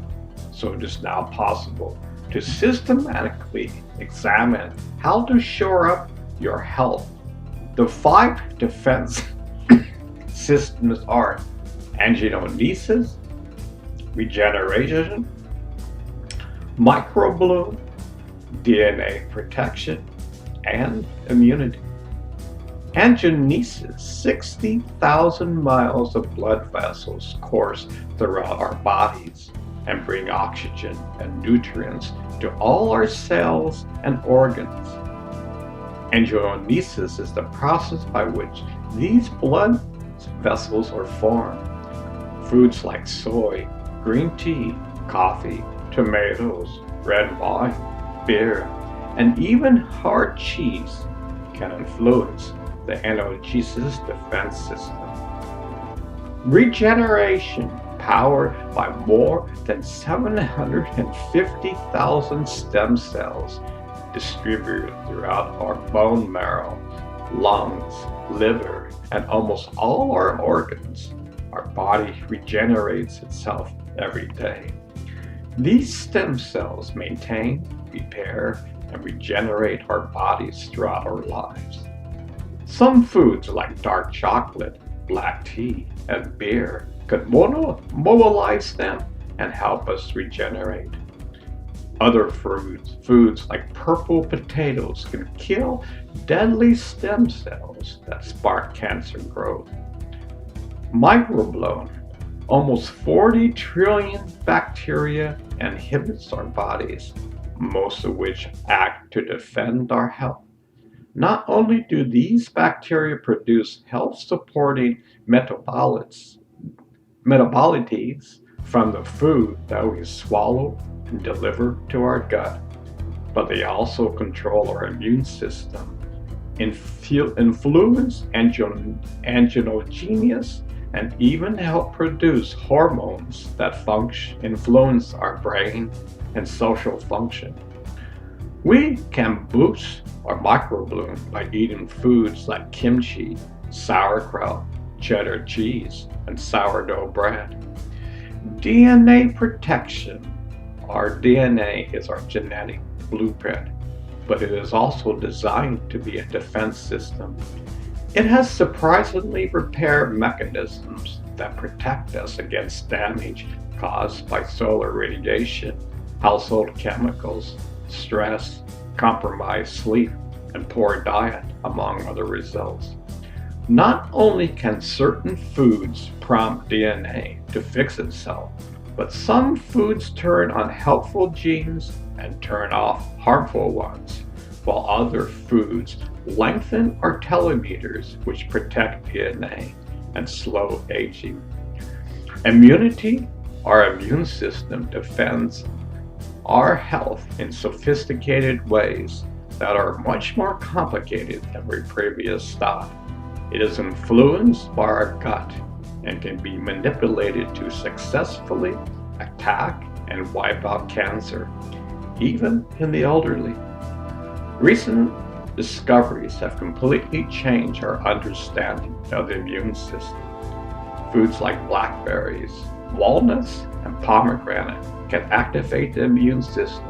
Speaker 2: so it is now possible to systematically examine how to shore up your health. The 5 defense systems are angiogenesis, regeneration, microbiome, DNA protection, and immunity. Angiogenesis, 60,000 miles of blood vessels course throughout our bodies and bring oxygen and nutrients to all our cells and organs. Angiogenesis is the process by which these blood vessels are formed. Foods like soy, green tea, coffee, tomatoes, red wine, beer, and even hard cheese can influence the angiogenesis defense system. Regeneration, powered by more than 750,000 stem cells distributed throughout our bone marrow, lungs, liver, and almost all our organs. Our body regenerates itself every day. These stem cells maintain, repair, and regenerate our bodies throughout our lives. Some foods like dark chocolate, black tea, and beer could mobilize them and help us regenerate. Other foods like purple potatoes can kill deadly stem cells that spark cancer growth. Microbiome, almost 40 trillion bacteria, inhabits our bodies, most of which act to defend our health. Not only do these bacteria produce health-supporting metabolites from the food that we swallow and deliver to our gut, but they also control our immune system, influence angiogenesis, and even help produce hormones that influence our brain and social function. We can boost our microbiome by eating foods like kimchi, sauerkraut, cheddar cheese, and sourdough bread. DNA protection. Our DNA is our genetic blueprint, but it is also designed to be a defense system. It has surprisingly repair mechanisms that protect us against damage caused by solar radiation, household chemicals, stress, compromised sleep, and poor diet, among other results. Not only can certain foods prompt DNA to fix itself, but some foods turn on helpful genes and turn off harmful ones, while other foods lengthen our telomeres, which protect DNA and slow aging. Immunity. Our immune system defends our health in sophisticated ways that are much more complicated than we previously thought. It is influenced by our gut and can be manipulated to successfully attack and wipe out cancer, even in the elderly. Recent discoveries have completely changed our understanding of the immune system. Foods like blackberries, walnuts, and pomegranate can activate the immune system,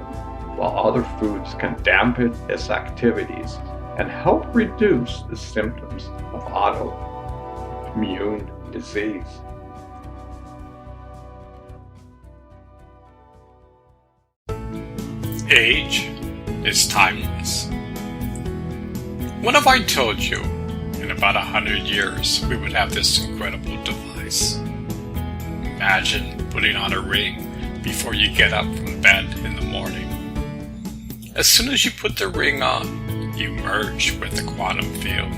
Speaker 2: while other foods can dampen its activities and help reduce the symptoms of autoimmune disease.
Speaker 1: Age is timeless. What if I told you in about 100 years we would have this incredible device? Imagine putting on a ring before you get up from bed in the morning. As soon as you put the ring on, you merge with the quantum field.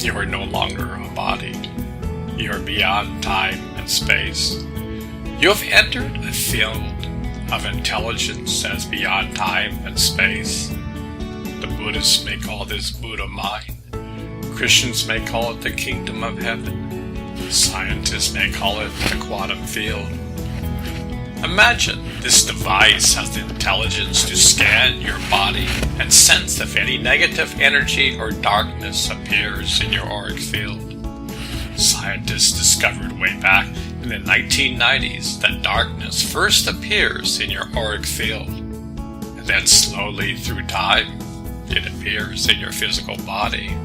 Speaker 1: You are no longer a body. You are beyond time and space. You have entered a field of intelligence that is beyond time and space. The Buddhists may call this Buddha mind. Christians may call it the kingdom of heaven. Scientists may call it the quantum field. Imagine this device has the intelligence to scan your body and sense if any negative energy or darkness appears in your auric field. Scientists discovered way back in the 1990s that darkness first appears in your auric field, and then slowly through time, it appears in your physical body.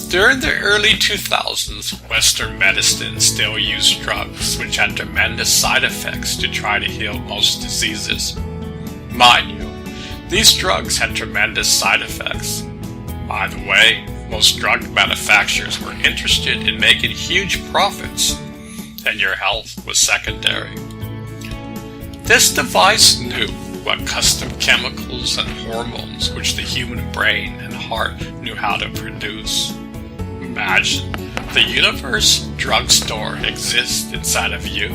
Speaker 1: During the early 2000s, Western medicine still used drugs which had tremendous side effects to try to heal most diseases. Mind you, these drugs had tremendous side effects. By the way, most drug manufacturers were interested in making huge profits, and your health was secondary. This device knew what custom chemicals and hormones which the human brain and heart knew how to produce. Imagine the universe drugstore exists inside of you,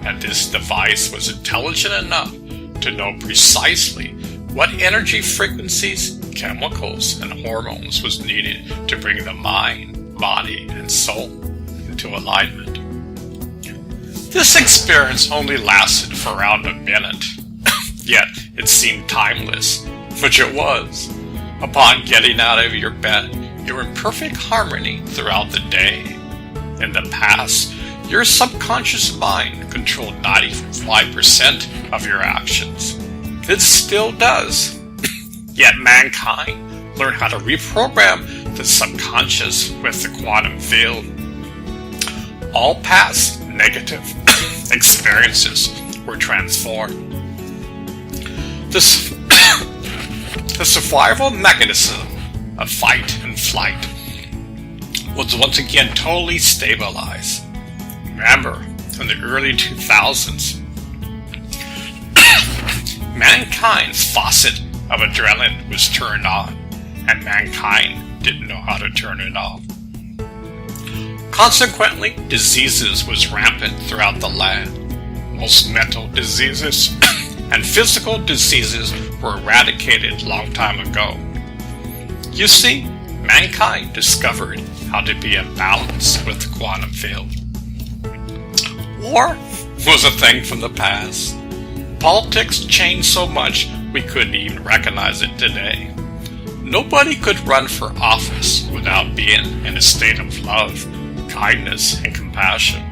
Speaker 1: and this device was intelligent enough to know precisely what energy frequencies, chemicals, and hormones was needed to bring the mind, body, and soul into alignment. This experience only lasted for around a minute, yet it seemed timeless, which it was. Upon getting out of your bed, you were in perfect harmony throughout the day. In the past, your subconscious mind controlled 95% of your actions. It still does. Yet mankind learned how to reprogram the subconscious with the quantum field. All past negative experiences were transformed. The survival mechanism of fight and flight was once again totally stabilized. Remember, in the early 2000s, mankind's faucet of adrenaline was turned on, and mankind didn't know how to turn it off. Consequently, diseases was rampant throughout the land. Most mental diseases and physical diseases were eradicated a long time ago. You see, mankind discovered how to be in balance with the quantum field. War was a thing from the past. Politics changed so much,
Speaker 5: we couldn't even recognize it today. Nobody could run for office without being in a state of love, kindness, and compassion.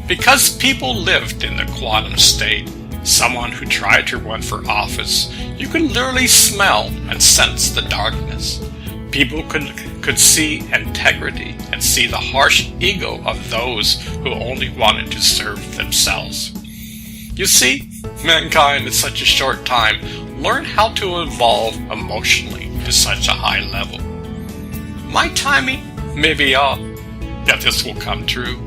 Speaker 5: Because people lived in the quantum state, someone who tried to run for office, you could literally smell and sense the darkness. People could see integrity and see the harsh ego of those who only wanted to serve themselves. You see, mankind in such a short time learned how to evolve emotionally to such a high level. My timing may be off, yet this will come true.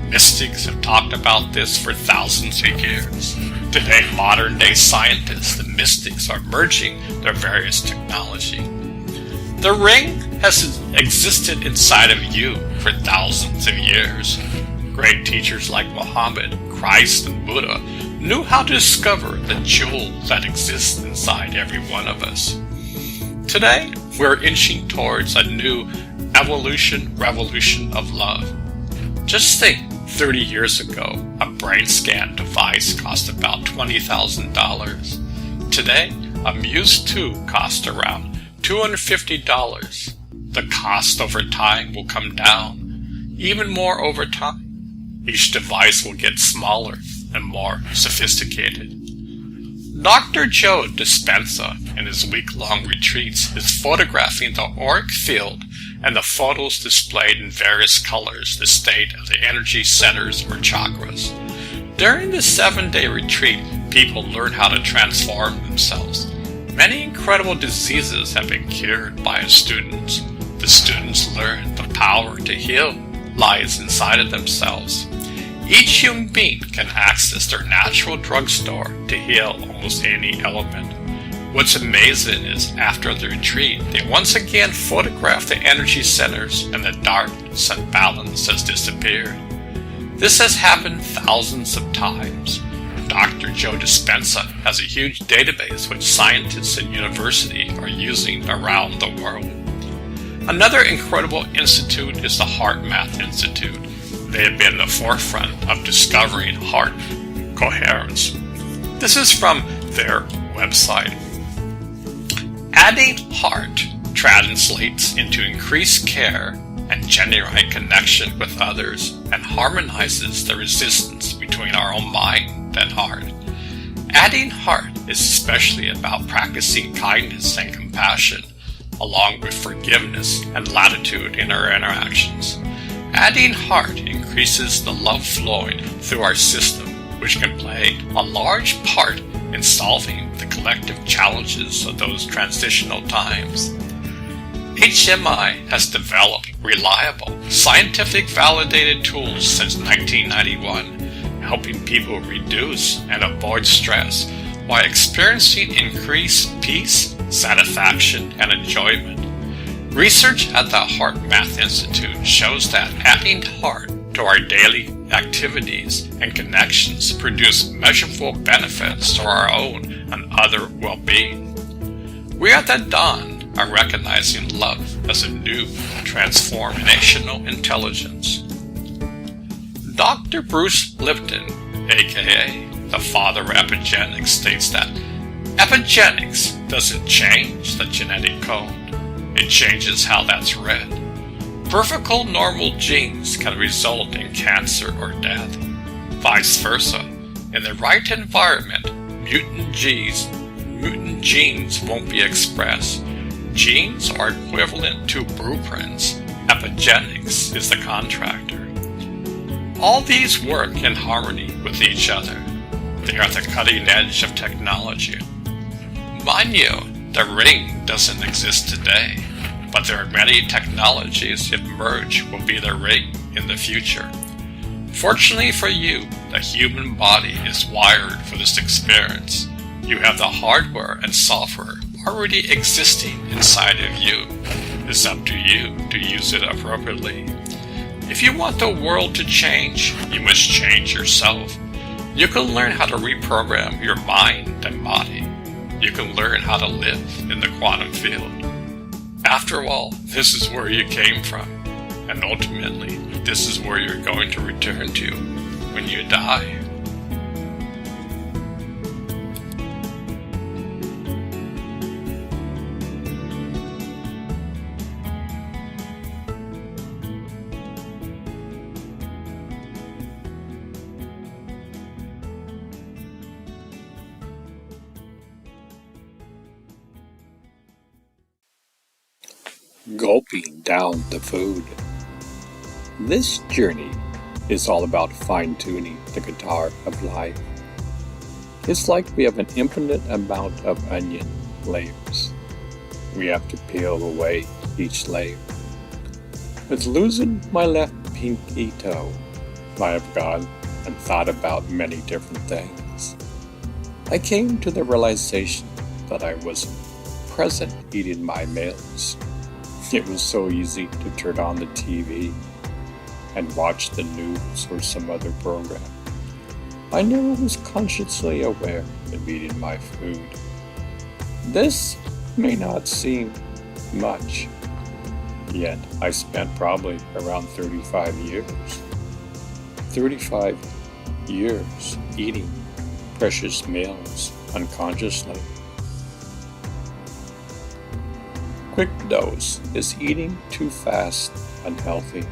Speaker 5: Mystics have talked about this for thousands of years. Today, modern-day scientists and mystics are merging their various technology. The ring has existed inside of you for thousands of years. Great teachers like Muhammad, Christ, and Buddha knew how to discover the jewel that exists inside every one of us. Today, we're inching towards a new revolution of love. Just think, 30 years ago, a brain scan device cost about $20,000. Today, a Muse 2 costs around $250. The cost over time will come down, even more over time. Each device will get smaller and more sophisticated. Dr. Joe Dispenza, in his week-long retreats, is photographing the auric field and the photos displayed in various colors, the state of the energy centers or chakras. During this 7-day retreat, people learn how to transform themselves. Many incredible diseases have been cured by his students. The students learn the power to heal lies inside of themselves. Each human being can access their natural drugstore to heal almost any ailment. What's amazing is, after the retreat, they once again photograph the energy centers and the darkness and balance has disappeared. This has happened thousands of times. Dr. Joe Dispenza has a huge database which scientists and universities are using around the world. Another incredible institute is the Heart Math Institute. They have been the forefront of discovering heart coherence. This is from their website. Adding heart translates into increased care and genuine connection with others and harmonizes the resistance between our own mind and heart. Adding heart is especially about practicing kindness and compassion, along with forgiveness and latitude in our interactions. Adding heart increases the love flowing through our system, which can play a large part in solving the collective challenges of those transitional times. HMI has developed reliable, scientific validated tools since 1991, helping people reduce and avoid stress while experiencing increased peace, satisfaction, and enjoyment. Research at the Heart Math Institute shows that adding heart to our daily activities and connections produce measurable benefits to our own and other well-being. We at the dawn are recognizing love as a new transformational intelligence. Dr. Bruce Lipton, aka the father of epigenetics, states that epigenetics doesn't change the genetic code, it changes how that's read. Perfectly normal genes can result in cancer or death. Vice versa, in the right environment, mutant genes won't be expressed. Genes are equivalent to blueprints. Epigenetics is the contractor. All these work in harmony with each other. They are the cutting edge of technology. Mind you, the ring doesn't exist today, but there are many technologies that merge will be the ring in the future. Fortunately for you, the human body is wired for this experience. You have the hardware and software already existing inside of you. It's up to you to use it appropriately. If you want the world to change, you must change yourself. You can learn how to reprogram your mind and body. You can learn how to live in the quantum field. After all, this is where you came from, and ultimately, this is where you're going to return to when you die.
Speaker 1: gulping down the food. This journey is all about fine-tuning the guitar of life. It's like we have an infinite amount of onion layers. We have to peel away each layer. With losing my left pinky toe, I have gone and thought about many different things. I came to the realization that I wasn't present eating my meals. It was so easy to turn on the TV and watch the news or some other program. I never was consciously aware of eating my food. This may not seem much, yet I spent probably around 35 years. 35 years eating precious meals unconsciously. Quick dose is eating too fast unhealthy.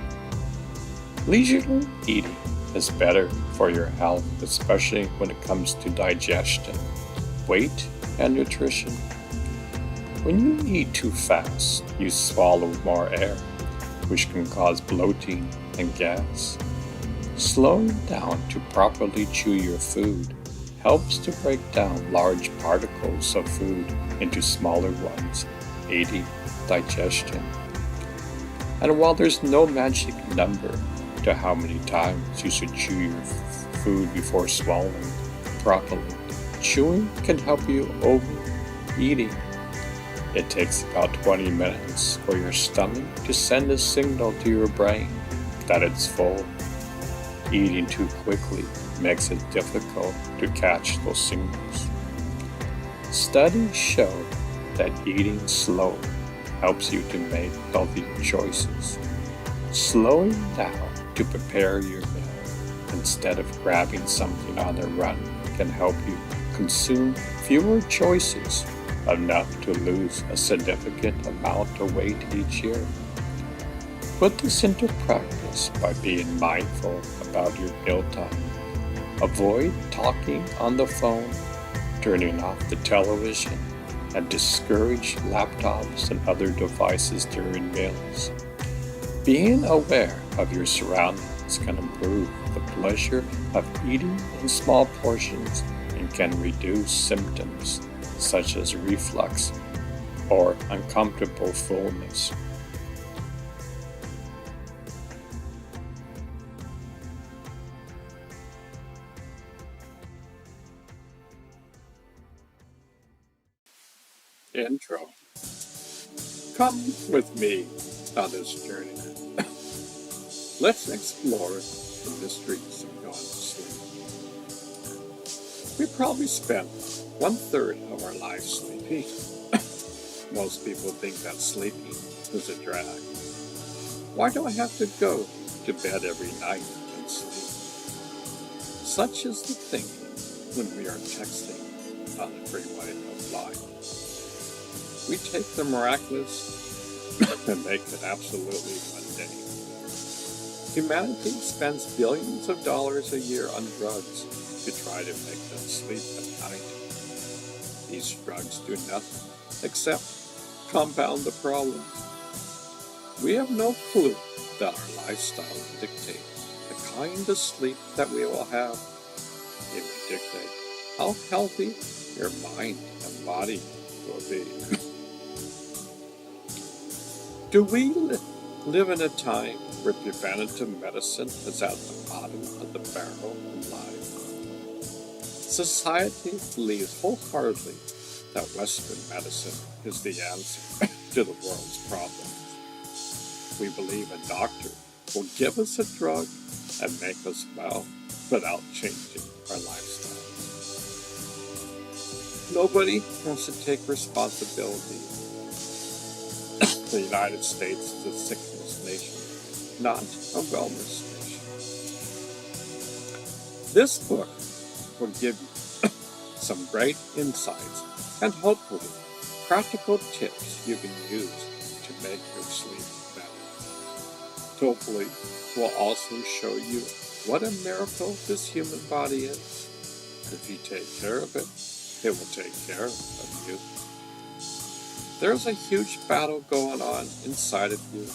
Speaker 1: Leisurely eating is better for your health, especially when it comes to digestion, weight, and nutrition. When you eat too fast, you swallow more air, which can cause bloating and gas. Slowing down to properly chew your food helps to break down large particles of food into smaller ones, aiding digestion. And while there's no magic number to how many times you should chew your food before swallowing properly, chewing can help you overeating. It takes about 20 minutes for your stomach to send a signal to your brain that it's full. Eating too quickly makes it difficult to catch those signals. Studies show that eating slow helps you to make healthier choices. Slowing down to prepare your meal instead of grabbing something on the run can help you consume fewer choices, enough to lose a significant amount of weight each year. Put this into practice by being mindful about your mealtime. Avoid talking on the phone, turning off the television, and discourage laptops and other devices during meals. Being aware of your surroundings can improve the pleasure of eating in small portions and can reduce symptoms such as reflux or uncomfortable fullness. Intro. Come with me on this journey. Let's explore the mysteries of going to sleep. We probably spend 1/3 of our lives sleeping. Most people think that sleeping is a drag. Why do I have to go to bed every night and sleep? Such is the thinking when we are texting on the freeway of life. We take the miraculous and make it absolutely mundane. Humanity spends billions of dollars a year on drugs to try to make them sleep at night. These drugs do nothing except compound the problem. We have no clue that our lifestyle will dictate the kind of sleep that we will have. It will dictate how healthy your mind and body will be. Do we live in a time where preventative medicine is at the bottom of the barrel of life? Society believes wholeheartedly that Western medicine is the answer to the world's problems. We believe a doctor will give us a drug and make us well without changing our lifestyle. Nobody wants to take responsibility. The United States is a sickness nation, not a wellness nation. This book will give you some great insights and hopefully practical tips you can use to make your sleep better. Hopefully, we'll also show you what a miracle this human body is. If you take care of it, it will take care of you. There's a huge battle going on inside of you.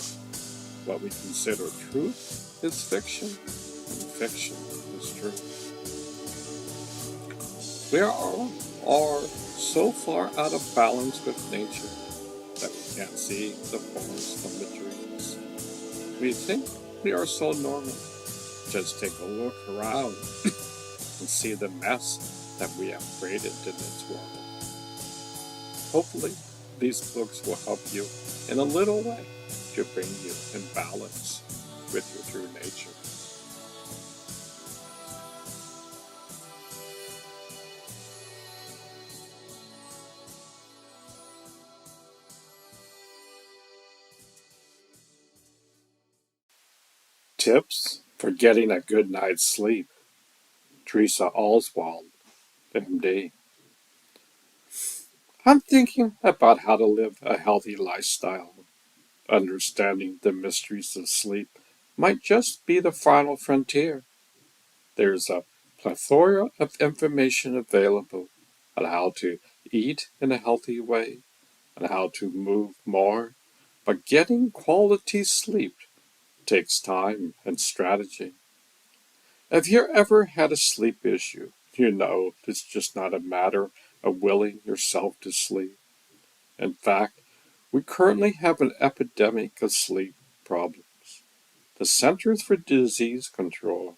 Speaker 1: What we consider truth is fiction, and fiction is truth. We are so far out of balance with nature that we can't see the forest from the trees. We think we are so normal. Just take a look around and see the mess that we have created in this world. Hopefully, these books will help you in a little way to bring you in balance with your true nature. Tips for getting a good night's sleep. Teresa Oswald, MD. I'm thinking about how to live a healthy lifestyle. Understanding the mysteries of sleep might just be the final frontier. There's a plethora of information available on how to eat in a healthy way and how to move more, but getting quality sleep takes time and strategy. Have you ever had a sleep issue? You know it's just not a matter of willing yourself to sleep. In fact, we currently have an epidemic of sleep problems. The Centers for Disease Control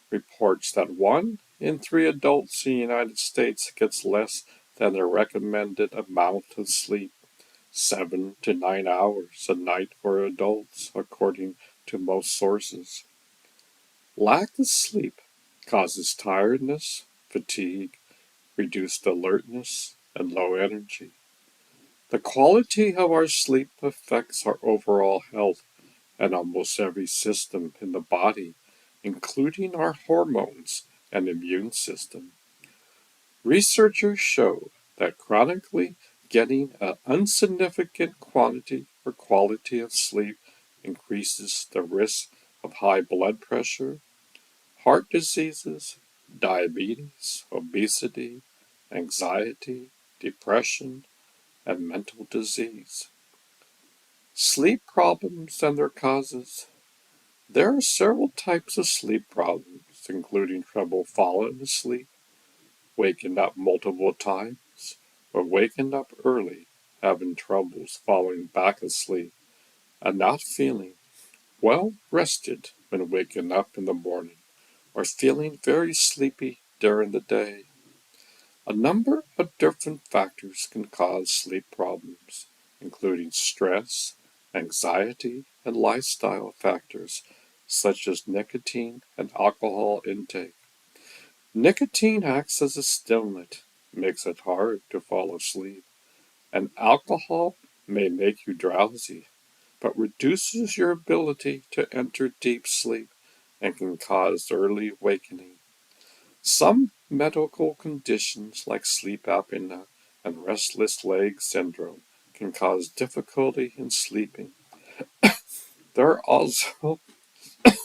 Speaker 1: reports that 1 in 3 adults in the United States gets less than the recommended amount of sleep, 7 to 9 hours a night for adults, according to most sources. Lack of sleep causes tiredness, fatigue, reduced alertness, and low energy. The quality of our sleep affects our overall health and almost every system in the body, including our hormones and immune system. Researchers show that chronically getting an insignificant quantity or quality of sleep increases the risk of high blood pressure, heart diseases, diabetes, obesity, anxiety, depression, and mental disease. Sleep problems and their causes. There are several types of sleep problems, including trouble falling asleep, waking up multiple times, or waking up early, having troubles falling back asleep, and not feeling well rested when waking up in the morning, or feeling very sleepy during the day. A number of different factors can cause sleep problems, including stress, anxiety, and lifestyle factors such as nicotine and alcohol intake. Nicotine acts as a stimulant, makes it hard to fall asleep, and alcohol may make you drowsy, but reduces your ability to enter deep sleep and can cause early awakening. Some medical conditions like sleep apnea and restless leg syndrome can cause difficulty in sleeping. There are also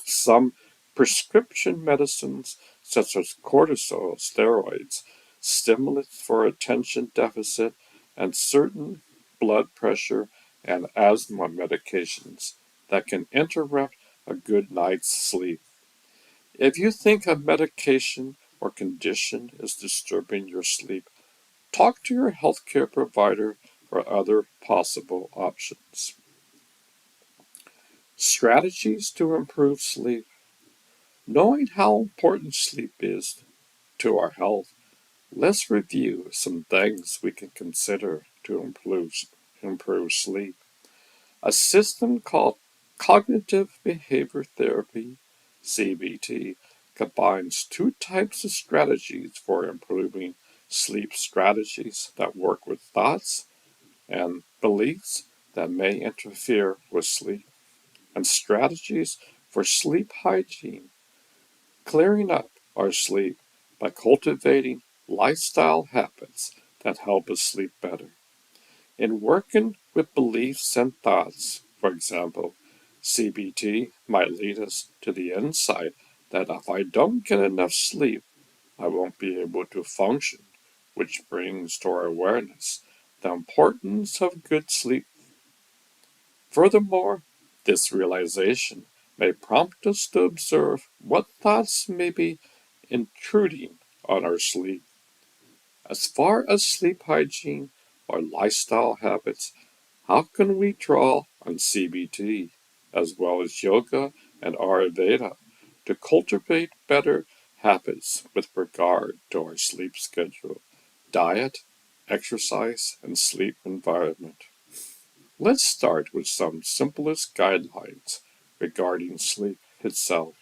Speaker 1: some prescription medicines such as cortisol, steroids, stimulants for attention deficit, and certain blood pressure and asthma medications that can interrupt a good night's sleep. If you think a medication or condition is disturbing your sleep, talk to your healthcare provider for other possible options. Strategies to improve sleep. Knowing how important sleep is to our health, let's review some things we can consider to improve sleep. A system called Cognitive Behavior Therapy, CBT, combines 2 types of strategies for improving sleep strategies that work with thoughts and beliefs that may interfere with sleep, and strategies for sleep hygiene, clearing up our sleep by cultivating lifestyle habits that help us sleep better. In working with beliefs and thoughts, for example, CBT might lead us to the insight that if I don't get enough sleep, I won't be able to function, which brings to our awareness the importance of good sleep. Furthermore, this realization may prompt us to observe what thoughts may be intruding on our sleep. As far as sleep hygiene or lifestyle habits, how can we draw on CBT as well as yoga and Ayurveda to cultivate better habits with regard to our sleep schedule, diet, exercise, and sleep environment? Let's start with some simplest guidelines regarding sleep itself.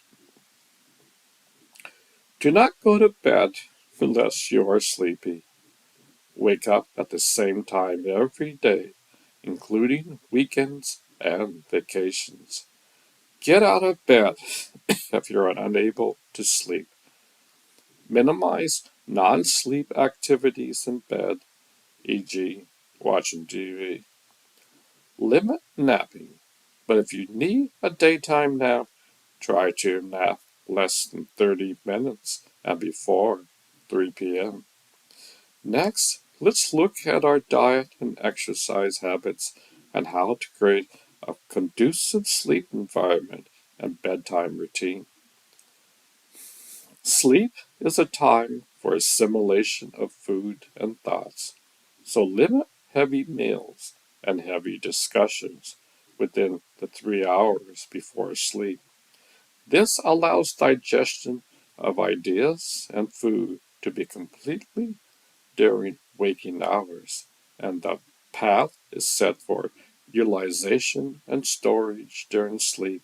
Speaker 1: Do not go to bed unless you are sleepy. Wake up at the same time every day, including weekends and vacations. Get out of bed if you're unable to sleep. Minimize non-sleep activities in bed, e.g., watching TV. Limit napping, but if you need a daytime nap, try to nap less than 30 minutes and before 3 p.m. Next, let's look at our diet and exercise habits and how to create a conducive sleep environment and bedtime routine. Sleep is a time for assimilation of food and thoughts, so limit heavy meals and heavy discussions within the 3 hours before sleep. This allows digestion of ideas and food to be completely during waking hours, and the path is set for utilization and storage during sleep.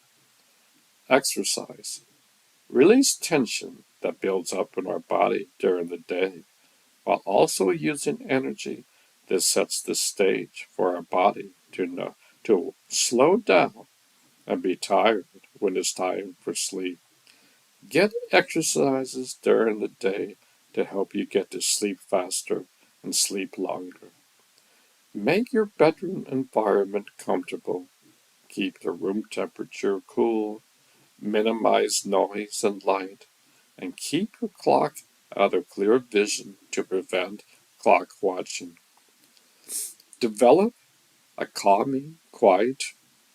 Speaker 1: Exercise. Release tension that builds up in our body during the day, while also using energy that sets the stage for our body to slow down and be tired when it's time for sleep. Get exercises during the day to help you get to sleep faster and sleep longer. Make your bedroom environment comfortable. Keep the room temperature cool. Minimize noise and light. And keep your clock out of clear vision to prevent clock watching. Develop a calming, quiet,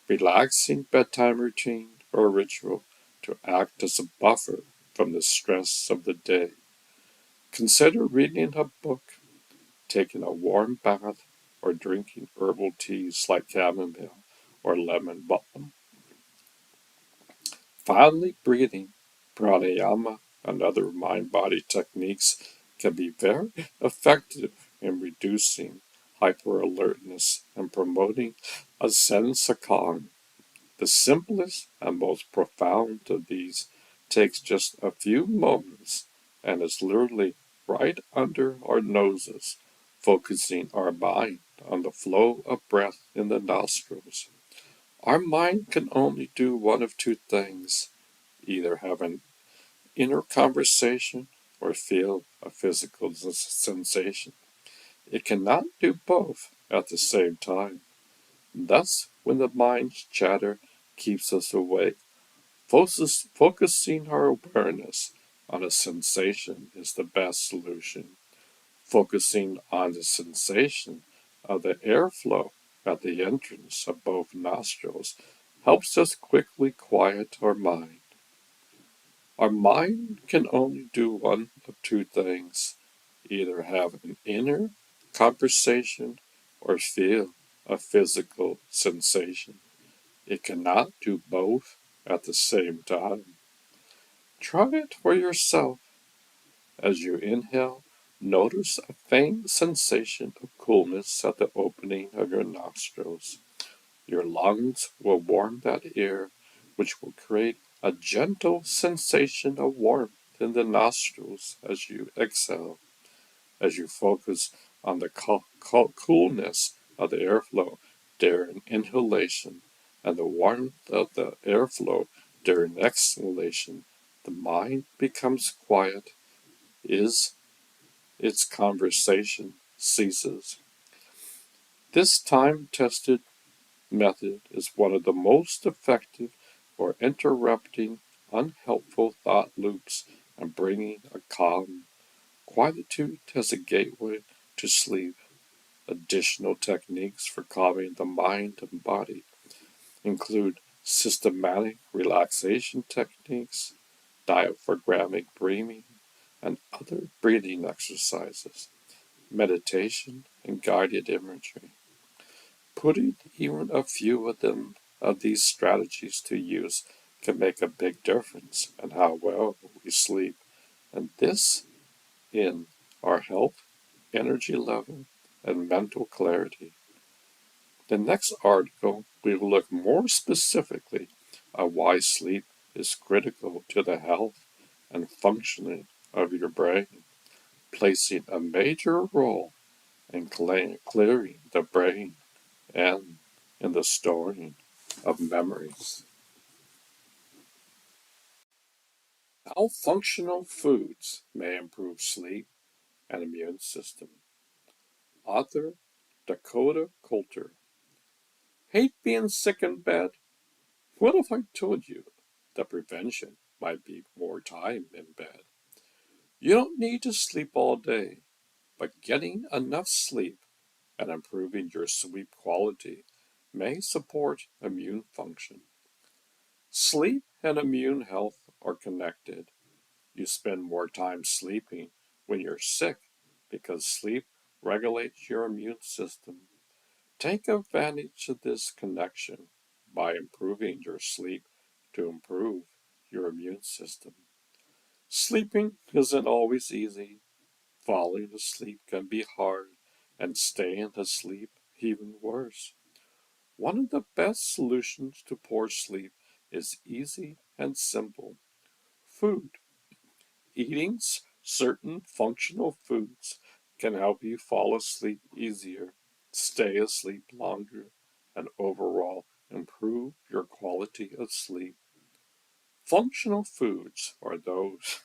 Speaker 1: relaxing bedtime routine or ritual to act as a buffer from the stress of the day. Consider reading a book, taking a warm bath, or drinking herbal teas like chamomile or lemon balm. Finally, breathing, pranayama, and other mind-body techniques can be very effective in reducing hyperalertness and promoting a sense of calm. The simplest and most profound of these takes just a few moments and is literally right under our noses, focusing our mind on the flow of breath in the nostrils. Our mind can only do one of two things: either have an inner conversation or feel a physical sensation. It cannot do both at the same time. Thus, when the mind's chatter keeps us awake, focusing our awareness on a sensation is the best solution. Focusing on the sensation of the airflow at the entrance of both nostrils helps us quickly quiet our mind. Our mind can only do one of two things: either have an inner conversation or feel a physical sensation. It cannot do both at the same time. Try it for yourself. As you inhale, notice a faint sensation of coolness at the opening of your nostrils. Your lungs will warm that air, which will create a gentle sensation of warmth in the nostrils as you exhale. As you focus on the coolness of the airflow during inhalation and the warmth of the airflow during exhalation, the mind becomes quiet, its conversation ceases. This time-tested method is one of the most effective for interrupting unhelpful thought loops and bringing a calm quietude as a gateway to sleep, Additional techniques for calming the mind and body include systematic relaxation techniques, diaphragmatic breathing, and other breathing exercises, meditation, and guided imagery. Putting even a few of these strategies to use can make a big difference in how well we sleep, and this in our health, energy level, and mental clarity. The next article we will look more specifically at why sleep is critical to the health and functioning of your brain, placing a major role in clearing the brain and in the storing of memories. How functional foods may improve sleep and immune system. Author Dakota Coulter. Hate being sick in bed? What if I told you that prevention might be more time in bed? You don't need to sleep all day, but getting enough sleep and improving your sleep quality may support immune function. Sleep and immune health are connected. You spend more time sleeping when you're sick because sleep regulates your immune system. Take advantage of this connection by improving your sleep to improve your immune system. Sleeping isn't always easy. Falling asleep can be hard, and staying asleep even worse. One of the best solutions to poor sleep is easy and simple. Food. Eating certain functional foods can help you fall asleep easier, stay asleep longer, and overall improve your quality of sleep. Functional foods are those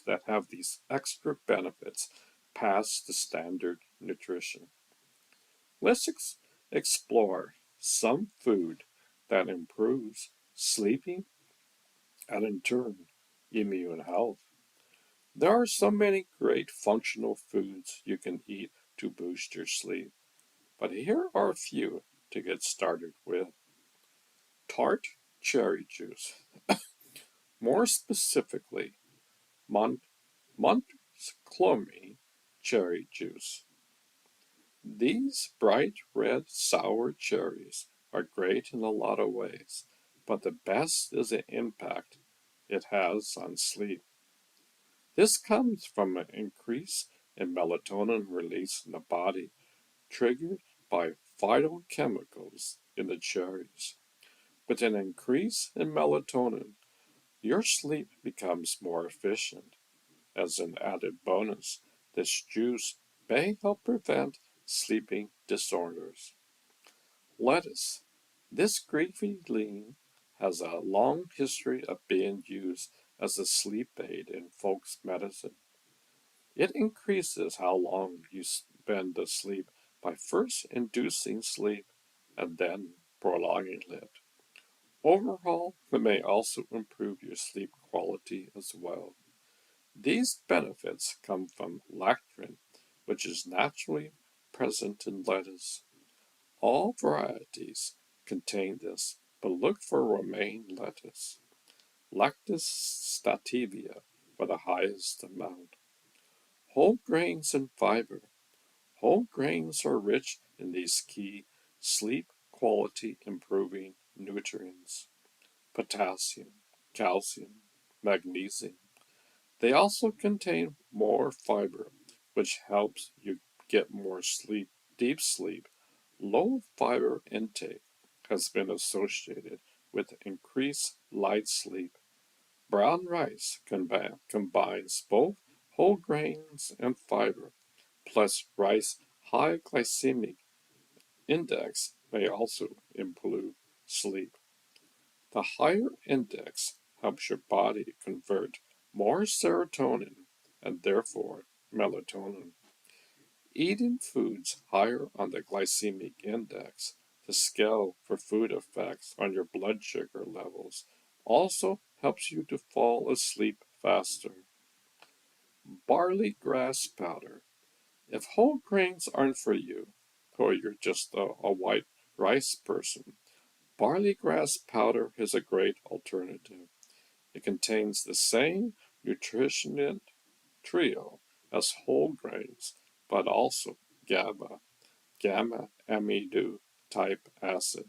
Speaker 1: that have these extra benefits past the standard nutrition. Let's explore some food that improves sleeping and in turn immune health. There are so many great functional foods you can eat to boost your sleep, but here are a few to get started with. Tart cherry juice. More specifically, Montclair cherry juice. These bright red sour cherries are great in a lot of ways, but the best is the impact it has on sleep. This comes from an increase in melatonin release in the body, triggered by phytochemicals in the cherries. With an increase in melatonin, your sleep becomes more efficient. As an added bonus, this juice may help prevent sleeping disorders. Lettuce. This leafy green has a long history of being used as a sleep aid in folks medicine. It increases how long you spend asleep by first inducing sleep and then prolonging it. Overall, it may also improve your sleep quality as well. These benefits come from lecithin, which is naturally present in lettuce. All varieties contain this, but look for romaine lettuce, Lactus sativa, for the highest amount. Whole grains and fiber. Whole grains are rich in these key sleep quality improving nutrients: potassium, calcium, magnesium. They also contain more fiber, which helps you get more sleep, deep sleep. Low fiber intake has been associated with increased light sleep. Brown rice combines both whole grains and fiber, plus rice high glycemic index may also improve sleep. The higher index helps your body convert more serotonin and therefore melatonin. Eating foods higher on the glycemic index, the scale for food effects on your blood sugar levels, also helps you to fall asleep faster. Barley grass powder. If whole grains aren't for you, or you're just a white rice person, barley grass powder is a great alternative. It contains the same nutrient trio as whole grains, but also gamma amino type acid,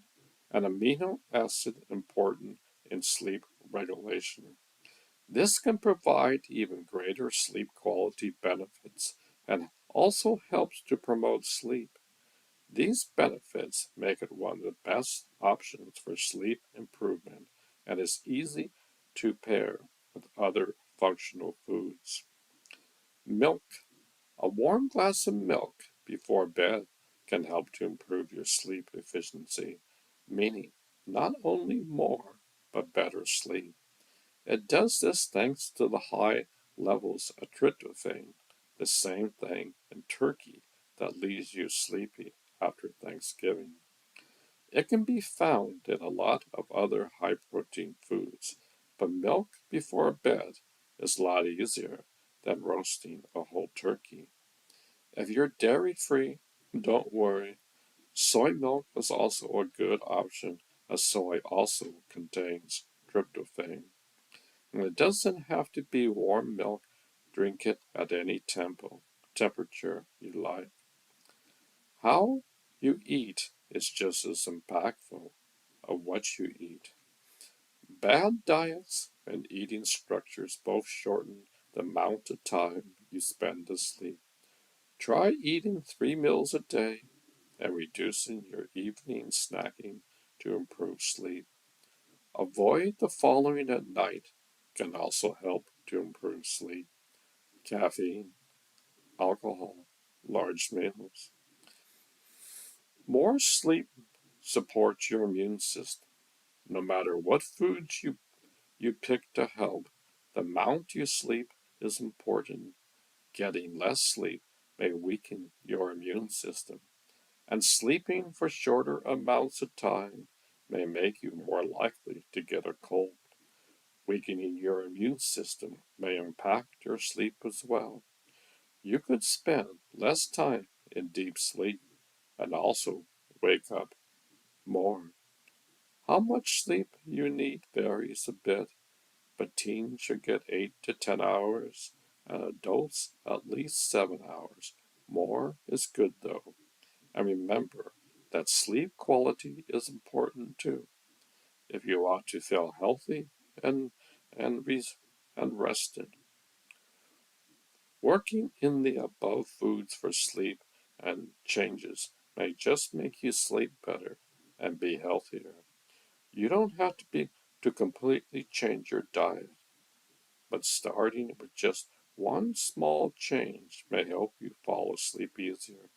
Speaker 1: an amino acid important in sleep regulation. This can provide even greater sleep quality benefits and also helps to promote sleep. These benefits make it one of the best options for sleep improvement and is easy to pair with other functional foods. Milk. A warm glass of milk before bed can help to improve your sleep efficiency, meaning not only more, but better sleep. It does this thanks to the high levels of tryptophan, the same thing in turkey that leaves you sleepy after Thanksgiving. It can be found in a lot of other high protein foods, but milk before bed is a lot easier than roasting a whole turkey. If you're dairy free, don't worry. Soy milk is also a good option, as soy also contains tryptophan. And it doesn't have to be warm milk. Drink it at any temperature you like. How you eat is just as impactful of what you eat. Bad diets and eating structures both shorten the amount of time you spend asleep. Try eating 3 meals a day and reducing your evening snacking to improve sleep. Avoid the following at night can also help to improve sleep. Caffeine, alcohol, large meals. More sleep supports your immune system. No matter what foods you pick to help, the amount you sleep is important. Getting less sleep may weaken your immune system, and sleeping for shorter amounts of time may make you more likely to get a cold. Weakening your immune system may impact your sleep as well. You could spend less time in deep sleep and also wake up more. How much sleep you need varies a bit, but teens should get 8 to 10 hours and adults at least 7 hours. More is good though. And remember that sleep quality is important too. If you want to feel healthy and and, and rested, working in the above foods for sleep and changes may just make you sleep better and be healthier. You don't have to completely change your diet, but starting with just one small change may help you fall asleep easier.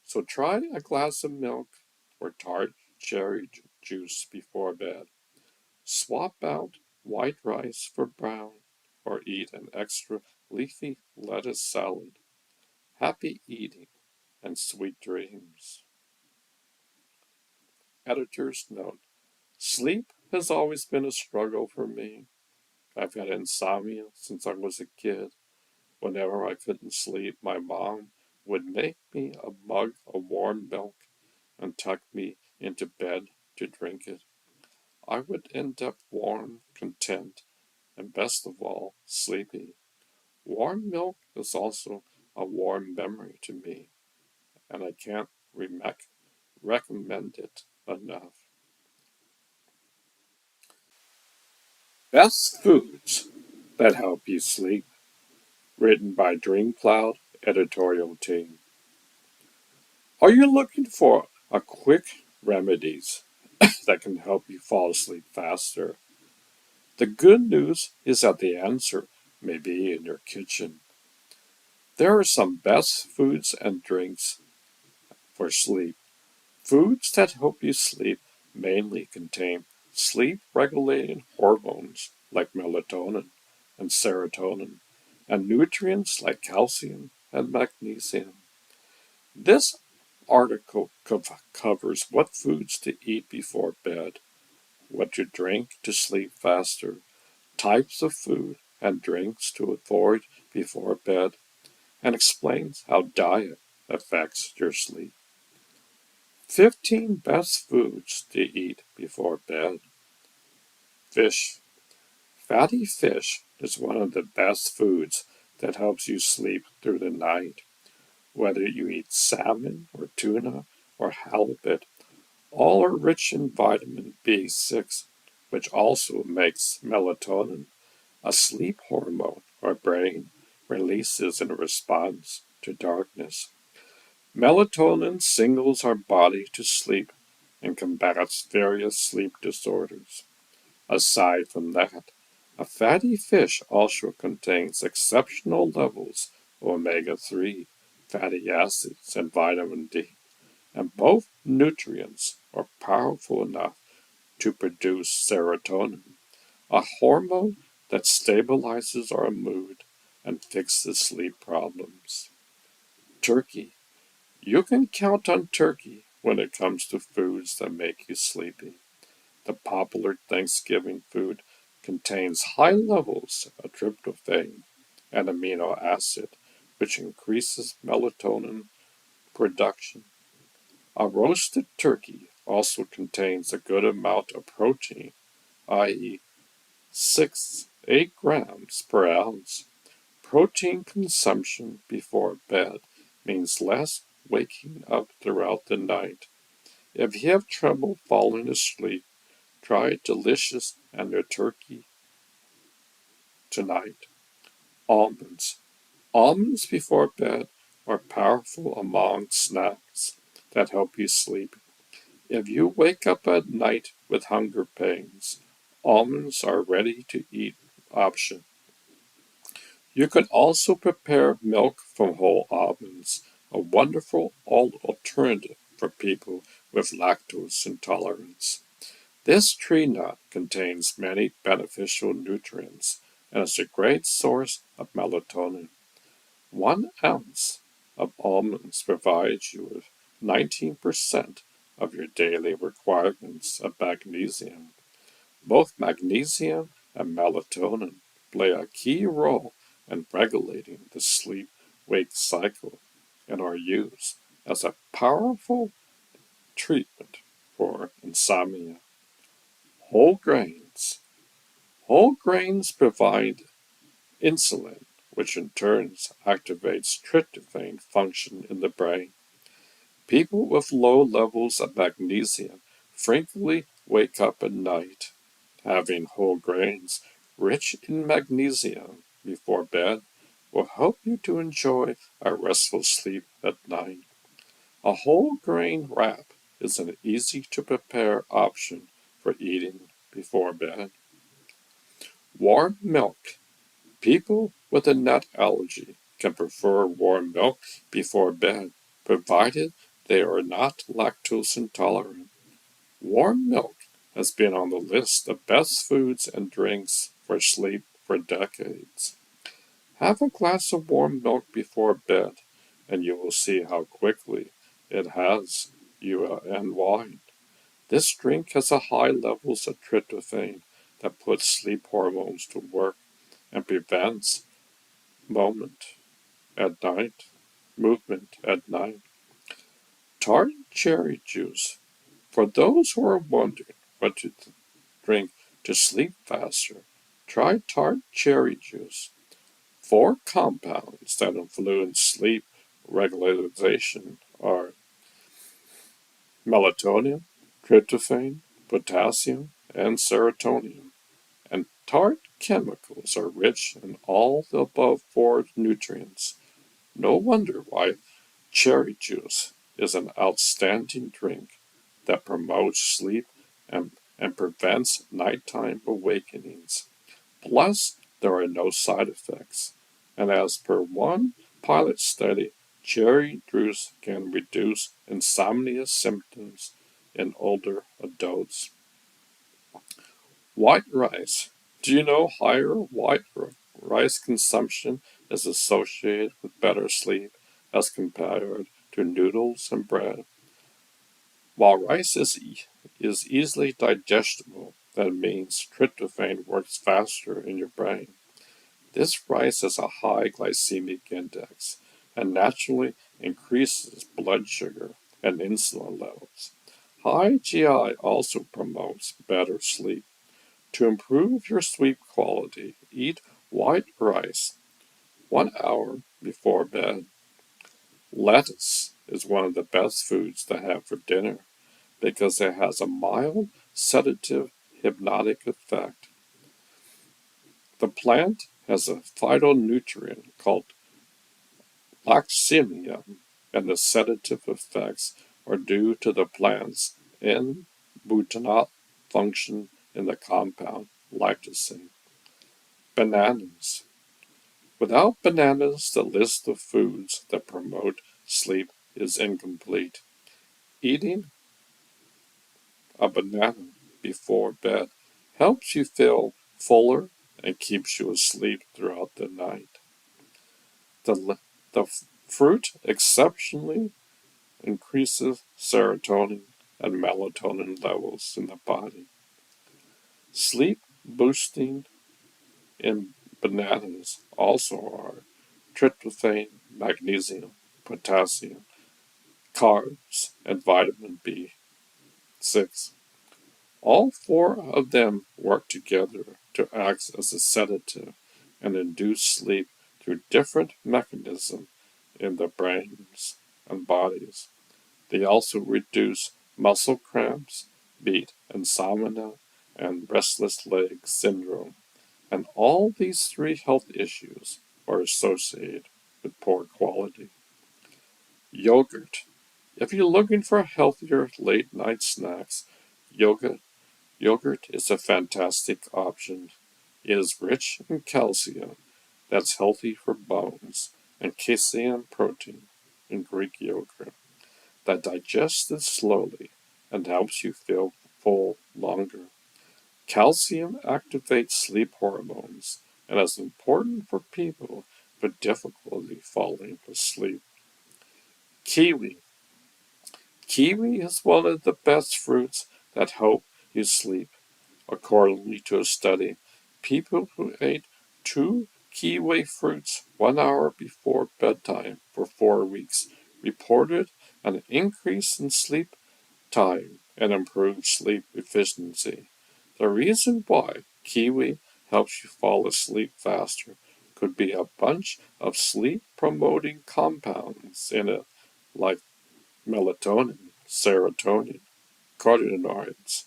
Speaker 1: So try a glass of milk or tart cherry juice before bed. Swap out white rice for brown, or eat an extra leafy lettuce salad. Happy eating and sweet dreams. Editor's note: sleep has always been a struggle for me. I've had insomnia since I was a kid. Whenever I couldn't sleep, my mom would make me a mug of warm milk and tuck me into bed to drink it. I would end up warm, content, and best of all, sleepy. Warm milk is also a warm memory to me, and I can't recommend it enough. Best foods that help you sleep. Written by Dream Cloud editorial team. Are you looking for a quick remedies that can help you fall asleep faster? The good news is that the answer may be in your kitchen. There are some best foods and drinks for sleep. Foods that help you sleep mainly contain sleep regulating hormones like melatonin and serotonin, and nutrients like calcium and magnesium. This article covers what foods to eat before bed, what to drink to sleep faster, types of food and drinks to avoid before bed, and explains how diet affects your sleep. 15 best foods to eat before bed. Fish. Fatty fish is one of the best foods that helps you sleep through the night. Whether you eat salmon or tuna or halibut, all are rich in vitamin B6, which also makes melatonin, a sleep hormone our brain releases in response to darkness. Melatonin signals our body to sleep and combats various sleep disorders. Aside from that, a fatty fish also contains exceptional levels of omega-3 fatty acids and vitamin D, and both nutrients are powerful enough to produce serotonin, a hormone that stabilizes our mood and fixes sleep problems. Turkey. You can count on turkey when it comes to foods that make you sleepy. The popular Thanksgiving food contains high levels of tryptophan, an amino acid, which increases melatonin production. A roasted turkey also contains a good amount of protein, i.e., 8 grams per ounce. Protein consumption before bed means less waking up throughout the night. If you have trouble falling asleep, try delicious and a turkey tonight. Almonds. Almonds before bed are powerful among snacks that help you sleep. If you wake up at night with hunger pains, almonds are ready to eat option. You can also prepare milk from whole almonds, a wonderful alternative for people with lactose intolerance. This tree nut contains many beneficial nutrients and is a great source of melatonin. 1 ounce of almonds provides you with 19% of your daily requirements of magnesium. Both magnesium and melatonin play a key role in regulating the sleep-wake cycle and are used as a powerful treatment for insomnia. Whole grains. Whole grains provide insulin, which in turn activates tryptophan function in the brain. People with low levels of magnesium frequently wake up at night. Having whole grains rich in magnesium before bed will help you to enjoy a restful sleep at night. A whole grain wrap is an easy to prepare option for eating before bed. Warm milk. People with a nut allergy can prefer warm milk before bed, provided they are not lactose intolerant. Warm milk has been on the list of best foods and drinks for sleep for decades. Have a glass of warm milk before bed, and you will see how quickly it has you unwind. This drink has a high levels of tryptophan that puts sleep hormones to work and prevents moment at night, movement at night. Tart cherry juice. For those who are wondering what to drink to sleep faster, try tart cherry juice. 4 compounds that influence sleep regularization are melatonin, tryptophan, potassium, and serotonin. And tart chemicals are rich in all the above 4 nutrients. No wonder why cherry juice is an outstanding drink that promotes sleep and prevents nighttime awakenings. Plus, there are no side effects. And as per one pilot study, cherry juice can reduce insomnia symptoms in older adults. White rice. Do you know higher white rice consumption is associated with better sleep as compared to noodles and bread? While rice is easily digestible, that means tryptophan works faster in your brain. This rice has a high glycemic index and naturally increases blood sugar, and insulin levels. High GI also promotes better sleep. To improve your sleep quality, eat white rice 1 hour before bed. Lettuce is one of the best foods to have for dinner because it has a mild sedative hypnotic effect. The plant has a phytonutrient called Loximium, and the sedative effects are due to the plant's N-butanol function in the compound lactosine. Bananas. Without bananas, the list of foods that promote sleep is incomplete. Eating a banana before bed helps you feel fuller and keeps you asleep throughout the night. The fruit exceptionally increases serotonin and melatonin levels in the body. Sleep boosting in bananas also are tryptophan, magnesium, potassium, carbs, and vitamin B6. All four of them work together to act as a sedative and induce sleep through different mechanisms in the brains and bodies. They also reduce muscle cramps, beat insomnia, and restless leg syndrome. And all these three health issues are associated with poor quality. Yogurt. If you're looking for healthier late night snacks, yogurt is a fantastic option. It is rich in calcium that's healthy for bones and casein protein in Greek yogurt that digests it slowly and helps you feel full longer. Calcium activates sleep hormones and is important for people with difficulty falling asleep. Kiwi. Kiwi is one of the best fruits that help you sleep. According to a study, people who ate 2 kiwi fruits 1 hour before bedtime for 4 weeks reported an increase in sleep time and improved sleep efficiency. The reason why kiwi helps you fall asleep faster could be a bunch of sleep promoting compounds in it, like melatonin, serotonin, carotenoids,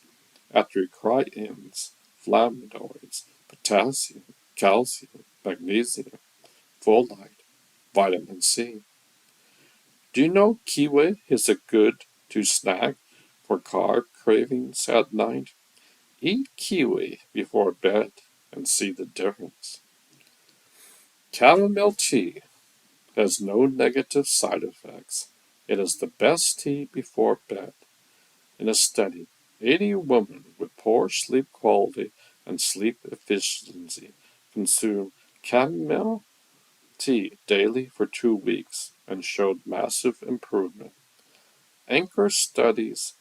Speaker 1: anthocyanins, flavonoids, potassium, calcium, magnesium, folate, vitamin C. Do you know kiwi is a good to snack for carb cravings at night? Eat kiwi before bed and see the difference. Chamomile tea has no negative side effects. It is the best tea before bed. In a study, 80 women with poor sleep quality and sleep efficiency consumed chamomile tea daily for 2 weeks and showed massive improvement. Anchor studies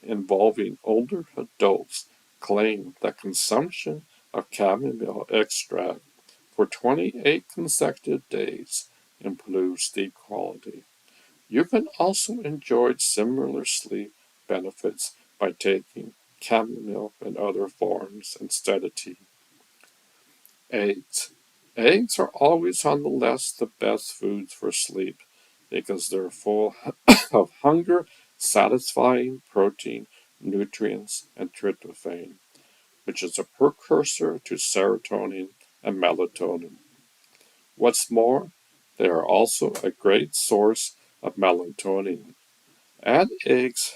Speaker 1: involving older adults claim that consumption of chamomile extract for 28 consecutive days improves sleep quality. You can also enjoy similar sleep benefits by taking chamomile in other forms instead of tea. Eggs. Eggs are always on the list of best foods for sleep because they're full of hunger satisfying protein, nutrients, and tryptophan, which is a precursor to serotonin and melatonin. What's more, they are also a great source of melatonin. Add eggs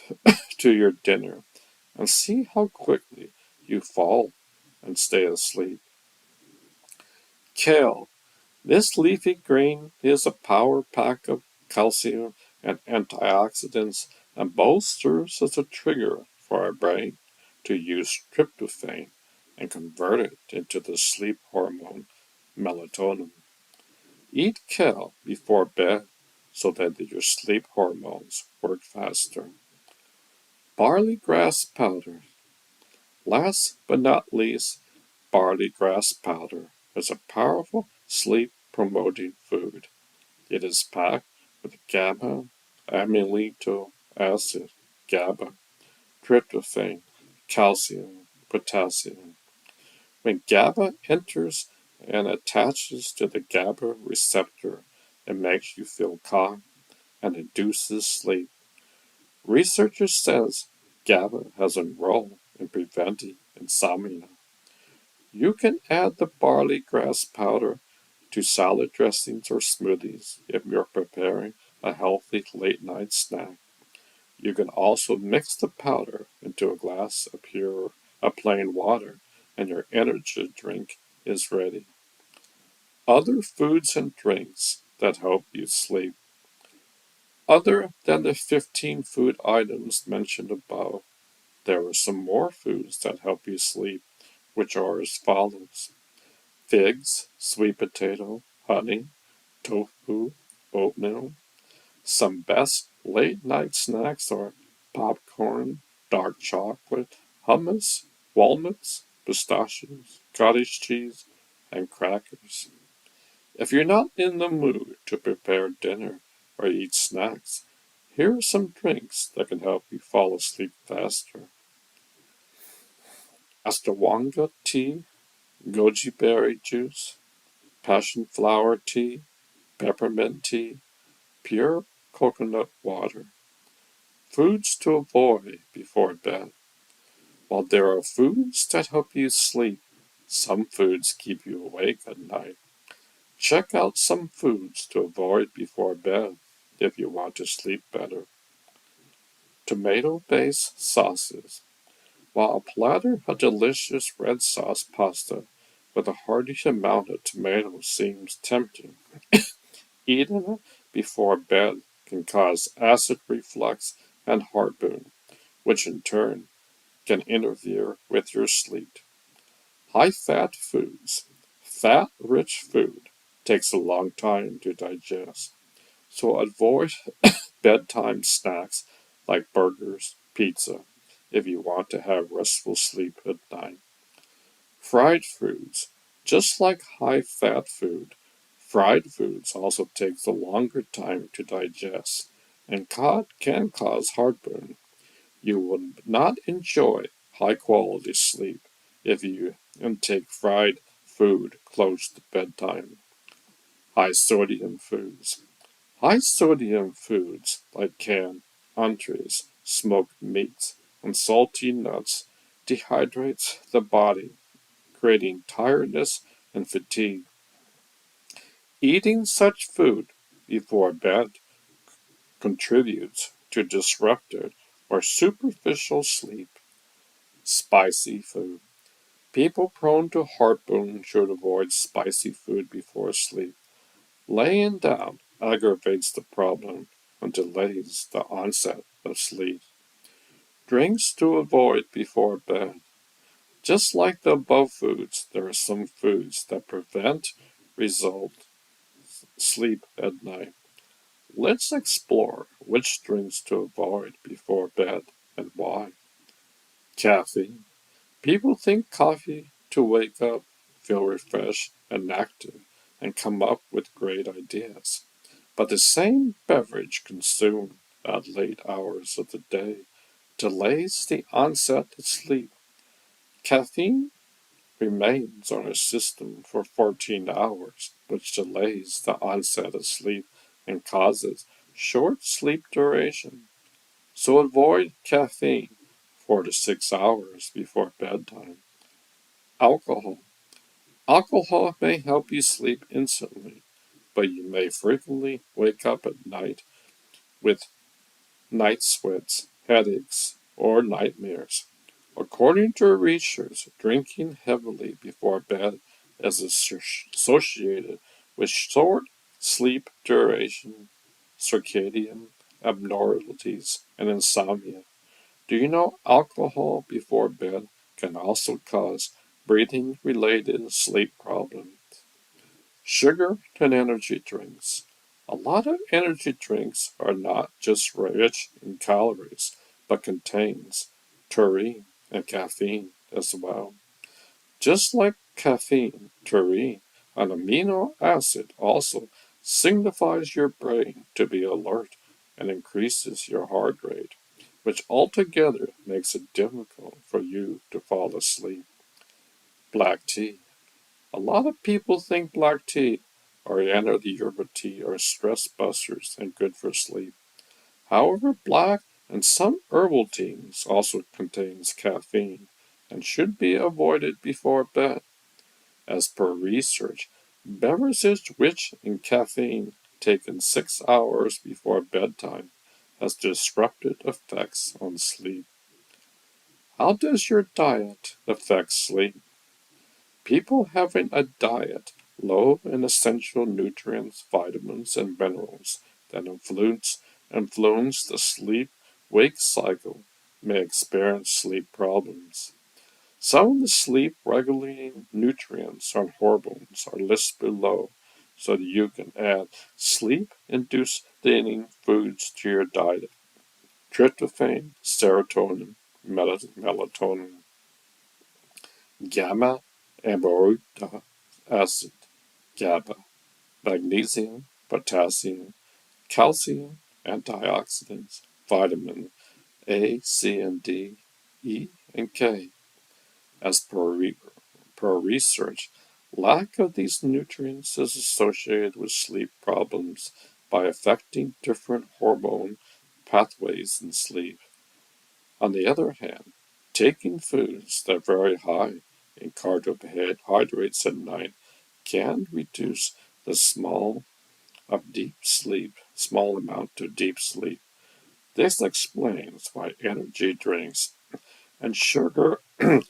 Speaker 1: to your dinner and see how quickly you fall and stay asleep. Kale. This leafy green is a power pack of calcium and antioxidants and both serves as a trigger for our brain to use tryptophan and convert it into the sleep hormone melatonin. Eat kale before bed so that your sleep hormones work faster. Barley grass powder. Last but not least, barley grass powder is a powerful sleep promoting food. It is packed with gamma amylato acid, GABA, tryptophan, calcium, potassium. When GABA enters and attaches to the GABA receptor, it makes you feel calm and induces sleep. Researchers says GABA has a role in preventing insomnia. You can add the barley grass powder to salad dressings or smoothies if you're preparing a healthy late night snack. You can also mix the powder into a glass of plain water, and your energy drink is ready. Other foods and drinks that help you sleep. Other than the 15 food items mentioned above, there are some more foods that help you sleep, which are as follows: figs, sweet potato, honey, tofu, oatmeal. Some best late night snacks are popcorn, dark chocolate, hummus, walnuts, pistachios, cottage cheese, and crackers. If you're not in the mood to prepare dinner or eat snacks, here are some drinks that can help you fall asleep faster: Ashwagandha tea, goji berry juice, passion flower tea, peppermint tea, pure coconut water. Foods to avoid before bed. While there are foods that help you sleep, some foods keep you awake at night. Check out some foods to avoid before bed if you want to sleep better. Tomato-based sauces. While a platter of delicious red sauce pasta with a hearty amount of tomatoes seems tempting, eating it before bed can cause acid reflux and heartburn, which in turn can interfere with your sleep. High-fat foods. Fat-rich food takes a long time to digest, so avoid bedtime snacks like burgers, pizza, if you want to have restful sleep at night. Fried foods. Just like high-fat food, fried foods also takes a longer time to digest and can cause heartburn. You will not enjoy high-quality sleep if you intake fried food close to bedtime. High-sodium foods. High-sodium foods like canned entrees, smoked meats, and salty nuts dehydrates the body, creating tiredness and fatigue. Eating such food before bed contributes to disrupted or superficial sleep. Spicy food. People prone to heartburn should avoid spicy food before sleep. Laying down aggravates the problem and delays the onset of sleep. Drinks to avoid before bed. Just like the above foods, there are some foods that prevent result sleep at night. Let's explore which drinks to avoid before bed and why. Caffeine. People think coffee to wake up, feel refreshed and active, and come up with great ideas. But the same beverage consumed at late hours of the day delays the onset of sleep. Caffeine remains on our system for 14 hours, which delays the onset of sleep and causes short sleep duration. So avoid caffeine 4 to 6 hours before bedtime. Alcohol. Alcohol may help you sleep instantly, but you may frequently wake up at night with night sweats, headaches, or nightmares. According to research, drinking heavily before bed is associated with short sleep duration, circadian abnormalities, and insomnia. Do you know alcohol before bed can also cause breathing related sleep problems? Sugar and energy drinks. A lot of energy drinks are not just rich in calories, but contains taurine and caffeine as well. Just like caffeine, taurine, an amino acid, also signifies your brain to be alert and increases your heart rate, which altogether makes it difficult for you to fall asleep. Black tea. A lot of people think black tea or any other yerba tea are stress busters and good for sleep. However, black and some herbal teas also contains caffeine and should be avoided before bed. As per research, beverages rich in caffeine taken 6 hours before bedtime has disruptive effects on sleep. How does your diet affect sleep? People having a diet low in essential nutrients, vitamins, and minerals that influence the sleep-wake cycle may experience sleep problems. Some of the sleep-regulating nutrients and hormones are listed below so that you can add sleep-inducing foods to your diet. Tryptophan, serotonin, melatonin, gamma aminobutyric acid, GABA, magnesium, potassium, calcium, antioxidants, vitamin A, C, and D, E, and K. As per research, lack of these nutrients is associated with sleep problems by affecting different hormone pathways in sleep. On the other hand, taking foods that are very high in carbohydrates at night can reduce the small amount of deep sleep. This explains why energy drinks and sugar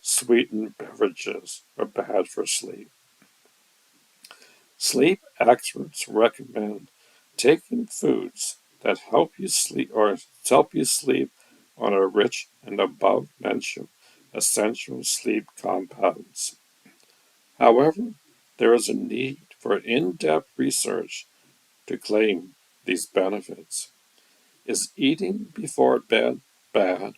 Speaker 1: sweetened beverages are bad for sleep. Sleep experts recommend taking foods that help you sleep on a rich and above mentioned essential sleep compounds. However, there is a need for in-depth research to claim these benefits. Is eating before bed bad?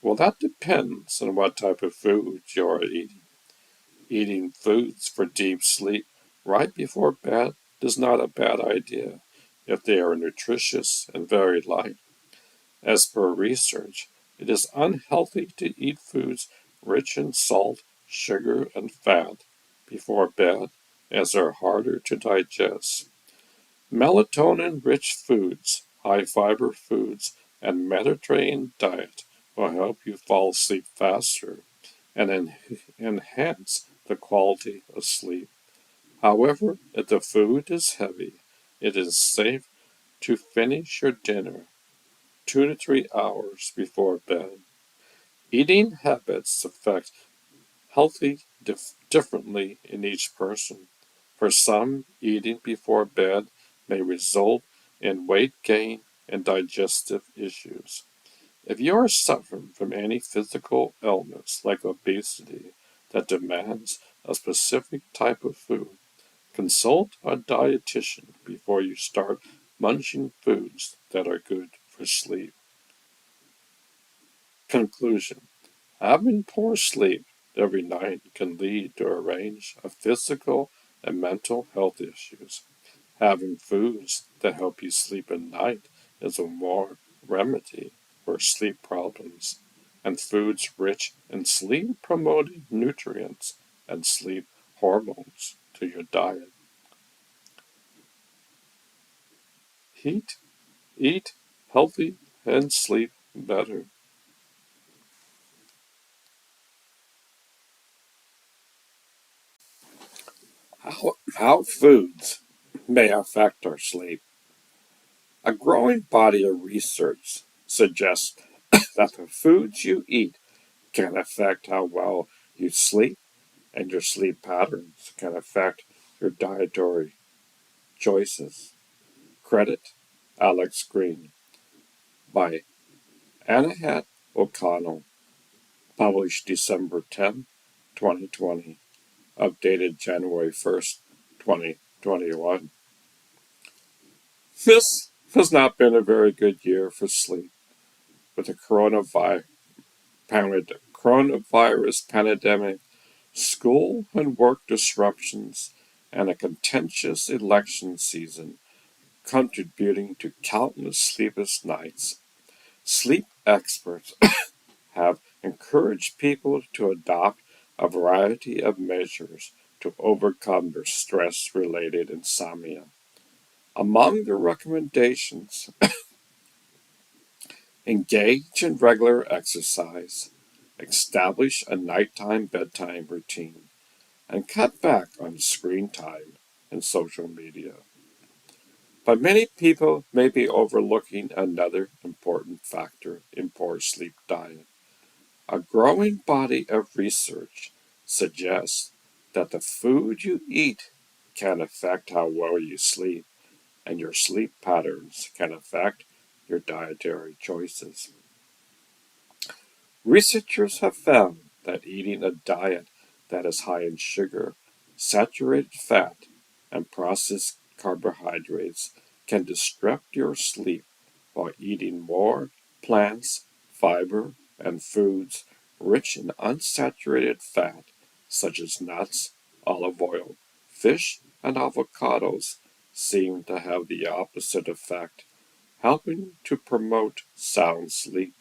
Speaker 1: Well, that depends on what type of food you are eating. Eating foods for deep sleep right before bed is not a bad idea if they are nutritious and very light. As per research, it is unhealthy to eat foods rich in salt, sugar, and fat before bed as they are harder to digest. Melatonin-rich foods, high-fiber foods, and Mediterranean diet will help you fall asleep faster and enhance the quality of sleep. However, if the food is heavy, it is safe to finish your dinner 2 to 3 hours before bed. Eating habits affect healthy differently in each person. For some, eating before bed may result in weight gain and digestive issues. If you are suffering from any physical illness like obesity that demands a specific type of food, consult a dietitian before you start munching foods that are good for sleep. Conclusion. Having poor sleep every night can lead to a range of physical and mental health issues. Having foods that help you sleep at night is a more remedy for sleep problems, and foods rich in sleep promoting nutrients and sleep hormones to your diet. Eat, eat healthy and sleep better. How foods may affect our sleep. A growing body of research suggests that the foods you eat can affect how well you sleep, and your sleep patterns can affect your dietary choices. Credit Alex Green by Anahat O'Connell, published December 10, 2020, updated January 1st, 2021. This has not been a very good year for sleep, with the coronavirus pandemic, school and work disruptions, and a contentious election season. contributing to countless sleepless nights. Sleep experts have encouraged people to adopt a variety of measures to overcome their stress-related insomnia. Among the recommendations, engage in regular exercise, establish a nighttime bedtime routine, and cut back on screen time and social media. But many people may be overlooking another important factor in poor sleep diet. A growing body of research suggests that the food you eat can affect how well you sleep, and your sleep patterns can affect your dietary choices. Researchers have found that eating a diet that is high in sugar, saturated fat, and processed carbohydrates can disrupt your sleep, while eating more plants, fiber, and foods rich in unsaturated fat, such as nuts, olive oil, fish, and avocados, seem to have the opposite effect, helping to promote sound sleep.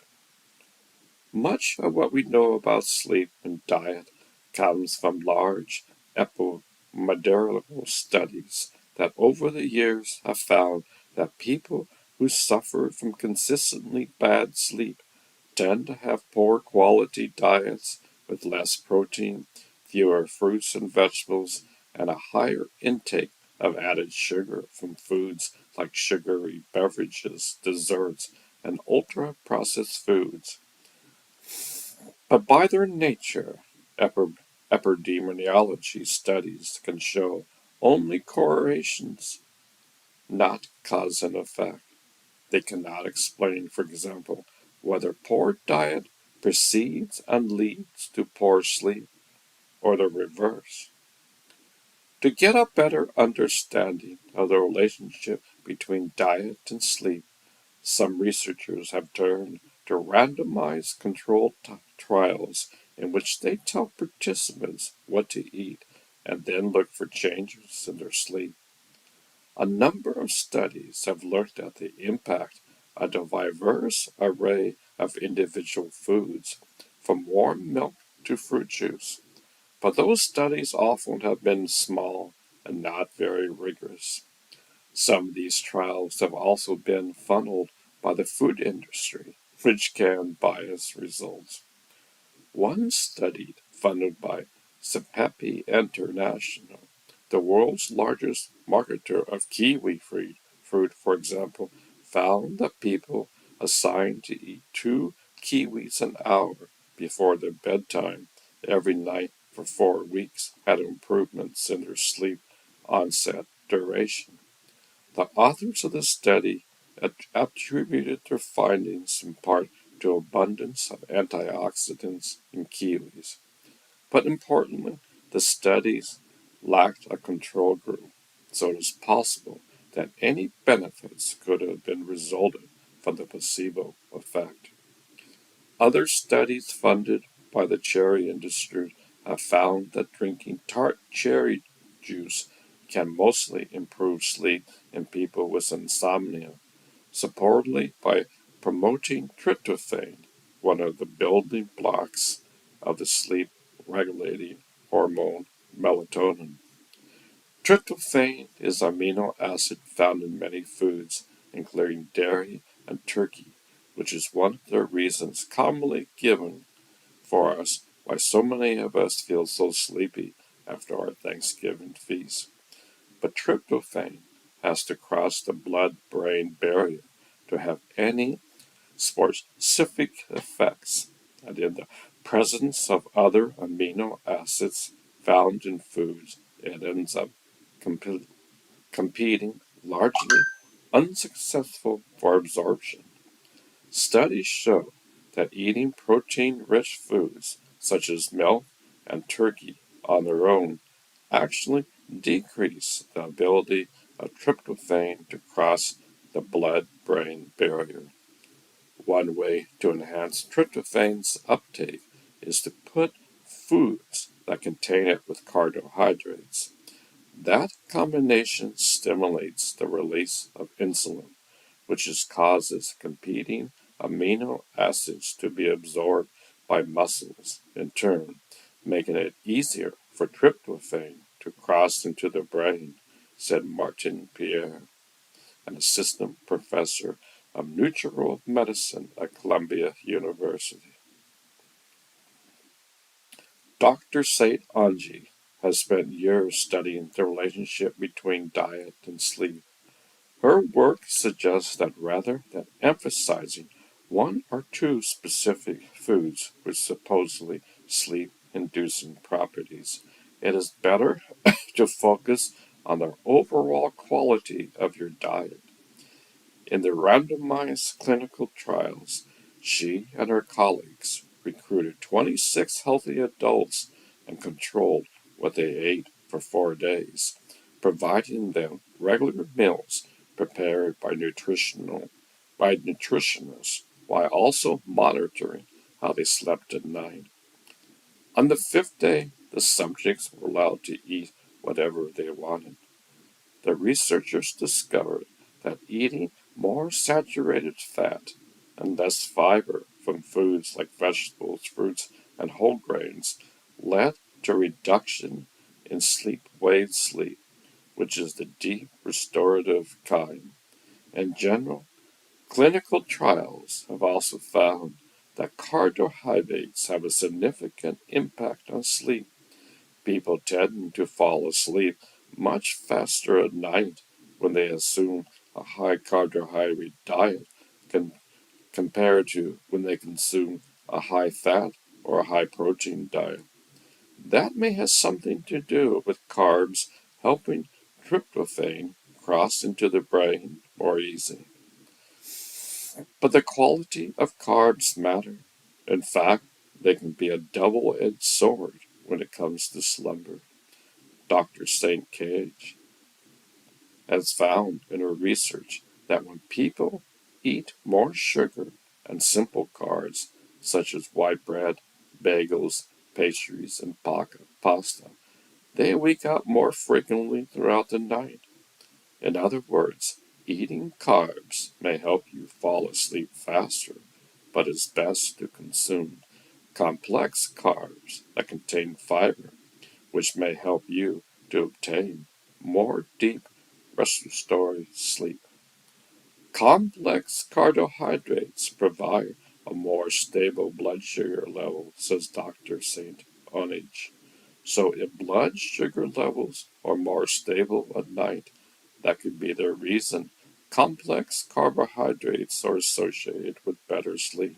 Speaker 1: Much of what we know about sleep and diet comes from large epidemiological studies that over the years have found that people who suffer from consistently bad sleep tend to have poor quality diets with less protein, fewer fruits and vegetables, and a higher intake of added sugar from foods like sugary beverages, desserts, and ultra processed foods. But by their nature, epidemiology studies can show only correlations, not cause and effect. They cannot explain, for example, whether poor diet precedes and leads to poor sleep, or the reverse. To get a better understanding of the relationship between diet and sleep, some researchers have turned to randomized controlled trials in which they tell participants what to eat and then look for changes in their sleep. A number of studies have looked at the impact of a diverse array of individual foods, from warm milk to fruit juice, but those studies often have been small and not very rigorous. Some of these trials have also been funneled by the food industry, which can bias results. One study funded by Cepepi International, the world's largest marketer of kiwi fruit, for example, found that people assigned to eat 2 kiwis an hour before their bedtime every night for 4 weeks had improvements in their sleep onset duration. The authors of the study attributed their findings in part to abundance of antioxidants in kiwis. But importantly, the studies lacked a control group, so it is possible that any benefits could have been resulted from the placebo effect. Other studies funded by the cherry industry have found that drinking tart cherry juice can mostly improve sleep in people with insomnia, supposedly by promoting tryptophan, one of the building blocks of the sleep regulating hormone melatonin. Tryptophan is an amino acid found in many foods, including dairy and turkey, which is one of the reasons commonly given for us why so many of us feel so sleepy after our Thanksgiving feast. But tryptophan has to cross the blood-brain barrier to have any specific effects, and in the presence of other amino acids found in foods, it ends up competing, largely unsuccessful for absorption. Studies show that eating protein-rich foods such as milk and turkey on their own actually decrease the ability of tryptophan to cross the blood-brain barrier. One way to enhance tryptophan's uptake is to put foods that contain it with carbohydrates.
Speaker 5: That combination stimulates the release of insulin, which causes competing amino acids to be absorbed by muscles, in turn, making it easier for tryptophan to cross into the brain, said Martin Pierre, an assistant professor of natural medicine at Columbia University. Dr. Saint Anji has spent years studying the relationship between diet and sleep. Her work suggests that rather than emphasizing one or two specific foods with supposedly sleep-inducing properties, it is better to focus on the overall quality of your diet. In the randomized clinical trials, she and her colleagues recruited 26 healthy adults and controlled what they ate for 4 days, providing them regular meals prepared by nutritionists while also monitoring how they slept at night. On the fifth day, the subjects were allowed to eat whatever they wanted. The researchers discovered that eating more saturated fat and less fiber from foods like vegetables, fruits, and whole grains led to a reduction in sleep-wave sleep, which is the deep restorative kind. In general, clinical trials have also found that carbohydrates have a significant impact on sleep. People tend to fall asleep much faster at night when they assume a high carbohydrate diet compared to when they consume a high fat or a high protein diet. That may have something to do with carbs helping tryptophan cross into the brain more easily. But the quality of carbs matter. In fact, they can be a double-edged sword when it comes to slumber. Dr. St. Cage has found in her research that when people eat more sugar and simple carbs, such as white bread, bagels, pastries, and pasta, they wake up more frequently throughout the night. In other words, eating carbs may help you fall asleep faster, but it's best to consume complex carbs that contain fiber, which may help you to obtain more deep restorative sleep. Complex carbohydrates provide a more stable blood sugar level, says Dr. St. Onage. So if blood sugar levels are more stable at night, that could be the reason complex carbohydrates are associated with better sleep.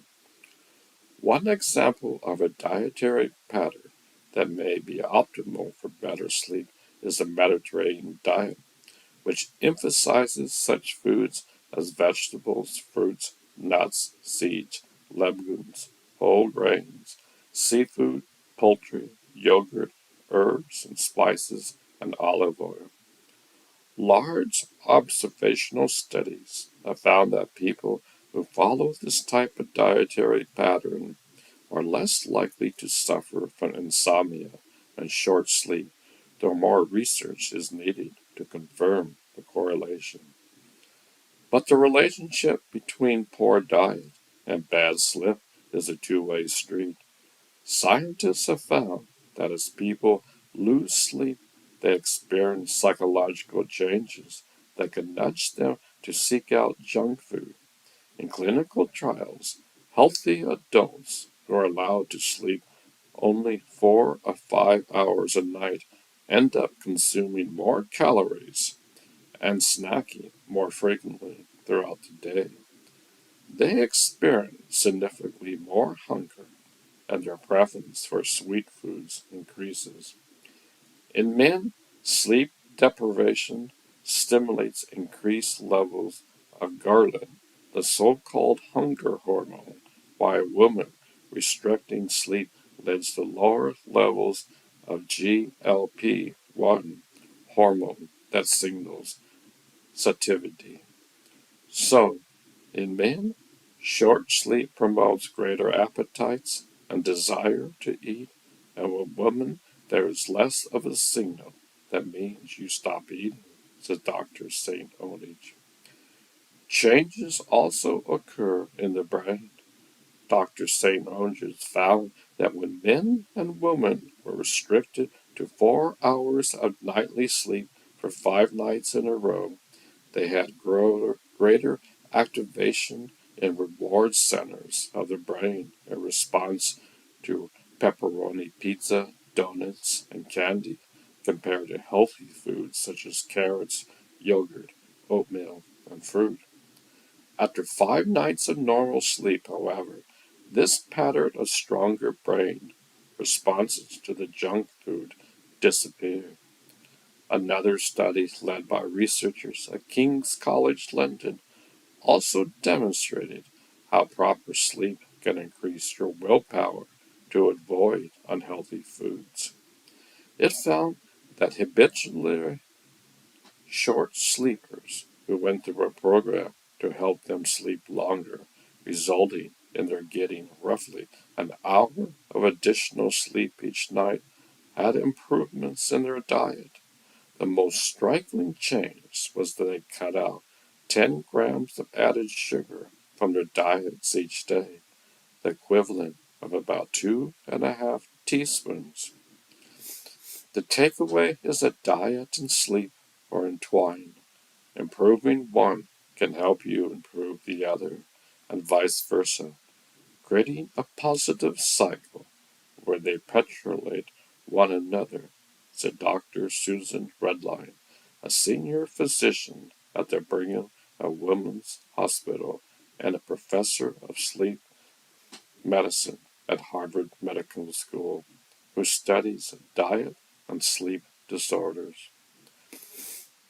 Speaker 5: One example of a dietary pattern that may be optimal for better sleep is the Mediterranean diet, which emphasizes such foods as vegetables, fruits, nuts, seeds, legumes, whole grains, seafood, poultry, yogurt, herbs and spices, and olive oil. Large observational studies have found that people who follow this type of dietary pattern are less likely to suffer from insomnia and short sleep, though more research is needed to confirm the correlation. But the relationship between poor diet and bad sleep is a two-way street. Scientists have found that as people lose sleep, they experience psychological changes that can nudge them to seek out junk food. In clinical trials, healthy adults who are allowed to sleep only 4 or 5 hours a night end up consuming more calories and snacking more frequently throughout the day. They experience significantly more hunger and their preference for sweet foods increases. In men, sleep deprivation stimulates increased levels of ghrelin, the so-called hunger hormone, while in women, restricting sleep leads to lower levels of GLP-1 hormone that signals satiety. So, in men, short sleep promotes greater appetites and desire to eat, and with women, there is less of a signal
Speaker 1: that means you stop eating, says Dr. St. Onage. Changes also occur in the brain. Dr. St. Onage found that when men and women were restricted to 4 hours of nightly sleep for 5 nights in a row, they had greater activation in reward centers of the brain in response to pepperoni pizza, donuts, and candy compared to healthy foods such as carrots, yogurt, oatmeal, and fruit. After 5 nights of normal sleep, however, this pattern of stronger brain responses to the junk food disappeared. Another study led by researchers at King's College London also demonstrated how proper sleep can increase your willpower to avoid unhealthy foods. It found that habitually short sleepers who went through a program to help them sleep longer, resulting in their getting roughly an hour of additional sleep each night, had improvements in their diet. The most striking change was that they cut out 10 grams of added sugar from their diets each day, the equivalent of about 2.5 teaspoons. The takeaway is that diet and sleep are entwined. Improving one can help you improve the other, and vice versa, creating a positive cycle where they petrolate one another, said Dr. Susan Redline, a senior physician at the Brigham and Women's Hospital and a professor of sleep medicine at Harvard Medical School, who studies diet and sleep disorders.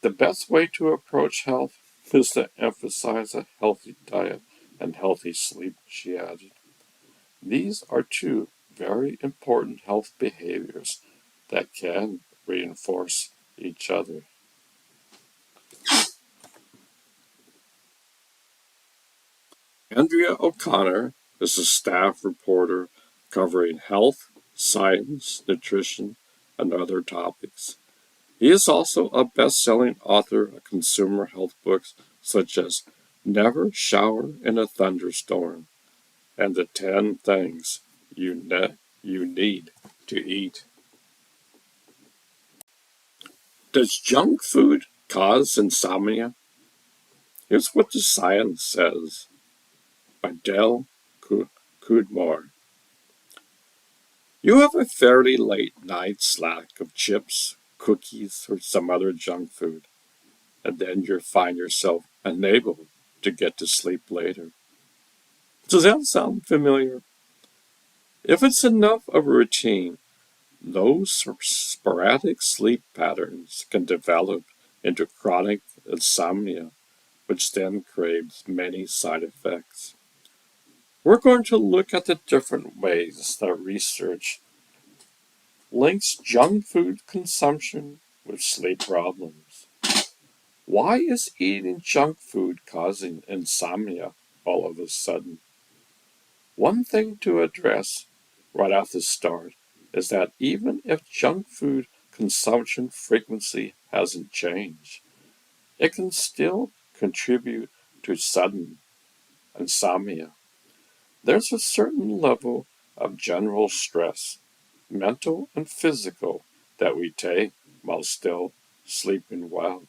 Speaker 1: The best way to approach health is to emphasize a healthy diet and healthy sleep, she added. These are two very important health behaviors that can reinforce each other. Andrea O'Connor is a staff reporter covering health, science, nutrition, and other topics. He is also a best-selling author of consumer health books such as Never Shower in a Thunderstorm and The 10 Things You Need to Eat. Does junk food cause insomnia? Here's what the science says by Del Cudmore. You have a fairly late night snack of chips, cookies, or some other junk food, and then you find yourself unable to get to sleep later. Does that sound familiar? If it's enough of a routine, those sporadic sleep patterns can develop into chronic insomnia, which then creates many side effects. We're going to look at the different ways that research links junk food consumption with sleep problems. Why is eating junk food causing insomnia all of a sudden? One thing to address right off the start is that even if junk food consumption frequency hasn't changed, it can still contribute to sudden insomnia. There's a certain level of general stress, mental and physical, that we take while still sleeping well.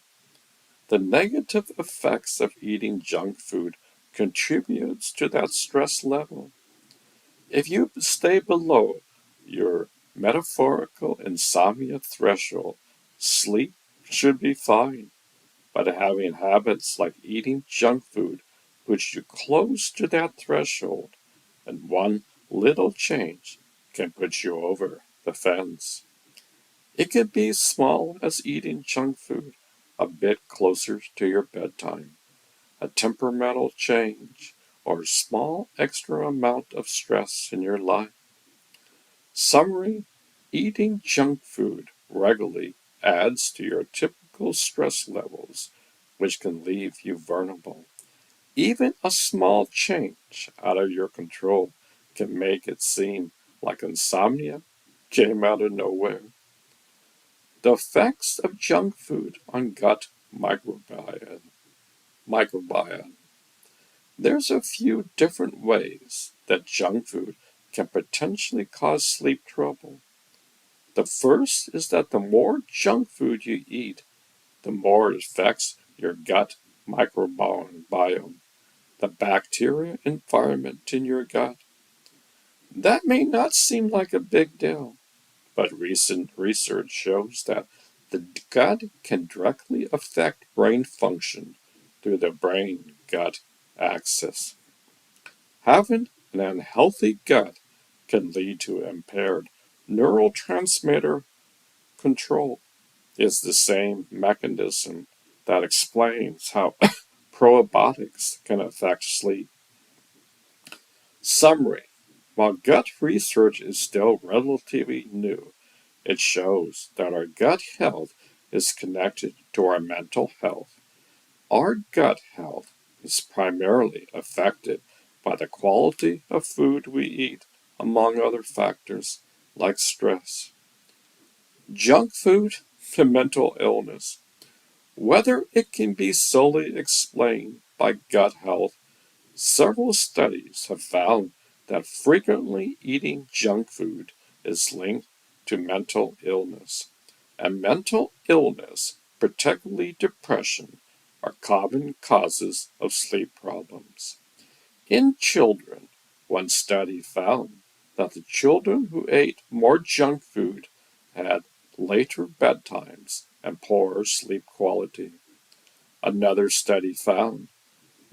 Speaker 1: The negative effects of eating junk food contributes to that stress level. If you stay below your metaphorical insomnia threshold, sleep should be fine. But having habits like eating junk food puts you close to that threshold, and one little change can put you over the fence. It could be as small as eating junk food a bit closer to your bedtime, a temperamental change, or a small extra amount of stress in your life. Summary: eating junk food regularly adds to your typical stress levels, which can leave you vulnerable. Even a small change out of your control can make it seem like insomnia came out of nowhere. The effects of junk food on gut microbiome. There's a few different ways that junk food can potentially cause sleep trouble. The first is that the more junk food you eat, the more it affects your gut microbiome, the bacteria environment in your gut. That may not seem like a big deal, but recent research shows that the gut can directly affect brain function through the brain gut axis. Having an unhealthy gut can lead to impaired neurotransmitter control. Is the same mechanism that explains how probiotics can affect sleep. Summary: while gut research is still relatively new, it shows that our gut health is connected to our mental health. Our gut health is primarily affected by the quality of food we eat, among other factors like stress. Junk food and mental illness. Whether it can be solely explained by gut health, several studies have found that frequently eating junk food is linked to mental illness. And mental illness, particularly depression, are common causes of sleep problems. In children, one study found that the children who ate more junk food had later bedtimes and poorer sleep quality. Another study found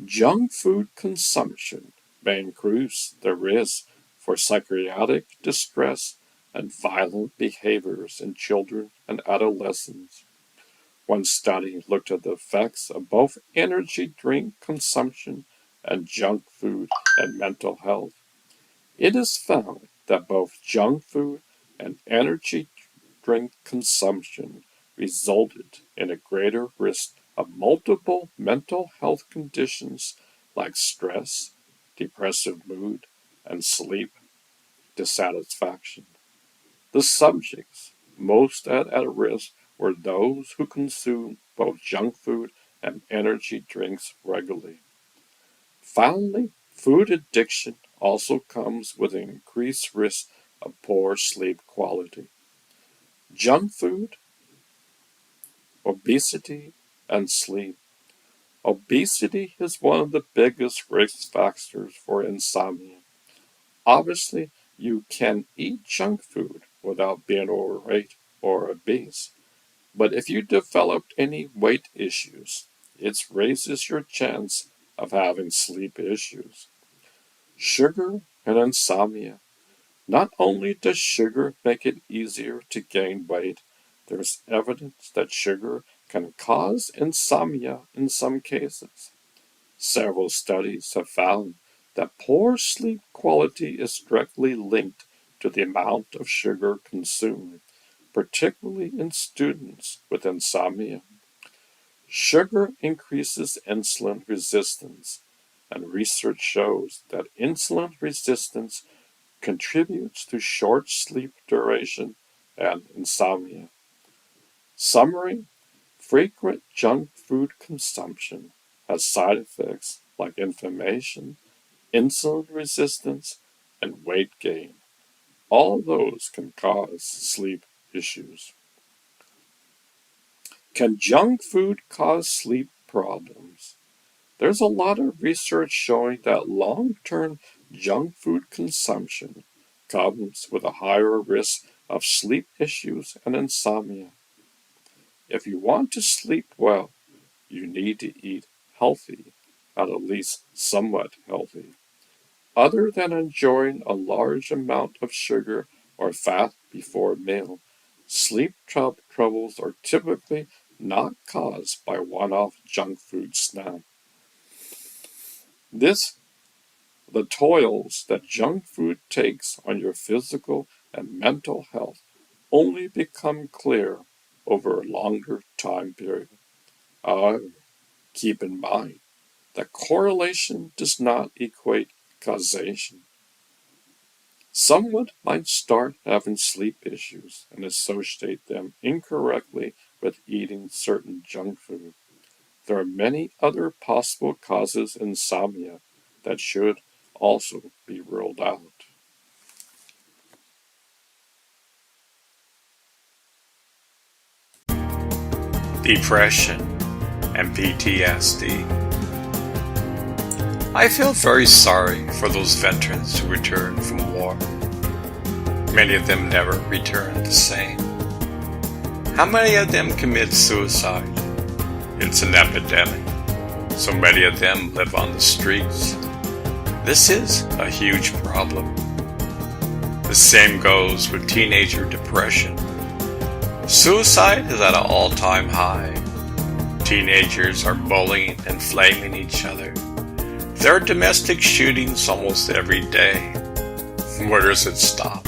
Speaker 1: junk food consumption may increase the risk for psychiatric distress and violent behaviors in children and adolescents. One study looked at the effects of both energy drink consumption and junk food and mental health. It is found that both junk food and energy drink consumption resulted in a greater risk of multiple mental health conditions like stress, depressive mood, and sleep dissatisfaction. The subjects most at risk were those who consumed both junk food and energy drinks regularly. Finally, food addiction also comes with an increased risk of poor sleep quality. Junk food, obesity, and sleep. Obesity is one of the biggest risk factors for insomnia. Obviously, you can eat junk food without being overweight or obese, but if you developed any weight issues, it raises your chance of having sleep issues. Sugar and insomnia. Not only does sugar make it easier to gain weight, there's evidence that sugar can cause insomnia in some cases. Several studies have found that poor sleep quality is directly linked to the amount of sugar consumed, particularly in students with insomnia. Sugar increases insulin resistance, and research shows that insulin resistance contributes to short sleep duration and insomnia. Summary: frequent junk food consumption has side effects like inflammation, insulin resistance, and weight gain. All those can cause sleep issues. Can junk food cause sleep problems? There's a lot of research showing that long-term junk food consumption comes with a higher risk of sleep issues and insomnia. If you want to sleep well, you need to eat healthy, at least somewhat healthy. Other than enjoying a large amount of sugar or fat before a meal, sleep troubles are typically not caused by one-off junk food snack. The toils that junk food takes on your physical and mental health only become clear over a longer time period. However, keep in mind that correlation does not equate causation. Someone might start having sleep issues and associate them incorrectly with eating certain junk food. There are many other possible causes of insomnia that should also be ruled out.
Speaker 5: Depression and PTSD. I feel very sorry for those veterans who returned from war. Many of them never returned the same. How many of them commit suicide? It's an epidemic. So many of them live on the streets. This is a huge problem. The same goes with teenager depression. Suicide is at an all-time high. Teenagers are bullying and flaming each other. There are domestic shootings almost every day. Where does it stop?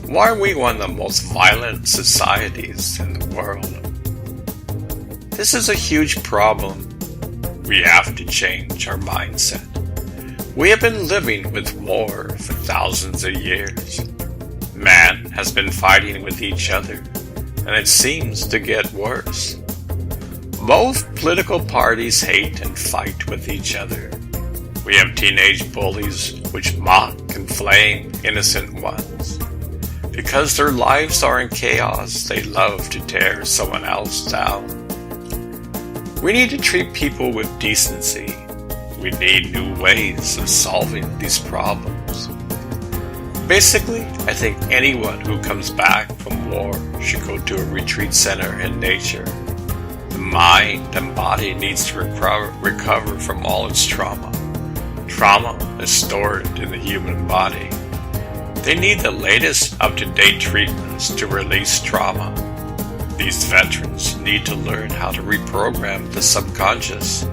Speaker 5: Why are we one of the most violent societies in the world? This is a huge problem. We have to change our mindset. We have been living with war for thousands of years. Man has been fighting with each other, and it seems to get worse. Both political parties hate and fight with each other. We have teenage bullies which mock and flame innocent ones. Because their lives are in chaos, they love to tear someone else down. We need to treat people with decency. We need new ways of solving these problems. Basically, I think anyone who comes back from war should go to a retreat center in nature. The mind and body needs to recover from all its trauma. Trauma is stored in the human body. They need the latest up-to-date treatments to release trauma. These veterans need to learn how to reprogram the subconscious.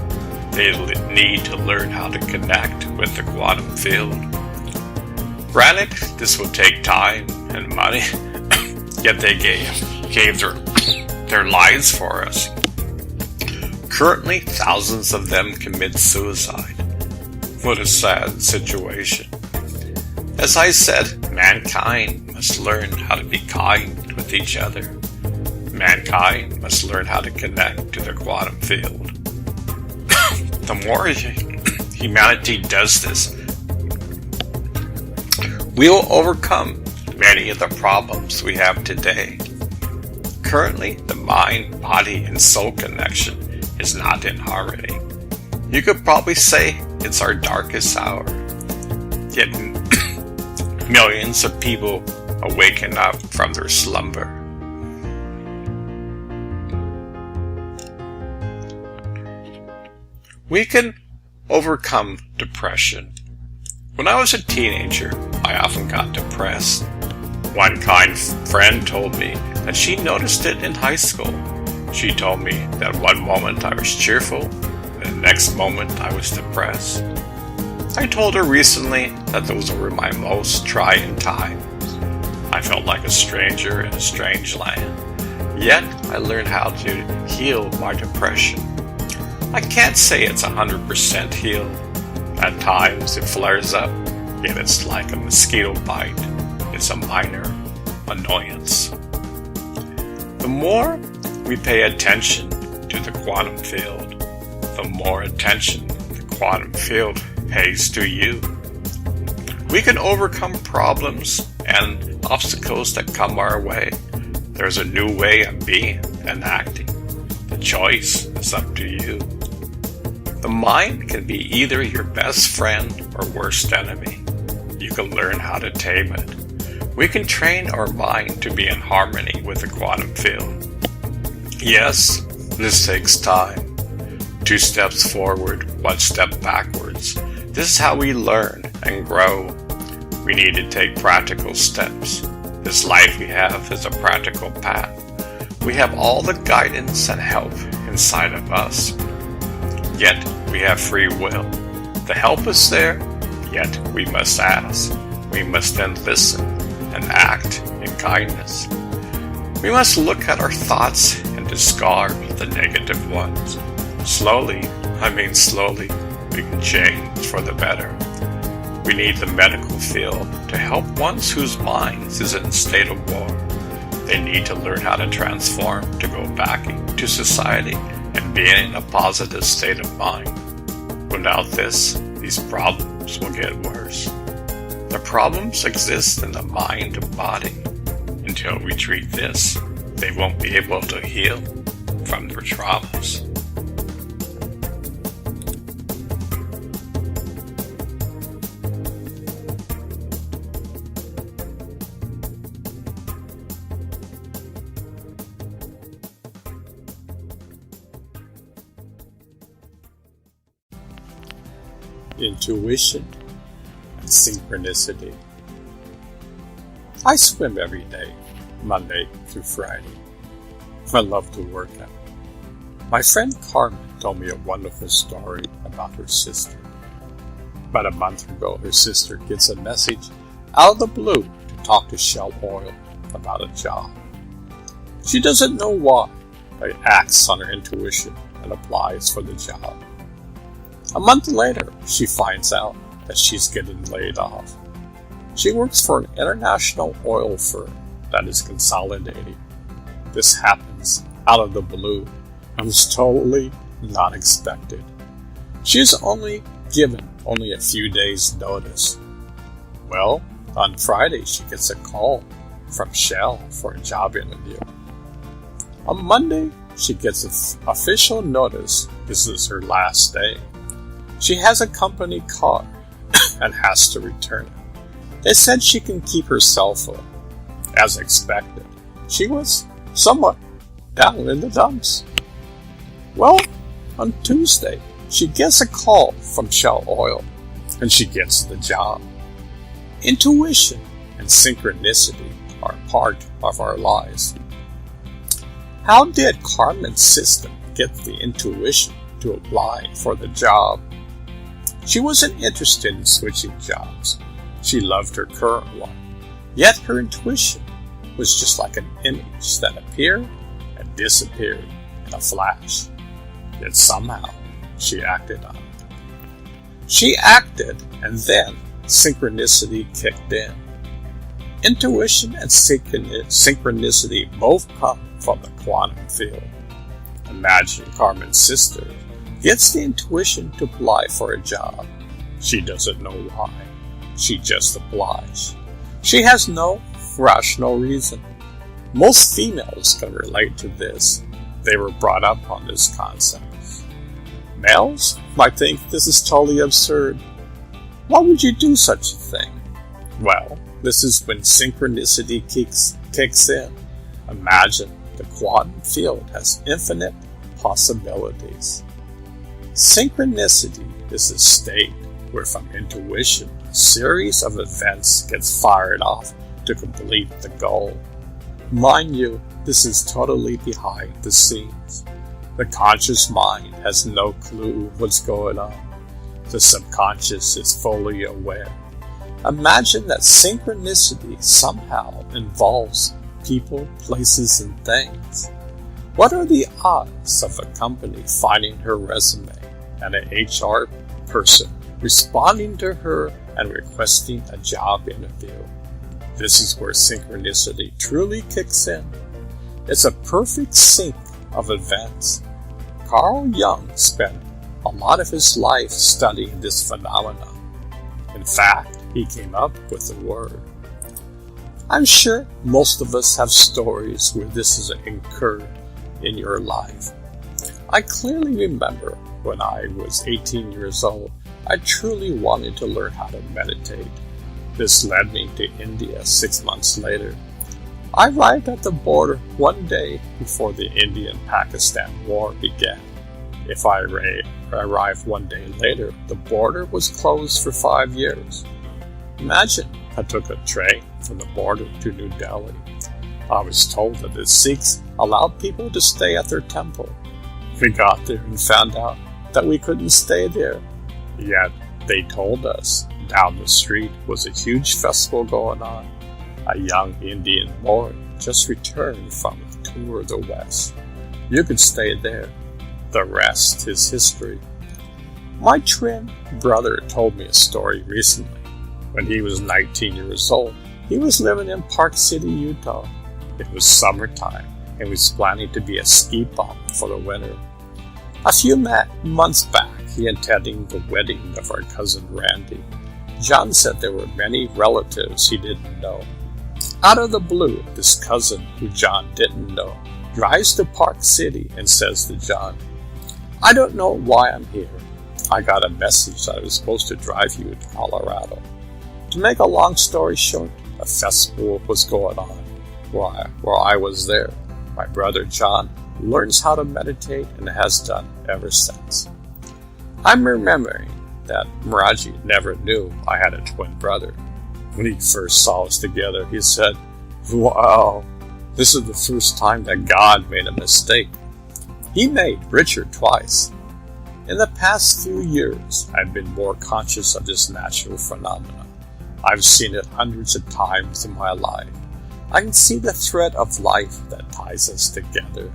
Speaker 5: They need to learn how to connect with the quantum field. Granted, this will take time and money, yet they gave their lives for us. Currently, thousands of them commit suicide. What a sad situation. As I said, mankind must learn how to be kind with each other. Mankind must learn how to connect to the quantum field. The more humanity does this, we will overcome many of the problems we have today. Currently, the mind, body, and soul connection is not in harmony. You could probably say it's our darkest hour. Yet millions of people awaken up from their slumber. We can overcome depression. When I was a teenager, I often got depressed. One kind friend told me that she noticed it in high school. She told me that one moment I was cheerful, and the next moment I was depressed. I told her recently that those were my most trying times. I felt like a stranger in a strange land. Yet, I learned how to heal my depression. I can't say it's 100% healed. At times it flares up, yet it's like a mosquito bite. It's a minor annoyance. The more we pay attention to the quantum field, the more attention the quantum field pays to you. We can overcome problems and obstacles that come our way. There's a new way of being and acting. The choice is up to you. The mind can be either your best friend or worst enemy. You can learn how to tame it. We can train our mind to be in harmony with the quantum field. Yes, this takes time. 2 steps forward, 1 step backwards. This is how we learn and grow. We need to take practical steps. This life we have is a practical path. We have all the guidance and help inside of us. Yet we have free will. The help is there, yet we must ask. We must then listen and act in kindness. We must look at our thoughts and discard the negative ones. Slowly, we can change for the better. We need the medical field to help ones whose minds is in a state of war. They need to learn how to transform to go back into society and be in a positive state of mind. Without this, these problems will get worse. The problems exist in the mind and body. Until we treat this, they won't be able to heal from their traumas. Intuition and synchronicity. I swim every day, Monday through Friday. I love to work out. My friend Carmen told me a wonderful story about her sister. About a month ago, her sister gets a message out of the blue to talk to Shell Oil about a job. She doesn't know why, but acts on her intuition and applies for the job. A month later, she finds out that she's getting laid off. She works for an international oil firm that is consolidating. This happens out of the blue and was totally not expected. She is only given a few days' notice. Well, on Friday, she gets a call from Shell for a job interview. On Monday, she gets official notice this is her last day. She has a company car and has to return it. They said she can keep her cell phone. As expected, she was somewhat down in the dumps. Well, on Tuesday, she gets a call from Shell Oil, and she gets the job. Intuition and synchronicity are part of our lives. How did Carmen's system get the intuition to apply for the job? She wasn't interested in switching jobs. She loved her current one. Yet her intuition was just like an image that appeared and disappeared in a flash. Yet somehow she acted on it. She acted, and then synchronicity kicked in. Intuition and synchronicity both come from the quantum field. Imagine Carmen's sister gets the intuition to apply for a job. She doesn't know why. She just applies. She has no rational reason. Most females can relate to this. They were brought up on this concept. Males might think this is totally absurd. Why would you do such a thing? Well, this is when synchronicity kicks in. Imagine the quantum field has infinite possibilities. Synchronicity is a state where from intuition, a series of events gets fired off to complete the goal. Mind you, this is totally behind the scenes. The conscious mind has no clue what's going on. The subconscious is fully aware. Imagine that synchronicity somehow involves people, places, and things. What are the odds of a company finding her resume and an HR person responding to her and requesting a job interview? This is where synchronicity truly kicks in. It's a perfect sync of events. Carl Jung spent a lot of his life studying this phenomenon. In fact, he came up with the word. I'm sure most of us have stories where this is occurred in your life. I clearly remember when I was 18 years old, I truly wanted to learn how to meditate. This led me to India 6 months later. I arrived at the border one day before the Indian-Pakistan war began. If I arrived one day later, the border was closed for 5 years. Imagine I took a train from the border to New Delhi. I was told that the Sikhs allowed people to stay at their temple. We got there and found out that we couldn't stay there. Yet they told us down the street was a huge festival going on. A young Indian boy just returned from a tour of the West. You could stay there. The rest is history. My twin brother told me a story recently.
Speaker 1: When he was 19 years old, he was living in Park City, Utah. It was summertime, and he was planning to be a ski bum for the winter. A few months back, he attended the wedding of our cousin Randy. John said there were many relatives he didn't know. Out of the blue, this cousin, who John didn't know, drives to Park City and says to John, "I don't know why I'm here. I got a message that I was supposed to drive you to Colorado." To make a long story short, a festival was going on where I was there. My brother John learns how to meditate and has done ever since. I'm remembering that Miraji never knew I had a twin brother. When he first saw us together, he said, "Wow, this is the first time that God made a mistake." He made Richard twice. In the past few years, I've been more conscious of this natural phenomenon. I've seen it hundreds of times in my life. I can see the thread of life that ties us together.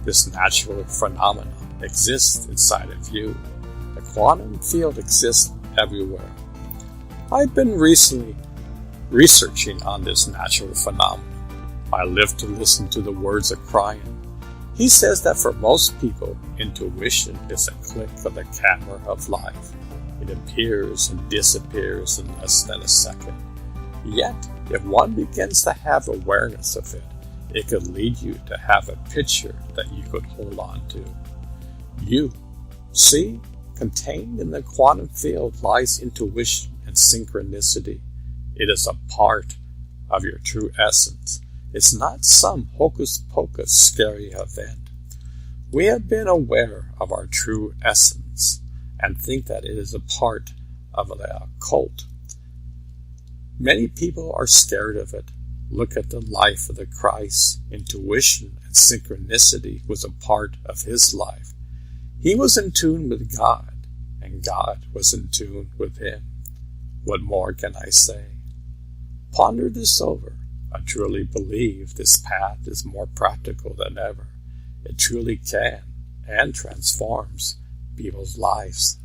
Speaker 1: This natural phenomenon exists inside of you. The quantum field exists everywhere. I've been recently researching on this natural phenomenon. I live to listen to the words of Cryan. He says that for most people, intuition is a click of the camera of life. It appears and disappears in less than a second. Yet, if one begins to have awareness of it, it could lead you to have a picture that you could hold on to. You, see, contained in the quantum field lies intuition and synchronicity. It is a part of your true essence. It's not some hocus-pocus scary event. We have been aware of our true essence and think that it is a part of the occult. Many people are scared of it. Look at the life of the Christ. Intuition and synchronicity was a part of his life. He was in tune with God, and God was in tune with him. What more can I say? Ponder this over. I truly believe this path is more practical than ever. It truly can and transforms people's lives.